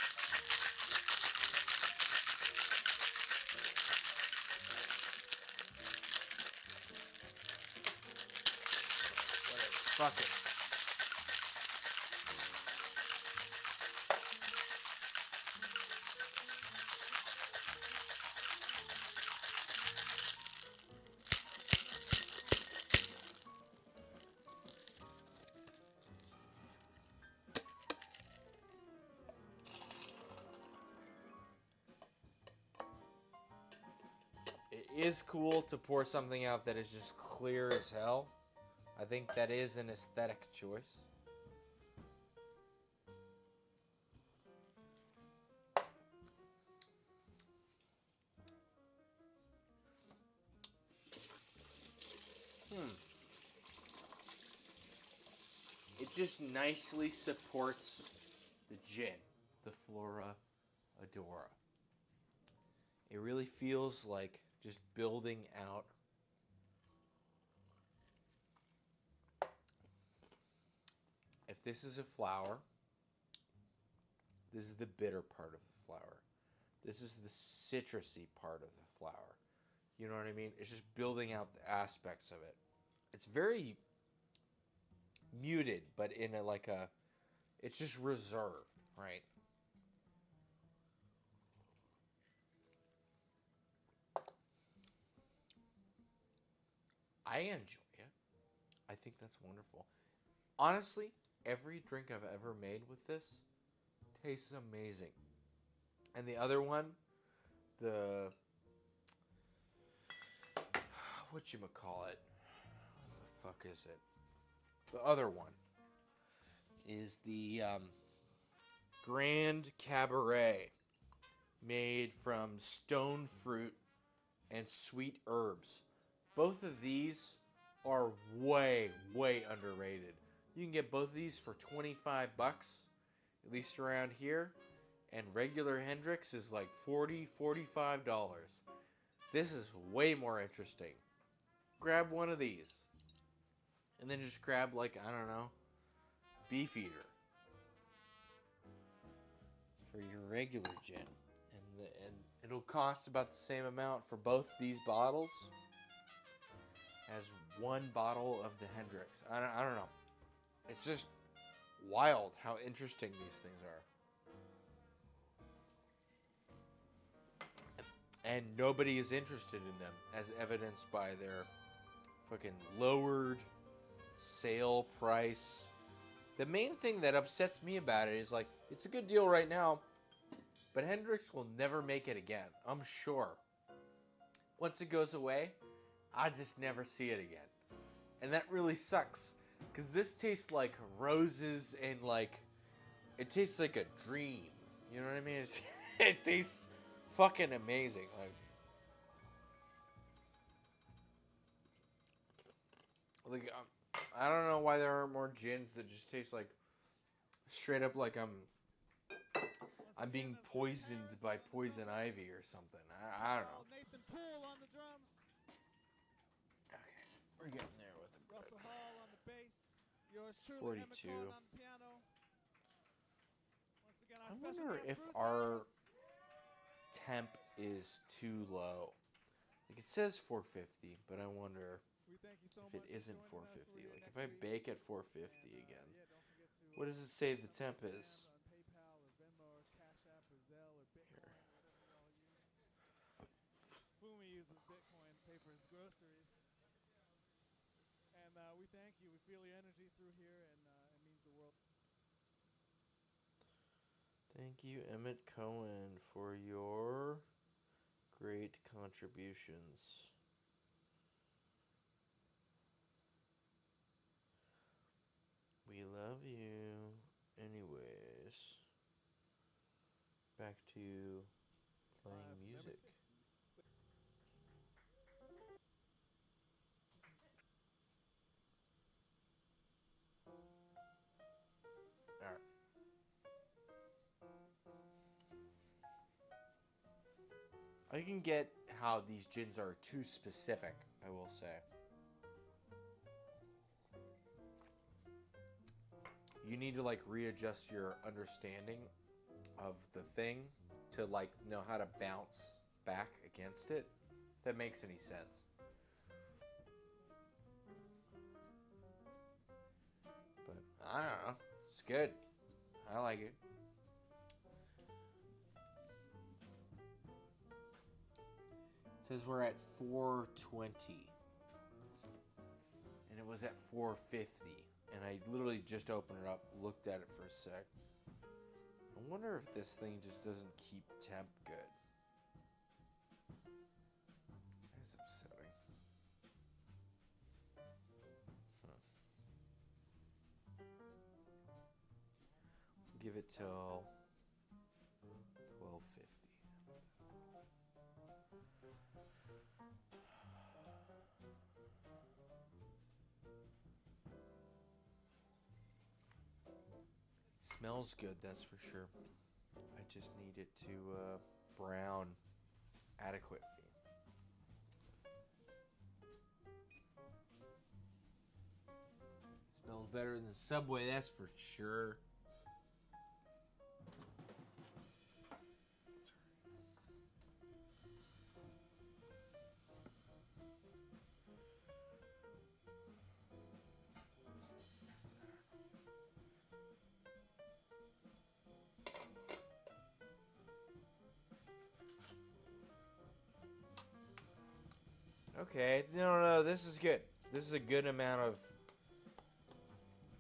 Fuck it. It is cool to pour something out that is just clear as hell. I think that is an aesthetic choice. It just nicely supports the gin, the Flora Adora. It really feels like just building out. If this is a flower, this is the bitter part of the flower. This is the citrusy part of the flower. You know what I mean? It's just building out the aspects of it. It's very muted, but in a like a, it's just reserved, right? I enjoy it. I think that's wonderful. Honestly, every drink I've ever made with this tastes amazing. And the other one, the whatchamacallit? What the fuck is it? The other one is the Grand Cabaret, made from stone fruit and sweet herbs. Both of these are way, way underrated. You can get both of these for $25, at least around here. And regular Hendrix is like $40, $45. This is way more interesting. Grab one of these. And then just grab, like, I don't know, Beefeater for your regular gin. And it'll cost about the same amount for both these bottles as one bottle of the Hendrix. I don't know. It's just wild how interesting these things are. And nobody is interested in them, as evidenced by their fucking lowered sale price. The main thing that upsets me about it is, like, it's a good deal right now, but Hendrix will never make it again, I'm sure. Once it goes away, I just never see it again. And that really sucks, because this tastes like roses and, like, it tastes like a dream. You know what I mean? It tastes fucking amazing. Like I don't know why there aren't more gins that just taste like straight up like I'm being poisoned by poison ivy or something. I don't know. Nathan Poole on the drums. Okay, we're getting there with it. Russell Hall on the bass. Yours truly, 42. Emmett Cohen on the piano. Once again, I our special wonder guest, if Bruce our Wallace. temp is too low. Like, it says 450, but I wonder We thank you so if it much isn't for joining us. 450. We're Like, here if I next bake week. at 450 And, again, yeah, don't forget to, what does it say the temp send us is? on PayPal or Venmo or Cash App or Zelle or Bitcoin or whatever you all use. Fumi uses Bitcoin to pay for his groceries. And we thank you. We feel your energy through here, and it means the world. Thank you, Emmett Cohen, for your great contributions. We love you. Anyways, back to playing music. Alright. I can get how these gins are too specific, I will say. You need to, like, readjust your understanding of the thing to, like, know how to bounce back against it. If that makes any sense. I don't know. It's good. I like it. It says we're at 420. And it was at 450. And I literally just opened it up, looked at it for a sec. I wonder if this thing just doesn't keep temp good. That's upsetting. Give it till 12:50. It smells good, that's for sure. I just need it to brown adequately. It smells better than Subway, that's for sure. Okay, no, this is good. This is a good amount of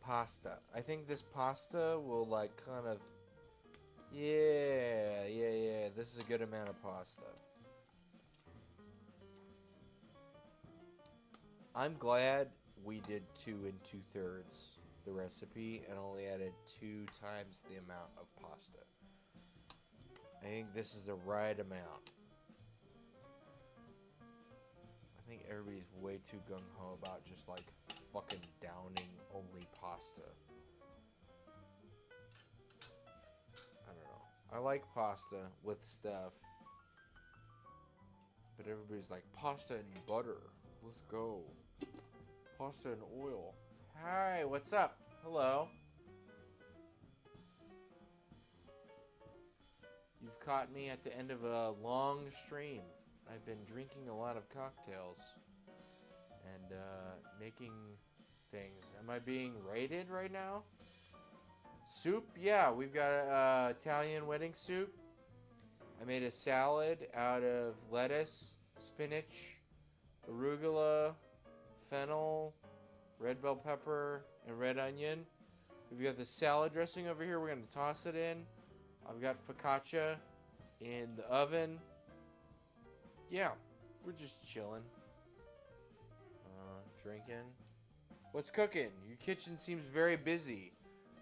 pasta. I think this pasta will like kind of, yeah. This is a good amount of pasta. I'm glad we did 2 2/3 the recipe and only added 2 times the amount of pasta. I think this is the right amount. I think everybody's way too gung-ho about just like fucking downing only pasta. I don't know. I like pasta with stuff. But everybody's like, pasta and butter. Let's go. Pasta and oil. Hi, what's up? Hello. You've caught me at the end of a long stream. I've been drinking a lot of cocktails and making things. Am I being raided right now? Soup? Yeah, we've got Italian wedding soup. I made a salad out of lettuce, spinach, arugula, fennel, red bell pepper, and red onion. We've got the salad dressing over here. We're going to toss it in. I've got focaccia in the oven. Yeah, we're just chilling. Drinking. What's cooking? Your kitchen seems very busy.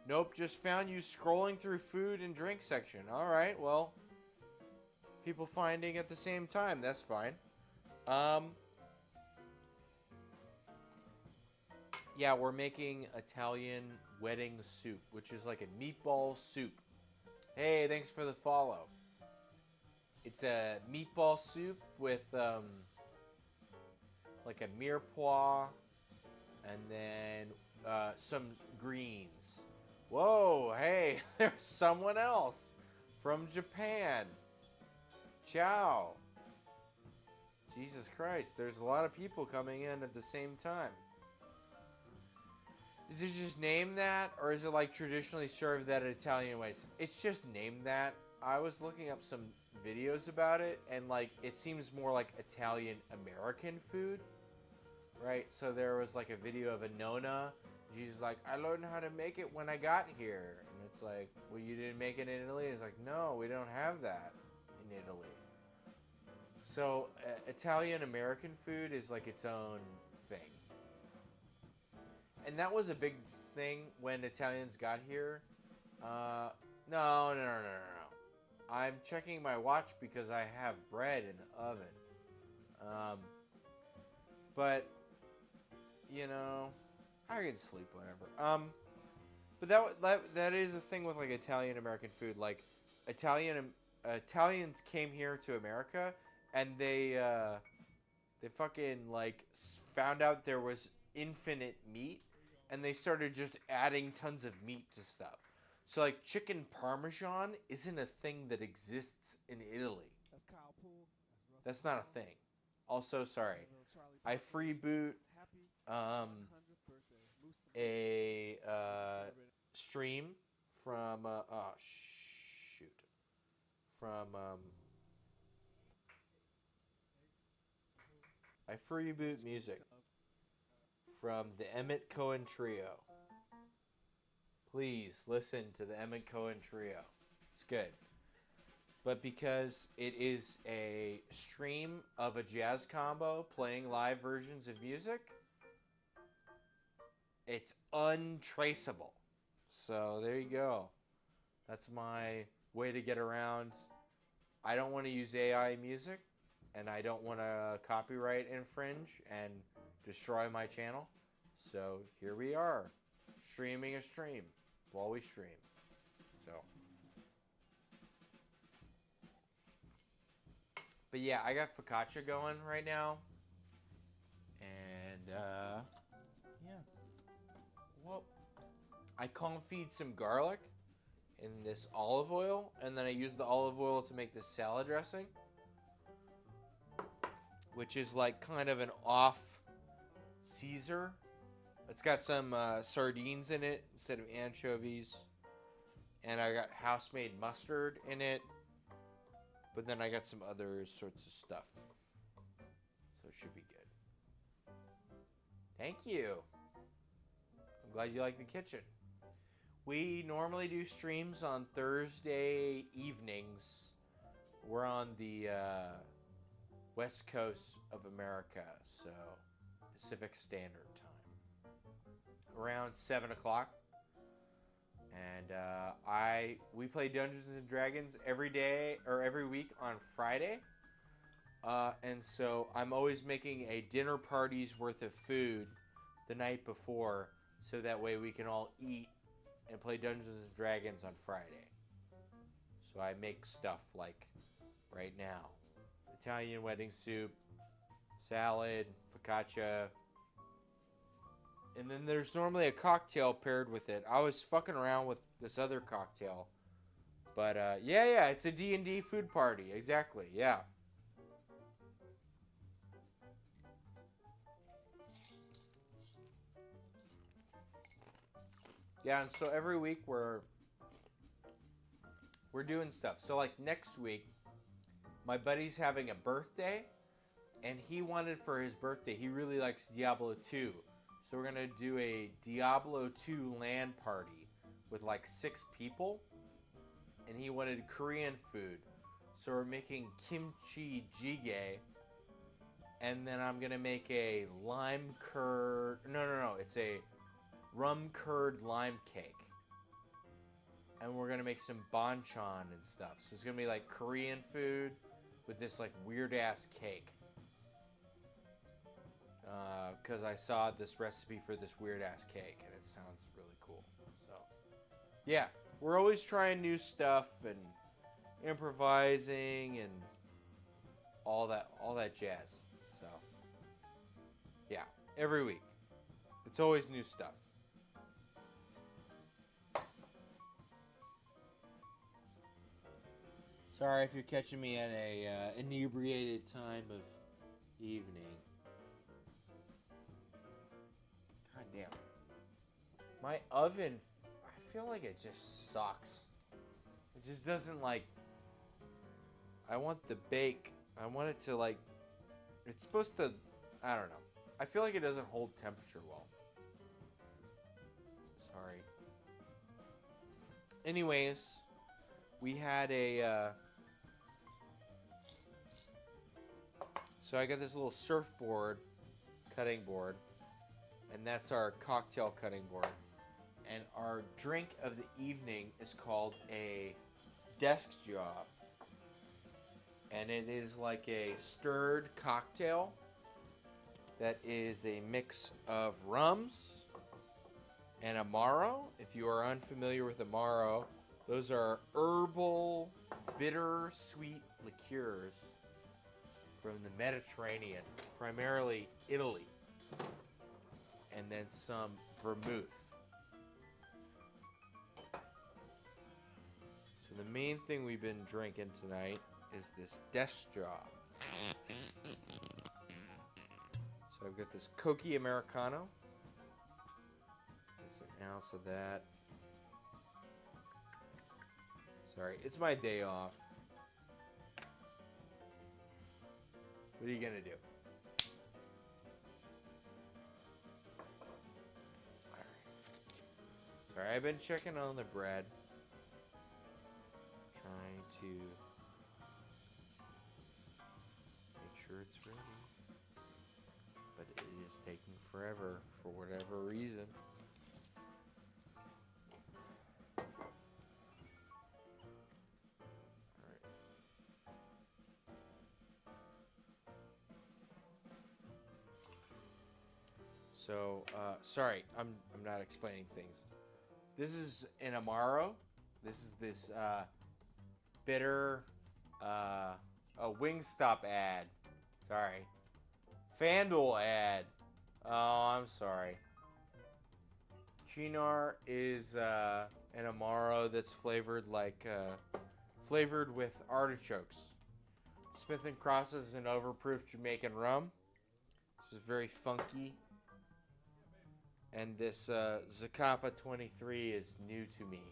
Nope, just found you scrolling through food and drink section. Alright, well, people finding at the same time. That's fine. Yeah, we're making Italian wedding soup, which is like a meatball soup. Hey, thanks for the follow. It's a meatball soup with like a mirepoix and then some greens. Whoa, hey, there's someone else from Japan. Ciao. Jesus Christ, there's a lot of people coming in at the same time. Is it just named that, or is it like traditionally served at Italian ways? It's just named that. I was looking up some videos about it, and like it seems more like Italian American food, right? So there was like a video of a Nona. She's like, I learned how to make it when I got here, and it's like, well, you didn't make it in Italy. It's like, no, we don't have that in Italy. So Italian American food is like its own thing. And that was a big thing when Italians got here. No. I'm checking my watch because I have bread in the oven. But, you know, I can sleep whenever. But that is a thing with like Italian American food. Like Italians came here to America and they fucking like found out there was infinite meat. And they started just adding tons of meat to stuff. So, like, chicken parmesan isn't a thing that exists in Italy. That's Kyle Poole. That's not a thing. Also, sorry, I freeboot a stream from oh shoot from I free boot music from the Emmett Cohen Trio. Please listen to the Emmett Cohen Trio. It's good. But because it is a stream of a jazz combo playing live versions of music, it's untraceable. So there you go. That's my way to get around. I don't want to use AI music, and I don't want to copyright infringe and destroy my channel. So here we are, streaming a stream while we stream. So, but yeah, I got focaccia going right now, and yeah. Well, I confit some garlic in this olive oil, and then I use the olive oil to make this salad dressing, which is like kind of an off Caesar. It's got some sardines in it instead of anchovies, and I got house-made mustard in it, but then I got some other sorts of stuff, so it should be good. Thank you. I'm glad you like the kitchen. We normally do streams on Thursday evenings. We're on the West Coast of America, so Pacific Standard Time, around 7 o'clock. And we play Dungeons and Dragons every day or every week on Friday. And so I'm always making a dinner party's worth of food the night before, so that way we can all eat and play Dungeons and Dragons on Friday. So I make stuff like right now: Italian wedding soup, salad, focaccia, and then there's normally a cocktail paired with it. I was fucking around with this other cocktail, but yeah, it's a D&D food party. Exactly, yeah. Yeah, and so every week we're doing stuff. So like next week, my buddy's having a birthday, and he wanted for his birthday, he really likes Diablo 2. So we're gonna do a Diablo 2 LAN party with like 6 people, and he wanted Korean food. So we're making kimchi jjigae, and then I'm gonna make a lime curd. No, it's a rum curd lime cake. And we're gonna make some banchan and stuff. So it's gonna be like Korean food with this like weird ass cake. Because I saw this recipe for this weird ass cake, and it sounds really cool. So yeah, we're always trying new stuff and improvising and all that jazz. So yeah, every week it's always new stuff. Sorry if you're catching me at a inebriated time of evening. God damn. My oven, I feel like it just sucks. It just doesn't like... I want the bake. I want it to like... It's supposed to... I don't know. I feel like it doesn't hold temperature well. Sorry. Anyways, we had a... So I got this little surfboard cutting board, and that's our cocktail cutting board. And our drink of the evening is called a desk job. And it is like a stirred cocktail that is a mix of rums and Amaro. If you are unfamiliar with Amaro, those are herbal, bitter, sweet liqueurs from the Mediterranean, primarily Italy, and then some vermouth. So the main thing we've been drinking tonight is this desk job. So I've got this Cokie Americano. There's an ounce of that. Sorry, it's my day off. What are you gonna do? Alright. Sorry, I've been checking on the bread. Trying to make sure it's ready. But it is taking forever for whatever reason. So, sorry, I'm not explaining things. This is an Amaro. This is this bitter a Wingstop ad. Sorry. FanDuel ad. Oh, I'm sorry. Chinar is an Amaro that's flavored flavored with artichokes. Smith & Cross's an overproof Jamaican rum. This is very funky. And this Zacapa 23 is new to me.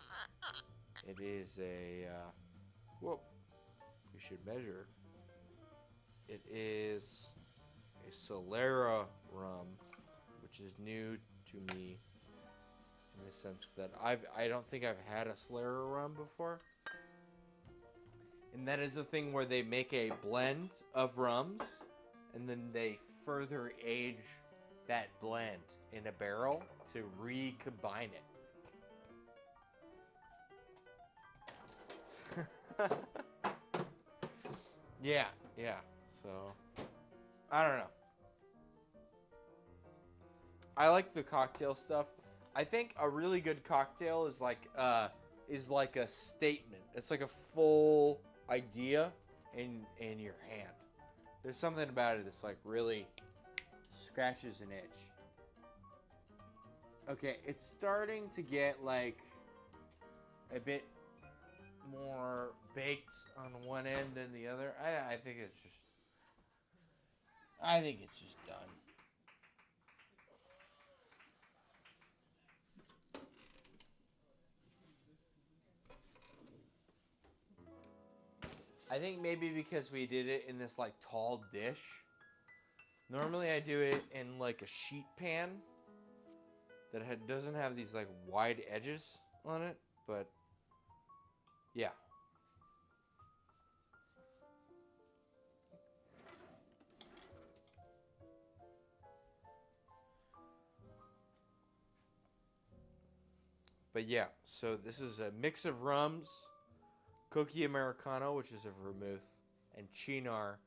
It is a, whoop, we should measure. It is a Solera rum, which is new to me in the sense that I don't think I've had a Solera rum before. And that is a thing where they make a blend of rums and then they further age that blend in a barrel to recombine it. yeah. So, I don't know. I like the cocktail stuff. I think a really good cocktail is like a statement. It's like a full idea in your hand. There's something about it that's like really scratches an itch. Okay, it's starting to get like a bit more baked on one end than the other. I think it's just done. I think maybe because we did it in this like tall dish. Normally I do it in like a sheet pan that doesn't have these like wide edges on it, but yeah. But yeah, so this is a mix of rums, Cocchi Americano, which is a vermouth, and Chinar,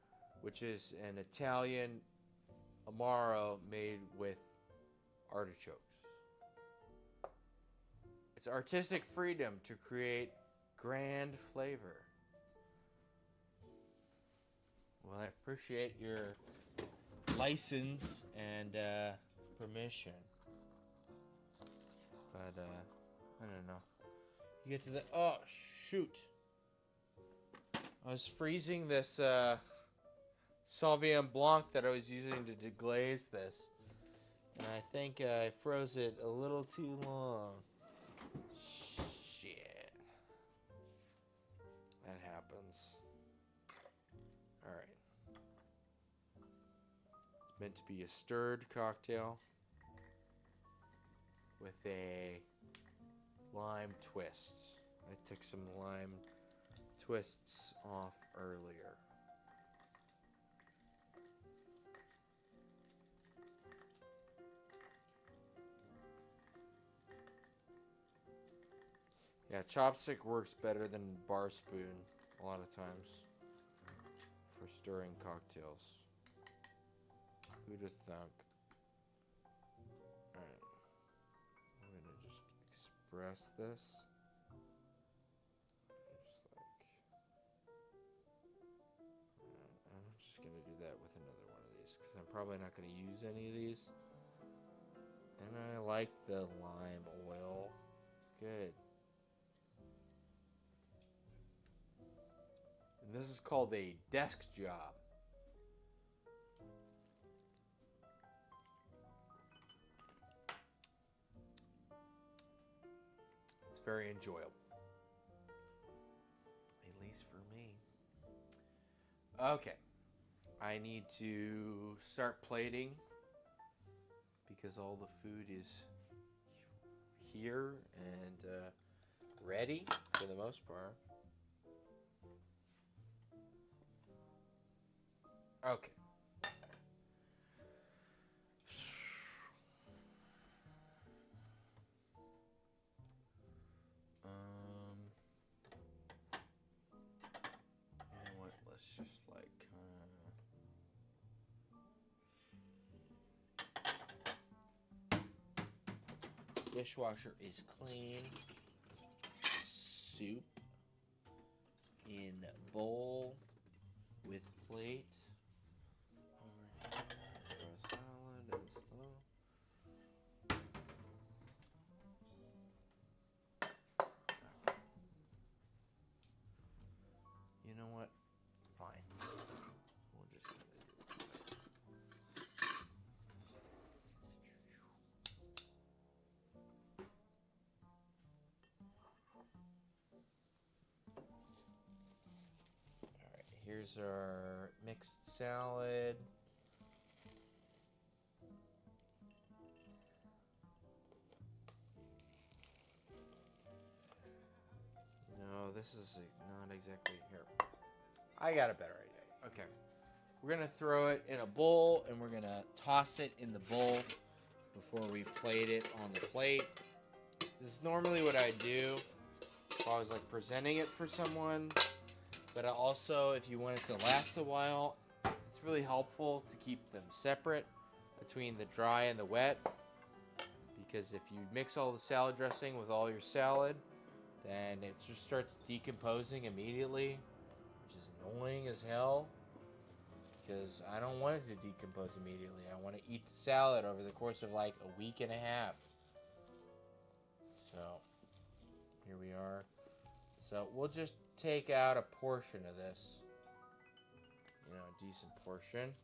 which is an Italian Amaro made with artichokes. It's artistic freedom to create grand flavor. Well, I appreciate your license and permission. But, I don't know. You get to the... Oh, shoot. I was freezing this Sauvignon Blanc that I was using to deglaze this. And I think I froze it a little too long. Shit. That happens. Alright. It's meant to be a stirred cocktail with a lime twist. I took some lime twists off earlier. Yeah, chopstick works better than bar spoon a lot of times for stirring cocktails. Who'd have thunk? Alright. I'm gonna just express this. Just like... I'm just gonna do that with another one of these because I'm probably not gonna use any of these. And I like the lime oil. It's good. And this is called a desk job. It's very enjoyable. Okay. I need to start plating because all the food is here and ready for the most part. Okay. You know what? Let's just like dishwasher is clean. Soup in bowl with plate. Over here for salad and stuff. Okay. You know what? Fine. We'll just kind of do it. All right. Here's our mixed salad. No, this is not exactly here. I got a better idea. Okay. We're going to throw it in a bowl and we're going to toss it in the bowl before we plate it on the plate. This is normally what I do if I was like presenting it for someone. But also, if you want it to last a while, it's really helpful to keep them separate between the dry and the wet. Because if you mix all the salad dressing with all your salad, then it just starts decomposing immediately, which is annoying as hell. Because I don't want it to decompose immediately. I want to eat the salad over the course of like a week and a half. So, here we are. So, we'll just take out a portion of this. You know, a decent portion.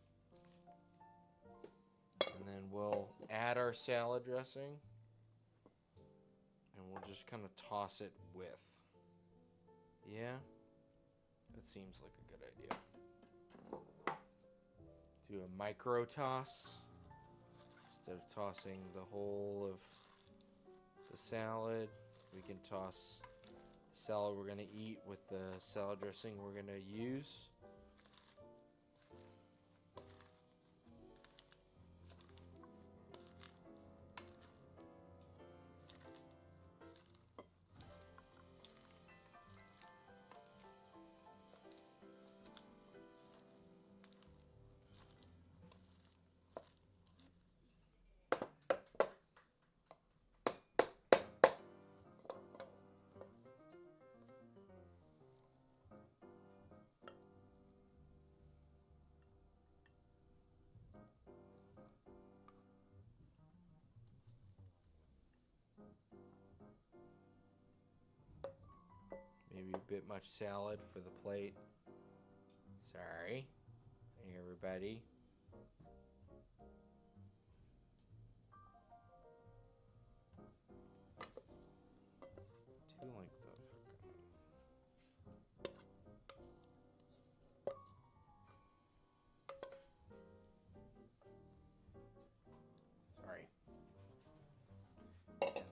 And then we'll add our salad dressing. And we'll just kind of toss it with. Yeah? That seems like a good idea. Do a micro toss instead of tossing the whole of the salad. We can toss the salad we're going to eat with the salad dressing we're going to use. Maybe a bit much salad for the plate. Sorry. Hey, everybody. Do like the... Sorry. And then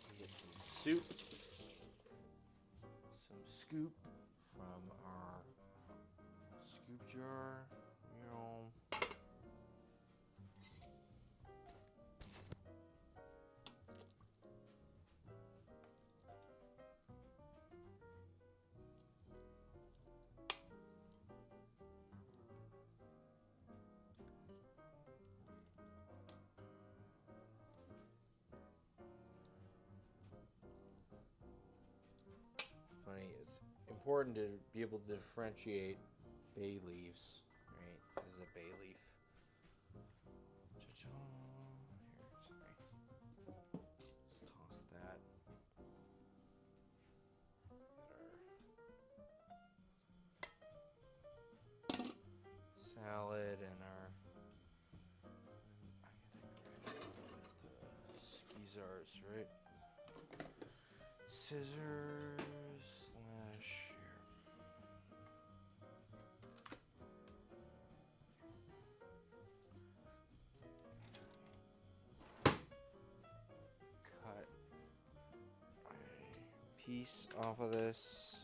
we get some soup. Some scoop from our scoop jar. You know. It's funny. It's important to be able to differentiate bay leaves, right? This is a bay leaf. Cha-cha. Here, sorry. Let's toss that. Get our salad and our... I gotta grab the skeezers, right? Scissors slash here. piece off of this.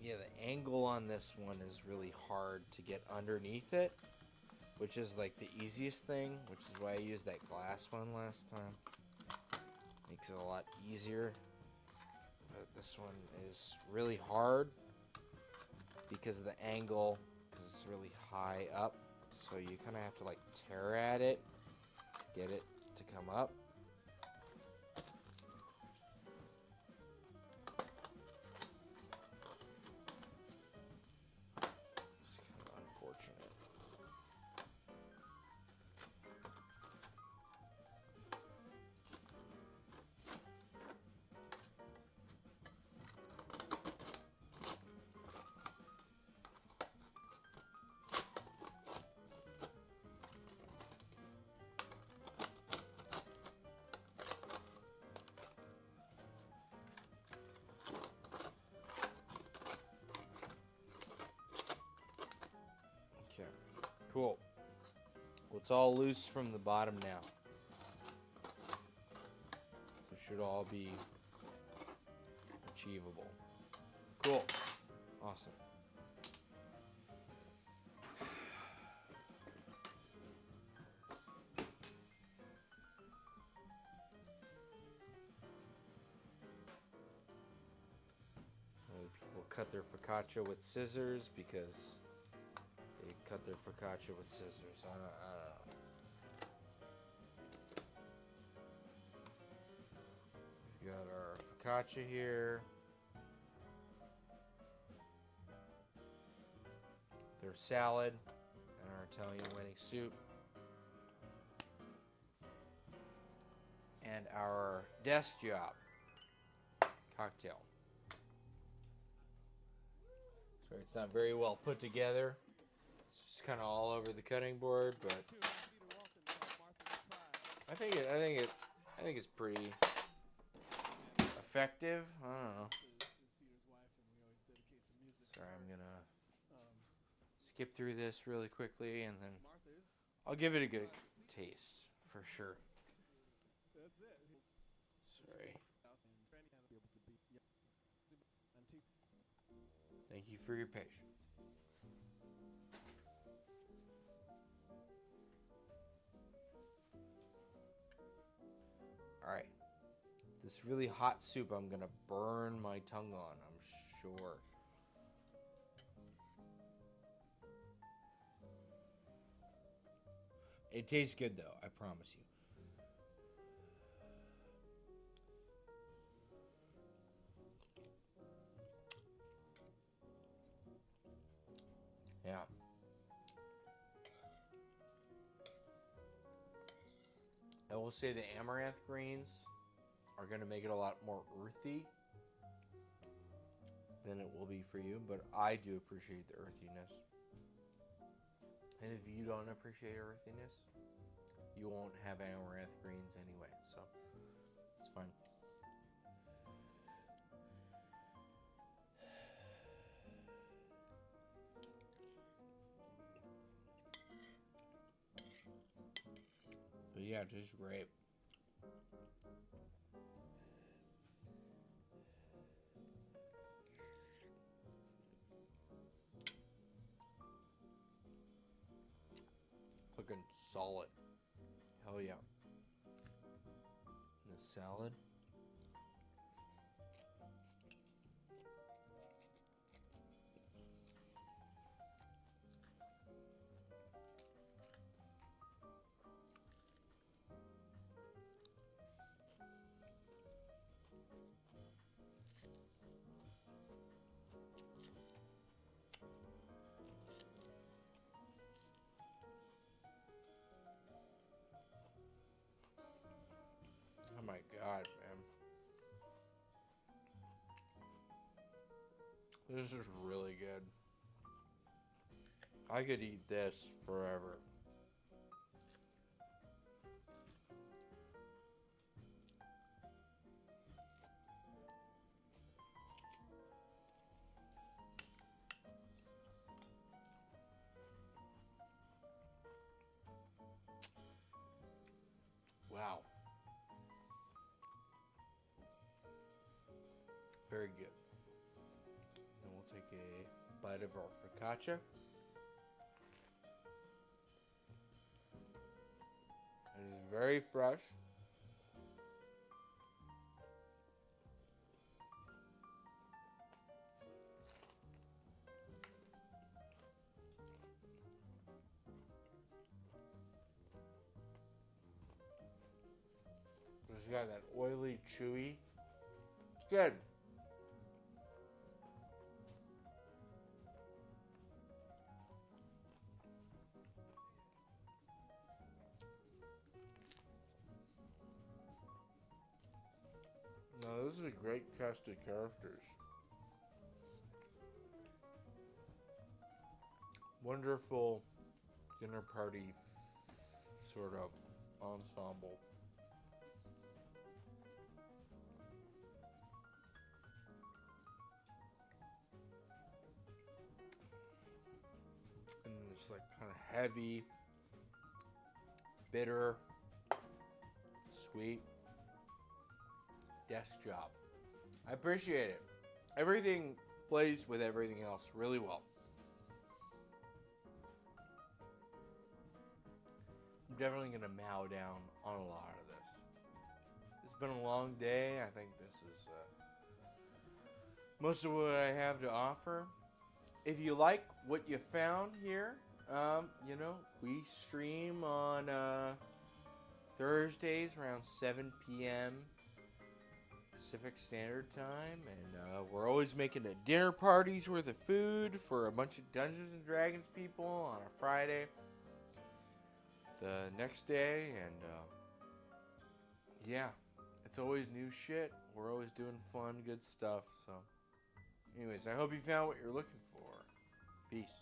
Yeah, the angle on this one is really hard to get underneath it, which is like the easiest thing, which is why I used that glass one last time. Makes it a lot easier. But this one is really hard because of the angle, because it's really high up. So you kind of have to like tear at it, get it to come up. Unfortunate. Okay, cool. Well, it's all loose from the bottom now. So it should all be achievable. Cool. Awesome. People cut their focaccia with scissors because they cut their focaccia with scissors. I don't know. We got our focaccia here. Their salad and our Italian wedding soup. And our desk job cocktail. So it's not very well put together. It's just kind of all over the cutting board, but I think it's pretty effective. I don't know. Sorry, I'm gonna skip through this really quickly, and then I'll give it a good taste for sure. Sorry. Thank you for your patience. Alright. This really hot soup I'm gonna burn my tongue on, I'm sure. It tastes good though, I promise you. Yeah. I will say the amaranth greens are going to make it a lot more earthy than it will be for you, but I do appreciate the earthiness. And if you don't appreciate earthiness, you won't have amaranth greens anyway, so it's fine. But yeah, it tastes great. Looking solid. Hell yeah. The salad. my god, man. This is really good. I could eat this forever. Wow. Very good. Then we'll take a bite of our focaccia. It is very fresh. It's got that oily, chewy. It's good. No, this is a great cast of characters. Wonderful dinner party sort of ensemble. And it's like kind of heavy, bitter, sweet. Desk job. I appreciate it. Everything plays with everything else really well. I'm definitely going to mow down on a lot of this. It's been a long day. I think this is most of what I have to offer. If you like what you found here, we stream on Thursdays around 7 p.m. Pacific Standard Time, and we're always making a dinner parties worth of food for a bunch of Dungeons and Dragons people on a Friday the next day, and yeah, it's always new shit. We're always doing fun, good stuff. So anyways, I hope you found what you're looking for. Peace.